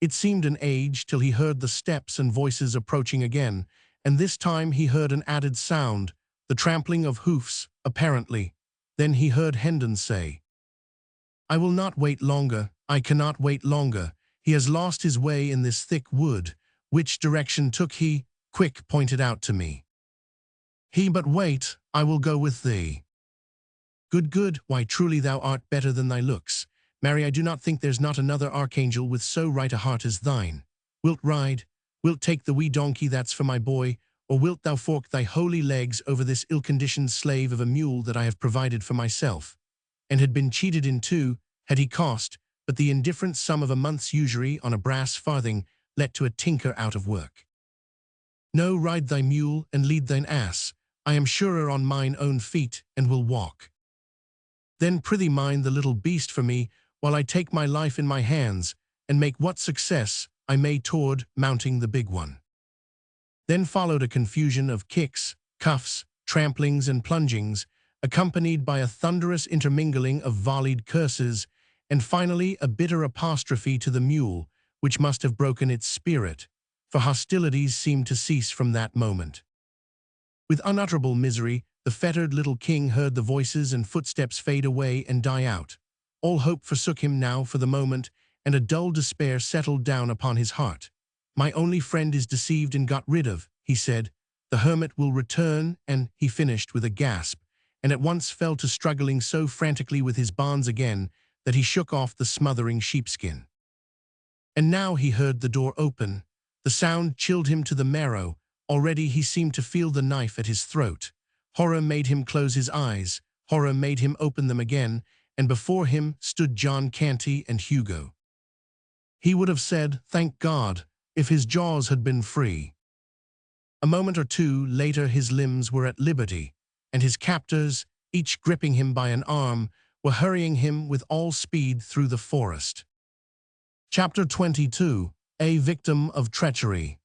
It seemed an age till he heard the steps and voices approaching again, and this time he heard an added sound, the trampling of hoofs, apparently. Then he heard Hendon say, "I will not wait longer, I cannot wait longer. He has lost his way in this thick wood. Which direction took he? Quick, point it out to me." "He but wait, I will go with thee." "Good, good, why truly thou art better than thy looks. Marry, I do not think there's not another archangel with so right a heart as thine. Wilt ride? Wilt take the wee donkey that's for my boy, or wilt thou fork thy holy legs over this ill-conditioned slave of a mule that I have provided for myself, and had been cheated in too, had he cost but the indifferent sum of a month's usury on a brass farthing let to a tinker out of work? No, ride thy mule and lead thine ass. I am surer on mine own feet, and will walk. Then prithee mind the little beast for me, while I take my life in my hands, and make what success I may toward mounting the big one." Then followed a confusion of kicks, cuffs, tramplings, and plungings, accompanied by a thunderous intermingling of volleyed curses, and finally a bitter apostrophe to the mule, which must have broken its spirit, for hostilities seemed to cease from that moment. With unutterable misery, the fettered little king heard the voices and footsteps fade away and die out. All hope forsook him now for the moment, and a dull despair settled down upon his heart. "My only friend is deceived and got rid of," he said. "The hermit will return," and he finished with a gasp, and at once fell to struggling so frantically with his bonds again that he shook off the smothering sheepskin. And now he heard the door open. The sound chilled him to the marrow. Already he seemed to feel the knife at his throat. Horror made him close his eyes. Horror made him open them again, and before him stood John Canty and Hugo. He would have said, "Thank God," if his jaws had been free. A moment or two later his limbs were at liberty, and his captors, each gripping him by an arm, were hurrying him with all speed through the forest. Chapter 22. A Victim of Treachery.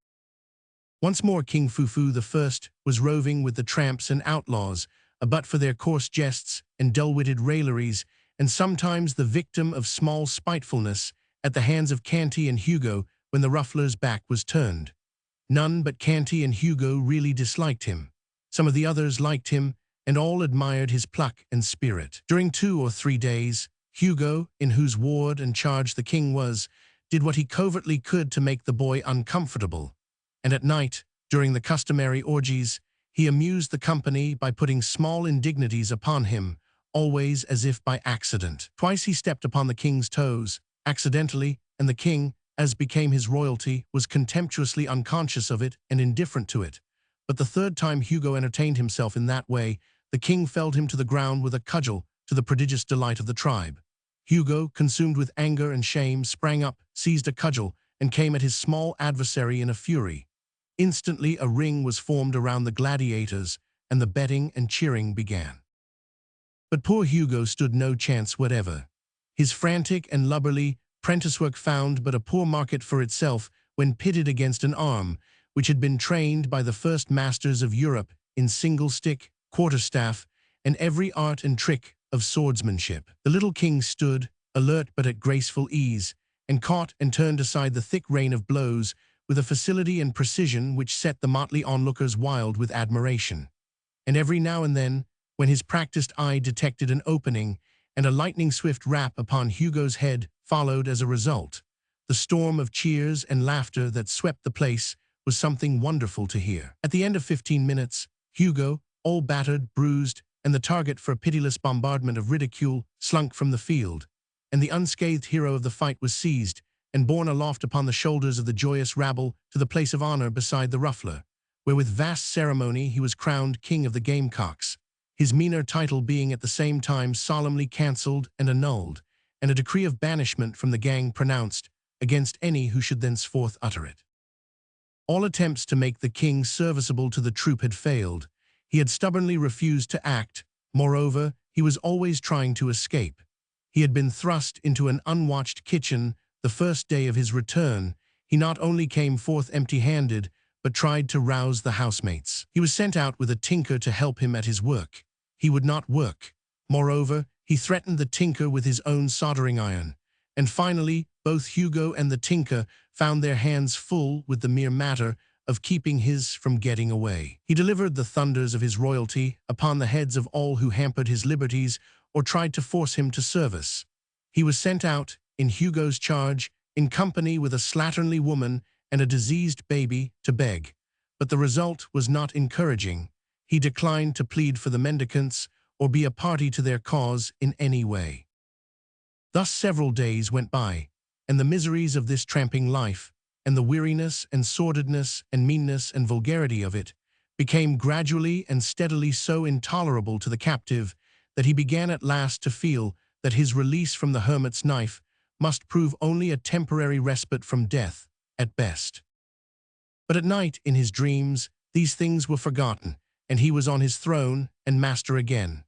Once more King Fufu I was roving with the tramps and outlaws, but for their coarse jests and dull-witted railleries, and sometimes the victim of small spitefulness at the hands of Canty and Hugo when the ruffler's back was turned. None but Canty and Hugo really disliked him. Some of the others liked him, and all admired his pluck and spirit. During 2 or 3 days, Hugo, in whose ward and charge the king was, did what he covertly could to make the boy uncomfortable, and at night, during the customary orgies, he amused the company by putting small indignities upon him, always as if by accident. Twice he stepped upon the king's toes, accidentally, and the king, as became his royalty, was contemptuously unconscious of it and indifferent to it. But the third time Hugo entertained himself in that way, the king felled him to the ground with a cudgel, to the prodigious delight of the tribe. Hugo, consumed with anger and shame, sprang up, seized a cudgel, and came at his small adversary in a fury. Instantly a ring was formed around the gladiators, and the betting and cheering began. But poor Hugo stood no chance whatever. His frantic and lubberly prentice-work found but a poor market for itself when pitted against an arm, which had been trained by the first masters of Europe in single-stick, quarterstaff, and every art and trick of swordsmanship. The little king stood, alert but at graceful ease, and caught and turned aside the thick rain of blows with a facility and precision which set the motley onlookers wild with admiration. And every now and then, when his practiced eye detected an opening, and a lightning-swift rap upon Hugo's head followed as a result, The storm of cheers and laughter that swept the place was something wonderful to hear. At the end of 15 minutes, Hugo, all battered, bruised, and the target for a pitiless bombardment of ridicule, slunk from the field, and the unscathed hero of the fight was seized and borne aloft upon the shoulders of the joyous rabble to the place of honor beside the ruffler, where with vast ceremony he was crowned King of the Gamecocks, his meaner title being at the same time solemnly cancelled and annulled, and a decree of banishment from the gang pronounced against any who should thenceforth utter it. All attempts to make the king serviceable to the troop had failed. He had stubbornly refused to act. Moreover, he was always trying to escape. He had been thrust into an unwatched kitchen the first day of his return. He not only came forth empty-handed, but tried to rouse the housemates. He was sent out with a tinker to help him at his work. He would not work. Moreover, he threatened the tinker with his own soldering iron. And finally, both Hugo and the tinker found their hands full with the mere matter of keeping his from getting away. He delivered the thunders of his royalty upon the heads of all who hampered his liberties or tried to force him to service. He was sent out, in Hugo's charge, in company with a slatternly woman and a diseased baby, to beg. But the result was not encouraging. He declined to plead for the mendicants or be a party to their cause in any way. Thus several days went by, and the miseries of this tramping life, and the weariness and sordidness and meanness and vulgarity of it, became gradually and steadily so intolerable to the captive that he began at last to feel that his release from the hermit's knife must prove only a temporary respite from death, at best. But at night, in his dreams, these things were forgotten, and he was on his throne and master again.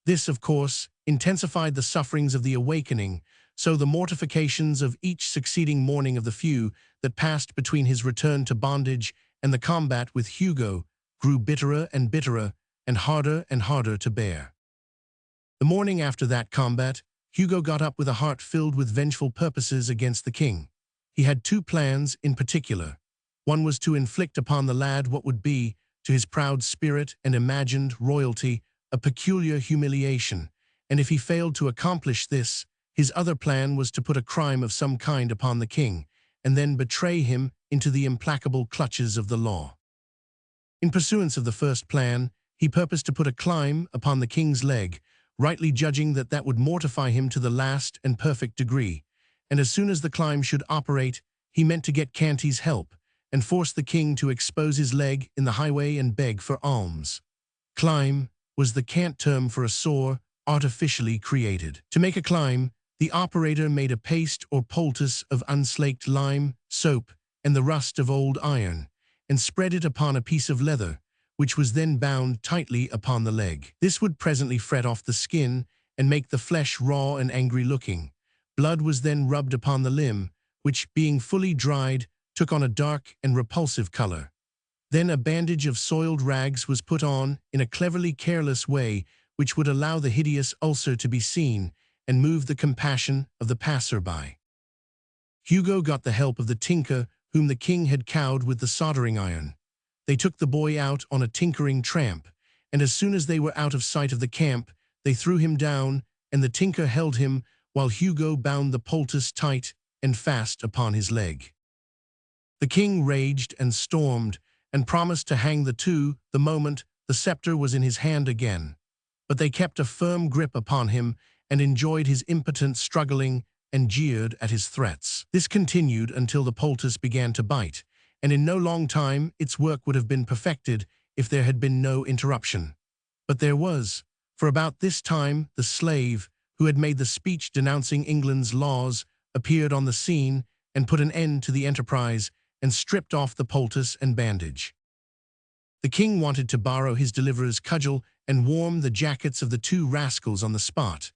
This, of course, intensified the sufferings of the awakening, so the mortifications of each succeeding morning of the few that passed between his return to bondage and the combat with Hugo grew bitterer and bitterer and harder to bear. The morning after that combat, Hugo got up with a heart filled with vengeful purposes against the king. He had two plans in particular. One was to inflict upon the lad what would be, to his proud spirit and imagined royalty, a peculiar humiliation, and if he failed to accomplish this, his other plan was to put a crime of some kind upon the king, and then betray him into the implacable clutches of the law. In pursuance of the first plan, he purposed to put a climb upon the king's leg, rightly judging that that would mortify him to the last and perfect degree, and as soon as the climb should operate, he meant to get Canty's help, and force the king to expose his leg in the highway and beg for alms. Climb was the cant term for a sore, artificially created. To make a climb, the operator made a paste or poultice of unslaked lime, soap, and the rust of old iron, and spread it upon a piece of leather, which was then bound tightly upon the leg. This would presently fret off the skin and make the flesh raw and angry-looking. Blood was then rubbed upon the limb, which, being fully dried, took on a dark and repulsive color. Then a bandage of soiled rags was put on in a cleverly careless way which would allow the hideous ulcer to be seen and move the compassion of the passer-by. Hugo got the help of the tinker whom the king had cowed with the soldering iron. They took the boy out on a tinkering tramp, and as soon as they were out of sight of the camp, they threw him down, and the tinker held him while Hugo bound the poultice tight and fast upon his leg. The king raged and stormed, and promised to hang the two the moment the scepter was in his hand again. But they kept a firm grip upon him and enjoyed his impotent struggling and jeered at his threats. This continued until the poultice began to bite, and in no long time its work would have been perfected if there had been no interruption. But there was, for about this time the slave, who had made the speech denouncing England's laws, appeared on the scene and put an end to the enterprise and stripped off the poultice and bandage. The king wanted to borrow his deliverer's cudgel and warm the jackets of the two rascals on the spot,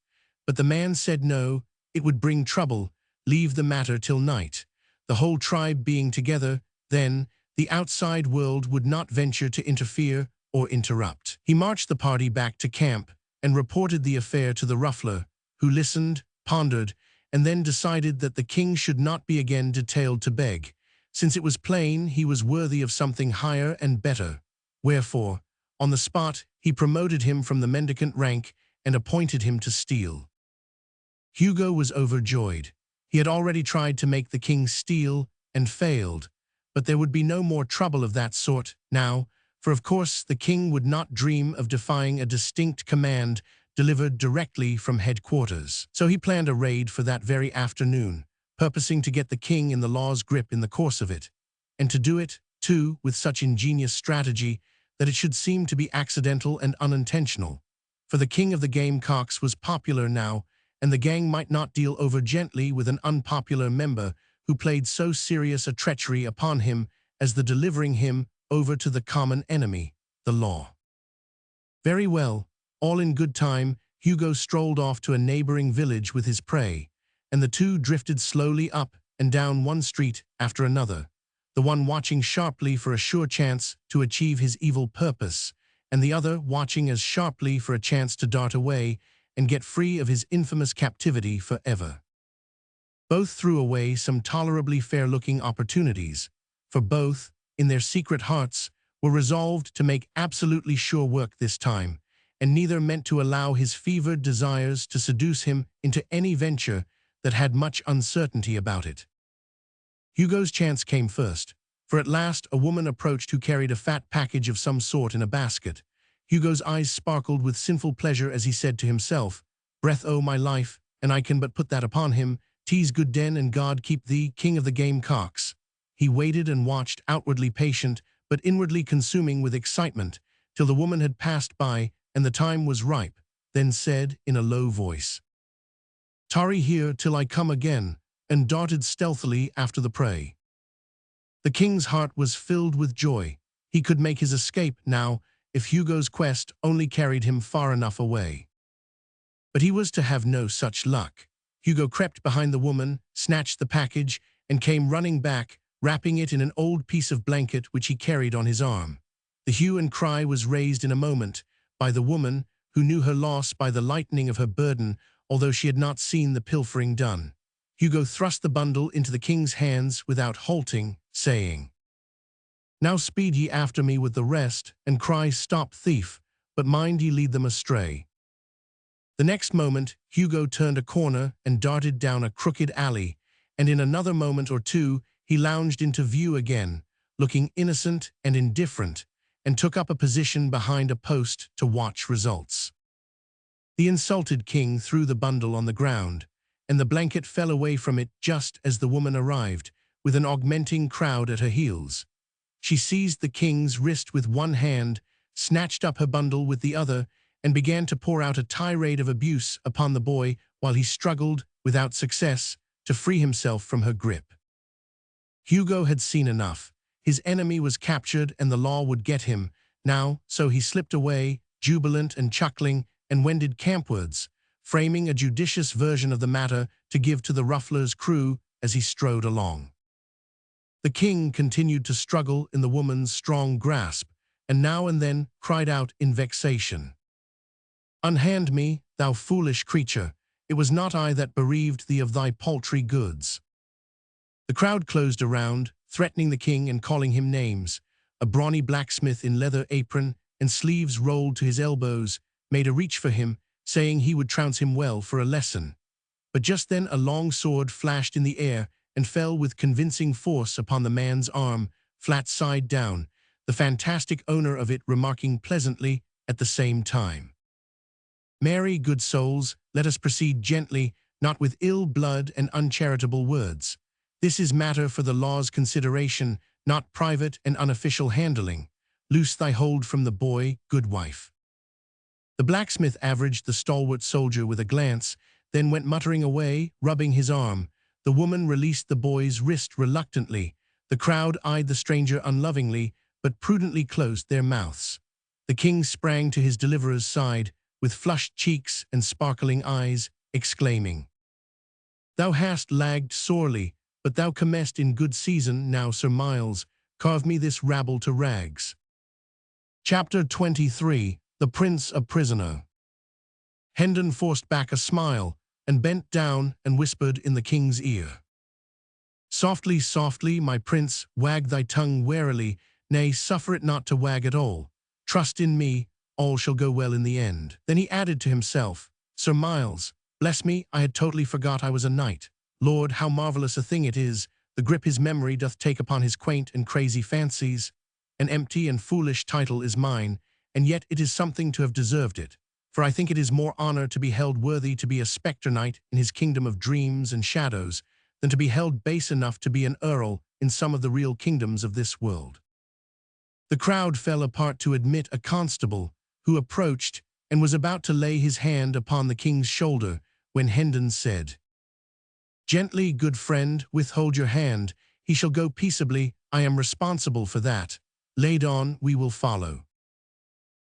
but the man said no, it would bring trouble, leave the matter till night. The whole tribe being together, then, the outside world would not venture to interfere or interrupt. He marched the party back to camp and reported the affair to the ruffler, who listened, pondered, and then decided that the king should not be again detailed to beg, since it was plain he was worthy of something higher and better. Wherefore, on the spot, he promoted him from the mendicant rank and appointed him to steal. Hugo was overjoyed. He had already tried to make the king steal and failed, but there would be no more trouble of that sort now, for of course the king would not dream of defying a distinct command delivered directly from headquarters. So he planned a raid for that very afternoon, purposing to get the king in the law's grip in the course of it, and to do it, too, with such ingenious strategy that it should seem to be accidental and unintentional. For the king of the gamecocks was popular now, and the gang might not deal over gently with an unpopular member who played so serious a treachery upon him as the delivering him over to the common enemy, the law. Very well, all in good time, Hugo strolled off to a neighboring village with his prey, and the two drifted slowly up and down one street after another, the one watching sharply for a sure chance to achieve his evil purpose, and the other watching as sharply for a chance to dart away and get free of his infamous captivity forever. Both threw away some tolerably fair-looking opportunities, for both, in their secret hearts, were resolved to make absolutely sure work this time, and neither meant to allow his fevered desires to seduce him into any venture that had much uncertainty about it. Hugo's chance came first, for at last a woman approached who carried a fat package of some sort in a basket. Hugo's eyes sparkled with sinful pleasure as he said to himself, "Breath o' my life, and I can but put that upon him. 'Tis good den, and God keep thee, king of the gamecocks." He waited and watched, outwardly patient, but inwardly consuming with excitement, till the woman had passed by and the time was ripe, then said in a low voice, "Tarry here till I come again," and darted stealthily after the prey. The king's heart was filled with joy. He could make his escape now if Hugo's quest only carried him far enough away. But he was to have no such luck. Hugo crept behind the woman, snatched the package, and came running back, wrapping it in an old piece of blanket which he carried on his arm. The hue and cry was raised in a moment by the woman, who knew her loss by the lightening of her burden, although she had not seen the pilfering done. Hugo thrust the bundle into the king's hands without halting, saying, "Now speed ye after me with the rest, and cry, 'Stop, thief,' but mind ye lead them astray." The next moment, Hugo turned a corner and darted down a crooked alley, and in another moment or two he lounged into view again, looking innocent and indifferent, and took up a position behind a post to watch results. The insulted king threw the bundle on the ground, and the blanket fell away from it just as the woman arrived, with an augmenting crowd at her heels. She seized the king's wrist with one hand, snatched up her bundle with the other, and began to pour out a tirade of abuse upon the boy while he struggled, without success, to free himself from her grip. Hugo had seen enough. His enemy was captured and the law would get him now, so he slipped away, jubilant and chuckling, and wended campwards, framing a judicious version of the matter to give to the ruffler's crew as he strode along. The king continued to struggle in the woman's strong grasp, and now and then cried out in vexation, "Unhand me, thou foolish creature! It was not I that bereaved thee of thy paltry goods." The crowd closed around, threatening the king and calling him names. A brawny blacksmith in leather apron and sleeves rolled to his elbows made a reach for him, saying he would trounce him well for a lesson. But just then a long sword flashed in the air and fell with convincing force upon the man's arm, flat side down, the fantastic owner of it remarking pleasantly at the same time, "Marry, good souls, let us proceed gently, not with ill blood and uncharitable words. This is matter for the law's consideration, not private and unofficial handling. Loose thy hold from the boy, good wife." The blacksmith averaged the stalwart soldier with a glance, then went muttering away, rubbing his arm. The woman released the boy's wrist reluctantly. The crowd eyed the stranger unlovingly, but prudently closed their mouths. The king sprang to his deliverer's side, with flushed cheeks and sparkling eyes, exclaiming, "Thou hast lagged sorely, but thou comest in good season now, Sir Miles. Carve me this rabble to rags." Chapter 23. The Prince a Prisoner. Hendon forced back a smile, and bent down and whispered in the king's ear, "Softly, softly, my prince, wag thy tongue warily, nay, suffer it not to wag at all. Trust in me, all shall go well in the end." Then he added to himself, "Sir Miles, bless me, I had totally forgot I was a knight. Lord, how marvellous a thing it is, the grip his memory doth take upon his quaint and crazy fancies. An empty and foolish title is mine, and yet it is something to have deserved it. For I think it is more honour to be held worthy to be a spectre knight in his kingdom of dreams and shadows, than to be held base enough to be an earl in some of the real kingdoms of this world. The crowd fell apart to admit a constable, who approached and was about to lay his hand upon the king's shoulder, when Hendon said, "Gently, good friend, withhold your hand. He shall go peaceably. I am responsible for that. Laid on, we will follow."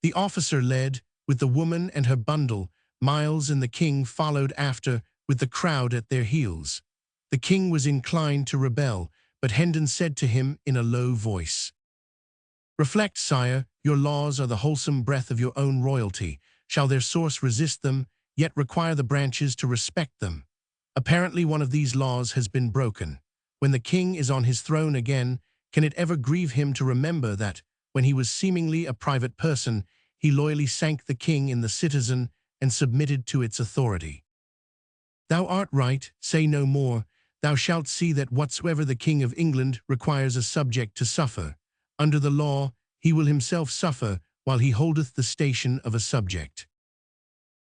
The officer led, with the woman and her bundle. Miles and the king followed after, with the crowd at their heels. The king was inclined to rebel, but Hendon said to him in a low voice, "Reflect, sire, your laws are the wholesome breath of your own royalty. Shall their source resist them, yet require the branches to respect them? Apparently one of these laws has been broken. When the king is on his throne again, can it ever grieve him to remember that, when he was seemingly a private person, he loyally sank the king in the citizen and submitted to its authority? Thou art right, say no more. Thou shalt see that whatsoever the King of England requires a subject to suffer, under the law he will himself suffer while he holdeth the station of a subject."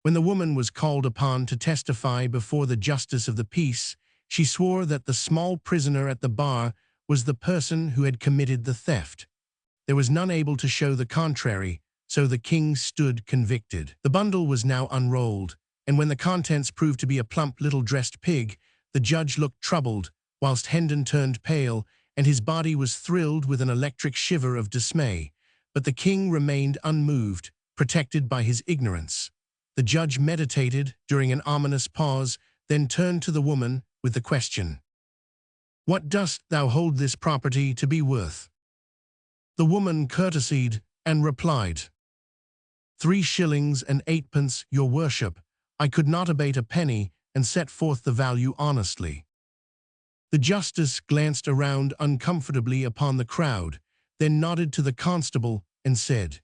When the woman was called upon to testify before the justice of the peace, she swore that the small prisoner at the bar was the person who had committed the theft. There was none able to show the contrary, so the king stood convicted. The bundle was now unrolled, and when the contents proved to be a plump little dressed pig, the judge looked troubled, whilst Hendon turned pale, and his body was thrilled with an electric shiver of dismay. But the king remained unmoved, protected by his ignorance. The judge meditated during an ominous pause, then turned to the woman with the question, "What dost thou hold this property to be worth?" The woman courtesied and replied, 3 shillings and 8 pence, your worship. I could not abate a penny, and set forth the value honestly." The justice glanced around uncomfortably upon the crowd, then nodded to the constable and said,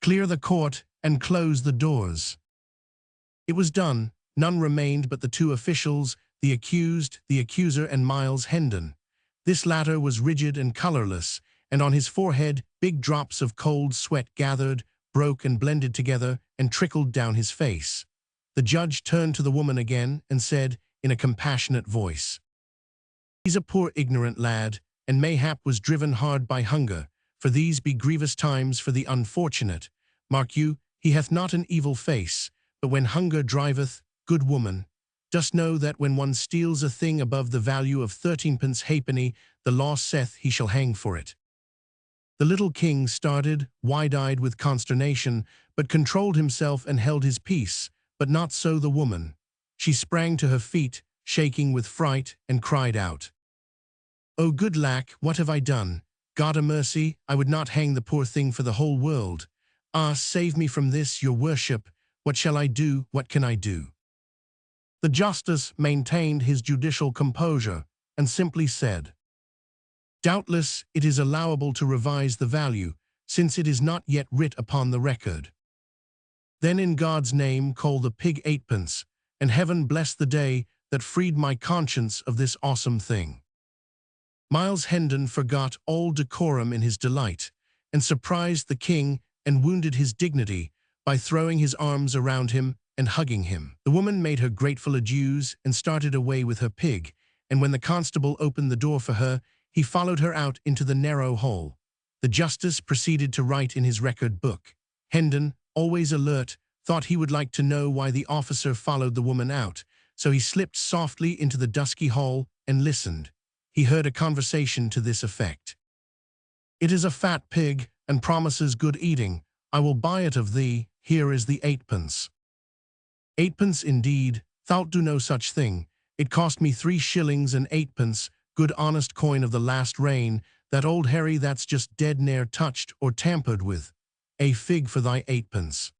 "Clear the court and close the doors." It was done. None remained but the 2 officials, the accused, the accuser, and Miles Hendon. This latter was rigid and colorless, and on his forehead big drops of cold sweat gathered, broke and blended together, and trickled down his face. The judge turned to the woman again and said, in a compassionate voice, "He's a poor ignorant lad, and mayhap was driven hard by hunger, for these be grievous times for the unfortunate. Mark you, he hath not an evil face, but when hunger driveth, good woman, dost know that when one steals a thing above the value of 13 pence halfpenny, the law saith he shall hang for it." The little king started, wide-eyed with consternation, but controlled himself and held his peace. But not so the woman. She sprang to her feet, shaking with fright, and cried out, "O good lack, what have I done? God a mercy, I would not hang the poor thing for the whole world. Ah, save me from this, your worship. What shall I do? What can I do?" The justice maintained his judicial composure, and simply said, "Doubtless it is allowable to revise the value, since it is not yet writ upon the record. Then in God's name call the pig 8 pence, and heaven bless the day that freed my conscience of this awesome thing." Miles Hendon forgot all decorum in his delight, and surprised the king and wounded his dignity by throwing his arms around him and hugging him. The woman made her grateful adieus and started away with her pig, and when the constable opened the door for her, he followed her out into the narrow hall. The justice proceeded to write in his record book. Hendon, always alert, thought he would like to know why the officer followed the woman out, so he slipped softly into the dusky hall and listened. He heard a conversation to this effect: "It is a fat pig, and promises good eating. I will buy it of thee. Here is the 8 pence. 8 pence indeed, thou'lt do no such thing. It cost me 3 shillings and 8 pence, good honest coin of the last reign. That old Harry that's just dead ne'er touched or tampered with. A fig for thy 8 pence.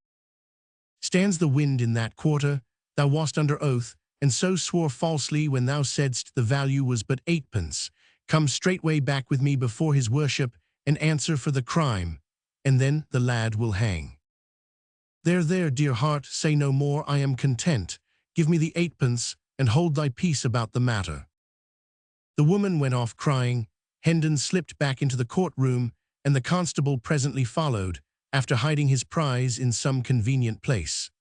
Stands the wind in that quarter? Thou wast under oath, and so swore falsely when thou saidst the value was but 8 pence. Come straightway back with me before his worship, and answer for the crime, and then the lad will hang." There, dear heart, say no more, I am content. Give me the 8 pence, and hold thy peace about the matter." The woman went off crying. Hendon slipped back into the courtroom, and the constable presently followed, after hiding his prize in some convenient place.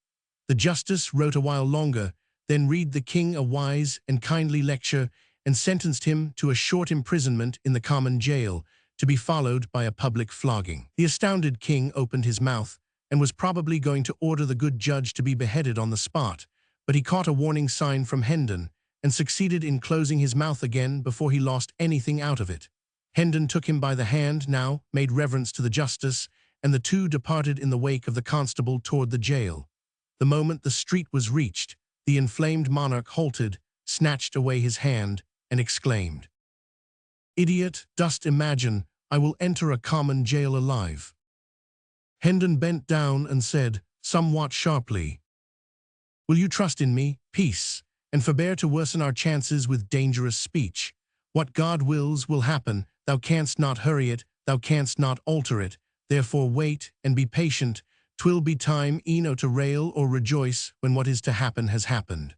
The justice wrote a while longer, then read the king a wise and kindly lecture, and sentenced him to a short imprisonment in the common jail, to be followed by a public flogging. The astounded king opened his mouth, and was probably going to order the good judge to be beheaded on the spot, but he caught a warning sign from Hendon, and succeeded in closing his mouth again before he lost anything out of it. Hendon took him by the hand now, made reverence to the justice, and the two departed in the wake of the constable toward the jail. The moment the street was reached, the inflamed monarch halted, snatched away his hand, and exclaimed, "Idiot, dost imagine I will enter a common jail alive?" Hendon bent down and said, somewhat sharply, "Will you trust in me, peace, and forbear to worsen our chances with dangerous speech? What God wills will happen. Thou canst not hurry it, thou canst not alter it. Therefore wait, and be patient. 'Twill be time eno to rail or rejoice when what is to happen has happened."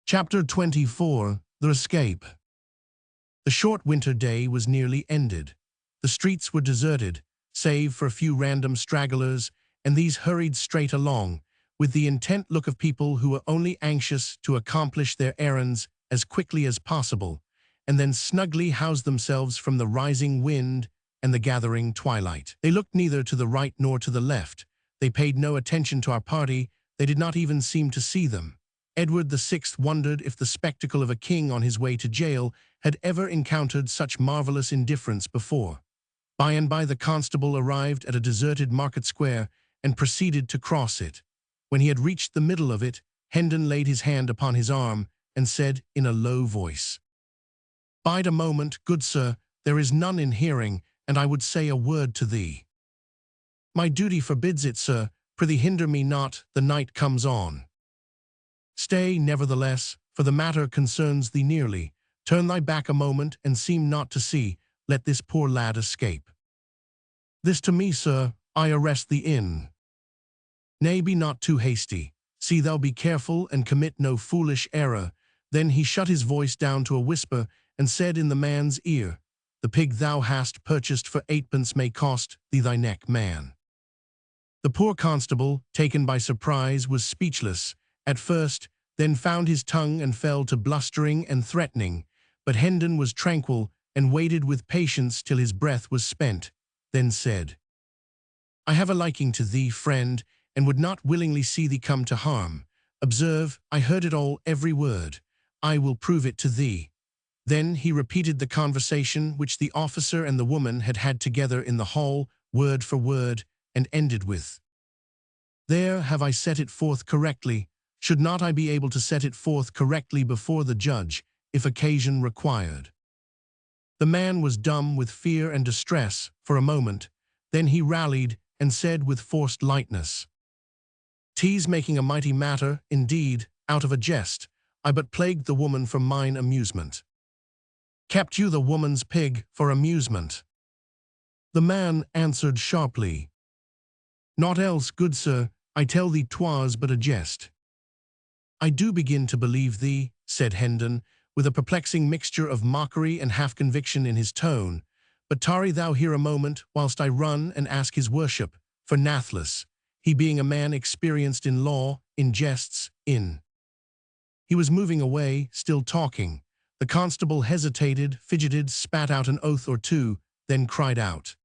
Chapter 24. The Escape. The short winter day was nearly ended. The streets were deserted, save for a few random stragglers, and these hurried straight along, with the intent look of people who were only anxious to accomplish their errands as quickly as possible, and then snugly house themselves from the rising wind and the gathering twilight. They looked neither to the right nor to the left. They paid no attention to our party. They did not even seem to see them. Edward VI wondered if the spectacle of a king on his way to jail had ever encountered such marvelous indifference before. By and by the constable arrived at a deserted market square and proceeded to cross it. When he had reached the middle of it, Hendon laid his hand upon his arm and said in a low voice, "Bide a moment, good sir, there is none in hearing, and I would say a word to thee." "My duty forbids it, sir. Prithee hinder me not, the night comes on." "Stay, nevertheless, for the matter concerns thee nearly. Turn thy back a moment, and seem not to see. Let this poor lad escape." "This to me, sir, I arrest thee in." "Nay, be not too hasty. See thou be careful, and commit no foolish error." Then he shut his voice down to a whisper, and said in the man's ear, "The pig thou hast purchased for 8 may cost thee thy neck, man." The poor constable, taken by surprise, was speechless at first, then found his tongue and fell to blustering and threatening, but Hendon was tranquil and waited with patience till his breath was spent, then said, "I have a liking to thee, friend, and would not willingly see thee come to harm. Observe, I heard it all, every word. I will prove it to thee." Then he repeated the conversation which the officer and the woman had had together in the hall, word for word, and ended with, "There have I set it forth correctly. Should not I be able to set it forth correctly before the judge, if occasion required?" The man was dumb with fear and distress for a moment. Then he rallied and said with forced lightness, "'Tis making a mighty matter, indeed, out of a jest. I but plagued the woman for mine amusement." "Kept you the woman's pig for amusement?" The man answered sharply, "Naught else, good sir. I tell thee 'twas but a jest." "I do begin to believe thee," said Hendon, with a perplexing mixture of mockery and half-conviction in his tone. "But tarry thou here a moment, whilst I run and ask his worship, for nathless, he being a man experienced in law, in jests, in—" He was moving away, still talking. The constable hesitated, fidgeted, spat out an oath or two, then cried out,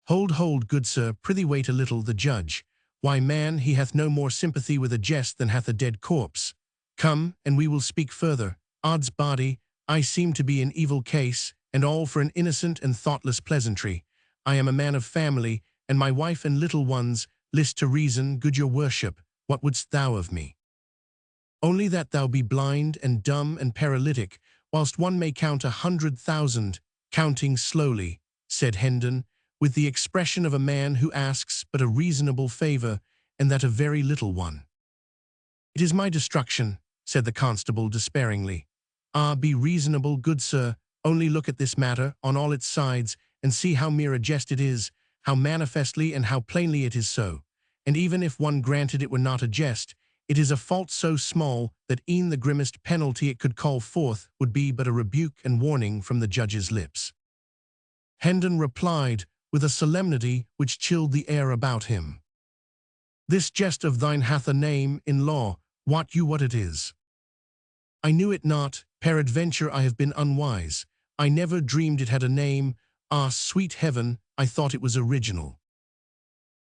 "Hold, hold, good sir, prithee wait a little, the judge. Why, man, he hath no more sympathy with a jest than hath a dead corpse. Come, and we will speak further. Odds body, I seem to be in evil case, and all for an innocent and thoughtless pleasantry. I am a man of family, and my wife and little ones. List to reason, good your worship. What wouldst thou of me?" "Only that thou be blind and dumb and paralytic, whilst one may count 100,000, counting slowly," said Hendon, with the expression of a man who asks but a reasonable favor, and that a very little one. "It is my destruction," said the constable despairingly. "Ah, be reasonable, good sir. Only look at this matter on all its sides, and see how mere a jest it is, how manifestly and how plainly it is so. And even if one granted it were not a jest, It is a fault so small that e'en the grimmest penalty it could call forth would be but a rebuke and warning from the judge's lips. Hendon replied with a solemnity which chilled the air about him. This jest of thine hath a name in law, wot you what it is? I knew it not, peradventure I have been unwise. I never dreamed it had a name. Ah, sweet heaven, I thought it was original.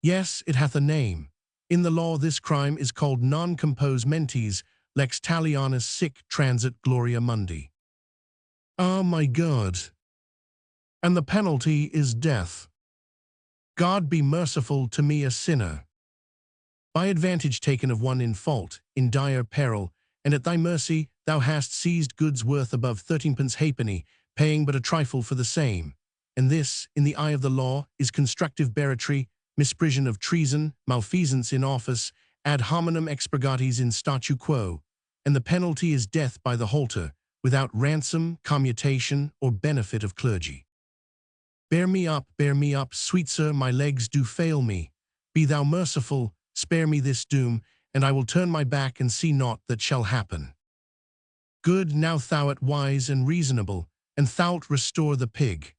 Yes, it hath a name. In the law this crime is called non compos mentis, lex talionis sic transit gloria mundi. Ah, my God! And the penalty is death. God be merciful to me a sinner. By advantage taken of one in fault, in dire peril, and at thy mercy thou hast seized goods worth above 13 halfpenny, paying but a trifle for the same. And this, in the eye of the law, is constructive barratry, misprision of treason, malfeasance in office, ad hominem expurgatis in statu quo, and the penalty is death by the halter, without ransom, commutation, or benefit of clergy. Bear me up, sweet sir, my legs do fail me. Be thou merciful, spare me this doom, and I will turn my back and see naught that shall happen. Good, now thou'rt wise and reasonable, and thou'lt restore the pig.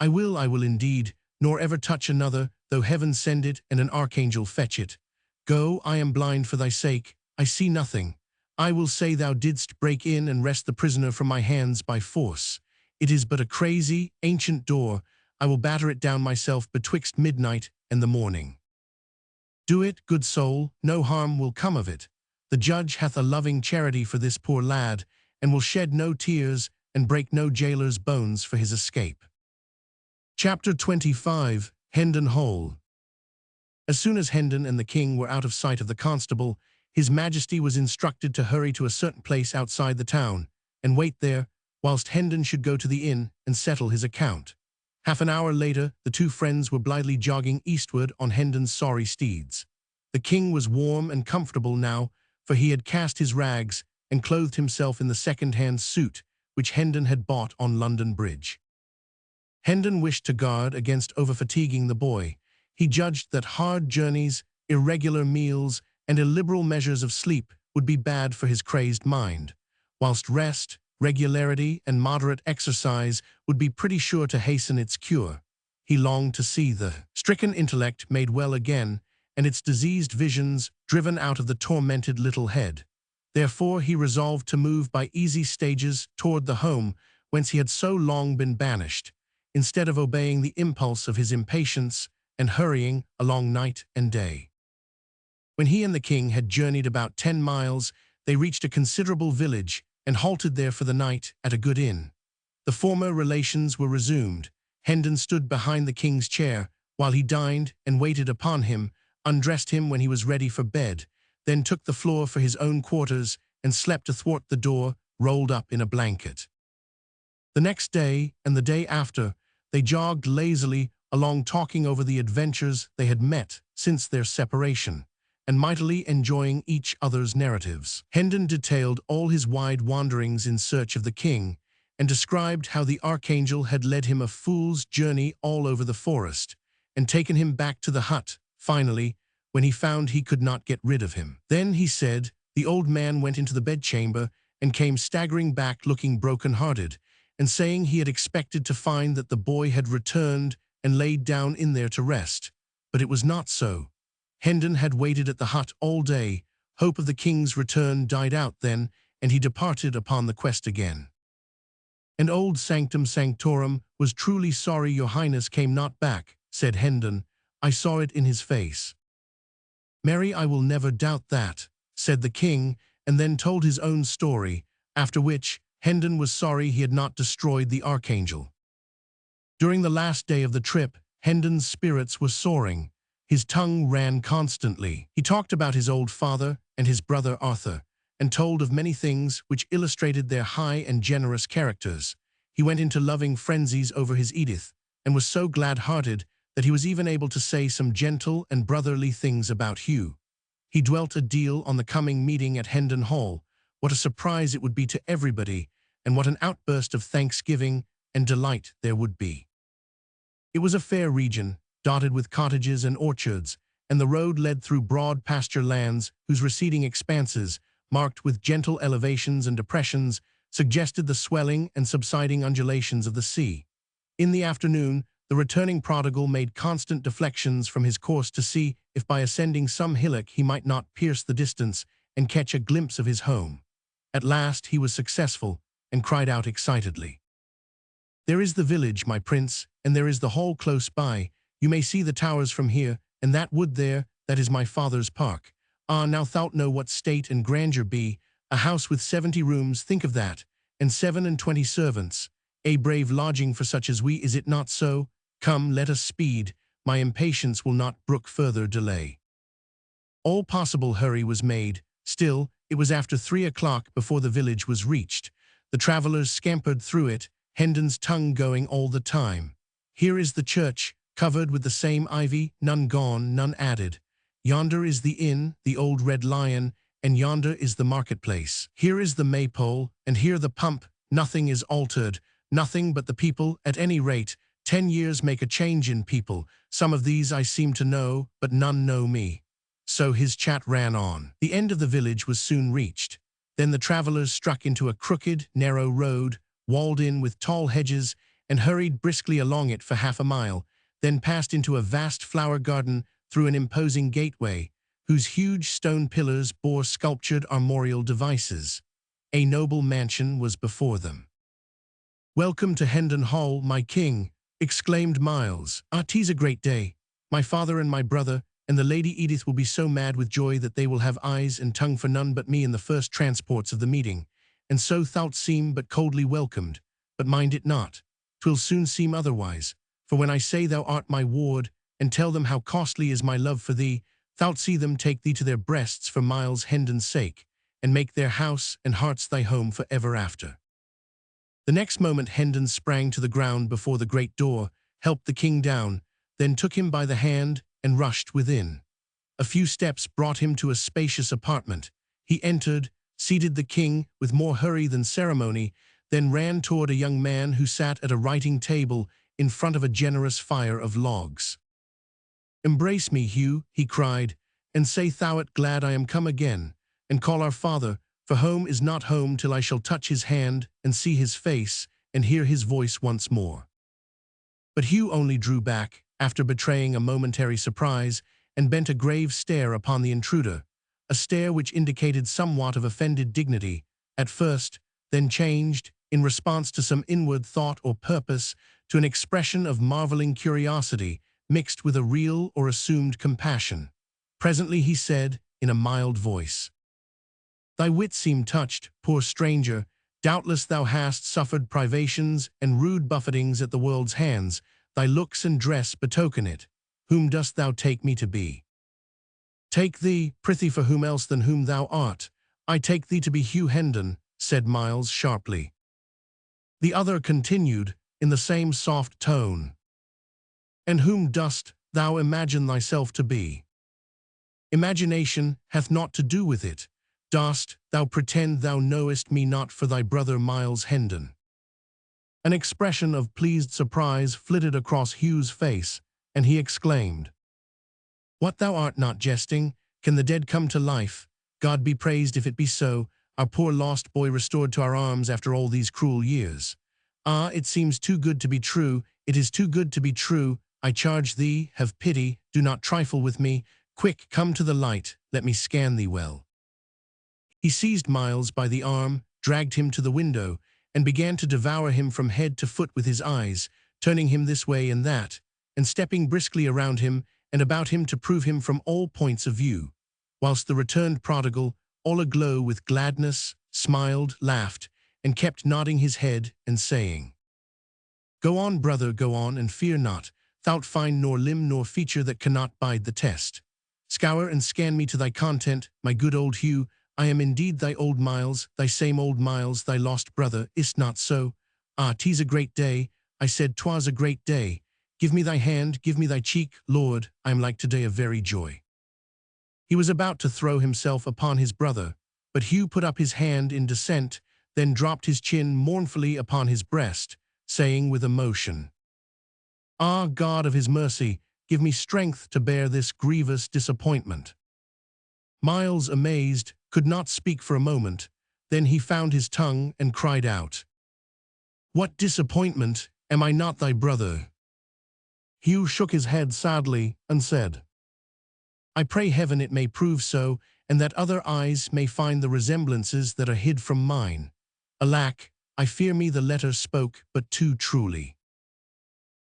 I will indeed, nor ever touch another, though heaven send it and an archangel fetch it. Go, I am blind for thy sake, I see nothing. I will say thou didst break in and wrest the prisoner from my hands by force. It is but a crazy, ancient door. I will batter it down myself betwixt midnight and the morning. Do it, good soul, no harm will come of it. The judge hath a loving charity for this poor lad, and will shed no tears and break no jailer's bones for his escape. Chapter 25. Hendon Hole. As soon as Hendon and the king were out of sight of the constable, his majesty was instructed to hurry to a certain place outside the town, and wait there, whilst Hendon should go to the inn and settle his account. Half an hour later, the two friends were blithely jogging eastward on Hendon's sorry steeds. The king was warm and comfortable now, for he had cast his rags and clothed himself in the second-hand suit which Hendon had bought on London Bridge. Hendon wished to guard against over-fatiguing the boy. He judged that hard journeys, irregular meals, and illiberal measures of sleep would be bad for his crazed mind, whilst rest, regularity, and moderate exercise would be pretty sure to hasten its cure. He longed to see the stricken intellect made well again, and its diseased visions driven out of the tormented little head. Therefore he resolved to move by easy stages toward the home whence he had so long been banished, instead of obeying the impulse of his impatience and hurrying along night and day. When he and the king had journeyed about 10 miles, they reached a considerable village and halted there for the night at a good inn. The former relations were resumed. Hendon stood behind the king's chair while he dined and waited upon him, undressed him when he was ready for bed, then took the floor for his own quarters and slept athwart the door, rolled up in a blanket. The next day and the day after, they jogged lazily along, talking over the adventures they had met since their separation, and mightily enjoying each other's narratives. Hendon detailed all his wide wanderings in search of the king, and described how the archangel had led him a fool's journey all over the forest, and taken him back to the hut, finally, when he found he could not get rid of him. Then, he said, the old man went into the bedchamber and came staggering back looking broken-hearted, and saying he had expected to find that the boy had returned and laid down in there to rest. But it was not so. Hendon had waited at the hut all day. Hope of the king's return died out then, and he departed upon the quest again. And old Sanctum Sanctorum was truly sorry your highness came not back, said Hendon. I saw it in his face. Marry, I will never doubt that, said the king, and then told his own story, after which Hendon was sorry he had not destroyed the archangel. During the last day of the trip, Hendon's spirits were soaring. His tongue ran constantly. He talked about his old father and his brother Arthur, and told of many things which illustrated their high and generous characters. He went into loving frenzies over his Edith, and was so glad-hearted that he was even able to say some gentle and brotherly things about Hugh. He dwelt a deal on the coming meeting at Hendon Hall. What a surprise it would be to everybody, and what an outburst of thanksgiving and delight there would be. It was a fair region, dotted with cottages and orchards, and the road led through broad pasture lands whose receding expanses, marked with gentle elevations and depressions, suggested the swelling and subsiding undulations of the sea. In the afternoon, the returning prodigal made constant deflections from his course to see if by ascending some hillock he might not pierce the distance and catch a glimpse of his home. At last he was successful, and cried out excitedly, "There is the village, my prince, and there is the hall close by. You may see the towers from here, and that wood there, that is my father's park. Ah, now thou'lt know what state and grandeur be, a house with 70 rooms, think of that, and 27 servants, a brave lodging for such as we, is it not so? Come, let us speed, my impatience will not brook further delay." All possible hurry was made. Still, it was after 3 o'clock before the village was reached. The travelers scampered through it, Hendon's tongue going all the time. "Here is the church, covered with the same ivy, none gone, none added. Yonder is the inn, the old Red Lion, and yonder is the marketplace. Here is the maypole, and here the pump. Nothing is altered, nothing but the people, at any rate. 10 years make a change in people. Some of these I seem to know, but none know me." So his chat ran on. The end of the village was soon reached. Then the travelers struck into a crooked, narrow road, walled in with tall hedges, and hurried briskly along it for half a mile, then passed into a vast flower garden through an imposing gateway, whose huge stone pillars bore sculptured armorial devices. A noble mansion was before them. "Welcome to Hendon Hall, my king," exclaimed Miles. "Ah, 'tis a great day. My father and my brother and the Lady Edith will be so mad with joy that they will have eyes and tongue for none but me in the first transports of the meeting. And so thou'lt seem but coldly welcomed. But mind it not. 'Twill soon seem otherwise. For when I say thou art my ward, and tell them how costly is my love for thee, thou'lt see them take thee to their breasts for Miles Hendon's sake, and make their house and hearts thy home for ever after." The next moment Hendon sprang to the ground before the great door, helped the king down, then took him by the hand and rushed within. A few steps brought him to a spacious apartment. He entered, seated the king with more hurry than ceremony, then ran toward a young man who sat at a writing table in front of a generous fire of logs. "Embrace me, Hugh," he cried, "and say thou'rt glad I am come again, and call our father, for home is not home till I shall touch his hand and see his face and hear his voice once more." But Hugh only drew back, after betraying a momentary surprise, and bent a grave stare upon the intruder, a stare which indicated somewhat of offended dignity, at first, then changed, in response to some inward thought or purpose, to an expression of marveling curiosity, mixed with a real or assumed compassion. Presently he said, in a mild voice, "Thy wits seem touched, poor stranger. Doubtless thou hast suffered privations and rude buffetings at the world's hands. Thy looks and dress betoken it. Whom dost thou take me to be?" "Take thee, prithee, for whom else than whom thou art? I take thee to be Hugh Hendon," said Miles sharply. The other continued, in the same soft tone, "And whom dost thou imagine thyself to be?" "Imagination hath naught to do with it. Dost thou pretend thou knowest me not for thy brother Miles Hendon?" An expression of pleased surprise flitted across Hugh's face, and he exclaimed, "What, thou art not jesting? Can the dead come to life? God be praised if it be so, our poor lost boy restored to our arms after all these cruel years. Ah, it seems too good to be true, it is too good to be true. I charge thee, have pity, do not trifle with me. Quick, come to the light, let me scan thee well." He seized Miles by the arm, dragged him to the window, and began to devour him from head to foot with his eyes, turning him this way and that, and stepping briskly around him and about him to prove him from all points of view, whilst the returned prodigal, all aglow with gladness, smiled, laughed, and kept nodding his head and saying, "Go on, brother, go on, and fear not. Thou'lt find nor limb nor feature that cannot bide the test. Scour and scan me to thy content, my good old Hugh. I am indeed thy old Miles, thy same old Miles, thy lost brother, is't not so? Ah, 'tis a great day. I said 'twas a great day. Give me thy hand, give me thy cheek, Lord, I am like today of very joy." He was about to throw himself upon his brother, but Hugh put up his hand in dissent, then dropped his chin mournfully upon his breast, saying with emotion, "Ah, God of his mercy, give me strength to bear this grievous disappointment." Miles, amazed, could not speak for a moment. Then he found his tongue and cried out, "What disappointment? Am I not thy brother?" Hugh shook his head sadly and said, "I pray heaven it may prove so, and that other eyes may find the resemblances that are hid from mine. Alack, I fear me the letter spoke but too truly."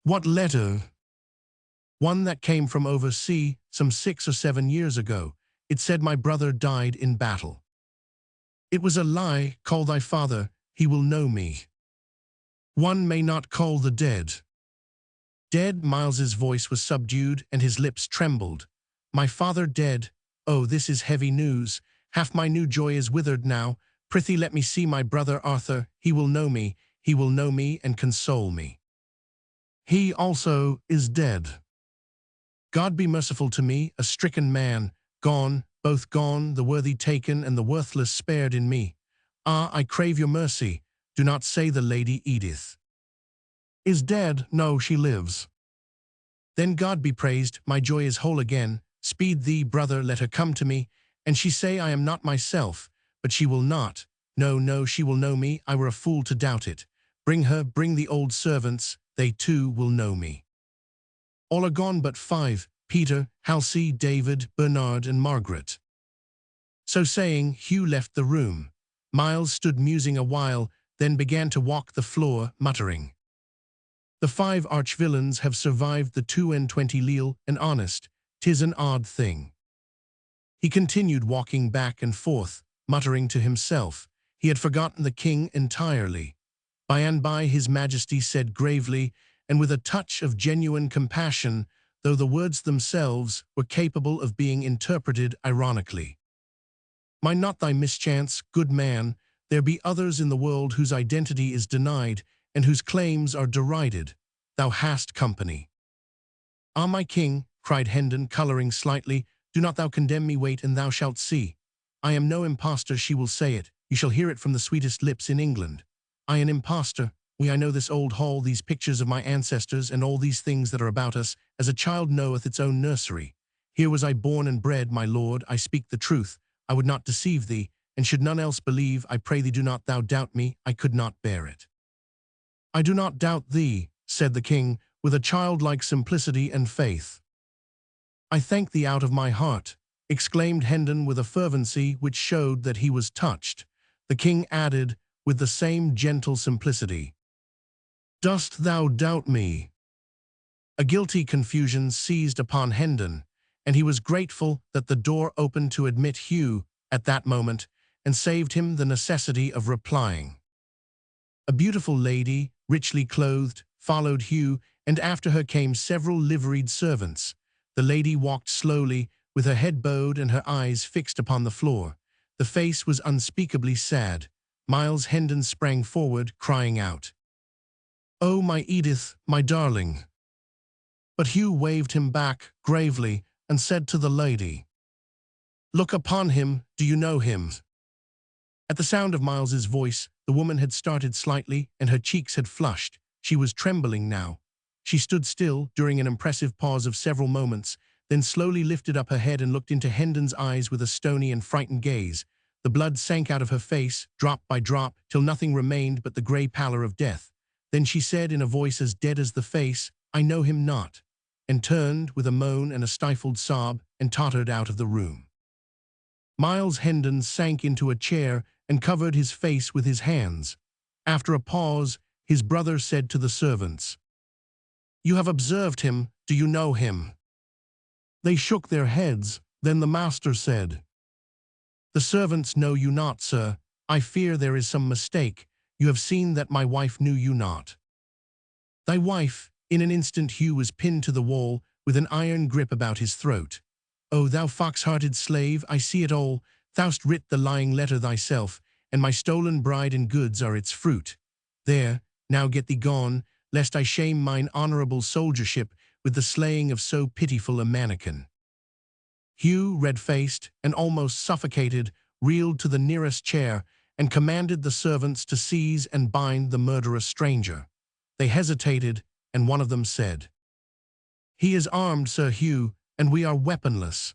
"What letter?" "One that came from oversea some 6 or 7 years ago. It said my brother died in battle." "It was a lie. Call thy father, he will know me." "One may not call the dead." "Dead?" Miles's voice was subdued and his lips trembled. "My father dead? Oh, this is heavy news. Half my new joy is withered now. Prithee let me see my brother Arthur. He will know me and console me." "He also is dead." "God be merciful to me, a stricken man. Gone, both gone, the worthy taken and the worthless spared in me. Ah, I crave your mercy. Do not say the Lady Edith is dead. No, she lives." "Then God be praised, my joy is whole again. Speed thee, brother, let her come to me. And she say I am not myself, but she will not. No, no, she will know me. I were a fool to doubt it. Bring her, bring the old servants, they too will know me. All are gone but 5, Peter, Halsey, David, Bernard, and Margaret." So saying, Hugh left the room. Miles stood musing a while, then began to walk the floor, muttering, "The 5 arch-villains have survived the 22 leal and honest. 'Tis an odd thing." He continued walking back and forth, muttering to himself. He had forgotten the king entirely. By and by his majesty said gravely, and with a touch of genuine compassion, though the words themselves were capable of being interpreted ironically, "Mind not thy mischance, good man. There be others in the world whose identity is denied, and whose claims are derided. Thou hast company." "Ah, my king," cried Hendon, colouring slightly, "do not thou condemn me. Wait, and thou shalt see. I am no impostor. She will say it. You shall hear it from the sweetest lips in England. I an impostor? I know this old hall, these pictures of my ancestors, and all these things that are about us, as a child knoweth its own nursery. Here was I born and bred, my lord. I speak the truth. I would not deceive thee, and should none else believe, I pray thee do not thou doubt me. I could not bear it." "I do not doubt thee," said the king, with a childlike simplicity and faith. "I thank thee out of my heart," exclaimed Hendon with a fervency which showed that he was touched. The king added, with the same gentle simplicity, "Dost thou doubt me?" A guilty confusion seized upon Hendon, and he was grateful that the door opened to admit Hugh at that moment, and saved him the necessity of replying. A beautiful lady, richly clothed, followed Hugh, and after her came several liveried servants. The lady walked slowly, with her head bowed and her eyes fixed upon the floor. The face was unspeakably sad. Miles Hendon sprang forward, crying out, "Oh, my Edith, my darling!" But Hugh waved him back gravely and said to the lady, "Look upon him. Do you know him?" At the sound of Miles's voice, the woman had started slightly and her cheeks had flushed. She was trembling now. She stood still during an impressive pause of several moments, then slowly lifted up her head and looked into Hendon's eyes with a stony and frightened gaze. The blood sank out of her face, drop by drop, till nothing remained but the grey pallor of death. Then she said in a voice as dead as the face, "I know him not," and turned with a moan and a stifled sob and tottered out of the room. Miles Hendon sank into a chair and covered his face with his hands. After a pause, his brother said to the servants, "You have observed him. Do you know him?" They shook their heads. Then the master said, "The servants know you not, sir. I fear there is some mistake. You have seen that my wife knew you not." "Thy wife?" In an instant Hugh was pinned to the wall, with an iron grip about his throat. "Oh, thou fox-hearted slave, I see it all. Thou'st writ the lying letter thyself, and my stolen bride and goods are its fruit. There, now get thee gone, lest I shame mine honourable soldiership with the slaying of so pitiful a mannikin." Hugh, red-faced and almost suffocated, reeled to the nearest chair and commanded the servants to seize and bind the murderous stranger. They hesitated, and one of them said, He is armed, Sir Hugh, and we are weaponless.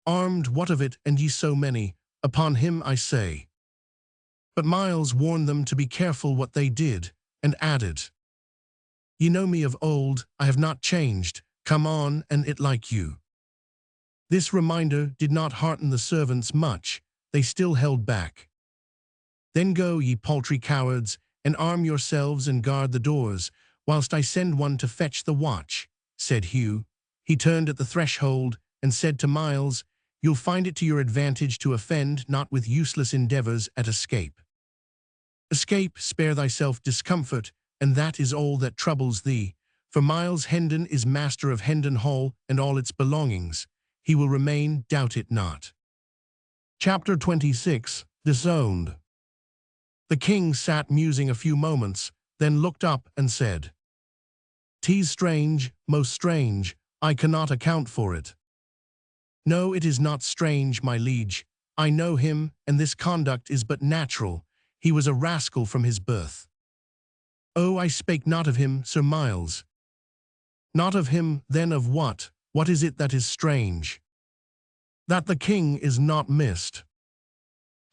Armed, what of it, and ye so many? Upon him I say. But Miles warned them to be careful what they did, and added, Ye know me of old, I have not changed, come on, and it like you. This reminder did not hearten the servants much, they still held back. Then go, ye paltry cowards, and arm yourselves and guard the doors, whilst I send one to fetch the watch, said Hugh. He turned at the threshold, and said to Miles, You'll find it to your advantage to offend not with useless endeavours at escape. Escape, spare thyself discomfort, and that is all that troubles thee, for Miles Hendon is master of Hendon Hall and all its belongings. He will remain, doubt it not. Chapter 26. Disowned. The king sat musing a few moments, then looked up and said, "'Tis strange, most strange, I cannot account for it." "No, it is not strange, my liege. I know him, and this conduct is but natural. He was a rascal from his birth." "Oh, I spake not of him, Sir Miles." "Not of him, then of what? What is it that is strange?" "That the king is not missed."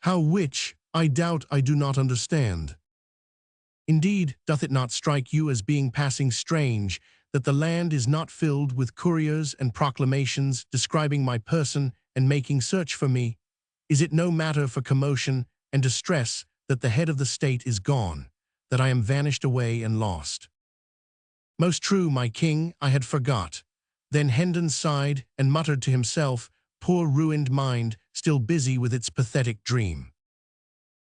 "How which? I doubt I do not understand." "Indeed, doth it not strike you as being passing strange that the land is not filled with couriers and proclamations describing my person and making search for me? Is it no matter for commotion and distress that the head of the state is gone, that I am vanished away and lost?" "Most true, my king, I had forgot." Then Hendon sighed and muttered to himself, poor ruined mind, still busy with its pathetic dream.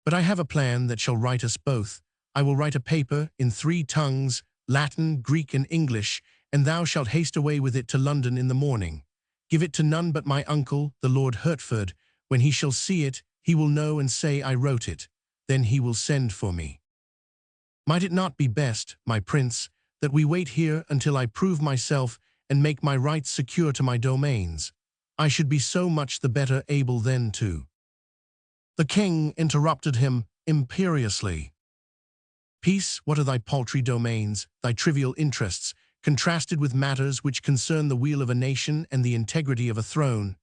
"But I have a plan that shall right us both. I will write a paper in 3 tongues, Latin, Greek, and English, and thou shalt haste away with it to London in the morning. Give it to none but my uncle, the Lord Hertford. When he shall see it, he will know and say I wrote it. Then he will send for me. Might it not be best, my prince, that we wait here until I prove myself and make my rights secure to my domains? I should be so much the better able then to—" The king interrupted him imperiously. "Peace, what are thy paltry domains, thy trivial interests, contrasted with matters which concern the weal of a nation and the integrity of a throne?"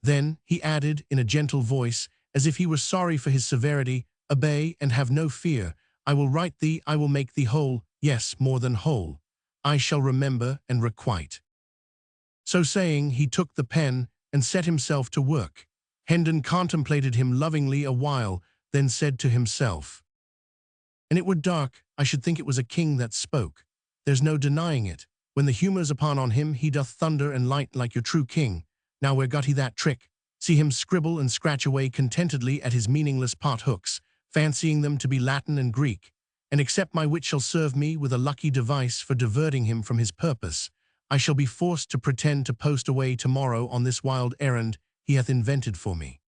Then he added in a gentle voice, as if he were sorry for his severity, "Obey and have no fear. I will right thee, I will make thee whole, yes, more than whole. I shall remember and requite." So saying, he took the pen and set himself to work. Hendon contemplated him lovingly a while, then said to himself, "And it were dark, I should think it was a king that spoke. There's no denying it. When the humour's upon on him, he doth thunder and light like your true king. Now where got he that trick? See him scribble and scratch away contentedly at his meaningless pot-hooks, fancying them to be Latin and Greek. And except my wit shall serve me with a lucky device for diverting him from his purpose, I shall be forced to pretend to post away tomorrow on this wild errand he hath invented for me."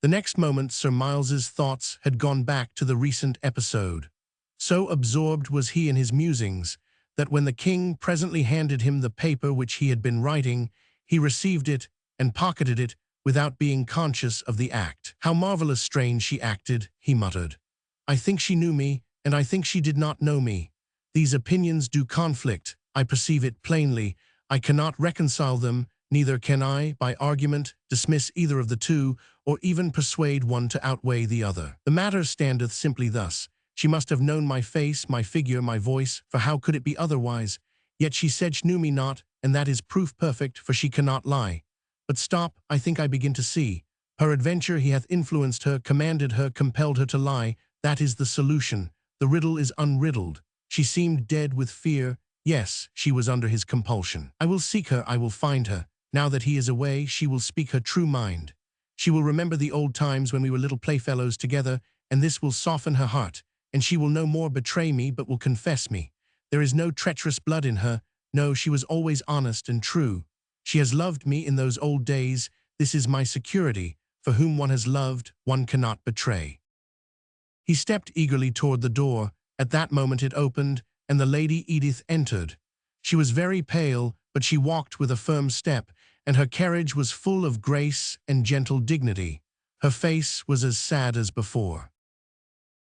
The next moment Sir Miles's thoughts had gone back to the recent episode. So absorbed was he in his musings that when the king presently handed him the paper which he had been writing, he received it and pocketed it without being conscious of the act. "How marvellous strange she acted," he muttered. "I think she knew me, and I think she did not know me. These opinions do conflict. I perceive it plainly. I cannot reconcile them, neither can I, by argument, dismiss either of the two, or even persuade one to outweigh the other. The matter standeth simply thus. She must have known my face, my figure, my voice, for how could it be otherwise? Yet she said she knew me not, and that is proof perfect, for she cannot lie. But stop, I think I begin to see. Peradventure he hath influenced her, commanded her, compelled her to lie. That is the solution. The riddle is unriddled. She seemed dead with fear. Yes, she was under his compulsion. I will seek her, I will find her. Now that he is away, she will speak her true mind. She will remember the old times when we were little playfellows together, and this will soften her heart, and she will no more betray me, but will confess me. There is no treacherous blood in her. No, she was always honest and true. She has loved me in those old days. This is my security. For whom one has loved, one cannot betray." He stepped eagerly toward the door. At that moment it opened, and the Lady Edith entered. She was very pale, but she walked with a firm step, and her carriage was full of grace and gentle dignity. Her face was as sad as before.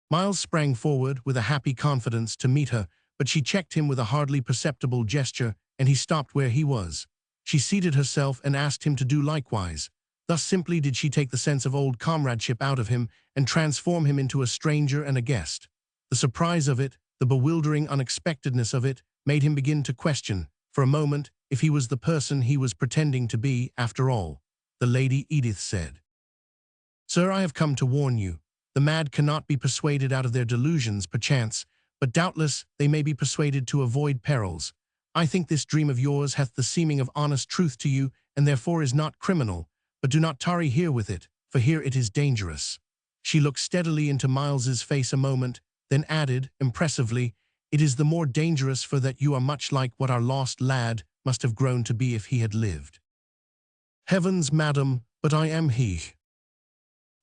Miles sprang forward with a happy confidence to meet her, but she checked him with a hardly perceptible gesture and he stopped where he was. She seated herself and asked him to do likewise. Thus simply did she take the sense of old comradeship out of him and transform him into a stranger and a guest. The surprise of it, the bewildering unexpectedness of it, made him begin to question, for a moment, if he was the person he was pretending to be after all. The Lady Edith said, "Sir, I have come to warn you. The mad cannot be persuaded out of their delusions, perchance, but doubtless they may be persuaded to avoid perils. I think this dream of yours hath the seeming of honest truth to you, and therefore is not criminal, but do not tarry here with it, for here it is dangerous." She looked steadily into Miles's face a moment, then added, impressively, "It is the more dangerous for that you are much like what our lost lad must have grown to be if he had lived." "Heavens, madam, but I am he."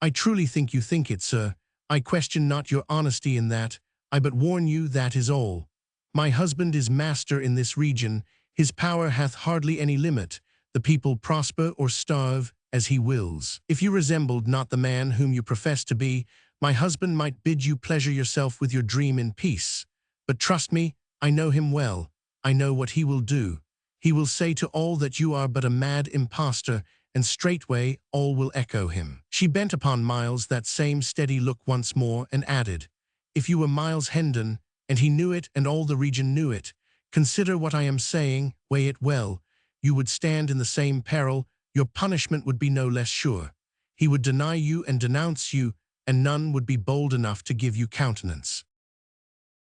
"I truly think you think it, sir. I question not your honesty in that. I but warn you, that is all. My husband is master in this region. His power hath hardly any limit. The people prosper or starve, as he wills. If you resembled not the man whom you profess to be, my husband might bid you pleasure yourself with your dream in peace. But trust me, I know him well. I know what he will do. He will say to all that you are but a mad impostor, and straightway all will echo him." She bent upon Miles that same steady look once more, and added, "If you were Miles Hendon, and he knew it and all the region knew it, consider what I am saying, weigh it well. You would stand in the same peril, your punishment would be no less sure. He would deny you and denounce you, and none would be bold enough to give you countenance."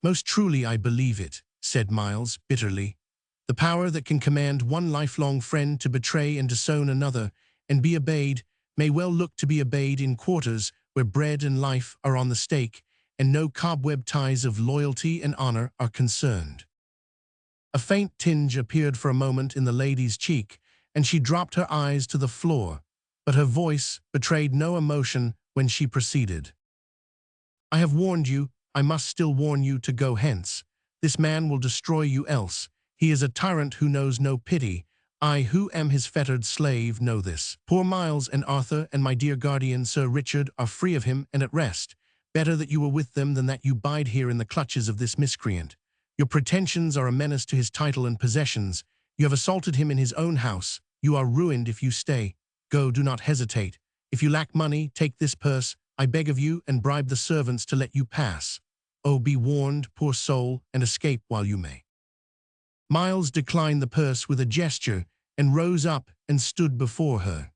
"Most truly I believe it," said Miles, bitterly. "The power that can command one lifelong friend to betray and disown another, and be obeyed, may well look to be obeyed in quarters where bread and life are on the stake, and no cobweb ties of loyalty and honor are concerned." A faint tinge appeared for a moment in the lady's cheek, and she dropped her eyes to the floor, but her voice betrayed no emotion when she proceeded. "I have warned you, I must still warn you to go hence. This man will destroy you else. He is a tyrant who knows no pity. I, who am his fettered slave, know this. Poor Miles and Arthur and my dear guardian Sir Richard are free of him and at rest. Better that you were with them than that you bide here in the clutches of this miscreant. Your pretensions are a menace to his title and possessions. You have assaulted him in his own house. You are ruined if you stay. Go, do not hesitate. If you lack money, take this purse, I beg of you, and bribe the servants to let you pass. Oh, be warned, poor soul, and escape while you may." Miles declined the purse with a gesture and rose up and stood before her.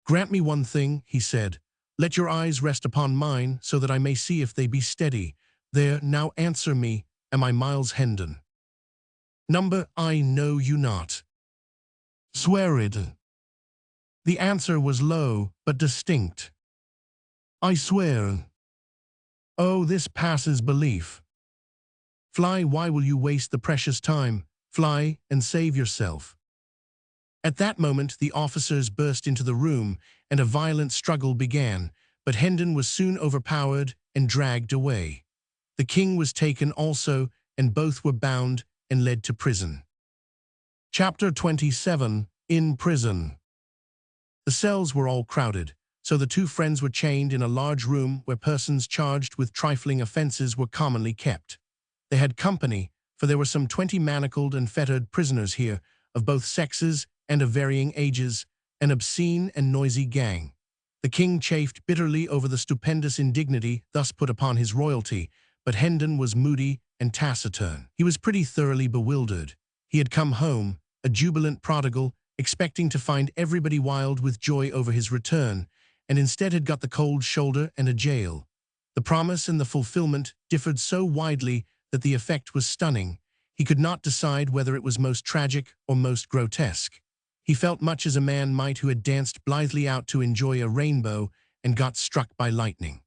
"Grant me one thing," he said. "Let your eyes rest upon mine so that I may see if they be steady. There, now answer me, am I Miles Hendon?" "Number, I know you not." "Swear it." The answer was low but distinct. "I swear." "Oh, this passes belief." "Fly, why will you waste the precious time? Fly and save yourself." At that moment the officers burst into the room, and a violent struggle began, but Hendon was soon overpowered and dragged away. The king was taken also, and both were bound and led to prison. Chapter 27. In Prison. The cells were all crowded, so the two friends were chained in a large room where persons charged with trifling offenses were commonly kept. They had company, for there were some 20 manacled and fettered prisoners here, of both sexes and of varying ages, an obscene and noisy gang. The king chafed bitterly over the stupendous indignity thus put upon his royalty, but Hendon was moody and taciturn. He was pretty thoroughly bewildered. He had come home, a jubilant prodigal, expecting to find everybody wild with joy over his return, and instead had got the cold shoulder and a jail. The promise and the fulfillment differed so widely that the effect was stunning. He could not decide whether it was most tragic or most grotesque. He felt much as a man might who had danced blithely out to enjoy a rainbow and got struck by lightning.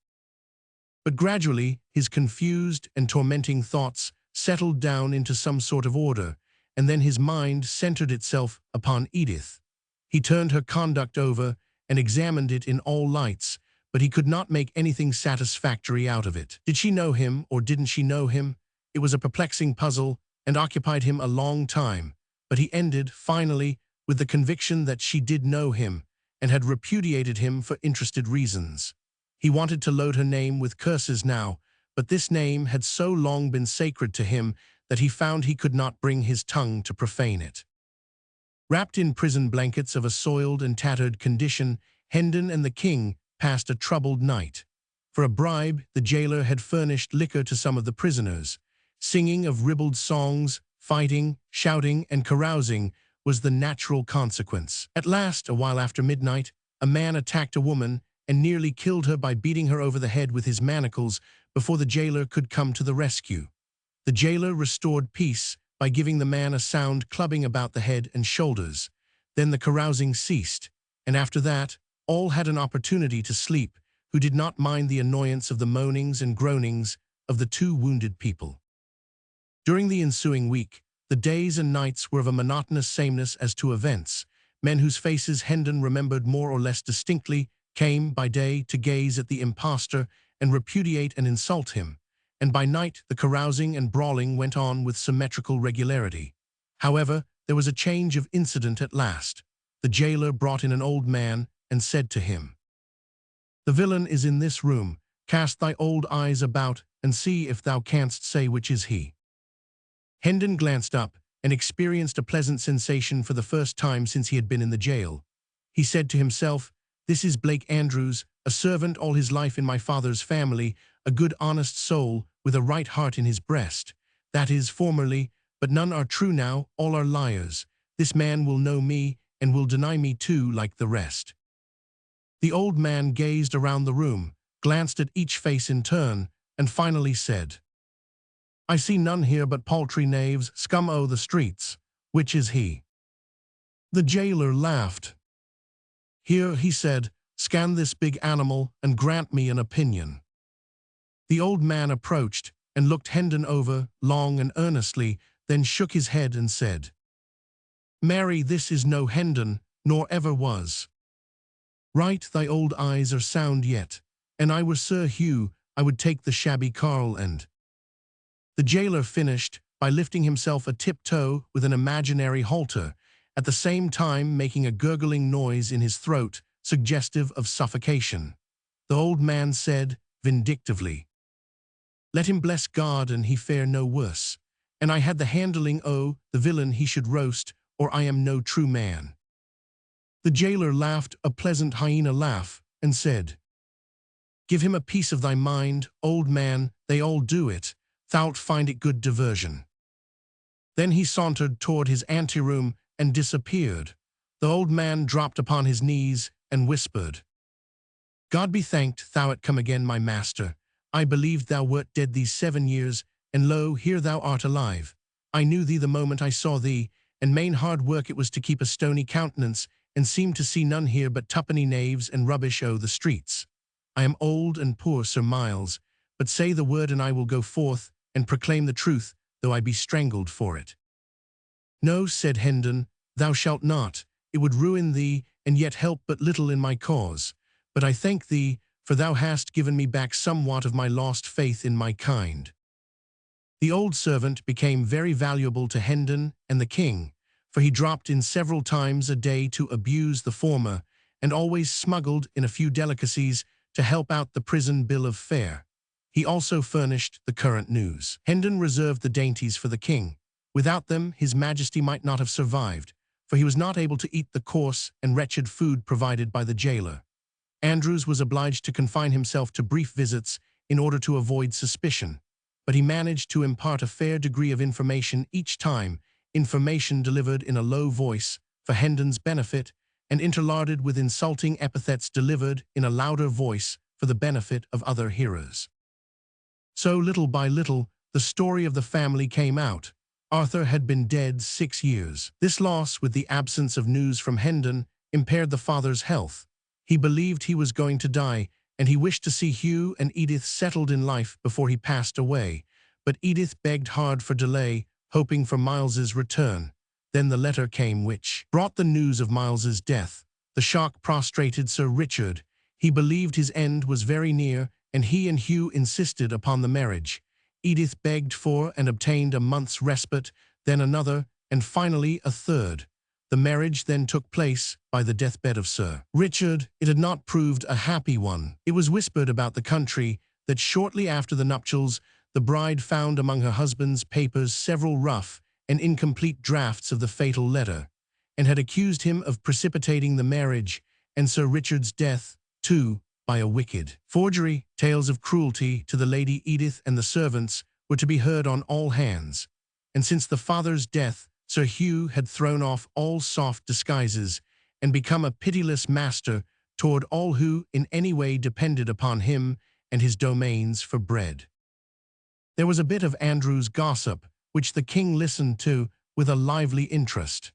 But gradually his confused and tormenting thoughts settled down into some sort of order, and then his mind centered itself upon Edith. He turned her conduct over and examined it in all lights, but he could not make anything satisfactory out of it. Did she know him or didn't she know him? It was a perplexing puzzle and occupied him a long time, but he ended, finally, with the conviction that she did know him and had repudiated him for interested reasons. He wanted to load her name with curses now, but this name had so long been sacred to him that he found he could not bring his tongue to profane it. Wrapped in prison blankets of a soiled and tattered condition, Hendon and the king passed a troubled night. For a bribe, the jailer had furnished liquor to some of the prisoners. Singing of ribald songs, fighting, shouting, and carousing was the natural consequence. At last, a while after midnight, a man attacked a woman and nearly killed her by beating her over the head with his manacles before the jailer could come to the rescue. The jailer restored peace by giving the man a sound clubbing about the head and shoulders. Then the carousing ceased, and after that, all had an opportunity to sleep, who did not mind the annoyance of the moanings and groanings of the two wounded people. During the ensuing week, the days and nights were of a monotonous sameness as to events. Men whose faces Hendon remembered more or less distinctly came by day to gaze at the impostor and repudiate and insult him, and by night the carousing and brawling went on with symmetrical regularity. However, there was a change of incident at last. The jailer brought in an old man and said to him, "The villain is in this room. Cast thy old eyes about and see if thou canst say which is he." Hendon glanced up and experienced a pleasant sensation for the first time since he had been in the jail. He said to himself, "This is Blake Andrews, a servant all his life in my father's family, a good honest soul with a right heart in his breast. That is, formerly, but none are true now, all are liars. This man will know me and will deny me too like the rest." The old man gazed around the room, glanced at each face in turn, and finally said, "I see none here but paltry knaves, scum o' the streets. Which is he?" The jailer laughed. "Here," he said, "scan this big animal and grant me an opinion." The old man approached and looked Hendon over long and earnestly, then shook his head and said, "Marry, this is no Hendon, nor ever was. Right, thy old eyes are sound yet. An I were Sir Hugh, I would take the shabby carl and—" The jailer finished by lifting himself a tiptoe with an imaginary halter, at the same time making a gurgling noise in his throat, suggestive of suffocation. The old man said, vindictively, "Let him bless God and he fare no worse. And I had the handling o' the villain he should roast, or I am no true man." The jailer laughed a pleasant hyena laugh and said, "Give him a piece of thy mind, old man, they all do it. Thou'lt find it good diversion." Then he sauntered toward his anteroom and disappeared. The old man dropped upon his knees and whispered, "God be thanked thou art come again, my master. I believed thou wert dead these 7 years, and lo, here thou art alive. I knew thee the moment I saw thee, and main hard work it was to keep a stony countenance, and seem to see none here but tuppenny knaves and rubbish o' the streets. I am old and poor, Sir Miles, but say the word and I will go forth and proclaim the truth, though I be strangled for it." "No," said Hendon, "thou shalt not. It would ruin thee, and yet help but little in my cause. But I thank thee, for thou hast given me back somewhat of my lost faith in my kind." The old servant became very valuable to Hendon and the king, for he dropped in several times a day to abuse the former, and always smuggled in a few delicacies to help out the prison bill of fare. He also furnished the current news. Hendon reserved the dainties for the king. Without them, his majesty might not have survived, for he was not able to eat the coarse and wretched food provided by the jailer. Andrews was obliged to confine himself to brief visits in order to avoid suspicion, but he managed to impart a fair degree of information each time, information delivered in a low voice for Hendon's benefit and interlarded with insulting epithets delivered in a louder voice for the benefit of other hearers. So little by little, the story of the family came out. Arthur had been dead 6 years. This loss, with the absence of news from Hendon, impaired the father's health. He believed he was going to die, and he wished to see Hugh and Edith settled in life before he passed away. But Edith begged hard for delay, hoping for Miles's return. Then the letter came which brought the news of Miles's death. The shock prostrated Sir Richard. He believed his end was very near, and he and Hugh insisted upon the marriage. Edith begged for and obtained a month's respite, then another, and finally a third. The marriage then took place by the deathbed of Sir Richard. It had not proved a happy one. It was whispered about the country that shortly after the nuptials, the bride found among her husband's papers several rough and incomplete drafts of the fatal letter, and had accused him of precipitating the marriage and Sir Richard's death, too, by a wicked forgery. Tales of cruelty to the Lady Edith and the servants were to be heard on all hands, and since the father's death, Sir Hugh had thrown off all soft disguises and become a pitiless master toward all who in any way depended upon him and his domains for bread. There was a bit of Andrew's gossip, which the king listened to with a lively interest.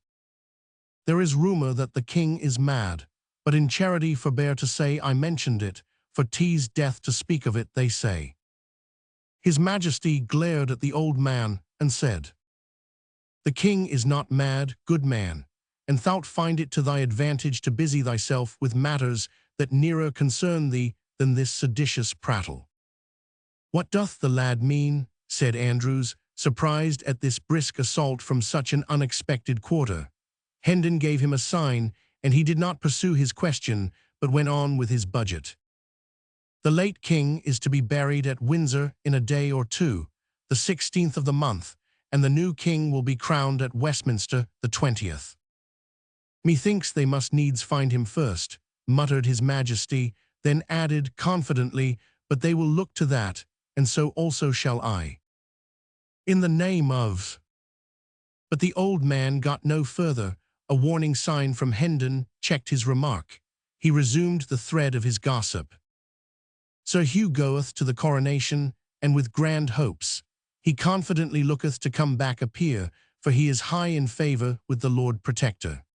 There is rumor that the king is mad, but in charity forbear to say I mentioned it, for 'tis death to speak of it, they say. His Majesty glared at the old man and said, "The king is not mad, good man, and thou'lt find it to thy advantage to busy thyself with matters that nearer concern thee than this seditious prattle." "What doth the lad mean?" said Andrews, surprised at this brisk assault from such an unexpected quarter. Hendon gave him a sign, and he did not pursue his question, but went on with his budget. "The late king is to be buried at Windsor in a day or two, the 16th of the month, and the new king will be crowned at Westminster the 20th. "Methinks they must needs find him first," muttered his Majesty, then added confidently, "but they will look to that, and so also shall I. In the name of—" But the old man got no further. A warning sign from Hendon checked his remark. He resumed the thread of his gossip. "Sir Hugh goeth to the coronation, and with grand hopes. He confidently looketh to come back a peer, for he is high in favour with the Lord Protector."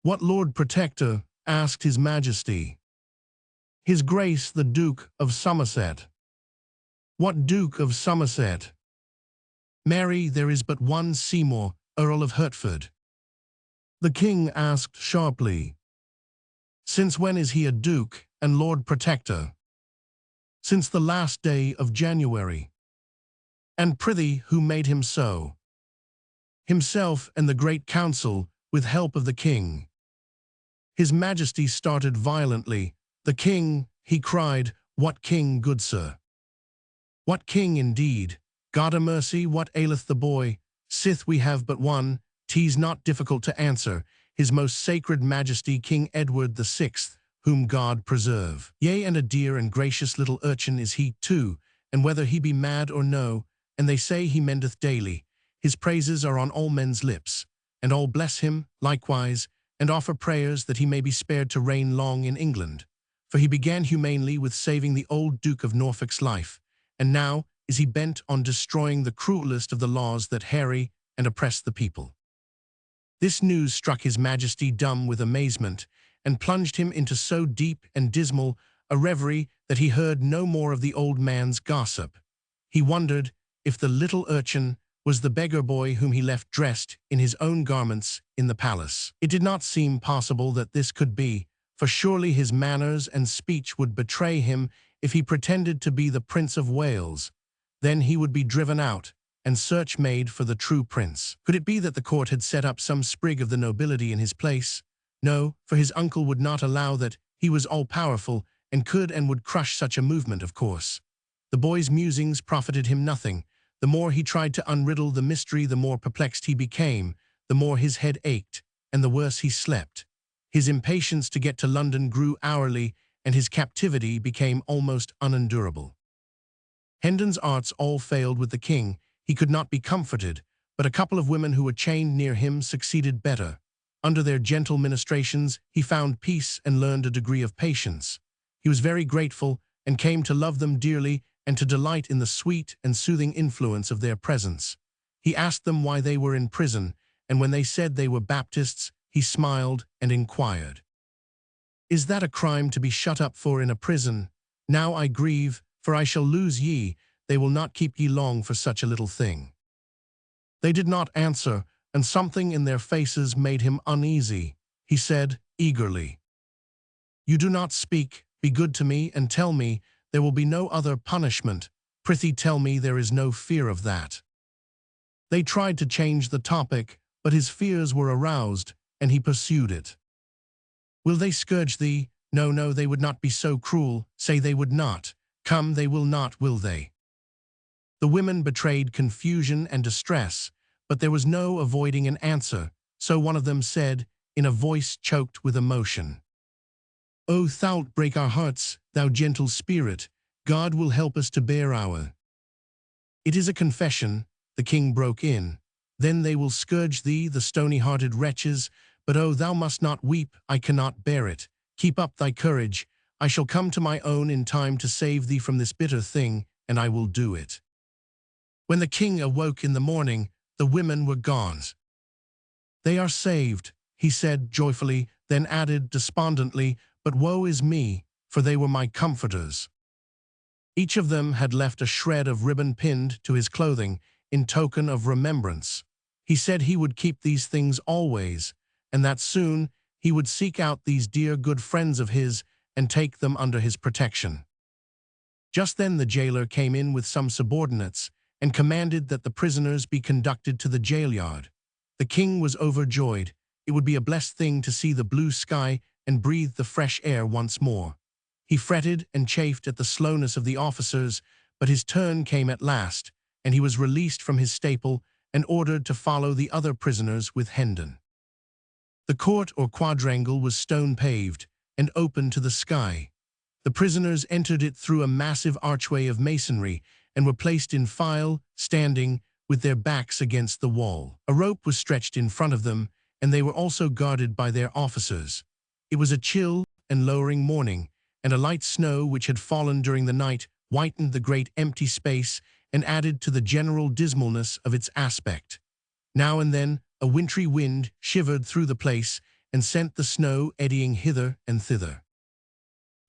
"What Lord Protector?" asked his Majesty. "His Grace the Duke of Somerset." "What Duke of Somerset?" "Marry, there is but one Seymour, Earl of Hertford." The king asked sharply, "Since when is he a duke and Lord Protector?" "Since the last day of January." "And prithee, who made him so?" "Himself and the Great Council, with help of the king." His Majesty started violently. "The king," he cried, "what king, good sir?" "What king indeed? God a mercy, what aileth the boy? Sith we have but one, 'tis not difficult to answer. His most sacred Majesty King Edward the Sixth, whom God preserve. Yea, and a dear and gracious little urchin is he too, and whether he be mad or no, and they say he mendeth daily, his praises are on all men's lips, and all bless him likewise, and offer prayers that he may be spared to reign long in England. For he began humanely with saving the old Duke of Norfolk's life, and now is he bent on destroying the cruelest of the laws that harry and oppress the people." This news struck his Majesty dumb with amazement, and plunged him into so deep and dismal a reverie that he heard no more of the old man's gossip. He wondered if the little urchin was the beggar boy whom he left dressed in his own garments in the palace. It did not seem possible that this could be, for surely his manners and speech would betray him if he pretended to be the Prince of Wales. Then he would be driven out, and search made for the true prince. Could it be that the court had set up some sprig of the nobility in his place? No, for his uncle would not allow that. He was all-powerful, and could and would crush such a movement, of course. The boy's musings profited him nothing. The more he tried to unriddle the mystery, the more perplexed he became, the more his head ached, and the worse he slept. His impatience to get to London grew hourly, and his captivity became almost unendurable. Hendon's arts all failed with the king. He could not be comforted, but a couple of women who were chained near him succeeded better. Under their gentle ministrations, he found peace and learned a degree of patience. He was very grateful, and came to love them dearly and to delight in the sweet and soothing influence of their presence. He asked them why they were in prison, and when they said they were Baptists, he smiled and inquired, "Is that a crime to be shut up for in a prison? Now I grieve, for I shall lose ye. They will not keep ye long for such a little thing." They did not answer, and something in their faces made him uneasy. He said eagerly, "You do not speak. Be good to me and tell me there will be no other punishment. Prithee tell me there is no fear of that." They tried to change the topic, but his fears were aroused, and he pursued it. "Will they scourge thee? No, no, they would not be so cruel. Say they would not. Come, they will not, will they?" The women betrayed confusion and distress, but there was no avoiding an answer, so one of them said, in a voice choked with emotion, "O thou'lt break our hearts, thou gentle spirit, God will help us to bear our." "It is a confession," the king broke in. "Then they will scourge thee, the stony-hearted wretches, but oh, thou must not weep, I cannot bear it. Keep up thy courage, I shall come to my own in time to save thee from this bitter thing, and I will do it." When the king awoke in the morning, the women were gone. "They are saved," he said joyfully, then added despondently, "but woe is me, for they were my comforters." Each of them had left a shred of ribbon pinned to his clothing in token of remembrance. He said he would keep these things always, and that soon he would seek out these dear good friends of his and take them under his protection. Just then the jailer came in with some subordinates and commanded that the prisoners be conducted to the jail yard. The king was overjoyed. It would be a blessed thing to see the blue sky and breathe the fresh air once more. He fretted and chafed at the slowness of the officers, but his turn came at last, and he was released from his staple and ordered to follow the other prisoners with Hendon. The court or quadrangle was stone-paved and open to the sky. The prisoners entered it through a massive archway of masonry and were placed in file, standing, with their backs against the wall. A rope was stretched in front of them, and they were also guarded by their officers. It was a chill and lowering morning, and a light snow which had fallen during the night whitened the great empty space and added to the general dismalness of its aspect. Now and then a wintry wind shivered through the place and sent the snow eddying hither and thither.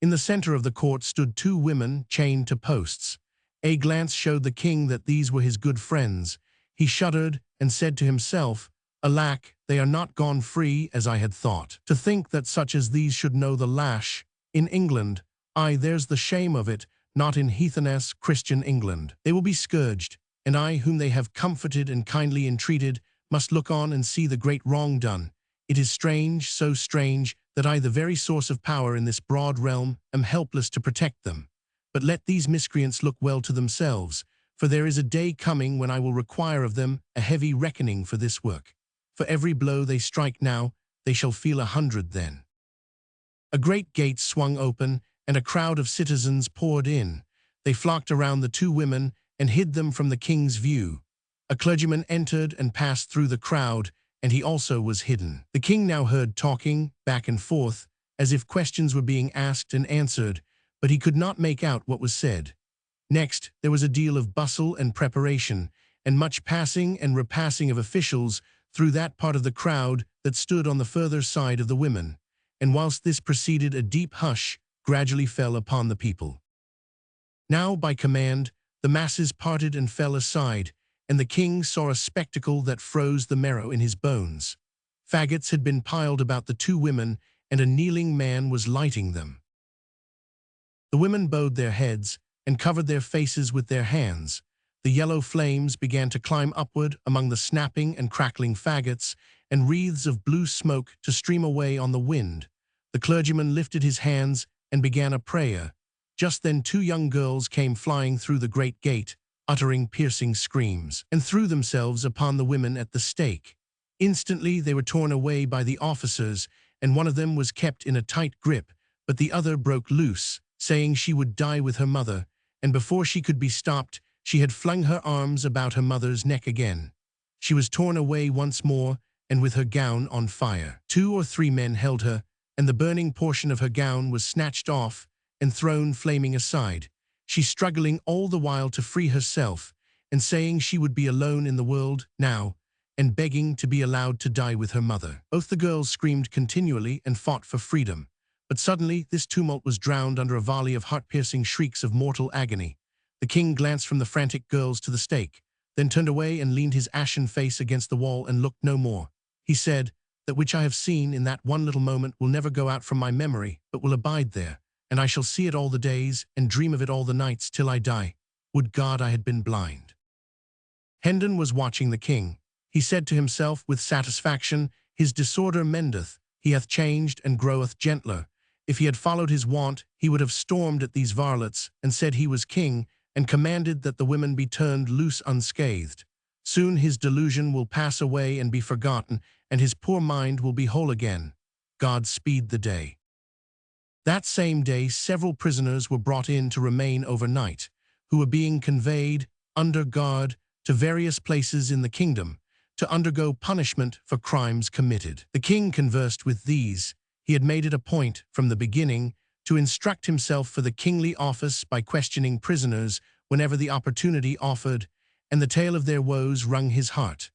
In the center of the court stood two women chained to posts. A glance showed the king that these were his good friends. He shuddered and said to himself, "Alack, they are not gone free as I had thought. To think that such as these should know the lash in England, aye, there's the shame of it, not in heathenish Christian England. They will be scourged, and I, whom they have comforted and kindly entreated, must look on and see the great wrong done. It is strange, so strange, that I, the very source of power in this broad realm, am helpless to protect them. But let these miscreants look well to themselves, for there is a day coming when I will require of them a heavy reckoning for this work. For every blow they strike now, they shall feel 100 then." A great gate swung open, and a crowd of citizens poured in. They flocked around the two women and hid them from the king's view. A clergyman entered and passed through the crowd, and he also was hidden. The king now heard talking, back and forth, as if questions were being asked and answered, but he could not make out what was said. Next, there was a deal of bustle and preparation, and much passing and repassing of officials through that part of the crowd that stood on the further side of the women, and whilst this proceeded, a deep hush gradually fell upon the people. Now, by command, the masses parted and fell aside, and the king saw a spectacle that froze the marrow in his bones. Faggots had been piled about the two women, and a kneeling man was lighting them. The women bowed their heads and covered their faces with their hands. The yellow flames began to climb upward among the snapping and crackling faggots, and wreaths of blue smoke to stream away on the wind. The clergyman lifted his hands and began a prayer. Just then 2 young girls came flying through the great gate, uttering piercing screams, and threw themselves upon the women at the stake. Instantly they were torn away by the officers, and one of them was kept in a tight grip, but the other broke loose, saying she would die with her mother, and before she could be stopped, she had flung her arms about her mother's neck again. She was torn away once more, and with her gown on fire. 2 or 3 men held her, and the burning portion of her gown was snatched off and thrown flaming aside, she struggling all the while to free herself, and saying she would be alone in the world now, and begging to be allowed to die with her mother. Both the girls screamed continually and fought for freedom. But suddenly this tumult was drowned under a volley of heart-piercing shrieks of mortal agony. The king glanced from the frantic girls to the stake, then turned away and leaned his ashen face against the wall and looked no more. He said, "That which I have seen in that one little moment will never go out from my memory, but will abide there, and I shall see it all the days and dream of it all the nights till I die. Would God I had been blind." Hendon was watching the king. He said to himself with satisfaction, "His disorder mendeth, he hath changed and groweth gentler." If he had followed his wont, he would have stormed at these varlets and said he was king, and commanded that the women be turned loose unscathed. Soon his delusion will pass away and be forgotten, and his poor mind will be whole again. God speed the day. That same day, several prisoners were brought in to remain overnight, who were being conveyed, under guard, to various places in the kingdom, to undergo punishment for crimes committed. The king conversed with these. He had made it a point, from the beginning, to instruct himself for the kingly office by questioning prisoners whenever the opportunity offered, and the tale of their woes wrung his heart.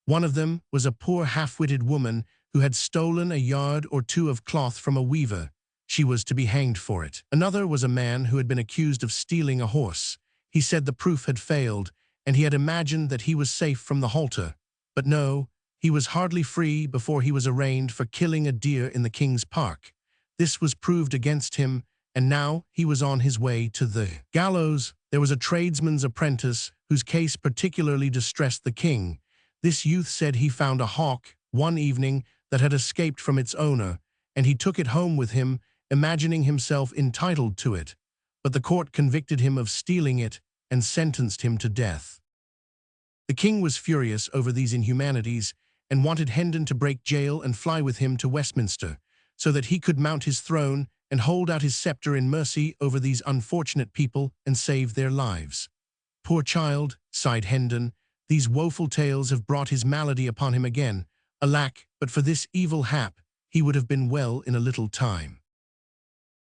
One of them was a poor half-witted woman who had stolen a yard or two of cloth from a weaver. She was to be hanged for it. Another was a man who had been accused of stealing a horse. He said the proof had failed, and he had imagined that he was safe from the halter. But no, he was hardly free before he was arraigned for killing a deer in the king's park. This was proved against him, and now he was on his way to the gallows. There was a tradesman's apprentice whose case particularly distressed the king. This youth said he found a hawk one evening that had escaped from its owner, and he took it home with him, imagining himself entitled to it. But the court convicted him of stealing it and sentenced him to death. The king was furious over these inhumanities and wanted Hendon to break jail and fly with him to Westminster, so that he could mount his throne and hold out his scepter in mercy over these unfortunate people and save their lives. Poor child, sighed Hendon, these woeful tales have brought his malady upon him again. Alack, but for this evil hap, he would have been well in a little time.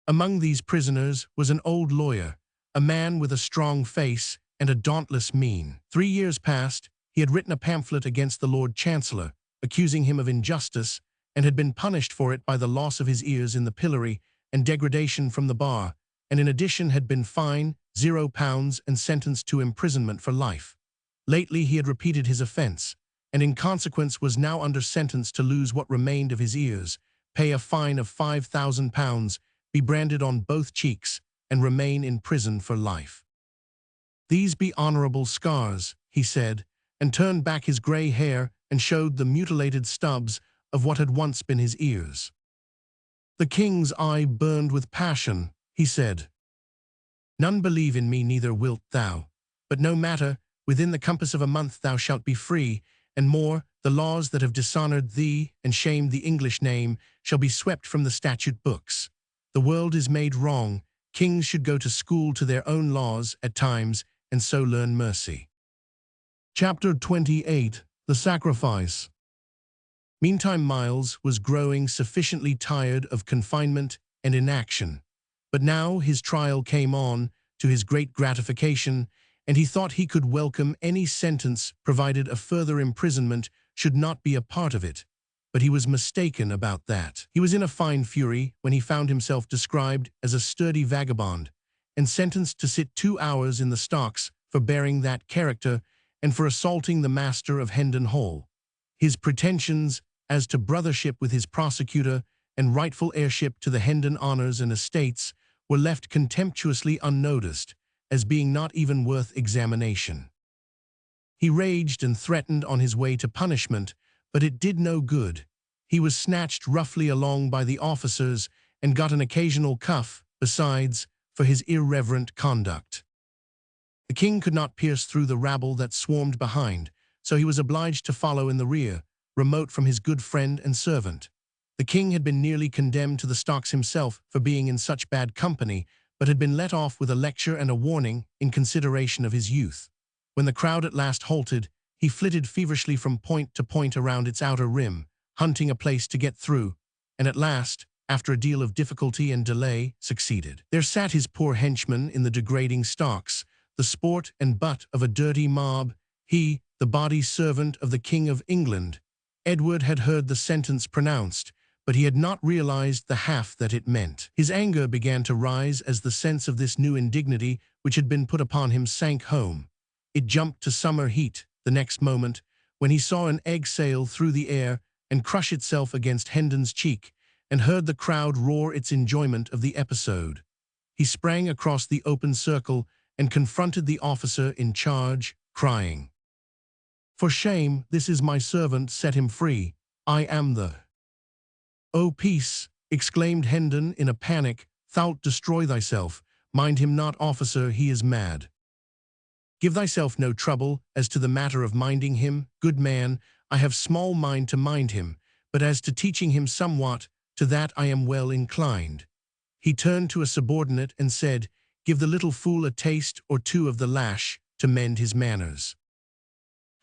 Among these prisoners was an old lawyer, a man with a strong face and a dauntless mien. 3 years past, he had written a pamphlet against the Lord Chancellor, accusing him of injustice, and had been punished for it by the loss of his ears in the pillory and degradation from the bar, and in addition had been fined £0 and sentenced to imprisonment for life. Lately he had repeated his offence, and in consequence was now under sentence to lose what remained of his ears, pay a fine of £5,000, be branded on both cheeks, and remain in prison for life. These be honourable scars, he said, and turned back his grey hair and showed the mutilated stubs of what had once been his ears. The king's eye burned with passion. He said, "None believe in me, neither wilt thou. But no matter, within the compass of a month thou shalt be free, and more, the laws that have dishonoured thee and shamed the English name shall be swept from the statute books. The world is made wrong. Kings should go to school to their own laws at times, and so learn mercy." Chapter 28. The Sacrifice. Meantime Miles was growing sufficiently tired of confinement and inaction. But now his trial came on, to his great gratification, and he thought he could welcome any sentence provided a further imprisonment should not be a part of it. But he was mistaken about that. He was in a fine fury when he found himself described as a sturdy vagabond, and sentenced to sit 2 hours in the stocks for bearing that character and for assaulting the master of Hendon Hall. His pretensions as to brothership with his prosecutor and rightful heirship to the Hendon honours and estates were left contemptuously unnoticed, as being not even worth examination. He raged and threatened on his way to punishment, but it did no good. He was snatched roughly along by the officers and got an occasional cuff, besides, for his irreverent conduct. The king could not pierce through the rabble that swarmed behind, so he was obliged to follow in the rear, remote from his good friend and servant. The king had been nearly condemned to the stocks himself for being in such bad company, but had been let off with a lecture and a warning in consideration of his youth. When the crowd at last halted, he flitted feverishly from point to point around its outer rim, hunting a place to get through, and at last, after a deal of difficulty and delay, succeeded. There sat his poor henchman in the degrading stocks, the sport and butt of a dirty mob, he, the body servant of the King of England. Edward had heard the sentence pronounced, but he had not realized the half that it meant. His anger began to rise as the sense of this new indignity which had been put upon him sank home. It jumped to summer heat the next moment, when he saw an egg sail through the air and crush itself against Hendon's cheek, and heard the crowd roar its enjoyment of the episode. He sprang across the open circle and confronted the officer in charge, crying, "For shame, this is my servant, set him free. I am the—" "Oh, peace," exclaimed Hendon in a panic, "thou'lt destroy thyself. Mind him not, officer, he is mad." Give thyself no trouble as to the matter of minding him, good man, I have small mind to mind him, but as to teaching him somewhat, to that I am well inclined. He turned to a subordinate and said, Give the little fool a taste or two of the lash to mend his manners.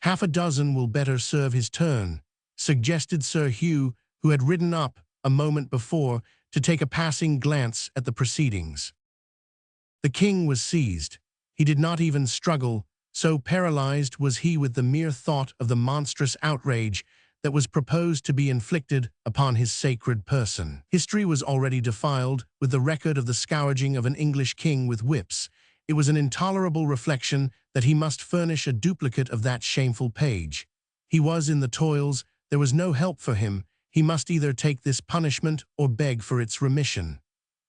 Half a dozen will better serve his turn, suggested Sir Hugh, who had ridden up, a moment before, to take a passing glance at the proceedings. The king was seized. He did not even struggle, so paralyzed was he with the mere thought of the monstrous outrage that was proposed to be inflicted upon his sacred person. History was already defiled with the record of the scourging of an English king with whips. It was an intolerable reflection that he must furnish a duplicate of that shameful page. He was in the toils, there was no help for him, he must either take this punishment or beg for its remission.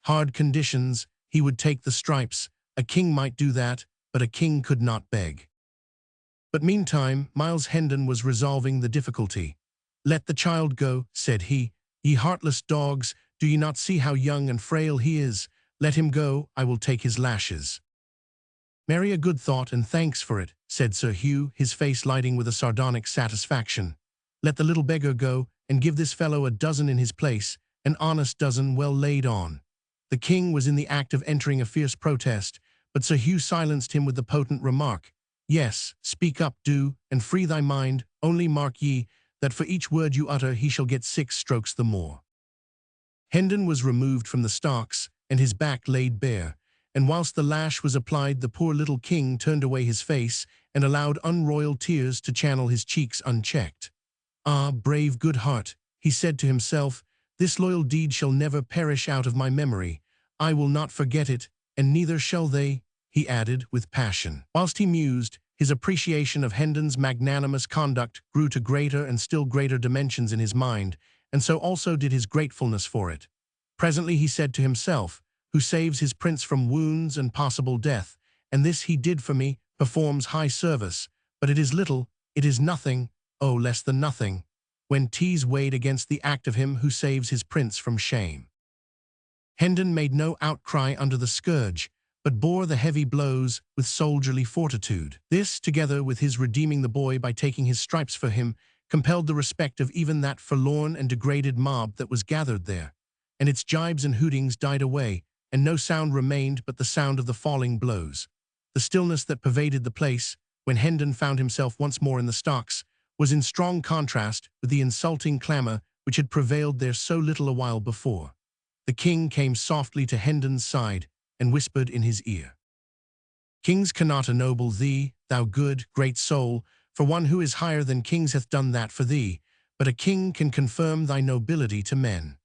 Hard conditions, he would take the stripes. A king might do that, but a king could not beg. But meantime, Miles Hendon was resolving the difficulty. Let the child go, said he. Ye heartless dogs, do ye not see how young and frail he is? Let him go, I will take his lashes. Marry, a good thought, and thanks for it, said Sir Hugh, his face lighting with a sardonic satisfaction. Let the little beggar go, and give this fellow a dozen in his place, an honest dozen well laid on. The king was in the act of entering a fierce protest, but Sir Hugh silenced him with the potent remark, Yes, speak up, do, and free thy mind, only mark ye, that for each word you utter he shall get 6 strokes the more. Hendon was removed from the stocks, and his back laid bare, and whilst the lash was applied the poor little king turned away his face, and allowed unroyal tears to channel his cheeks unchecked. Ah, brave good heart, he said to himself, this loyal deed shall never perish out of my memory. I will not forget it, and neither shall they, he added with passion. Whilst he mused, his appreciation of Hendon's magnanimous conduct grew to greater and still greater dimensions in his mind, and so also did his gratefulness for it. Presently he said to himself, Who saves his prince from wounds and possible death, and this he did for me, performs high service, but it is little, it is nothing, oh, less than nothing, when 'tis weighed against the act of him who saves his prince from shame. Hendon made no outcry under the scourge, but bore the heavy blows with soldierly fortitude. This, together with his redeeming the boy by taking his stripes for him, compelled the respect of even that forlorn and degraded mob that was gathered there, and its jibes and hootings died away, and no sound remained but the sound of the falling blows. The stillness that pervaded the place, when Hendon found himself once more in the stocks, was in strong contrast with the insulting clamour which had prevailed there so little a while before. The king came softly to Hendon's side, and whispered in his ear, Kings cannot ennoble thee, thou good, great soul, for one who is higher than kings hath done that for thee, but a king can confirm thy nobility to men.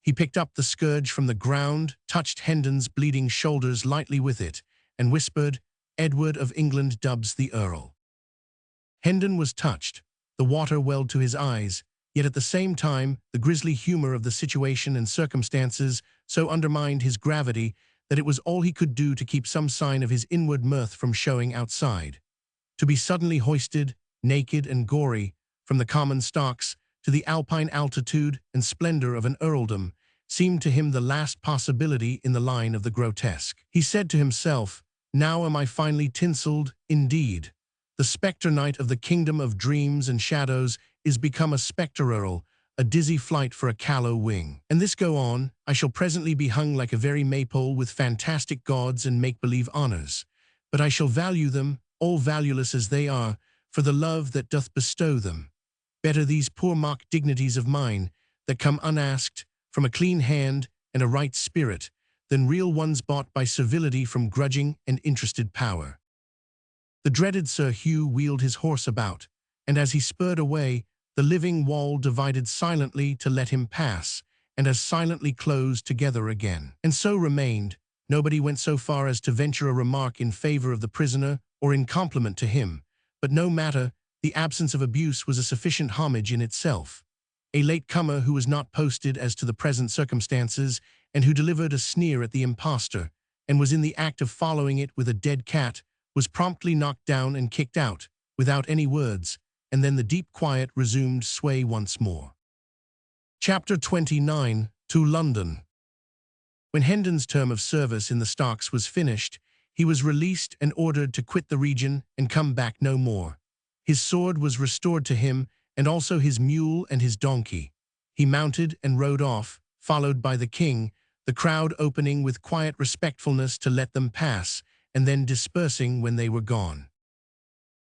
He picked up the scourge from the ground, touched Hendon's bleeding shoulders lightly with it, and whispered, Edward of England dubs the Earl. Hendon was touched. The water welled to his eyes, yet at the same time the grisly humor of the situation and circumstances so undermined his gravity that it was all he could do to keep some sign of his inward mirth from showing outside. To be suddenly hoisted, naked and gory, from the common stocks to the alpine altitude and splendor of an earldom seemed to him the last possibility in the line of the grotesque. He said to himself, Now am I finely tinselled, indeed. The spectre knight of the kingdom of dreams and shadows is become a spectre earl, a dizzy flight for a callow wing. And this go on, I shall presently be hung like a very maypole with fantastic gods and make-believe honors. But I shall value them, all valueless as they are, for the love that doth bestow them. Better these poor mock dignities of mine, that come unasked, from a clean hand and a right spirit, than real ones bought by servility from grudging and interested power. The dreaded Sir Hugh wheeled his horse about, and as he spurred away, the living wall divided silently to let him pass, and as silently closed together again. And so remained. Nobody went so far as to venture a remark in favor of the prisoner or in compliment to him, but no matter, the absence of abuse was a sufficient homage in itself. A late-comer who was not posted as to the present circumstances, and who delivered a sneer at the impostor, and was in the act of following it with a dead cat, was promptly knocked down and kicked out, without any words, and then the deep quiet resumed sway once more. Chapter 29. To London. When Hendon's term of service in the stocks was finished, He was released and ordered to quit the region and come back no more. His sword was restored to him, and also his mule and his donkey. He mounted and rode off, followed by the king, the crowd opening with quiet respectfulness to let them pass, and then dispersing when they were gone.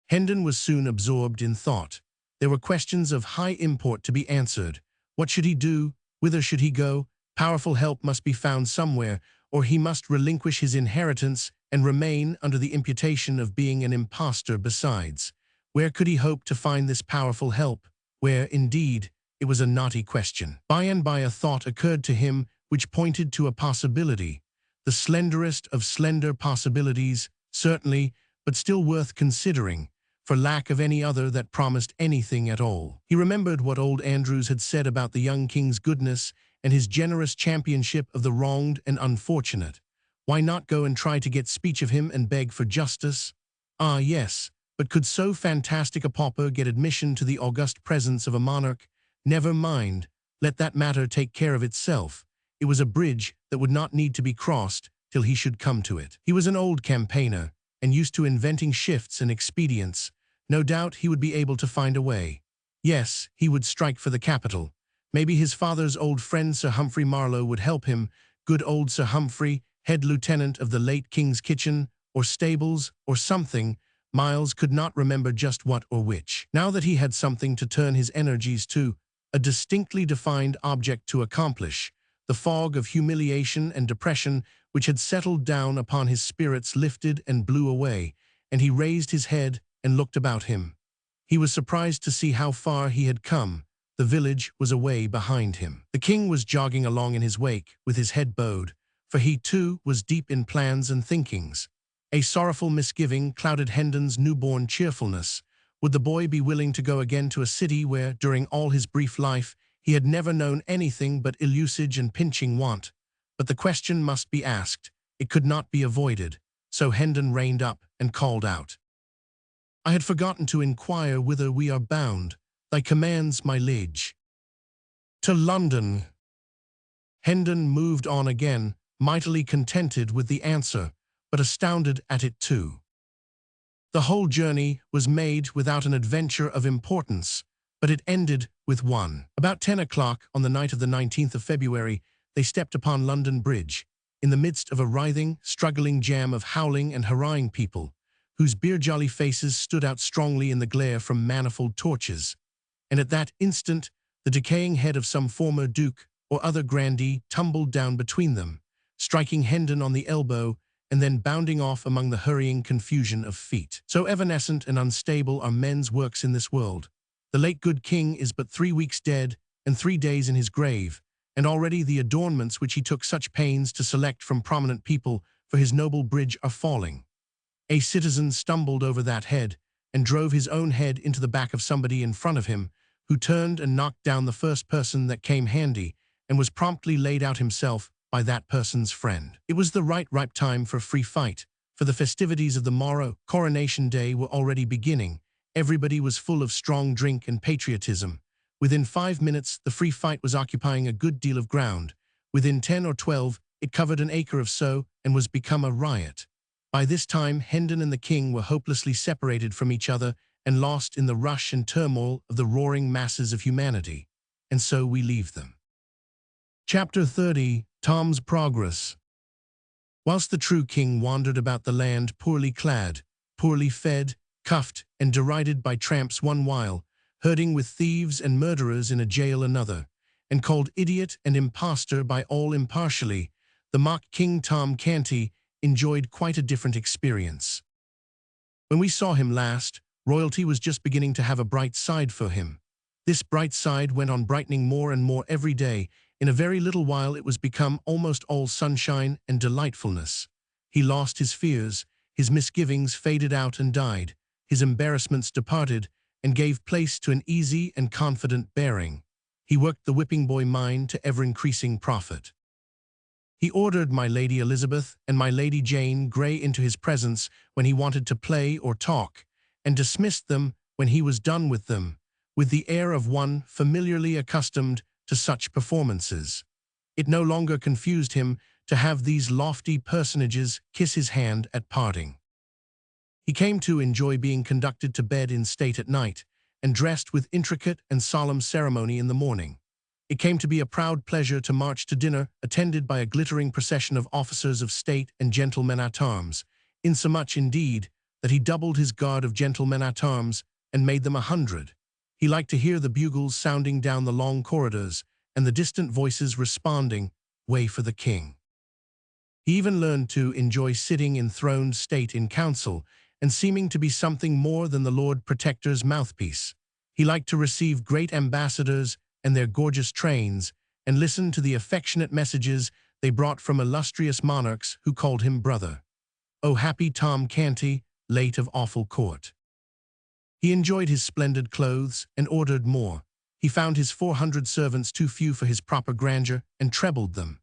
Hendon was soon absorbed in thought. There were questions of high import to be answered. What should he do? Whither should he go? Powerful help must be found somewhere, or he must relinquish his inheritance and remain under the imputation of being an impostor besides. Where could he hope to find this powerful help? Where, indeed, it was a knotty question. By and by a thought occurred to him which pointed to a possibility. The slenderest of slender possibilities, certainly, but still worth considering, for lack of any other that promised anything at all. He remembered what old Andrews had said about the young king's goodness and his generous championship of the wronged and unfortunate. Why not go and try to get speech of him and beg for justice? Ah, yes, but could so fantastic a pauper get admission to the august presence of a monarch? Never mind, let that matter take care of itself. It was a bridge that would not need to be crossed till he should come to it. He was an old campaigner, and used to inventing shifts and expedients. No doubt he would be able to find a way. Yes, he would strike for the capital. Maybe his father's old friend Sir Humphrey Marlowe would help him. Good old Sir Humphrey, head lieutenant of the late King's kitchen, or stables, or something. Miles could not remember just what or which. Now that he had something to turn his energies to, a distinctly defined object to accomplish, the fog of humiliation and depression which had settled down upon his spirits lifted and blew away, and he raised his head and looked about him. He was surprised to see how far he had come. The village was away behind him. The king was jogging along in his wake, with his head bowed, for he too was deep in plans and thinkings. A sorrowful misgiving clouded Hendon's newborn cheerfulness. Would the boy be willing to go again to a city where, during all his brief life, he had never known anything but ill usage and pinching want? But the question must be asked. It could not be avoided. So Hendon reined up and called out, "I had forgotten to inquire whither we are bound. Thy commands, my liege." "To London." Hendon moved on again, mightily contented with the answer, but astounded at it too. The whole journey was made without an adventure of importance, but it ended with one. About 10 o'clock on the night of the 19th of February, they stepped upon London Bridge, in the midst of a writhing, struggling jam of howling and hurrahing people, whose beer-jolly faces stood out strongly in the glare from manifold torches. And at that instant, the decaying head of some former duke or other grandee tumbled down between them, striking Hendon on the elbow and then bounding off among the hurrying confusion of feet. So evanescent and unstable are men's works in this world. The late good king is but 3 weeks dead and 3 days in his grave, and already the adornments which he took such pains to select from prominent people for his noble bridge are falling. A citizen stumbled over that head and drove his own head into the back of somebody in front of him, who turned and knocked down the first person that came handy and was promptly laid out himself by that person's friend. It was the ripe time for a free fight, for the festivities of the morrow, Coronation Day, were already beginning. Everybody was full of strong drink and patriotism. Within 5 minutes, the free fight was occupying a good deal of ground. Within 10 or 12, it covered an acre or so and was become a riot. By this time, Hendon and the king were hopelessly separated from each other and lost in the rush and turmoil of the roaring masses of humanity. And so we leave them. Chapter 30. Tom's Progress. Whilst the true king wandered about the land poorly clad, poorly fed, cuffed, and derided by tramps one while, herding with thieves and murderers in a jail another, and called idiot and impostor by all impartially, the mock King Tom Canty enjoyed quite a different experience. When we saw him last, royalty was just beginning to have a bright side for him. This bright side went on brightening more and more every day. In a very little while it was become almost all sunshine and delightfulness. He lost his fears, his misgivings faded out and died, his embarrassments departed, and gave place to an easy and confident bearing. He worked the whipping boy mind to ever-increasing profit. He ordered my Lady Elizabeth and my Lady Jane Grey into his presence when he wanted to play or talk, and dismissed them when he was done with them, with the air of one familiarly accustomed to such performances. It no longer confused him to have these lofty personages kiss his hand at parting. He came to enjoy being conducted to bed in state at night, and dressed with intricate and solemn ceremony in the morning. It came to be a proud pleasure to march to dinner, attended by a glittering procession of officers of state and gentlemen at arms, insomuch, indeed, that he doubled his guard of gentlemen at arms and made them 100. He liked to hear the bugles sounding down the long corridors, and the distant voices responding, "Way for the king." He even learned to enjoy sitting in throned state in council, and seeming to be something more than the Lord Protector's mouthpiece. He liked to receive great ambassadors and their gorgeous trains, and listen to the affectionate messages they brought from illustrious monarchs who called him brother. Oh, happy Tom Canty, late of awful court! He enjoyed his splendid clothes and ordered more. He found his 400 servants too few for his proper grandeur and trebled them.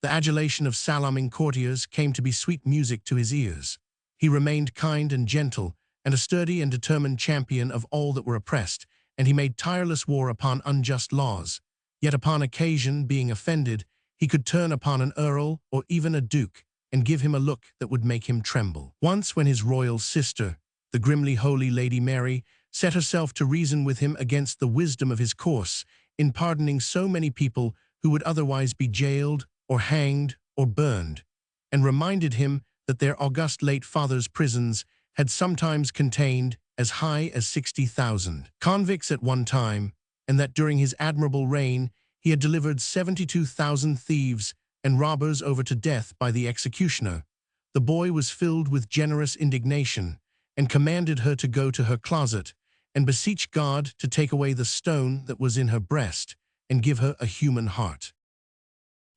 The adulation of salaaming courtiers came to be sweet music to his ears. He remained kind and gentle, and a sturdy and determined champion of all that were oppressed, and he made tireless war upon unjust laws. Yet upon occasion, being offended, he could turn upon an earl or even a duke, and give him a look that would make him tremble. Once when his royal sister, the grimly holy Lady Mary, set herself to reason with him against the wisdom of his course, in pardoning so many people who would otherwise be jailed, or hanged, or burned, and reminded him that their august late father's prisons had sometimes contained as high as 60,000 convicts at one time, and that during his admirable reign he had delivered 72,000 thieves and robbers over to death by the executioner. The boy was filled with generous indignation, and commanded her to go to her closet, and beseech God to take away the stone that was in her breast, and give her a human heart.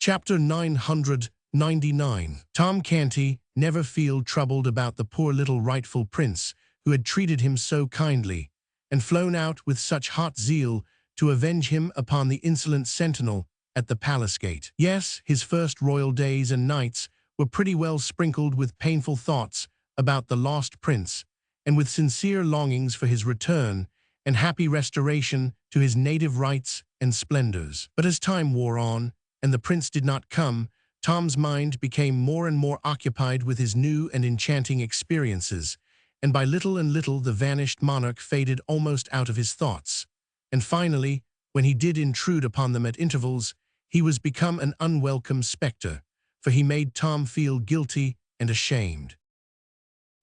Chapter 999. Tom Canty never felt troubled about the poor little rightful prince who had treated him so kindly, and flown out with such hot zeal to avenge him upon the insolent sentinel at the palace gate. Yes, his first royal days and nights were pretty well sprinkled with painful thoughts about the lost prince, and with sincere longings for his return and happy restoration to his native rights and splendors. But as time wore on, and the prince did not come, Tom's mind became more and more occupied with his new and enchanting experiences, and by little and little the vanished monarch faded almost out of his thoughts. And finally, when he did intrude upon them at intervals, he was become an unwelcome spectre, for he made Tom feel guilty and ashamed.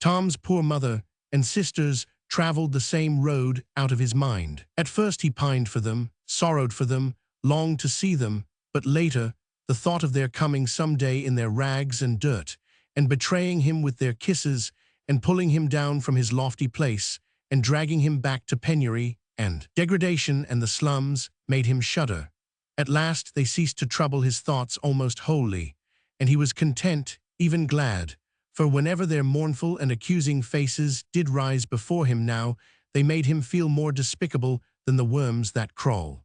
Tom's poor mother and sisters traveled the same road out of his mind. At first he pined for them, sorrowed for them, longed to see them, but later, the thought of their coming some day in their rags and dirt, and betraying him with their kisses, and pulling him down from his lofty place, and dragging him back to penury and degradation and the slums, made him shudder. At last they ceased to trouble his thoughts almost wholly, and he was content, even glad, for whenever their mournful and accusing faces did rise before him now, they made him feel more despicable than the worms that crawl.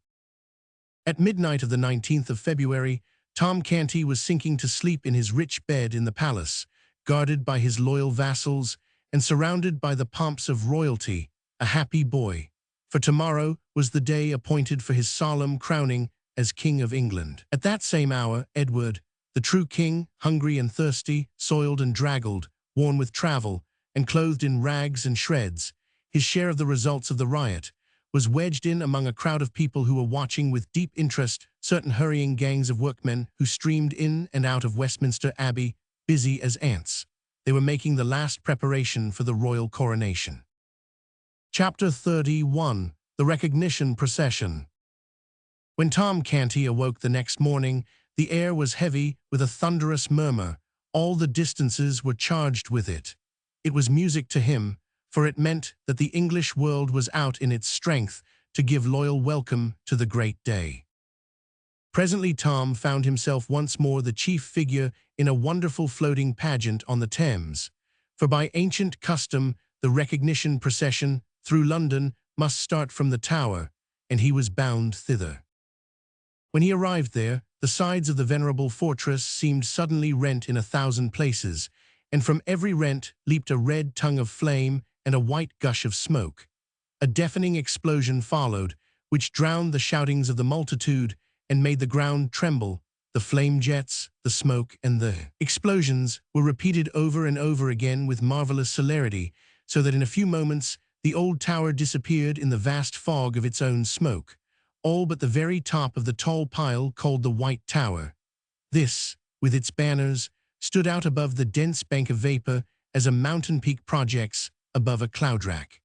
At midnight of the 19th of February, Tom Canty was sinking to sleep in his rich bed in the palace, guarded by his loyal vassals and surrounded by the pomps of royalty, a happy boy. For tomorrow was the day appointed for his solemn crowning as King of England. At that same hour, Edward, the true king, hungry and thirsty, soiled and draggled, worn with travel, and clothed in rags and shreds, his share of the results of the riot, was wedged in among a crowd of people who were watching with deep interest certain hurrying gangs of workmen who streamed in and out of Westminster Abbey, busy as ants. They were making the last preparation for the royal coronation. Chapter 31. The Recognition Procession. When Tom Canty awoke the next morning, the air was heavy with a thunderous murmur. All the distances were charged with it. It was music to him, for it meant that the English world was out in its strength to give loyal welcome to the great day. Presently Tom found himself once more the chief figure in a wonderful floating pageant on the Thames, for by ancient custom the recognition procession through London must start from the Tower, and he was bound thither. When he arrived there, the sides of the venerable fortress seemed suddenly rent in 1,000 places, and from every rent leaped a red tongue of flame and a white gush of smoke. A deafening explosion followed, which drowned the shoutings of the multitude and made the ground tremble, The flame jets, the smoke, and the explosions were repeated over and over again with marvelous celerity, so that in a few moments the old tower disappeared in the vast fog of its own smoke, all but the very top of the tall pile called the White Tower. This, with its banners, stood out above the dense bank of vapor as a mountain peak projects above a cloud rack.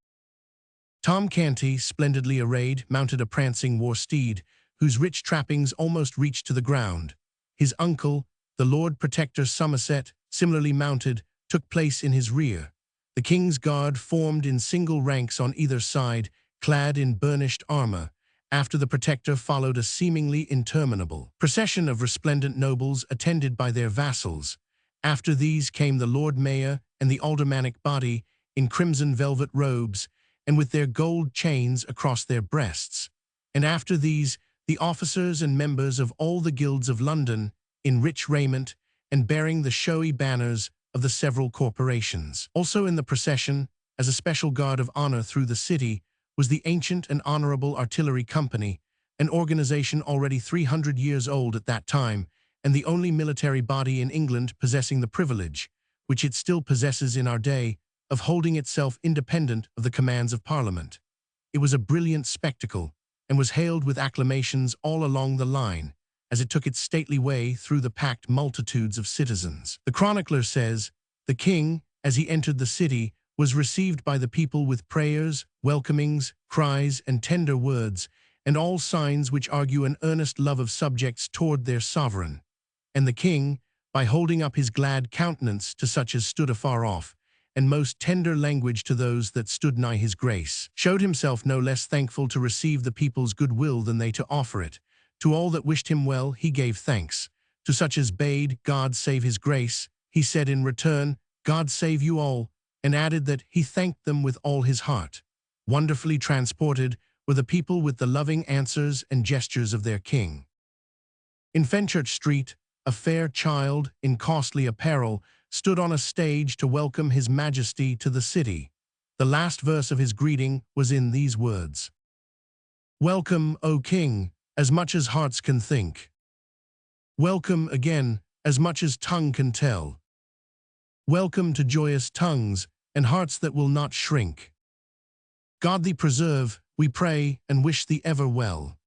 Tom Canty, splendidly arrayed, mounted a prancing war steed, whose rich trappings almost reached to the ground. His uncle, the Lord Protector Somerset, similarly mounted, took place in his rear. The king's guard formed in single ranks on either side, clad in burnished armor. After the Protector followed a seemingly interminable procession of resplendent nobles attended by their vassals. After these came the Lord Mayor and the aldermanic body in crimson velvet robes and with their gold chains across their breasts. And after these, the officers and members of all the guilds of London, in rich raiment and bearing the showy banners of the several corporations. Also in the procession, as a special guard of honor through the city, was the Ancient and Honorable Artillery Company, an organization already 300 years old at that time, and the only military body in England possessing the privilege, which it still possesses in our day, of holding itself independent of the commands of Parliament. It was a brilliant spectacle, and was hailed with acclamations all along the line, as it took its stately way through the packed multitudes of citizens. The chronicler says, "The king, as he entered the city, was received by the people with prayers, welcomings, cries, and tender words, and all signs which argue an earnest love of subjects toward their sovereign. And the king, by holding up his glad countenance to such as stood afar off, and most tender language to those that stood nigh his grace, showed himself no less thankful to receive the people's goodwill than they to offer it. To all that wished him well he gave thanks. To such as bade God save his grace, he said in return, God save you all, and added that he thanked them with all his heart. Wonderfully transported were the people with the loving answers and gestures of their king." In Fenchurch Street, a fair child, in costly apparel, stood on a stage to welcome His Majesty to the city. The last verse of his greeting was in these words: "Welcome, O King, as much as hearts can think. Welcome again, as much as tongue can tell. Welcome to joyous tongues and hearts that will not shrink. God thee preserve, we pray, and wish thee ever well."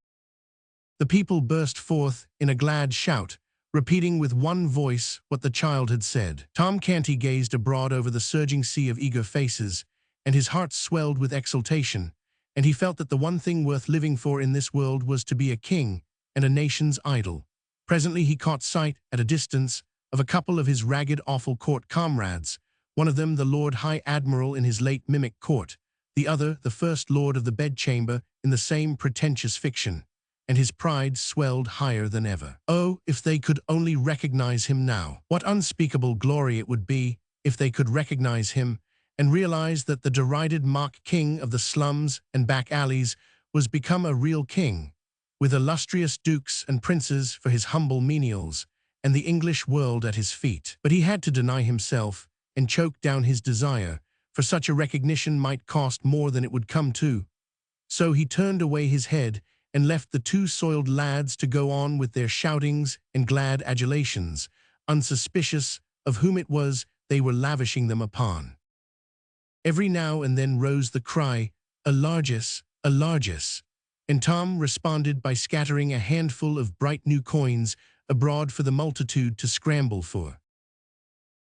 The people burst forth in a glad shout, repeating with one voice what the child had said. Tom Canty gazed abroad over the surging sea of eager faces, and his heart swelled with exultation, and he felt that the one thing worth living for in this world was to be a king and a nation's idol. Presently he caught sight, at a distance, of a couple of his ragged, awful court comrades, one of them the Lord High Admiral in his late mimic court, the other the First Lord of the Bedchamber in the same pretentious fiction, and his pride swelled higher than ever. Oh, if they could only recognize him now! What unspeakable glory it would be if they could recognize him and realize that the derided mock king of the slums and back alleys was become a real king, with illustrious dukes and princes for his humble menials, and the English world at his feet. But he had to deny himself and choke down his desire, for such a recognition might cost more than it would come to. So he turned away his head and left the two soiled lads to go on with their shoutings and glad adulations, unsuspicious of whom it was they were lavishing them upon. Every now and then rose the cry, "A largess, a largess," and Tom responded by scattering a handful of bright new coins abroad for the multitude to scramble for.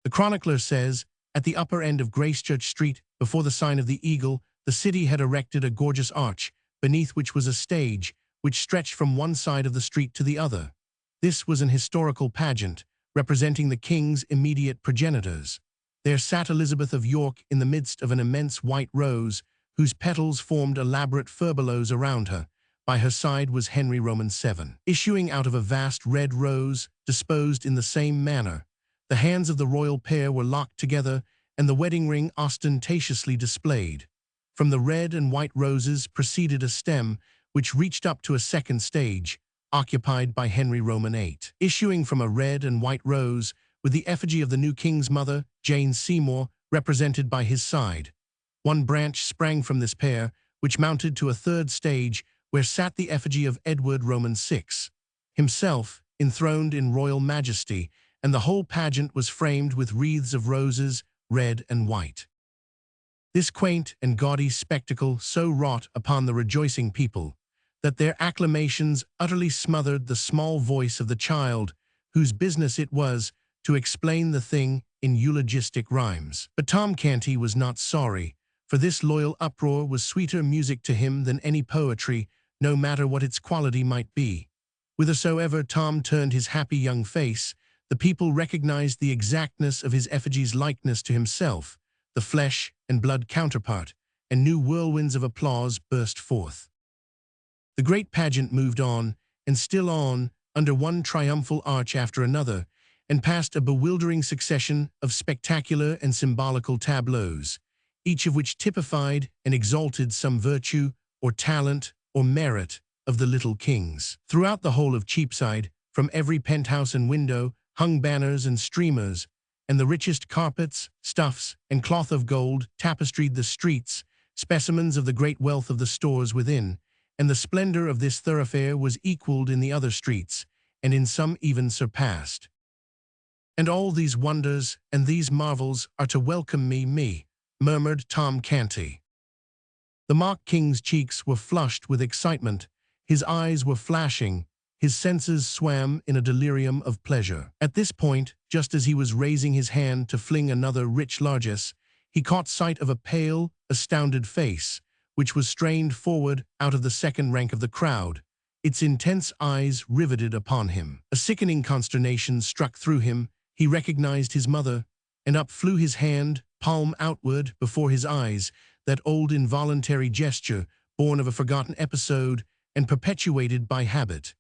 The chronicler says, at the upper end of Gracechurch Street, before the sign of the Eagle, the city had erected a gorgeous arch, beneath which was a stage, which stretched from one side of the street to the other. This was an historical pageant, representing the king's immediate progenitors. There sat Elizabeth of York in the midst of an immense white rose, whose petals formed elaborate furbelows around her. By her side was Henry Roman VII. Issuing out of a vast red rose, disposed in the same manner, the hands of the royal pair were locked together, and the wedding ring ostentatiously displayed. From the red and white roses proceeded a stem, which reached up to a second stage, occupied by Henry Roman VIII. Issuing from a red and white rose, with the effigy of the new king's mother, Jane Seymour, represented by his side. One branch sprang from this pair, which mounted to a third stage, where sat the effigy of Edward Roman VI, himself enthroned in royal majesty, and the whole pageant was framed with wreaths of roses, red and white. This quaint and gaudy spectacle so wrought upon the rejoicing people that their acclamations utterly smothered the small voice of the child, whose business it was to explain the thing in eulogistic rhymes. But Tom Canty was not sorry, for this loyal uproar was sweeter music to him than any poetry, no matter what its quality might be. Whithersoever Tom turned his happy young face, the people recognized the exactness of his effigy's likeness to himself, the flesh and blood counterpart, and new whirlwinds of applause burst forth. The great pageant moved on, and still on, under one triumphal arch after another, and past a bewildering succession of spectacular and symbolical tableaus, each of which typified and exalted some virtue or talent or merit of the little kings. Throughout the whole of Cheapside, from every penthouse and window, hung banners and streamers, and the richest carpets, stuffs, and cloth of gold tapestried the streets, specimens of the great wealth of the stores within, and the splendor of this thoroughfare was equaled in the other streets, and in some even surpassed. "And all these wonders and these marvels are to welcome me," murmured Tom Canty. The mock king's cheeks were flushed with excitement, his eyes were flashing, his senses swam in a delirium of pleasure. At this point, just as he was raising his hand to fling another rich largesse, he caught sight of a pale, astounded face, which was strained forward out of the second rank of the crowd, its intense eyes riveted upon him. A sickening consternation struck through him. He recognized his mother, and up flew his hand, palm outward, before his eyes, that old involuntary gesture, born of a forgotten episode and perpetuated by habit.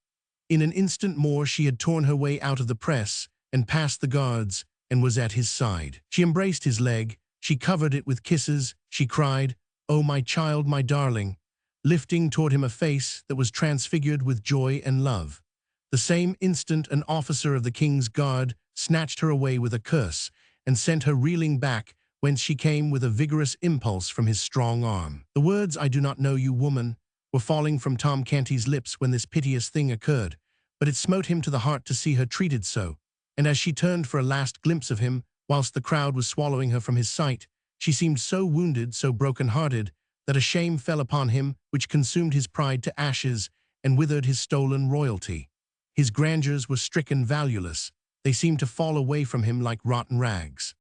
In an instant more she had torn her way out of the press and past the guards and was at his side. She embraced his leg, she covered it with kisses, she cried, "Oh, my child, my darling," lifting toward him a face that was transfigured with joy and love. The same instant an officer of the king's guard snatched her away with a curse and sent her reeling back, whence she came with a vigorous impulse from his strong arm. The words, "I do not know you, woman," were falling from Tom Canty's lips when this piteous thing occurred, but it smote him to the heart to see her treated so, and as she turned for a last glimpse of him, whilst the crowd was swallowing her from his sight, she seemed so wounded, so broken-hearted, that a shame fell upon him which consumed his pride to ashes and withered his stolen royalty. His grandeurs were stricken valueless. They seemed to fall away from him like rotten rags.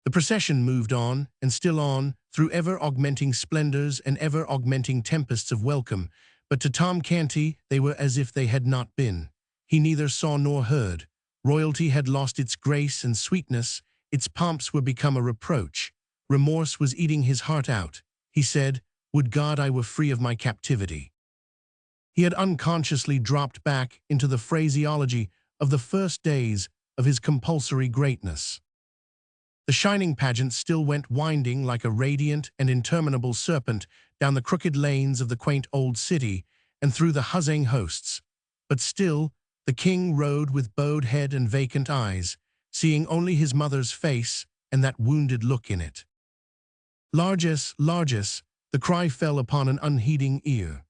The procession moved on, and still on, through ever-augmenting splendors and ever-augmenting tempests of welcome, but to Tom Canty they were as if they had not been. He neither saw nor heard. Royalty had lost its grace and sweetness, its pomps were become a reproach. Remorse was eating his heart out. He said, "Would God I were free of my captivity." He had unconsciously dropped back into the phraseology of the first days of his compulsory greatness. The shining pageant still went winding like a radiant and interminable serpent down the crooked lanes of the quaint old city and through the huzzing hosts. But still, the king rode with bowed head and vacant eyes, seeing only his mother's face and that wounded look in it. "Largesse, largesse," the cry fell upon an unheeding ear.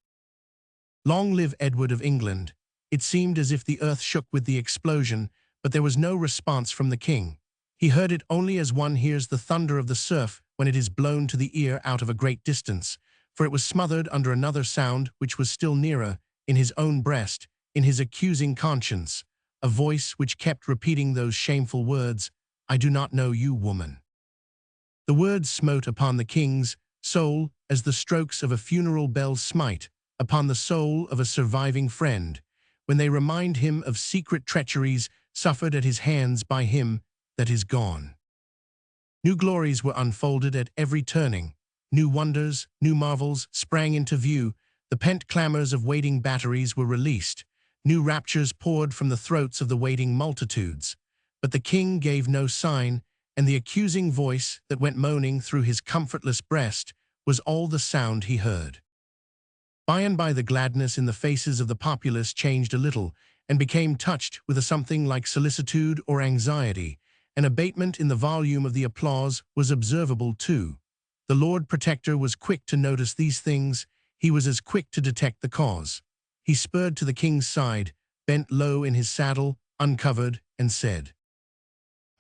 "Long live Edward of England." It seemed as if the earth shook with the explosion, but there was no response from the king. He heard it only as one hears the thunder of the surf when it is blown to the ear out of a great distance, for it was smothered under another sound which was still nearer, in his own breast, in his accusing conscience, a voice which kept repeating those shameful words, "I do not know you, woman." The words smote upon the king's soul as the strokes of a funeral bell smite upon the soul of a surviving friend, when they remind him of secret treacheries suffered at his hands by him that is gone. New glories were unfolded at every turning. New wonders, new marvels sprang into view. The pent clamors of waiting batteries were released. New raptures poured from the throats of the waiting multitudes. But the king gave no sign, and the accusing voice that went moaning through his comfortless breast was all the sound he heard. By and by the gladness in the faces of the populace changed a little, and became touched with a something like solicitude or anxiety. An abatement in the volume of the applause was observable too. The Lord Protector was quick to notice these things. He was as quick to detect the cause. He spurred to the king's side, bent low in his saddle, uncovered, and said,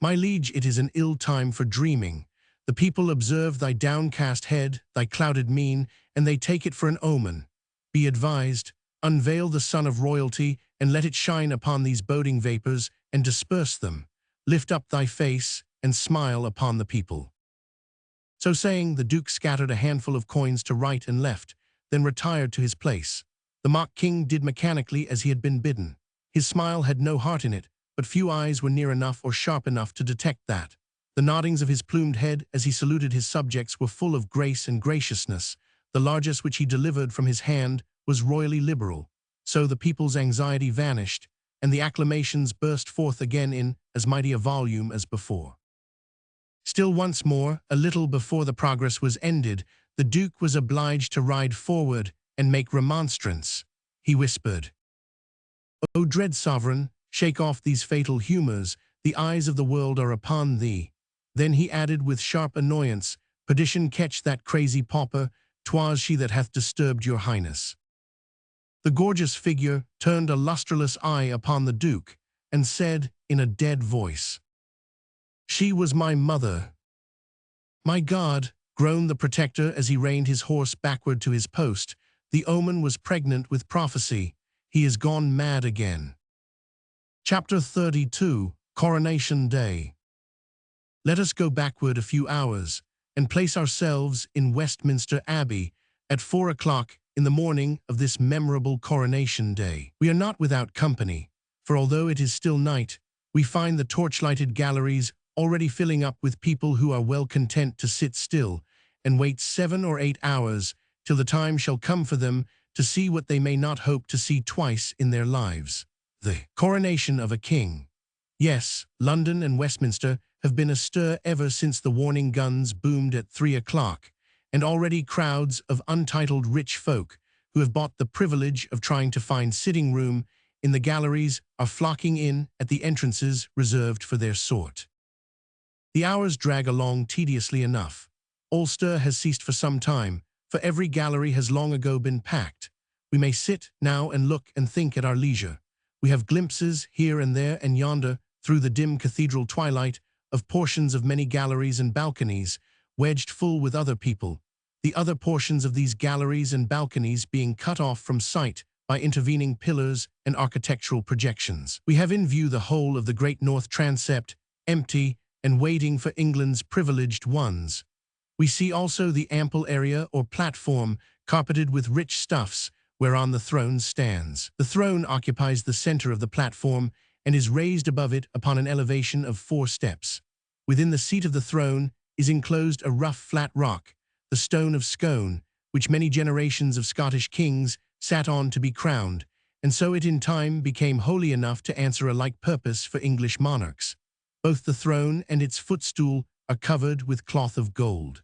"My liege, it is an ill time for dreaming. The people observe thy downcast head, thy clouded mien, and they take it for an omen. Be advised, unveil the sun of royalty, and let it shine upon these boding vapors, and disperse them. Lift up thy face, and smile upon the people." So saying, the Duke scattered a handful of coins to right and left, then retired to his place. The mock king did mechanically as he had been bidden. His smile had no heart in it, but few eyes were near enough or sharp enough to detect that. The noddings of his plumed head as he saluted his subjects were full of grace and graciousness. The largesse which he delivered from his hand was royally liberal. So the people's anxiety vanished, and the acclamations burst forth again in as mighty a volume as before. Still once more, a little before the progress was ended, the Duke was obliged to ride forward and make remonstrance. He whispered, "O dread sovereign, shake off these fatal humours, the eyes of the world are upon thee." Then he added with sharp annoyance, "Perdition catch that crazy pauper, 'twas she that hath disturbed your highness." The gorgeous figure turned a lustreless eye upon the Duke, and said in a dead voice, "She was my mother." "My God," groaned the Protector as he reined his horse backward to his post, "the omen was pregnant with prophecy. He is gone mad again." Chapter 32, Coronation Day. Let us go backward a few hours, and place ourselves in Westminster Abbey at 4 o'clock in the morning of this memorable Coronation Day. We are not without company, for although it is still night, we find the torch-lighted galleries already filling up with people who are well content to sit still and wait 7 or 8 hours till the time shall come for them to see what they may not hope to see twice in their lives: the coronation of a king. Yes, London and Westminster have been astir ever since the warning guns boomed at 3 o'clock, and already crowds of untitled rich folk who have bought the privilege of trying to find sitting room in the galleries are flocking in at the entrances reserved for their sort. The hours drag along tediously enough. All stir has ceased for some time, for every gallery has long ago been packed. We may sit now and look and think at our leisure. We have glimpses here and there and yonder through the dim cathedral twilight of portions of many galleries and balconies, wedged full with other people, the other portions of these galleries and balconies being cut off from sight by intervening pillars and architectural projections. We have in view the whole of the great north transept, empty and waiting for England's privileged ones. We see also the ample area or platform carpeted with rich stuffs whereon the throne stands. The throne occupies the center of the platform and is raised above it upon an elevation of 4 steps. Within the seat of the throne is enclosed a rough flat rock, the stone of Scone, which many generations of Scottish kings sat on to be crowned, and so it in time became holy enough to answer a like purpose for English monarchs. Both the throne and its footstool are covered with cloth of gold.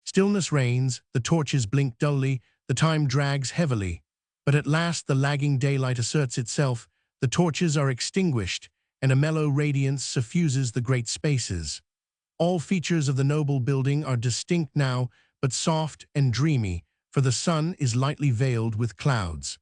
Stillness reigns, the torches blink dully, the time drags heavily, but at last the lagging daylight asserts itself, the torches are extinguished, and a mellow radiance suffuses the great spaces. All features of the noble building are distinct now, but soft and dreamy, for the sun is lightly veiled with clouds.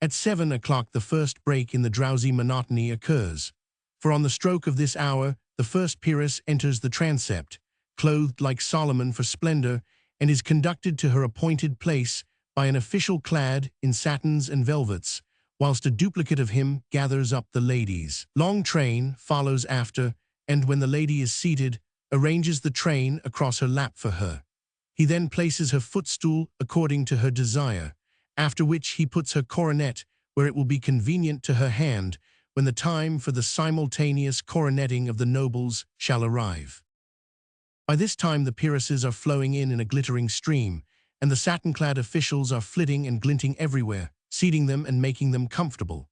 At 7 o'clock the first break in the drowsy monotony occurs, for on the stroke of this hour the first peeress enters the transept, clothed like Solomon for splendor, and is conducted to her appointed place by an official clad in satins and velvets, whilst a duplicate of him gathers up the ladies. Long train follows after, and when the lady is seated, arranges the train across her lap for her. He then places her footstool according to her desire, after which he puts her coronet where it will be convenient to her hand when the time for the simultaneous coroneting of the nobles shall arrive. By this time the peeresses are flowing in a glittering stream, and the satin-clad officials are flitting and glinting everywhere, seating them and making them comfortable.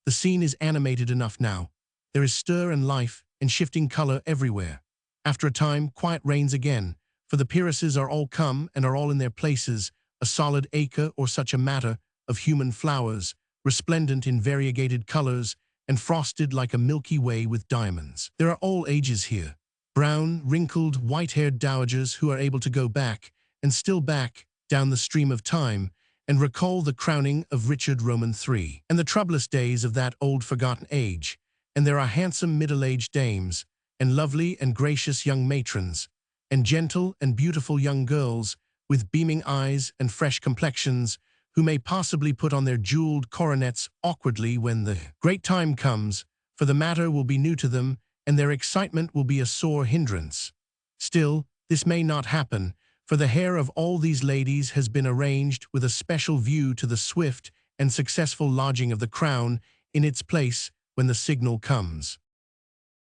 The scene is animated enough now. There is stir and life and shifting color everywhere. After a time, quiet reigns again, for the peeresses are all come and are all in their places, a solid acre or such a matter of human flowers, resplendent in variegated colors and frosted like a Milky Way with diamonds. There are all ages here. Brown, wrinkled, white-haired dowagers who are able to go back, and still back, down the stream of time, and recall the crowning of Richard Roman III, and the troublous days of that old forgotten age. And there are handsome middle-aged dames, and lovely and gracious young matrons, and gentle and beautiful young girls, with beaming eyes and fresh complexions, who may possibly put on their jeweled coronets awkwardly when the great time comes, for the matter will be new to them, and their excitement will be a sore hindrance. Still, this may not happen, for the hair of all these ladies has been arranged with a special view to the swift and successful lodging of the crown in its place when the signal comes.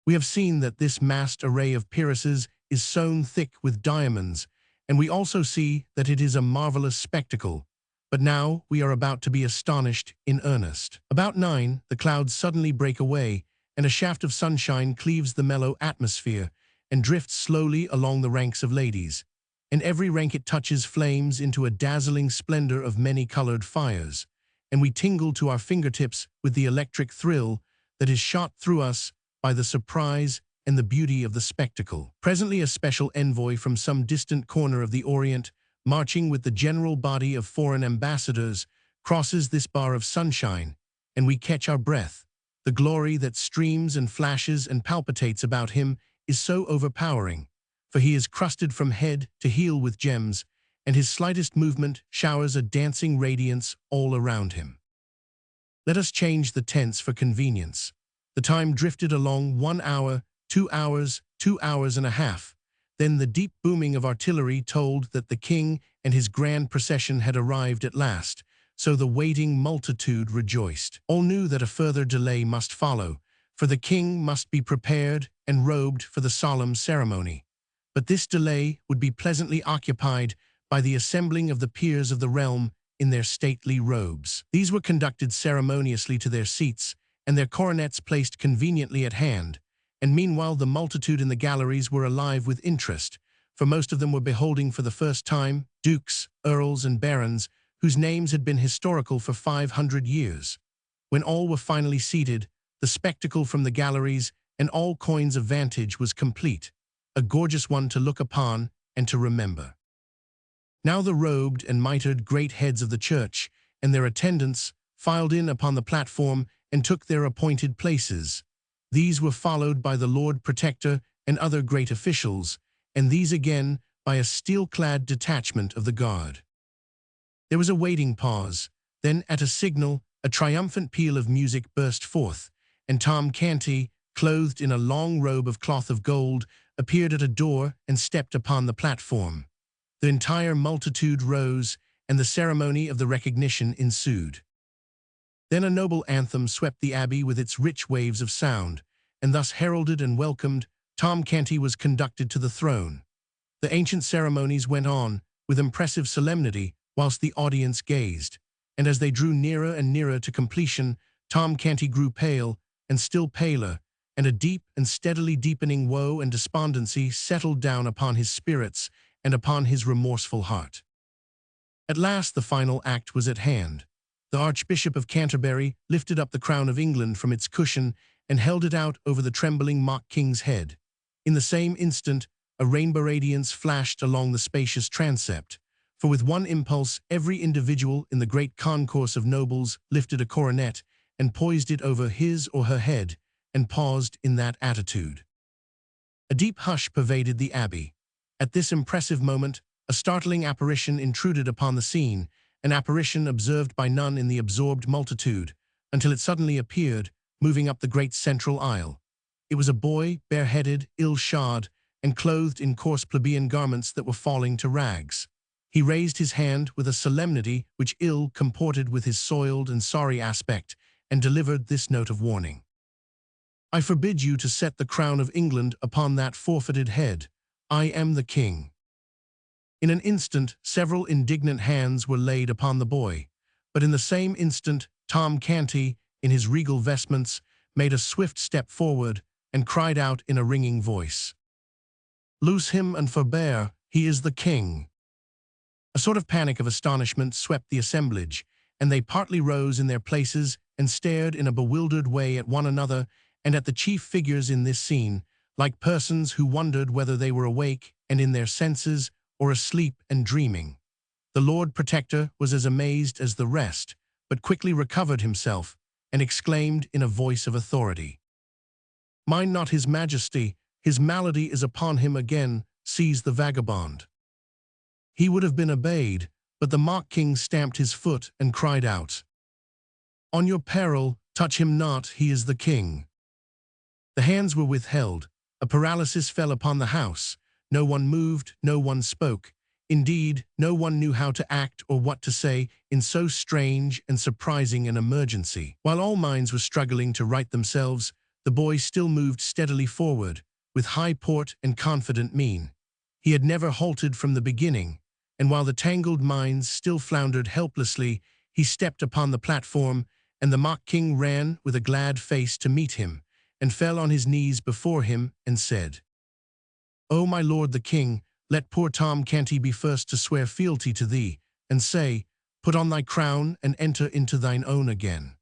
We have seen that this massed array of peeresses is sewn thick with diamonds, and we also see that it is a marvelous spectacle. But now we are about to be astonished in earnest. About 9, the clouds suddenly break away, and a shaft of sunshine cleaves the mellow atmosphere and drifts slowly along the ranks of ladies. And every rank it touches flames into a dazzling splendor of many-colored fires, and we tingle to our fingertips with the electric thrill that is shot through us by the surprise and the beauty of the spectacle. Presently a special envoy from some distant corner of the Orient, marching with the general body of foreign ambassadors, crosses this bar of sunshine, and we catch our breath. The glory that streams and flashes and palpitates about him is so overpowering, for he is crusted from head to heel with gems, and his slightest movement showers a dancing radiance all around him. Let us change the tense for convenience. The time drifted along 1 hour, 2 hours, 2 hours and a half. Then the deep booming of artillery told that the king and his grand procession had arrived at last, so the waiting multitude rejoiced. All knew that a further delay must follow, for the king must be prepared and robed for the solemn ceremony. But this delay would be pleasantly occupied by the assembling of the peers of the realm in their stately robes. These were conducted ceremoniously to their seats, and their coronets placed conveniently at hand, and meanwhile the multitude in the galleries were alive with interest, for most of them were beholding for the first time dukes, earls, and barons whose names had been historical for 500 years. When all were finally seated, the spectacle from the galleries and all coigns of vantage was complete, a gorgeous one to look upon and to remember. Now the robed and mitred great heads of the church and their attendants filed in upon the platform and took their appointed places. These were followed by the Lord Protector and other great officials, and these again by a steel-clad detachment of the guard. There was a waiting pause. Then, at a signal, a triumphant peal of music burst forth, and Tom Canty, clothed in a long robe of cloth of gold, appeared at a door and stepped upon the platform. The entire multitude rose, and the ceremony of the recognition ensued. Then a noble anthem swept the abbey with its rich waves of sound, and thus heralded and welcomed, Tom Canty was conducted to the throne. The ancient ceremonies went on with impressive solemnity whilst the audience gazed, and as they drew nearer and nearer to completion, Tom Canty grew pale and still paler, and a deep and steadily deepening woe and despondency settled down upon his spirits and upon his remorseful heart. At last the final act was at hand. The Archbishop of Canterbury lifted up the crown of England from its cushion and held it out over the trembling mock king's head. In the same instant, a rainbow radiance flashed along the spacious transept, for with one impulse every individual in the great concourse of nobles lifted a coronet and poised it over his or her head, and paused in that attitude. A deep hush pervaded the abbey. At this impressive moment, a startling apparition intruded upon the scene, an apparition observed by none in the absorbed multitude, until it suddenly appeared, moving up the great central aisle. It was a boy, bareheaded, ill-shod, and clothed in coarse plebeian garments that were falling to rags. He raised his hand with a solemnity which ill comported with his soiled and sorry aspect, and delivered this note of warning. "I forbid you to set the crown of England upon that forfeited head. I am the king." In an instant, several indignant hands were laid upon the boy, but in the same instant, Tom Canty, in his regal vestments, made a swift step forward and cried out in a ringing voice, "Loose him and forbear, he is the king." A sort of panic of astonishment swept the assemblage, and they partly rose in their places and stared in a bewildered way at one another and at the chief figures in this scene, like persons who wondered whether they were awake and in their senses or asleep and dreaming. The Lord Protector was as amazed as the rest, but quickly recovered himself and exclaimed in a voice of authority, "Mind not his majesty, his malady is upon him again, seize the vagabond." He would have been obeyed, but the mock king stamped his foot and cried out, "On your peril, touch him not, he is the king." The hands were withheld, a paralysis fell upon the house, no one moved, no one spoke. Indeed, no one knew how to act or what to say in so strange and surprising an emergency. While all minds were struggling to right themselves, the boy still moved steadily forward, with high port and confident mien. He had never halted from the beginning, and while the tangled minds still floundered helplessly, he stepped upon the platform, and the mock king ran with a glad face to meet him, and fell on his knees before him, and said, "O my lord the king, let poor Tom Canty be first to swear fealty to thee, and say, put on thy crown and enter into thine own again."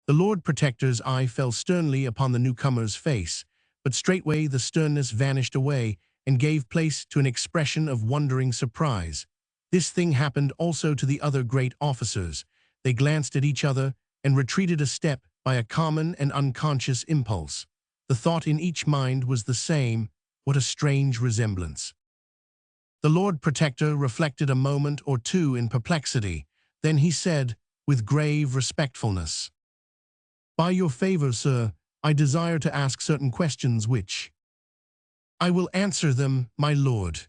The Lord Protector's eye fell sternly upon the newcomer's face, but straightway the sternness vanished away and gave place to an expression of wondering surprise. This thing happened also to the other great officers. They glanced at each other and retreated a step by a common and unconscious impulse. The thought in each mind was the same. What a strange resemblance. The Lord Protector reflected a moment or two in perplexity. Then he said, with grave respectfulness, "By your favor, sir, I desire to ask certain questions which—" "I will answer them, my lord."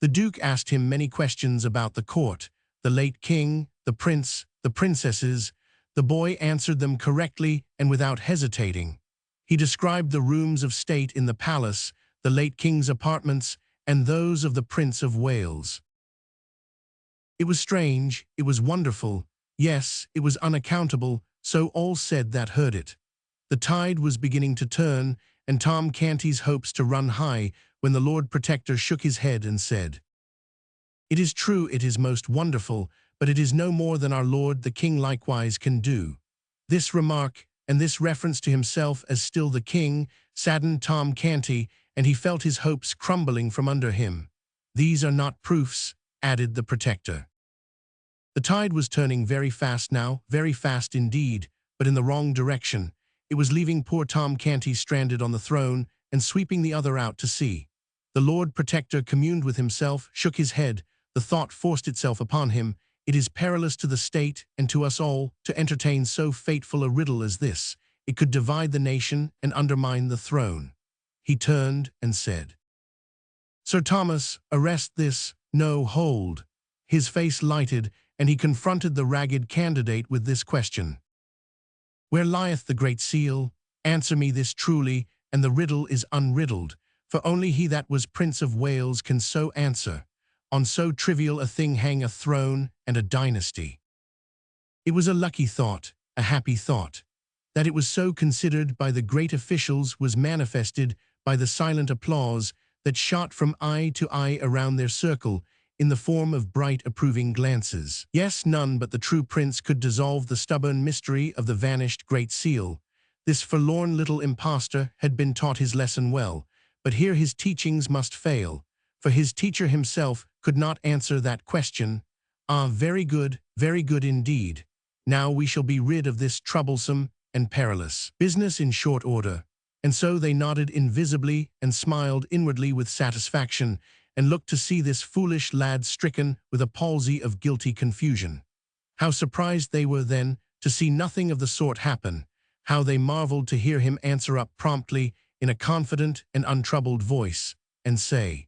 The Duke asked him many questions about the court, the late king, the prince, the princesses. The boy answered them correctly and without hesitating. He described the rooms of state in the palace, the late king's apartments, and those of the Prince of Wales. It was strange, it was wonderful, yes, it was unaccountable, so all said that heard it. The tide was beginning to turn, and Tom Canty's hopes to run high, when the Lord Protector shook his head and said, "It is true it is most wonderful, but it is no more than our Lord the King likewise can do." This remark, and this reference to himself as still the king, saddened Tom Canty, and he felt his hopes crumbling from under him. "These are not proofs," added the Protector. The tide was turning very fast now, very fast indeed, but in the wrong direction. It was leaving poor Tom Canty stranded on the throne and sweeping the other out to sea. The Lord Protector communed with himself, shook his head. The thought forced itself upon him, "It is perilous to the state and to us all to entertain so fateful a riddle as this. It could divide the nation and undermine the throne." He turned and said, "Sir Thomas, arrest this, no, hold." His face lighted, and he confronted the ragged candidate with this question: "Where lieth the Great Seal? Answer me this truly, and the riddle is unriddled, for only he that was Prince of Wales can so answer. On so trivial a thing hang a throne and a dynasty." It was a lucky thought, a happy thought. That it was so considered by the great officials was manifested by the silent applause that shot from eye to eye around their circle in the form of bright approving glances. Yes, none but the true prince could dissolve the stubborn mystery of the vanished Great Seal. This forlorn little impostor had been taught his lesson well, but here his teachings must fail, for his teacher himself could not answer that question. "Ah, very good indeed. Now we shall be rid of this troublesome and perilous business in short order." And so they nodded invisibly and smiled inwardly with satisfaction, and looked to see this foolish lad stricken with a palsy of guilty confusion. How surprised they were then to see nothing of the sort happen, how they marveled to hear him answer up promptly in a confident and untroubled voice, and say,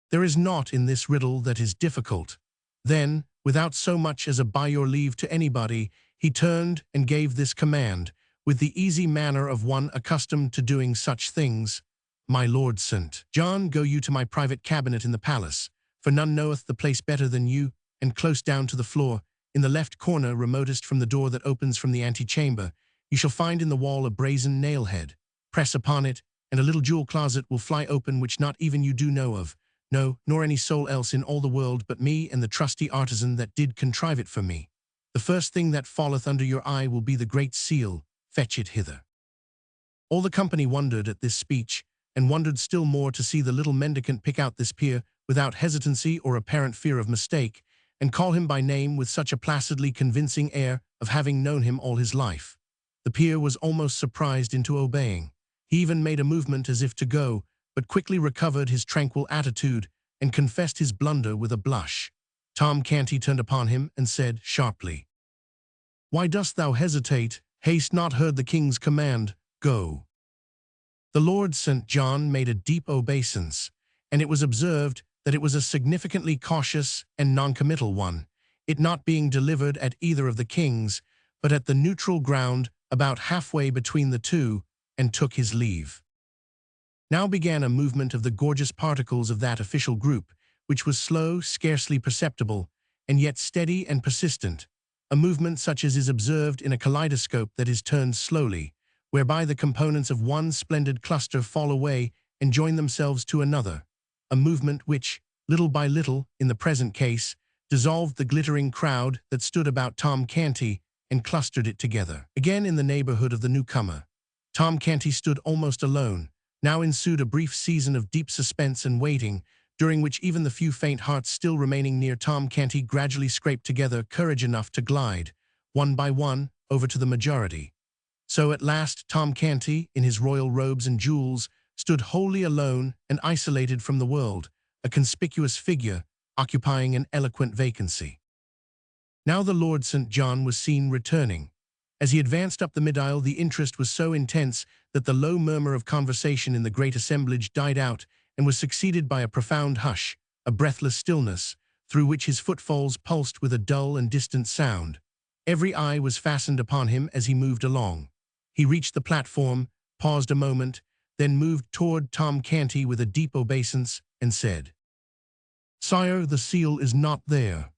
"There is naught in this riddle that is difficult." Then, without so much as a "by your leave" to anybody, he turned and gave this command, with the easy manner of one accustomed to doing such things: "My Lord St. John, go you to my private cabinet in the palace, for none knoweth the place better than you, and close down to the floor, in the left corner remotest from the door that opens from the antechamber, you shall find in the wall a brazen nail-head. Press upon it, and a little jewel closet will fly open which not even you do know of, no, nor any soul else in all the world but me and the trusty artisan that did contrive it for me. The first thing that falleth under your eye will be the Great Seal. Fetch it hither." All the company wondered at this speech, and wondered still more to see the little mendicant pick out this peer without hesitancy or apparent fear of mistake, and call him by name with such a placidly convincing air of having known him all his life. The peer was almost surprised into obeying. He even made a movement as if to go, but quickly recovered his tranquil attitude and confessed his blunder with a blush. Tom Canty turned upon him and said sharply, "Why dost thou hesitate? Haste not heard the king's command, go." The Lord St. John made a deep obeisance, and it was observed that it was a significantly cautious and noncommittal one, it not being delivered at either of the kings, but at the neutral ground about halfway between the two, and took his leave. Now began a movement of the gorgeous particles of that official group, which was slow, scarcely perceptible, and yet steady and persistent, a movement such as is observed in a kaleidoscope that is turned slowly, whereby the components of one splendid cluster fall away and join themselves to another, a movement which, little by little, in the present case, dissolved the glittering crowd that stood about Tom Canty and clustered it together. Again in the neighborhood of the newcomer, Tom Canty stood almost alone. Now ensued a brief season of deep suspense and waiting, during which even the few faint hearts still remaining near Tom Canty gradually scraped together courage enough to glide, one by one, over to the majority. So at last Tom Canty, in his royal robes and jewels, stood wholly alone and isolated from the world, a conspicuous figure, occupying an eloquent vacancy. Now the Lord St. John was seen returning. As he advanced up the mid-aisle, the interest was so intense that the low murmur of conversation in the great assemblage died out and was succeeded by a profound hush, a breathless stillness, through which his footfalls pulsed with a dull and distant sound. Every eye was fastened upon him as he moved along. He reached the platform, paused a moment, then moved toward Tom Canty with a deep obeisance and said, "Sire, the seal is not there."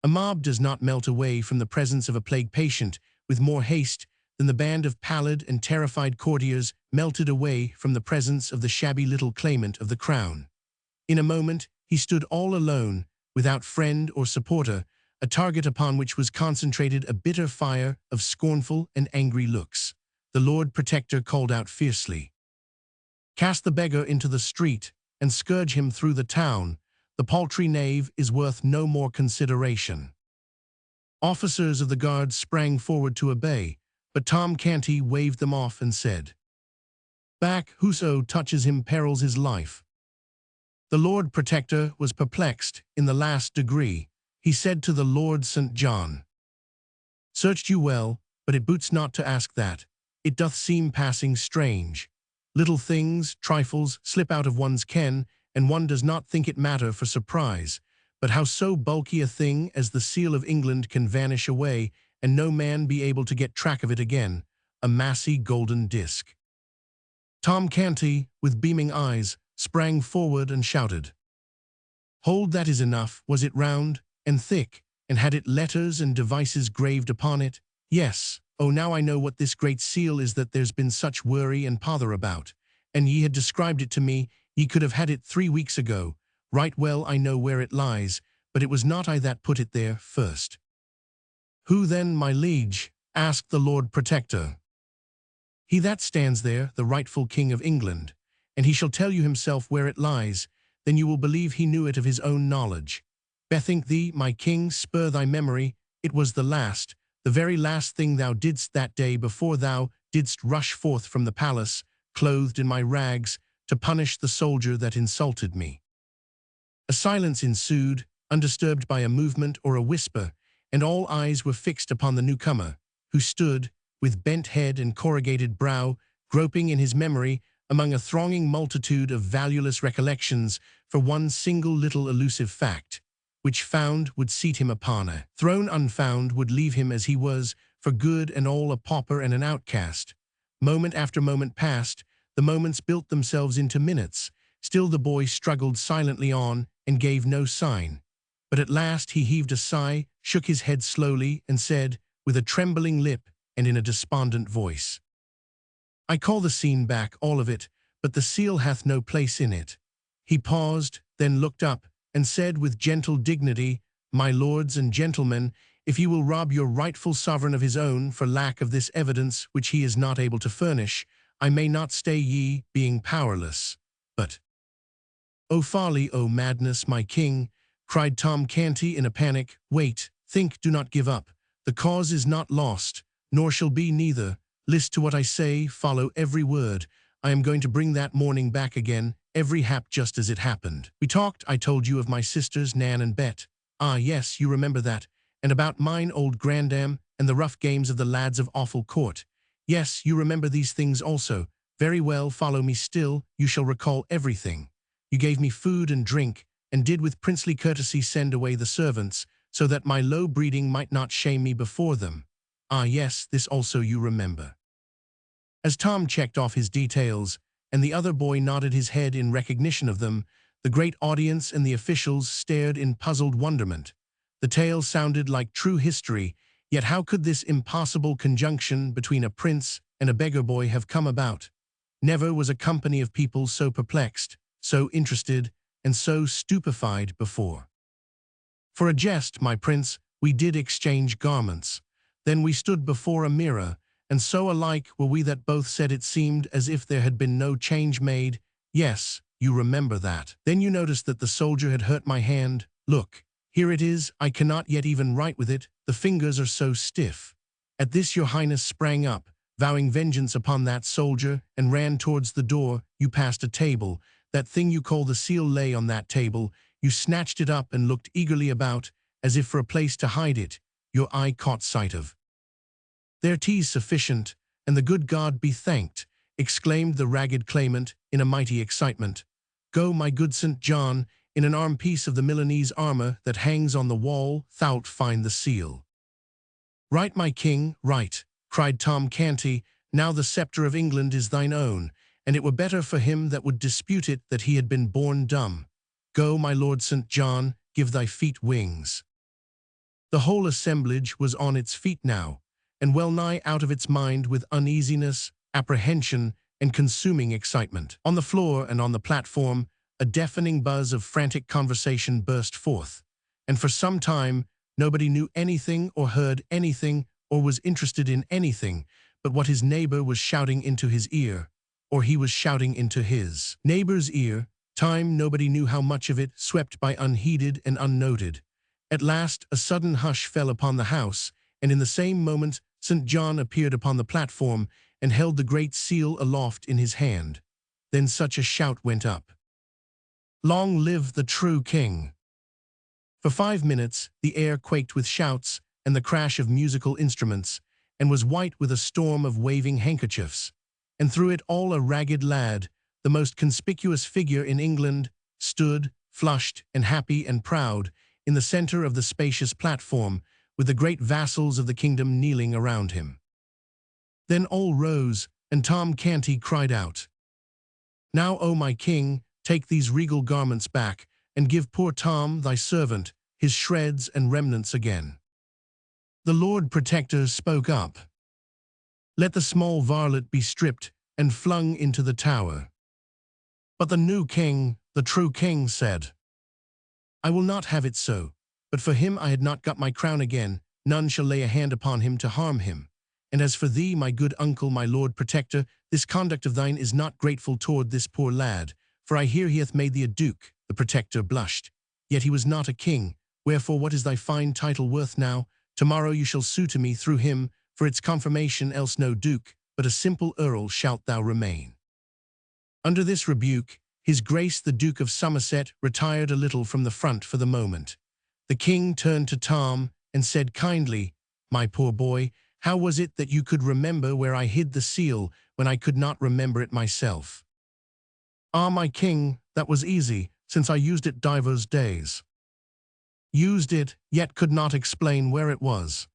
A mob does not melt away from the presence of a plague patient with more haste than the band of pallid and terrified courtiers melted away from the presence of the shabby little claimant of the crown. In a moment, he stood all alone, without friend or supporter, a target upon which was concentrated a bitter fire of scornful and angry looks. The Lord Protector called out fiercely, "Cast the beggar into the street, and scourge him through the town. The paltry knave is worth no more consideration." Officers of the guard sprang forward to obey, but Tom Canty waved them off and said, "Back, whoso touches him perils his life." The Lord Protector was perplexed in the last degree. He said to the Lord St. John, "Searched you well, but it boots not to ask that. It doth seem passing strange. Little things, trifles, slip out of one's ken, and one does not think it matter for surprise. But how so bulky a thing as the seal of England can vanish away, and no man be able to get track of it again, a massy golden disk." Tom Canty, with beaming eyes, sprang forward and shouted, "Hold, that is enough. Was it round and thick, and had it letters and devices graved upon it?" "Yes. Oh, now I know what this great seal is that there's been such worry and pother about. And ye had described it to me, ye could have had it 3 weeks ago. Right well I know where it lies, but it was not I that put it there first." "Who then, my liege?" asked the Lord Protector. "He that stands there, the rightful King of England, and he shall tell you himself where it lies, then you will believe he knew it of his own knowledge. Bethink thee, my king, spur thy memory, it was the very last thing thou didst that day before thou didst rush forth from the palace, clothed in my rags, to punish the soldier that insulted me." A silence ensued, undisturbed by a movement or a whisper, and all eyes were fixed upon the newcomer, who stood, with bent head and corrugated brow, groping in his memory among a thronging multitude of valueless recollections for one single little elusive fact, which found would seat him upon a throne, unfound would leave him as he was, for good and all a pauper and an outcast. Moment after moment passed, the moments built themselves into minutes. Still the boy struggled silently on and gave no sign. But at last he heaved a sigh, shook his head slowly, and said, with a trembling lip and in a despondent voice, "I call the scene back, all of it, but the seal hath no place in it." He paused, then looked up, and said with gentle dignity, "My lords and gentlemen, if you will rob your rightful sovereign of his own for lack of this evidence which he is not able to furnish, I may not stay ye, being powerless, but— "O folly, O madness, my king," cried Tom Canty in a panic. "Wait, think, do not give up. The cause is not lost, nor shall be neither. List to what I say, follow every word. I am going to bring that morning back again, every hap just as it happened. We talked, I told you, of my sisters, Nan and Bet. Ah, yes, you remember that. And about mine old grandam, and the rough games of the lads of Awful Court. Yes, you remember these things also. Very well, follow me still, you shall recall everything. You gave me food and drink, and did with princely courtesy send away the servants, so that my low breeding might not shame me before them. Ah, yes, this also you remember." As Tom checked off his details, and the other boy nodded his head in recognition of them, the great audience and the officials stared in puzzled wonderment. The tale sounded like true history, yet how could this impossible conjunction between a prince and a beggar boy have come about? Never was a company of people so perplexed, so interested, and so stupefied before. "For a jest, my prince, we did exchange garments. Then we stood before a mirror, and so alike were we that both said it seemed as if there had been no change made. Yes, you remember that. Then you noticed that the soldier had hurt my hand. Look, here it is, I cannot yet even write with it, the fingers are so stiff." At this your highness sprang up, vowing vengeance upon that soldier, and ran towards the door. You passed a table. That thing you call the seal lay on that table. You snatched it up and looked eagerly about, as if for a place to hide it. Your eye caught sight of— "There 'tis sufficient, and the good God be thanked," exclaimed the ragged claimant in a mighty excitement. "Go, my good St. John, in an arm-piece of the Milanese armor that hangs on the wall, thou'lt find the seal." "Right, my king, right," cried Tom Canty. "Now the sceptre of England is thine own, and it were better for him that would dispute it that he had been born dumb. Go, my Lord St. John, give thy feet wings." The whole assemblage was on its feet now, and well nigh out of its mind with uneasiness, apprehension, and consuming excitement. On the floor and on the platform, a deafening buzz of frantic conversation burst forth, and for some time nobody knew anything or heard anything or was interested in anything but what his neighbor was shouting into his ear, or he was shouting into his neighbor's ear. Time, nobody knew how much of it, swept by unheeded and unnoted. At last a sudden hush fell upon the house, and in the same moment St. John appeared upon the platform and held the great seal aloft in his hand. Then such a shout went up: "Long live the true king!" For 5 minutes the air quaked with shouts and the crash of musical instruments, and was white with a storm of waving handkerchiefs. And through it all a ragged lad, the most conspicuous figure in England, stood, flushed and happy and proud, in the center of the spacious platform, with the great vassals of the kingdom kneeling around him. Then all rose, and Tom Canty cried out, "Now, O my king, take these regal garments back, and give poor Tom, thy servant, his shreds and remnants again." The Lord Protector spoke up: "Let the small varlet be stripped and flung into the tower." But the new king, the true king, said, "I will not have it so. But for him I had not got my crown again, none shall lay a hand upon him to harm him. And as for thee, my good uncle, my Lord Protector, this conduct of thine is not grateful toward this poor lad, for I hear he hath made thee a duke." The Protector blushed. "Yet he was not a king, wherefore what is thy fine title worth now? Tomorrow you shall sue to me through him for its confirmation, else no duke, but a simple earl shalt thou remain." Under this rebuke, his Grace the Duke of Somerset retired a little from the front for the moment. The king turned to Tom and said kindly, "My poor boy, how was it that you could remember where I hid the seal when I could not remember it myself?" "Ah, my king, that was easy, since I used it divers days." "Used it, yet could not explain where it was."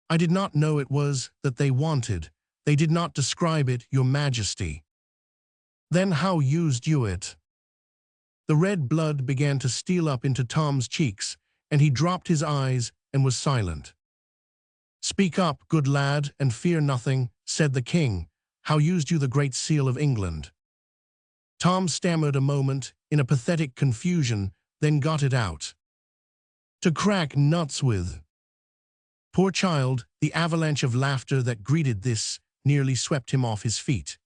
"I did not know it was that they wanted. They did not describe it, your majesty." "Then how used you it?" The red blood began to steal up into Tom's cheeks, and he dropped his eyes and was silent. "Speak up, good lad, and fear nothing," said the king. "How used you the great seal of England?" Tom stammered a moment in a pathetic confusion, then got it out. "To crack nuts with." Poor child, the avalanche of laughter that greeted this nearly swept him off his feet.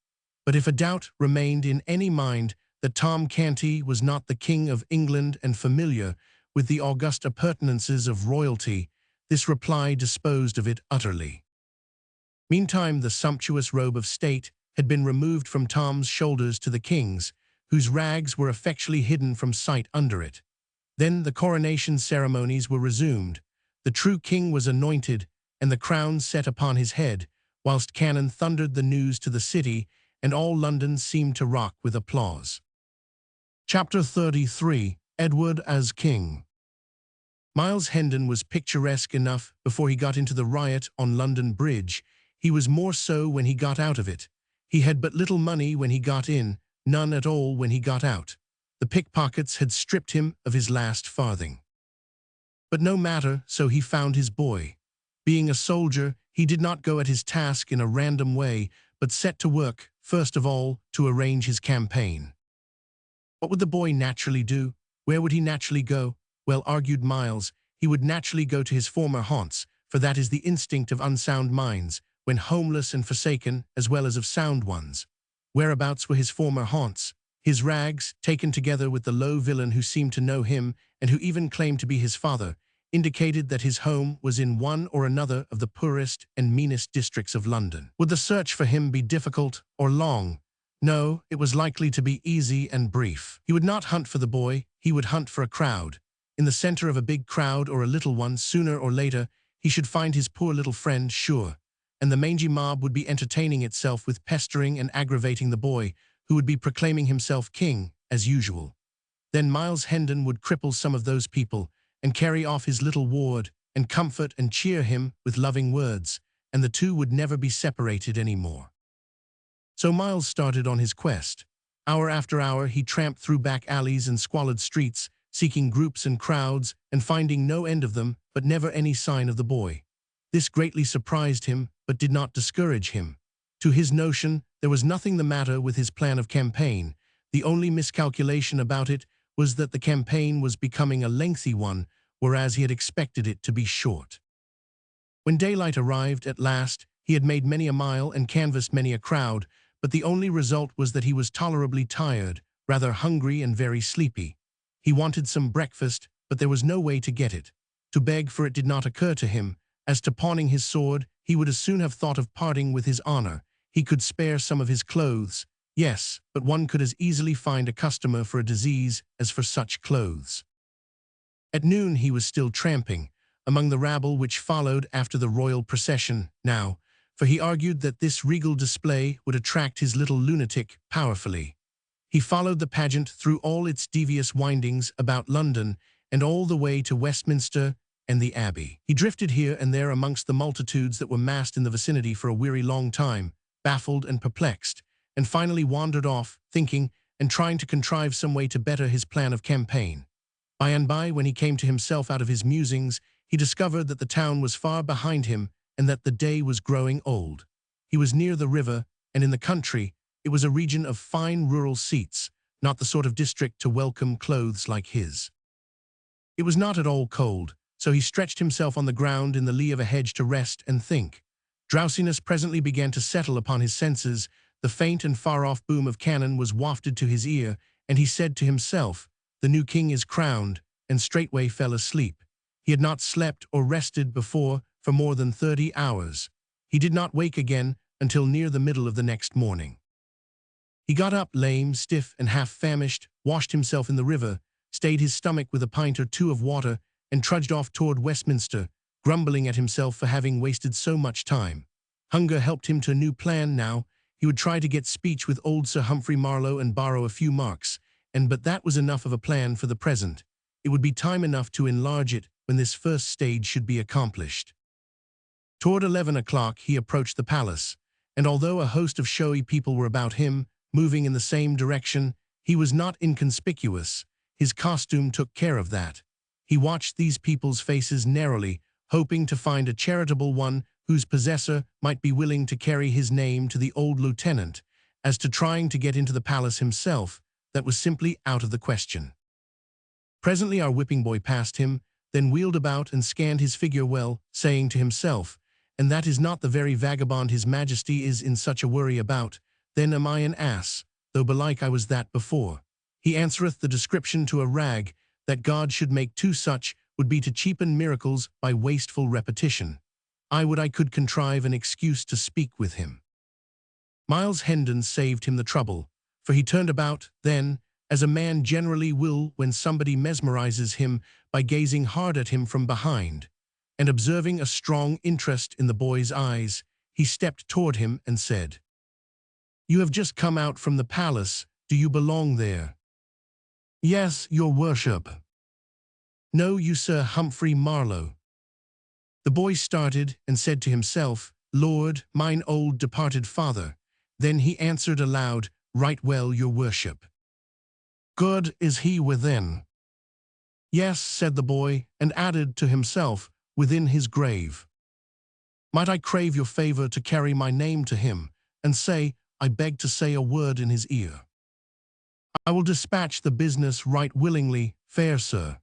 But if a doubt remained in any mind that Tom Canty was not the King of England and familiar with the august appurtenances of royalty, this reply disposed of it utterly. Meantime, the sumptuous robe of state had been removed from Tom's shoulders to the king's, whose rags were effectually hidden from sight under it. Then the coronation ceremonies were resumed. The true king was anointed, and the crown set upon his head, whilst cannon thundered the news to the city, and all London seemed to rock with applause. Chapter 33. Edward as King. Miles Hendon was picturesque enough before he got into the riot on London Bridge. He was more so when he got out of it. He had but little money when he got in, none at all when he got out. The pickpockets had stripped him of his last farthing. But no matter, so he found his boy. Being a soldier, he did not go at his task in a random way, but set to work, first of all, to arrange his campaign. What would the boy naturally do? Where would he naturally go? Well, argued Miles, he would naturally go to his former haunts, for that is the instinct of unsound minds, when homeless and forsaken, as well as of sound ones. Whereabouts were his former haunts? His rags, taken together with the low villain who seemed to know him, and who even claimed to be his father, indicated that his home was in one or another of the poorest and meanest districts of London. Would the search for him be difficult or long? No, it was likely to be easy and brief. He would not hunt for the boy, he would hunt for a crowd. In the center of a big crowd or a little one, sooner or later, he should find his poor little friend, sure. And the mangy mob would be entertaining itself with pestering and aggravating the boy, who would be proclaiming himself king, as usual. Then Miles Hendon would cripple some of those people, and carry off his little ward, and comfort and cheer him with loving words, and the two would never be separated any more. So Miles started on his quest. Hour after hour he tramped through back alleys and squalid streets, seeking groups and crowds, and finding no end of them, but never any sign of the boy. This greatly surprised him, but did not discourage him. To his notion, there was nothing the matter with his plan of campaign. The only miscalculation about it was that the campaign was becoming a lengthy one, whereas he had expected it to be short. When daylight arrived at last, he had made many a mile and canvassed many a crowd, but the only result was that he was tolerably tired, rather hungry and very sleepy. He wanted some breakfast, but there was no way to get it. To beg for it did not occur to him. As to pawning his sword, he would as soon have thought of parting with his honor. He could spare some of his clothes. Yes, but one could as easily find a customer for a disease as for such clothes. At noon he was still tramping, among the rabble which followed after the royal procession now, for he argued that this regal display would attract his little lunatic powerfully. He followed the pageant through all its devious windings about London and all the way to Westminster and the Abbey. He drifted here and there amongst the multitudes that were massed in the vicinity for a weary long time, baffled and perplexed, and finally wandered off, thinking and trying to contrive some way to better his plan of campaign. By and by, when he came to himself out of his musings, he discovered that the town was far behind him and that the day was growing old. He was near the river, and in the country, it was a region of fine rural seats, not the sort of district to welcome clothes like his. It was not at all cold, so he stretched himself on the ground in the lee of a hedge to rest and think. Drowsiness presently began to settle upon his senses. The faint and far-off boom of cannon was wafted to his ear, and he said to himself, "The new king is crowned," and straightway fell asleep. He had not slept or rested before for more than 30 hours. He did not wake again until near the middle of the next morning. He got up lame, stiff, and half-famished, washed himself in the river, stayed his stomach with a pint or two of water, and trudged off toward Westminster, grumbling at himself for having wasted so much time. Hunger helped him to a new plan now. He would try to get speech with old Sir Humphrey Marlowe and borrow a few marks, but that was enough of a plan for the present. It would be time enough to enlarge it when this first stage should be accomplished. Toward 11 o'clock he approached the palace, and although a host of showy people were about him, moving in the same direction, he was not inconspicuous. His costume took care of that. He watched these people's faces narrowly, hoping to find a charitable one whose possessor might be willing to carry his name to the old lieutenant. As to trying to get into the palace himself, that was simply out of the question. Presently our whipping boy passed him, then wheeled about and scanned his figure well, saying to himself, "And that is not the very vagabond his majesty is in such a worry about. Then am I an ass, though belike I was that before. He answereth the description to a rag, that God should make two such would be to cheapen miracles by wasteful repetition. I would I could contrive an excuse to speak with him. Miles Hendon saved him the trouble, for he turned about, then, as a man generally will when somebody mesmerizes him by gazing hard at him from behind, and observing a strong interest in the boy's eyes, he stepped toward him and said, "You have just come out from the palace. Do you belong there?" "Yes, your worship." "Know you Sir Humphrey Marlowe?" The boy started and said to himself, "Lord, mine old departed father." Then he answered aloud, "Right well, your worship." "Good is he within?" "Yes," said the boy, and added to himself, "within his grave." "Might I crave your favor to carry my name to him, and say, I beg to say a word in his ear?" "I will dispatch the business right willingly, fair sir."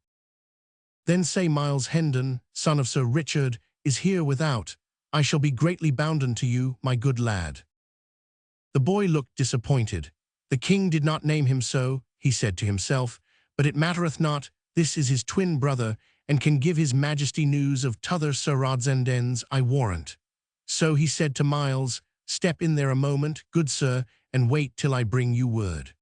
"Then say Miles Hendon, son of Sir Richard, is here without. I shall be greatly bounden to you, my good lad." The boy looked disappointed. The king did not name him so, he said to himself, but it mattereth not, this is his twin brother, and can give his majesty news of t'other Sir Rodsandens, I warrant. So he said to Miles, "Step in there a moment, good sir, and wait till I bring you word."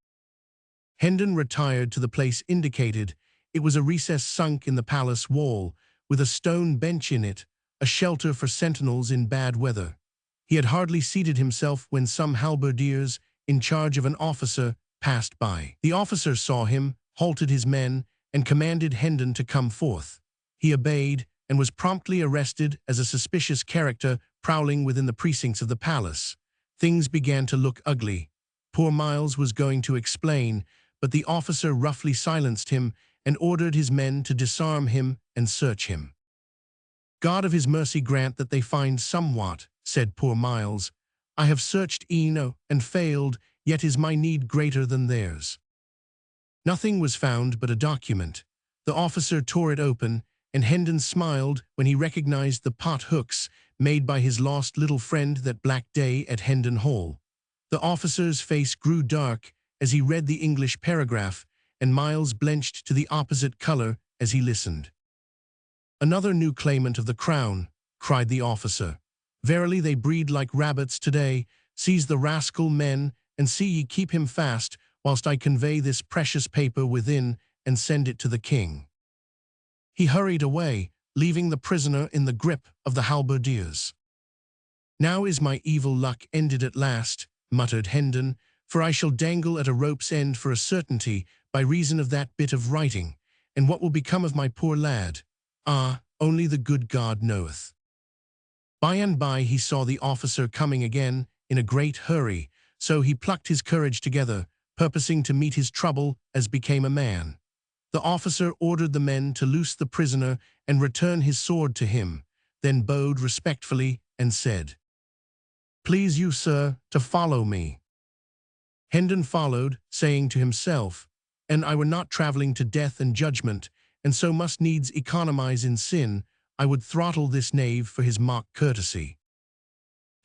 Hendon retired to the place indicated. It was a recess sunk in the palace wall, with a stone bench in it, a shelter for sentinels in bad weather. He had hardly seated himself when some halberdiers, in charge of an officer, passed by. The officer saw him, halted his men, and commanded Hendon to come forth. He obeyed, and was promptly arrested as a suspicious character prowling within the precincts of the palace. Things began to look ugly. Poor Miles was going to explain, but the officer roughly silenced him and ordered his men to disarm him and search him. "God of his mercy grant that they find somewhat," said poor Miles. "I have searched e'en and failed, yet is my need greater than theirs." Nothing was found but a document. The officer tore it open, and Hendon smiled when he recognized the pot hooks made by his lost little friend that black day at Hendon Hall. The officer's face grew dark as he read the English paragraph, and Miles blenched to the opposite color as he listened. "Another new claimant of the crown," cried the officer. "Verily they breed like rabbits today. Seize the rascal, men, and see ye keep him fast, whilst I convey this precious paper within and send it to the king." He hurried away, leaving the prisoner in the grip of the halberdiers. "Now is my evil luck ended at last," muttered Hendon, "for I shall dangle at a rope's end for a certainty by reason of that bit of writing, and what will become of my poor lad? Ah, only the good God knoweth." By and by he saw the officer coming again in a great hurry, so he plucked his courage together, purposing to meet his trouble as became a man. The officer ordered the men to loose the prisoner and return his sword to him, then bowed respectfully and said, "Please you, sir, to follow me." Hendon followed, saying to himself, "An I were not traveling to death and judgment, and so must needs economize in sin, I would throttle this knave for his mock courtesy."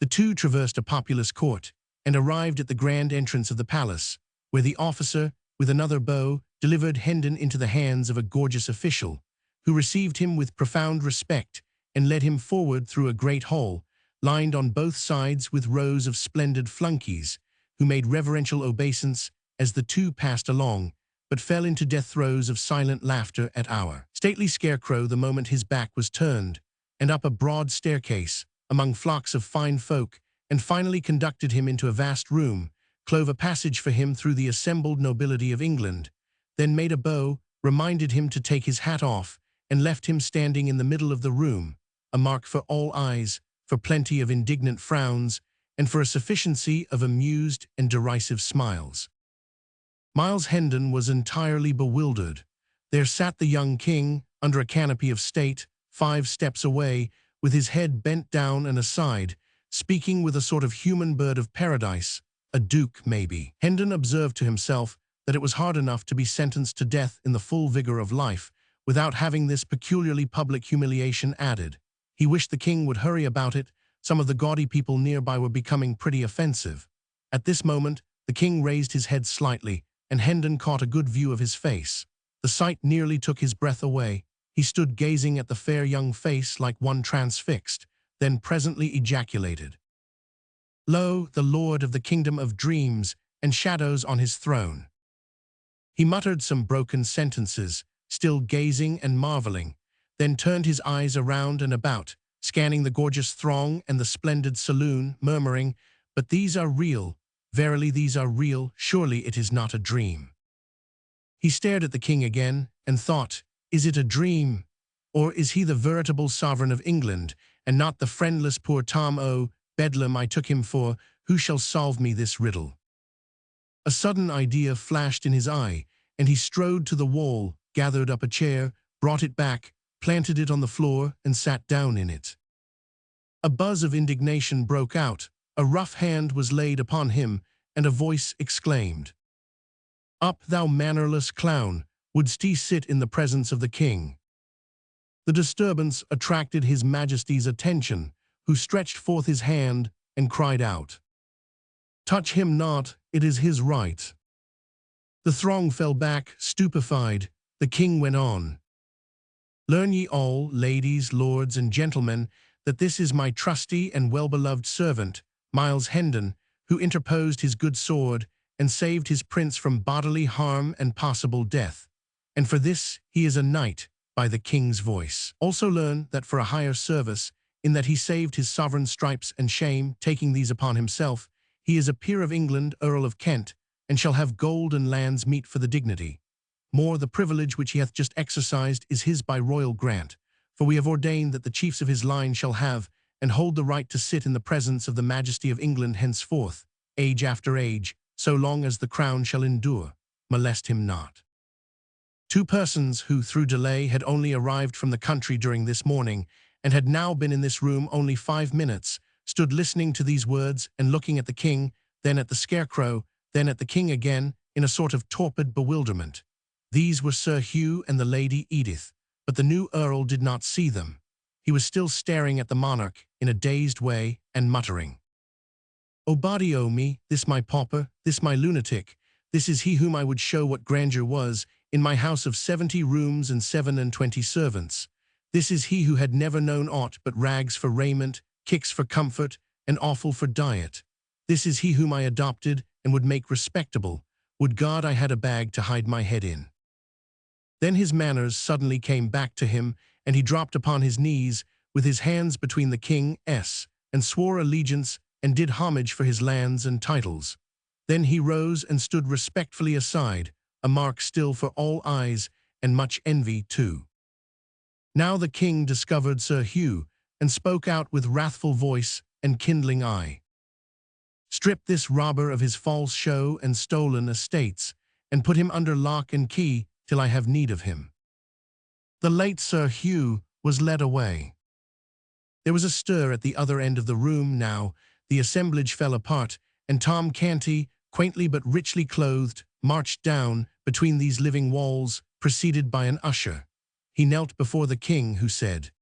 The two traversed a populous court, and arrived at the grand entrance of the palace, where the officer, with another bow, delivered Hendon into the hands of a gorgeous official, who received him with profound respect and led him forward through a great hall, lined on both sides with rows of splendid flunkies, who made reverential obeisance as the two passed along, but fell into death throes of silent laughter at our stately scarecrow the moment his back was turned, and up a broad staircase, among flocks of fine folk, and finally conducted him into a vast room, clove a passage for him through the assembled nobility of England, then made a bow, reminded him to take his hat off, and left him standing in the middle of the room, a mark for all eyes, for plenty of indignant frowns, and for a sufficiency of amused and derisive smiles. Miles Hendon was entirely bewildered. There sat the young king, under a canopy of state, 5 steps away, with his head bent down and aside, speaking with a sort of human bird of paradise, a duke maybe. Hendon observed to himself that it was hard enough to be sentenced to death in the full vigor of life, without having this peculiarly public humiliation added. He wished the king would hurry about it. Some of the gaudy people nearby were becoming pretty offensive. At this moment, the king raised his head slightly, and Hendon caught a good view of his face. The sight nearly took his breath away. He stood gazing at the fair young face like one transfixed, then presently ejaculated, "Lo, the lord of the kingdom of dreams and shadows on his throne." He muttered some broken sentences, still gazing and marveling, then turned his eyes around and about, scanning the gorgeous throng and the splendid saloon, murmuring, "But these are real. Verily these are real. Surely it is not a dream." He stared at the king again and thought, is it a dream? Or is he the veritable sovereign of England, and not the friendless poor Tom O' Bedlam I took him for? Who shall solve me this riddle? A sudden idea flashed in his eye, and he strode to the wall, gathered up a chair, brought it back, planted it on the floor, and sat down in it. A buzz of indignation broke out, a rough hand was laid upon him, and a voice exclaimed, "Up, thou mannerless clown! Wouldst he sit in the presence of the king?" The disturbance attracted his majesty's attention, who stretched forth his hand and cried out, "Touch him not, it is his right." The throng fell back, stupefied. The king went on, "Learn ye all, ladies, lords, and gentlemen, that this is my trusty and well-beloved servant, Miles Hendon, who interposed his good sword and saved his prince from bodily harm and possible death. And for this he is a knight by the king's voice. Also learn that for a higher service, in that he saved his sovereign stripes and shame, taking these upon himself, he is a peer of England, Earl of Kent, and shall have gold and lands meet for the dignity. More, the privilege which he hath just exercised is his by royal grant, for we have ordained that the chiefs of his line shall have and hold the right to sit in the presence of the majesty of England henceforth, age after age, so long as the crown shall endure. Molest him not." Two persons who, through delay, had only arrived from the country during this morning, and had now been in this room only 5 minutes, stood listening to these words and looking at the king, then at the scarecrow, then at the king again, in a sort of torpid bewilderment. These were Sir Hugh and the Lady Edith, but the new earl did not see them. He was still staring at the monarch in a dazed way and muttering, "O body o' me, this my pauper, this my lunatic, this is he whom I would show what grandeur was, in my house of 70 rooms and 27 servants. This is he who had never known aught but rags for raiment, kicks for comfort, and offal for diet. This is he whom I adopted and would make respectable. Would God I had a bag to hide my head in." Then his manners suddenly came back to him, and he dropped upon his knees, with his hands between the king's, and swore allegiance and did homage for his lands and titles. Then he rose and stood respectfully aside, a mark still for all eyes, and much envy too. Now the king discovered Sir Hugh, and spoke out with wrathful voice and kindling eye, "Strip this robber of his false show and stolen estates, and put him under lock and key till I have need of him." The late Sir Hugh was led away. There was a stir at the other end of the room now. The assemblage fell apart, and Tom Canty, quaintly but richly clothed, marched down between these living walls, preceded by an usher. He knelt before the king, who said,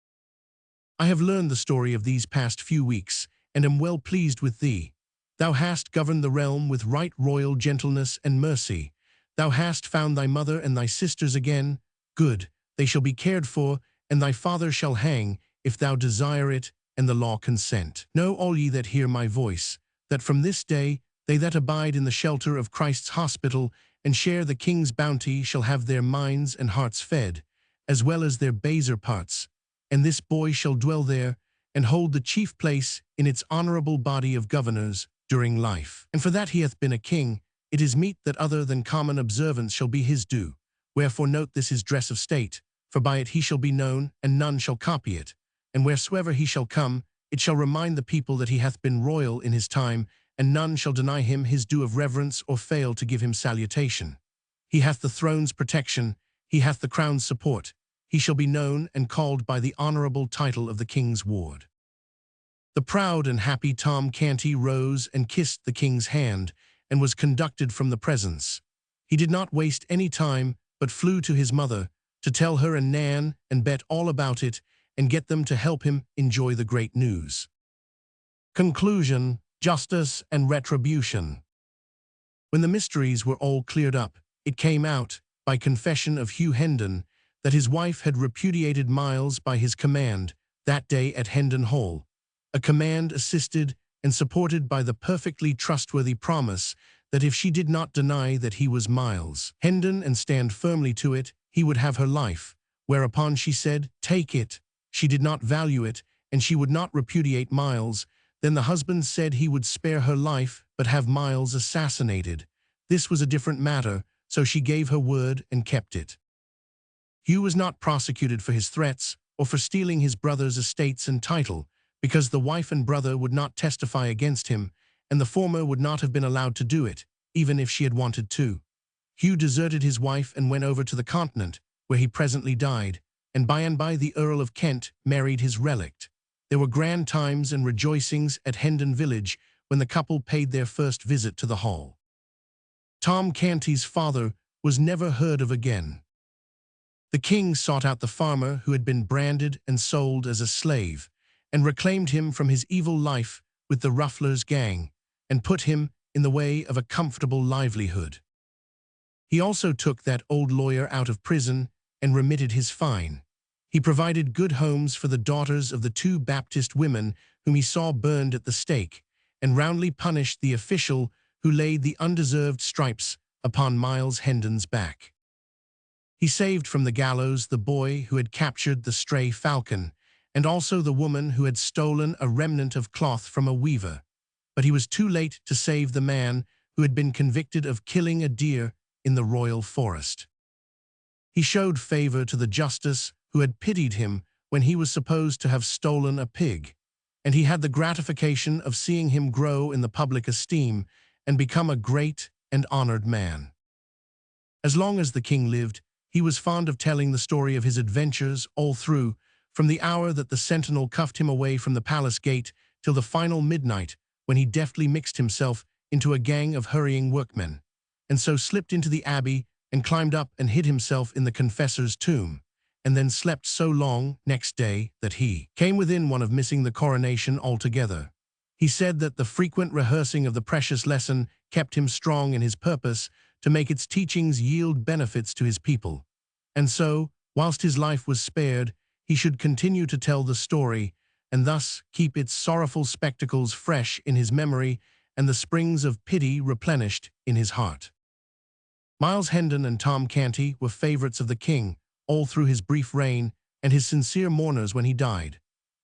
"I have learned the story of these past few weeks, and am well pleased with thee. Thou hast governed the realm with right royal gentleness and mercy. Thou hast found thy mother and thy sisters again. Good, they shall be cared for, and thy father shall hang, if thou desire it, and the law consent. Know all ye that hear my voice, that from this day they that abide in the shelter of Christ's hospital and share the king's bounty shall have their minds and hearts fed, as well as their baser parts, and this boy shall dwell there, and hold the chief place in its honorable body of governors during life. And for that he hath been a king, it is meet that other than common observance shall be his due. Wherefore note this his dress of state, for by it he shall be known, and none shall copy it. And wheresoever he shall come, it shall remind the people that he hath been royal in his time, and none shall deny him his due of reverence or fail to give him salutation. He hath the throne's protection, he hath the crown's support. He shall be known and called by the honorable title of the king's ward." The proud and happy Tom Canty rose and kissed the king's hand, and was conducted from the presence. He did not waste any time, but flew to his mother, to tell her and Nan and Bet all about it, and get them to help him enjoy the great news. Conclusion. justice and retribution. When the mysteries were all cleared up, it came out, by confession of Hugh Hendon, that his wife had repudiated Miles by his command that day at Hendon Hall, a command assisted and supported by the perfectly trustworthy promise that if she did not deny that he was Miles Hendon and stand firmly to it, he would have her life, whereupon she said, "Take it." She did not value it, and she would not repudiate Miles. Then the husband said he would spare her life, but have Miles assassinated. This was a different matter, so she gave her word and kept it. Hugh was not prosecuted for his threats or for stealing his brother's estates and title, because the wife and brother would not testify against him, and the former would not have been allowed to do it, even if she had wanted to. Hugh deserted his wife and went over to the continent, where he presently died, and by the Earl of Kent married his relict. There were grand times and rejoicings at Hendon village when the couple paid their first visit to the hall. Tom Canty's father was never heard of again. The king sought out the farmer who had been branded and sold as a slave, and reclaimed him from his evil life with the Ruffler's gang, and put him in the way of a comfortable livelihood. He also took that old lawyer out of prison and remitted his fine. He provided good homes for the daughters of the 2 Baptist women whom he saw burned at the stake, and roundly punished the official who laid the undeserved stripes upon Miles Hendon's back. He saved from the gallows the boy who had captured the stray falcon, and also the woman who had stolen a remnant of cloth from a weaver. But he was too late to save the man who had been convicted of killing a deer in the royal forest. He showed favor to the justice who had pitied him when he was supposed to have stolen a pig, and he had the gratification of seeing him grow in the public esteem and become a great and honored man. As long as the king lived, he was fond of telling the story of his adventures all through, from the hour that the sentinel cuffed him away from the palace gate till the final midnight, when he deftly mixed himself into a gang of hurrying workmen, and so slipped into the abbey and climbed up and hid himself in the confessor's tomb, and then slept so long next day that he came within one of missing the coronation altogether. He said that the frequent rehearsing of the precious lesson kept him strong in his purpose to make its teachings yield benefits to his people, and so, whilst his life was spared, he should continue to tell the story, and thus keep its sorrowful spectacles fresh in his memory and the springs of pity replenished in his heart. Miles Hendon and Tom Canty were favorites of the king all through his brief reign, and his sincere mourners when he died.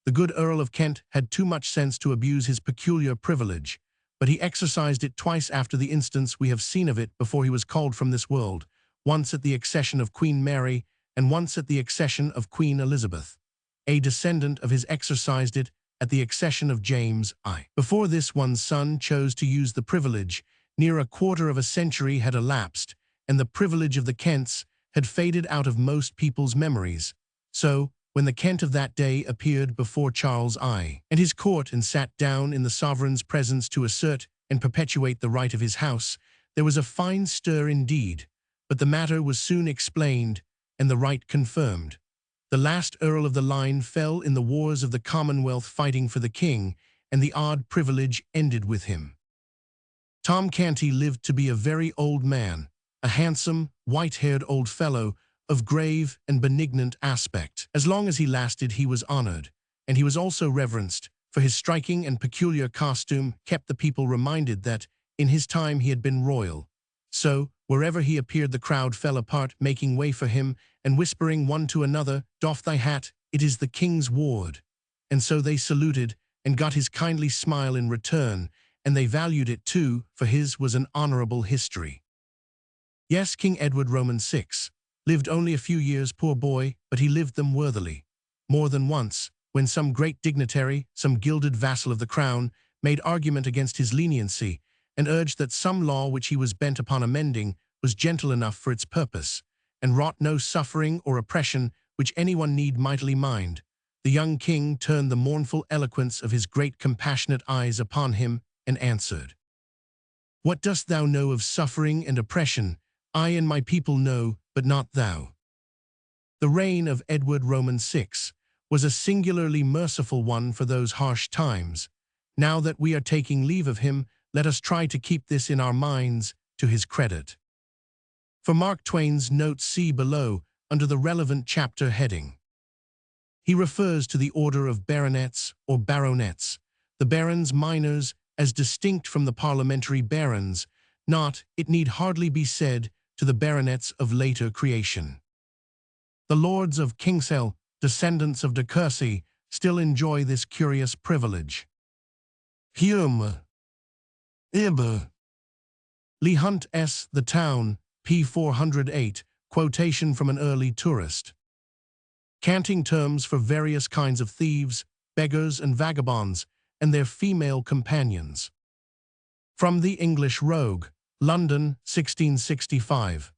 The good Earl of Kent had too much sense to abuse his peculiar privilege, but he exercised it twice after the instance we have seen of it before he was called from this world, once at the accession of Queen Mary and once at the accession of Queen Elizabeth. A descendant of his exercised it at the accession of James I. Before this one's son chose to use the privilege, near a quarter of a century had elapsed, and the privilege of the Kents had faded out of most people's memories. So, when the Kent of that day appeared before Charles I and his court and sat down in the sovereign's presence to assert and perpetuate the right of his house, there was a fine stir indeed, but the matter was soon explained and the right confirmed. The last Earl of the line fell in the wars of the Commonwealth fighting for the king, and the odd privilege ended with him. Tom Canty lived to be a very old man, a handsome, white-haired old fellow of grave and benignant aspect. As long as he lasted, he was honored, and he was also reverenced, for his striking and peculiar costume kept the people reminded that, in his time, he had been royal. So, wherever he appeared, the crowd fell apart, making way for him, and whispering one to another, "Doff thy hat, it is the king's ward." And so they saluted, and got his kindly smile in return, and they valued it too, for his was an honorable history. Yes, King Edward Roman VI lived only a few years, poor boy, but he lived them worthily. More than once, when some great dignitary, some gilded vassal of the crown, made argument against his leniency, and urged that some law which he was bent upon amending was gentle enough for its purpose, and wrought no suffering or oppression which anyone need mightily mind, the young king turned the mournful eloquence of his great compassionate eyes upon him, and answered, "What dost thou know of suffering and oppression? I and my people know, but not thou." The reign of Edward Roman VI was a singularly merciful one for those harsh times, Now that we are taking leave of him, let us try to keep this in our minds to his credit. For Mark Twain's note see below under the relevant chapter heading. He refers to the order of baronets or baronets, the barons minors as distinct from the parliamentary barons, not, it need hardly be said, to the baronets of later creation. The lords of Kingsale, descendants of de Courcy, still enjoy this curious privilege. Hume. Iber. Leigh Hunt S. The Town, p. 408, quotation from an early tourist. Canting terms for various kinds of thieves, beggars and vagabonds, and their female companions. From the English Rogue, London, 1665.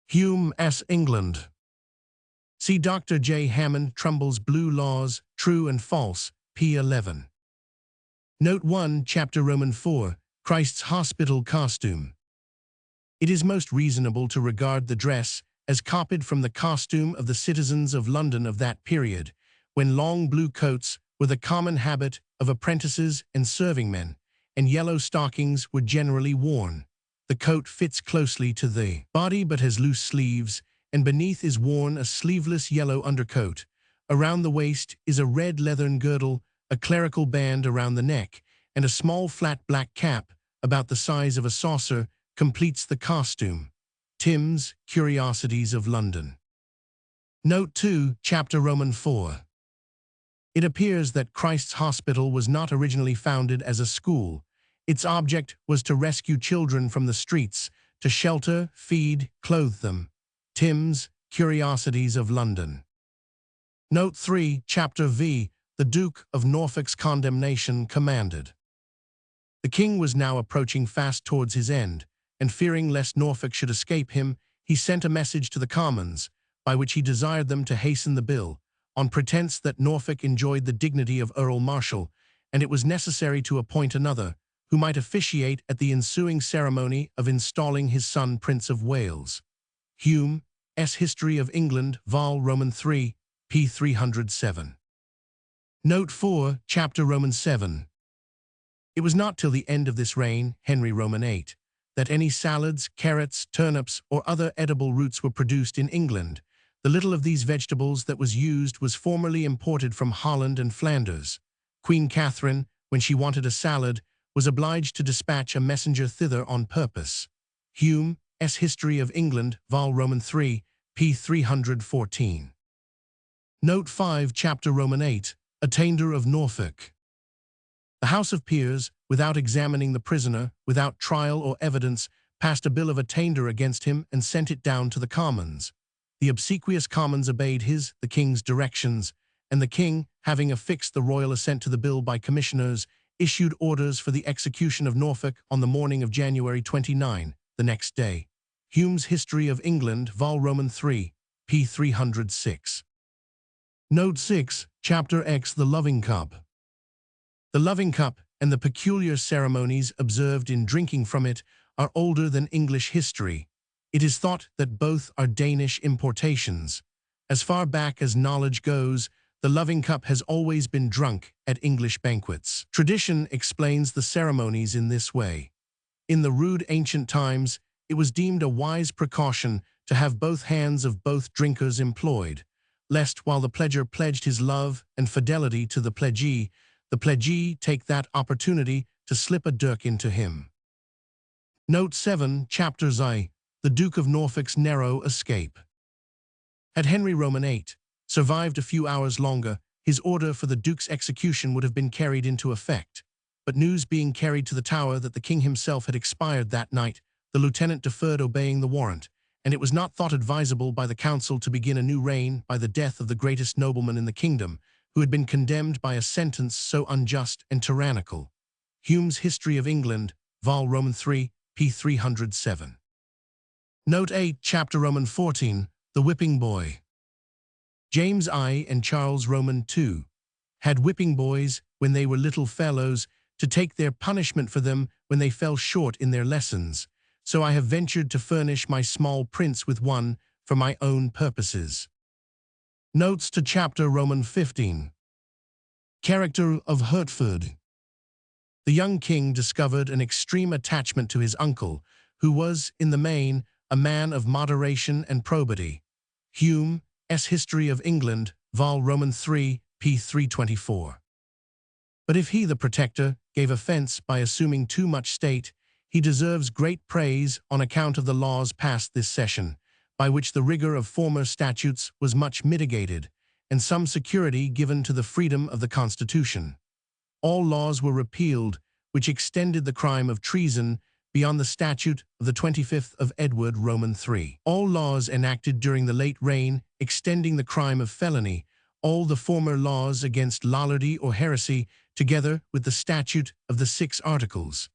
Hume S. England. See Dr. J. Hammond Trumbull's Blue Laws, True and False, p. 11. Note 1, Chapter Roman 4, Christ's Hospital Costume. It is most reasonable to regard the dress as copied from the costume of the citizens of London of that period, when long blue coats were the common habit of apprentices and serving-men, and yellow stockings were generally worn. The coat fits closely to the body but has loose sleeves, and beneath is worn a sleeveless yellow undercoat. Around the waist is a red leathern girdle, a clerical band around the neck, and a small flat black cap, about the size of a saucer, completes the costume. Tim's Curiosities of London. Note 2, Chapter Roman 4. It appears that Christ's Hospital was not originally founded as a school. Its object was to rescue children from the streets, to shelter, feed, clothe them. Tim's Curiosities of London. Note 3, Chapter V. The Duke of Norfolk's condemnation commanded. The king was now approaching fast towards his end, and fearing lest Norfolk should escape him, he sent a message to the Commons, by which he desired them to hasten the bill, on pretence that Norfolk enjoyed the dignity of Earl Marshal, and it was necessary to appoint another, who might officiate at the ensuing ceremony of installing his son Prince of Wales. Hume, S. History of England, Vol. Roman 3, p. 307. Note 4, Chapter Roman 7. It was not till the end of this reign, Henry Roman 8, that any salads, carrots, turnips, or other edible roots were produced in England. The little of these vegetables that was used was formerly imported from Holland and Flanders. Queen Catherine, when she wanted a salad, was obliged to dispatch a messenger thither on purpose. Hume, S. History of England, Vol. Roman 3, p. 314. Note 5, Chapter Roman 8, Attainder of Norfolk. The House of Peers, without examining the prisoner, without trial or evidence, passed a bill of attainder against him and sent it down to the Commons. The obsequious Commons obeyed the king's directions, and the king, having affixed the royal assent to the bill by commissioners, issued orders for the execution of Norfolk on the morning of January 29, the next day. Hume's History of England, Vol. Roman 3, p. 306. Note 6, Chapter X, The Loving Cup. The loving cup and the peculiar ceremonies observed in drinking from it are older than English history. It is thought that both are Danish importations. As far back as knowledge goes, the loving cup has always been drunk at English banquets. Tradition explains the ceremonies in this way. In the rude ancient times, it was deemed a wise precaution to have both hands of both drinkers employed, lest while the pledger pledged his love and fidelity to the pledgee take that opportunity to slip a dirk into him. Note 7, Chapter I, The Duke of Norfolk's Narrow Escape. Had Henry Roman 8 survived a few hours longer, his order for the Duke's execution would have been carried into effect. But news being carried to the Tower that the king himself had expired that night, the lieutenant deferred obeying the warrant, and it was not thought advisable by the council to begin a new reign by the death of the greatest nobleman in the kingdom, who had been condemned by a sentence so unjust and tyrannical. Hume's History of England, Vol. Roman 3, p. 307. Note 8, Chapter Roman 14, The Whipping Boy. James I and Charles Roman II had whipping boys when they were little fellows to take their punishment for them when they fell short in their lessons, so I have ventured to furnish my small prince with one for my own purposes. Notes to Chapter Roman 15. Character of Hertford. The young king discovered an extreme attachment to his uncle, who was, in the main, a man of moderation and probity. Hume's History of England, Vol. Roman 3, p. 324. But if he, the protector, gave offence by assuming too much state, he deserves great praise on account of the laws passed this session, by which the rigour of former statutes was much mitigated, and some security given to the freedom of the Constitution. All laws were repealed which extended the crime of treason beyond the statute of the 25th of Edward Roman 3. All laws enacted during the late reign extending the crime of felony, all the former laws against lardy or heresy, together with the statute of the 6 Articles.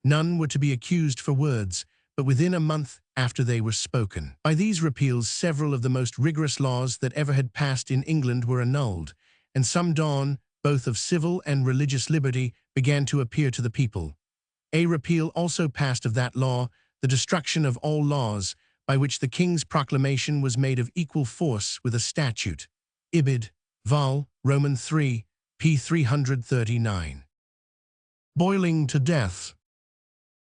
None were to be accused for words, but within a month after they were spoken. By these repeals, several of the most rigorous laws that ever had passed in England were annulled, and some dawn, both of civil and religious liberty, began to appear to the people. A repeal also passed of that law, the destruction of all laws, by which the king's proclamation was made of equal force with a statute. Ibid. Vol. Roman 3, p. 339. Boiling to death.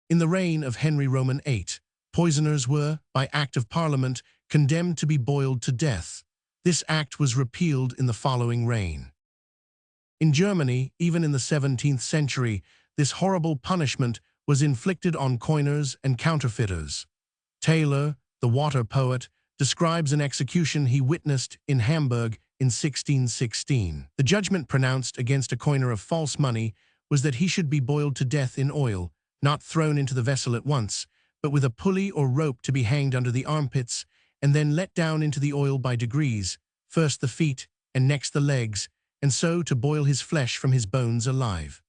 In the reign of Henry Roman 8, poisoners were, by Act of Parliament, condemned to be boiled to death. This act was repealed in the following reign. In Germany, even in the 17th century, this horrible punishment was inflicted on coiners and counterfeiters. Taylor, the water poet, describes an execution he witnessed in Hamburg in 1616. The judgment pronounced against a coiner of false money was that he should be boiled to death in oil, not thrown into the vessel at once, but with a pulley or rope to be hanged under the armpits, and then let down into the oil by degrees, first the feet and next the legs, and so to boil his flesh from his bones alive.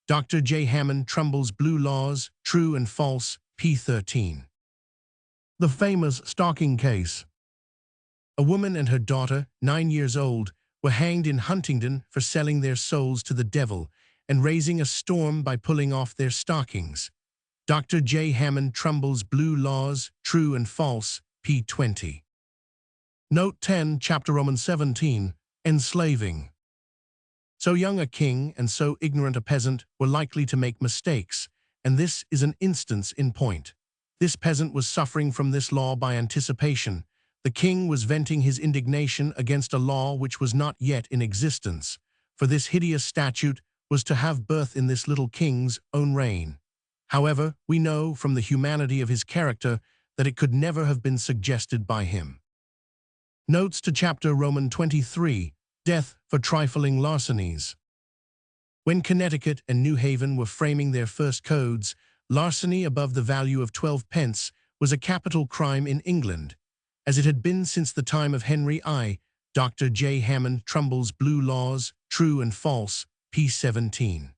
Dr. J. Hammond Trumbull's Blue Laws, True and False, p. 13. The famous stocking case. A woman and her daughter, 9 years old, were hanged in Huntingdon for selling their souls to the devil and raising a storm by pulling off their stockings. Dr. J. Hammond Trumbull's Blue Laws, True and False, p. 20. Note 10, Chapter Roman 17, Enslaving. So young a king and so ignorant a peasant were likely to make mistakes, and this is an instance in point. This peasant was suffering from this law by anticipation. The king was venting his indignation against a law which was not yet in existence, for this hideous statute was to have birth in this little king's own reign. However, we know from the humanity of his character that it could never have been suggested by him. Notes to Chapter Roman 23, Death for Trifling Larcenies. When Connecticut and New Haven were framing their first codes, larceny above the value of 12 pence was a capital crime in England, as it had been since the time of Henry I. Dr. J. Hammond Trumbull's Blue Laws, True and False, p. 17.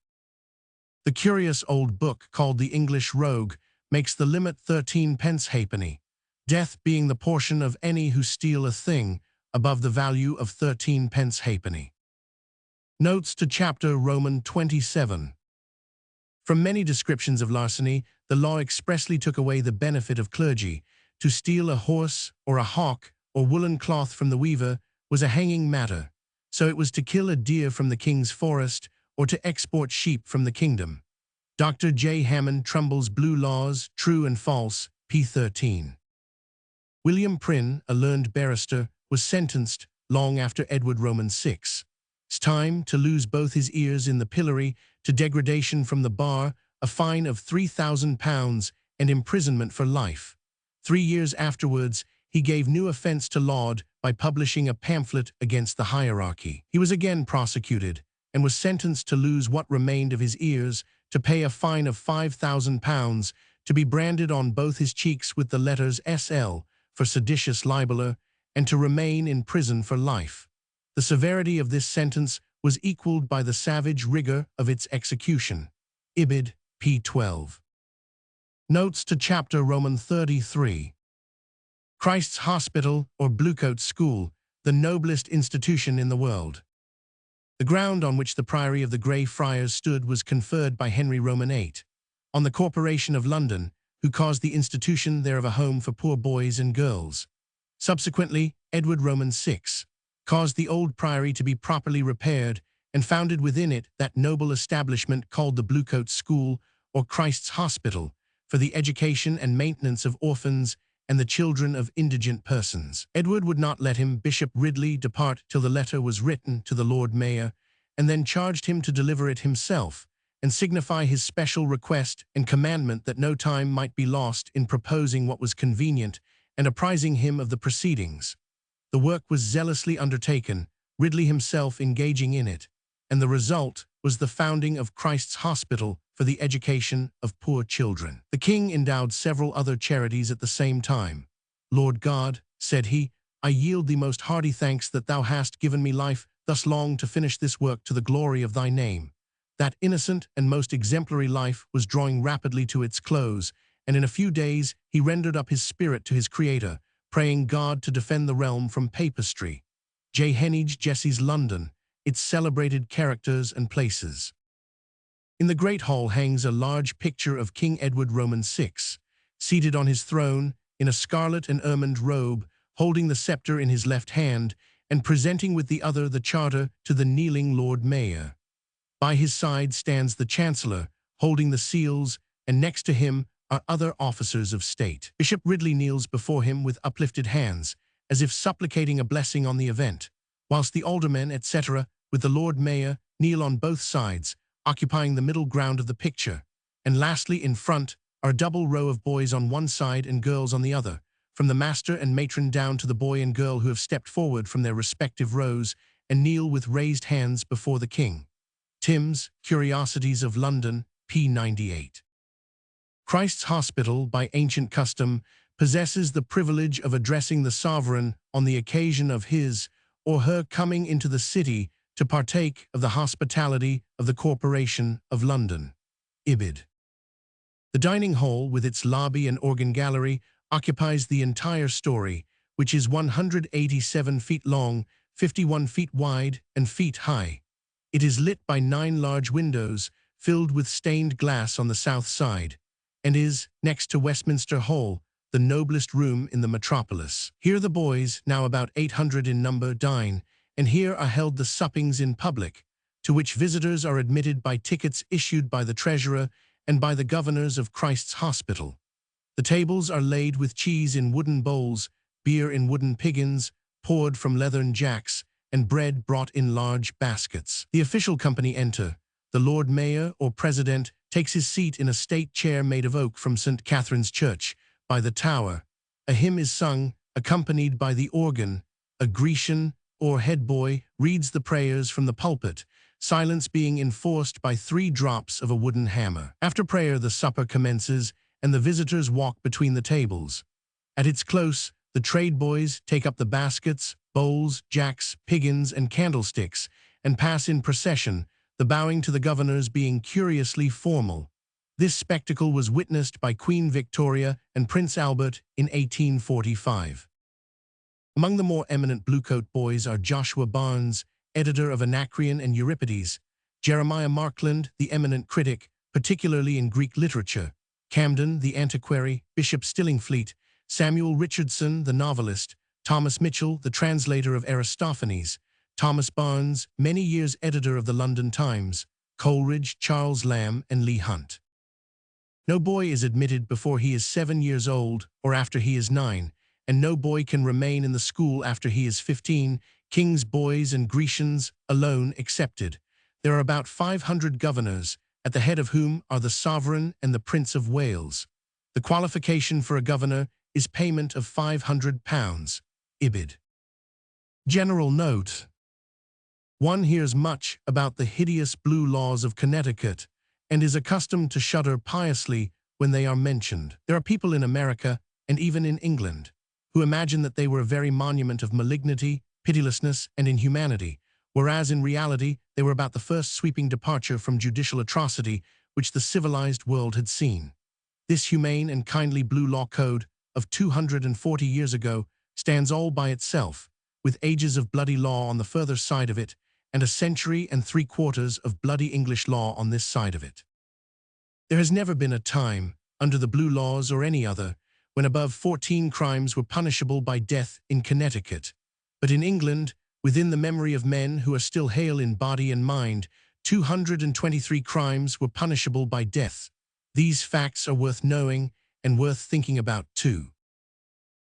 The curious old book called The English Rogue makes the limit 13 pence halfpenny, death being the portion of any who steal a thing above the value of 13 pence halfpenny. Notes to Chapter Roman 27. From many descriptions of larceny, the law expressly took away the benefit of clergy. To steal a horse or a hawk or woolen cloth from the weaver was a hanging matter, so it was to kill a deer from the king's forest or to export sheep from the kingdom. Dr. J. Hammond Trumbull's Blue Laws, True and False, p. 13. William Prynne, a learned barrister, was sentenced, long after Edward Roman 6's time, to lose both his ears in the pillory, to degradation from the bar, a fine of £3,000, and imprisonment for life. 3 years afterwards, he gave new offence to Laud by publishing a pamphlet against the hierarchy. He was again prosecuted, and was sentenced to lose what remained of his ears, to pay a fine of £5,000, to be branded on both his cheeks with the letters S.L. for seditious libeller, and to remain in prison for life. The severity of this sentence was equalled by the savage rigor of its execution. Ibid. p. 12. Notes to Chapter Roman 33. Christ's Hospital or Bluecoat School, the noblest institution in the world. The ground on which the Priory of the Grey Friars stood was conferred by Henry Roman 8 on the Corporation of London, who caused the institution there of a home for poor boys and girls. Subsequently, Edward Roman 6 caused the old priory to be properly repaired and founded within it that noble establishment called the Bluecoat School or Christ's Hospital for the education and maintenance of orphans and the children of indigent persons. Edward would not let him, Bishop Ridley, depart till the letter was written to the Lord Mayor, and then charged him to deliver it himself, and signify his special request and commandment that no time might be lost in proposing what was convenient and apprising him of the proceedings. The work was zealously undertaken, Ridley himself engaging in it, and the result was the founding of Christ's Hospital for the education of poor children. The king endowed several other charities at the same time. "Lord God," said he, "I yield thee most hearty thanks that thou hast given me life thus long to finish this work to the glory of thy name." That innocent and most exemplary life was drawing rapidly to its close, and in a few days he rendered up his spirit to his Creator, praying God to defend the realm from papistry. J. Heneage Jesse's London, its celebrated characters and places. In the Great Hall hangs a large picture of King Edward VI, seated on his throne in a scarlet and ermined robe, holding the scepter in his left hand and presenting with the other the charter to the kneeling Lord Mayor. By his side stands the Chancellor, holding the seals, and next to him are other officers of state. Bishop Ridley kneels before him with uplifted hands, as if supplicating a blessing on the event, whilst the aldermen, etc., with the Lord Mayor, kneel on both sides, occupying the middle ground of the picture, and lastly in front are a double row of boys on one side and girls on the other, from the master and matron down to the boy and girl who have stepped forward from their respective rows and kneel with raised hands before the king. Timms, Curiosities of London, p. 98. Christ's Hospital, by ancient custom, possesses the privilege of addressing the sovereign on the occasion of his or her coming into the city to partake of the hospitality of the Corporation of London. Ibid. The dining hall, with its lobby and organ gallery, occupies the entire story, which is 187 feet long, 51 feet wide, and feet high. It is lit by 9 large windows, filled with stained glass on the south side, and is, next to Westminster Hall, the noblest room in the metropolis. Here the boys, now about 800 in number, dine, and here are held the suppings in public, to which visitors are admitted by tickets issued by the treasurer and by the governors of Christ's Hospital. The tables are laid with cheese in wooden bowls, beer in wooden piggins, poured from leathern jacks, and bread brought in large baskets. The official company enter. The Lord Mayor or President takes his seat in a state chair made of oak from St. Catherine's Church, by the Tower. A hymn is sung, accompanied by the organ. A Grecian, or head boy, reads the prayers from the pulpit, silence being enforced by 3 drops of a wooden hammer. After prayer, the supper commences, and the visitors walk between the tables. At its close, the trade boys take up the baskets, bowls, jacks, piggins, and candlesticks, and pass in procession, the bowing to the governors being curiously formal. This spectacle was witnessed by Queen Victoria and Prince Albert in 1845. Among the more eminent Bluecoat boys are Joshua Barnes, editor of Anacreon and Euripides; Jeremiah Markland, the eminent critic, particularly in Greek literature; Camden, the antiquary; Bishop Stillingfleet; Samuel Richardson, the novelist; Thomas Mitchell, the translator of Aristophanes; Thomas Barnes, many years editor of the London Times; Coleridge, Charles Lamb, and Leigh Hunt. No boy is admitted before he is 7 years old or after he is 9, and no boy can remain in the school after he is 15, king's boys and Grecians alone excepted. There are about 500 governors, at the head of whom are the sovereign and the Prince of Wales. The qualification for a governor is payment of £500. Ibid. General note. One hears much about the hideous blue laws of Connecticut, and is accustomed to shudder piously when they are mentioned. There are people in America, and even in England, who imagine that they were a very monument of malignity, pitilessness, and inhumanity, whereas in reality they were about the first sweeping departure from judicial atrocity which the civilized world had seen. This humane and kindly blue law code of 240 years ago stands all by itself, with ages of bloody law on the further side of it, and a century and 3/4 of bloody English law on this side of it. There has never been a time, under the blue laws or any other, when above 14 crimes were punishable by death in Connecticut, but in England, Within the memory of men who are still hale in body and mind, 223 crimes were punishable by death. These facts are worth knowing and worth thinking about too.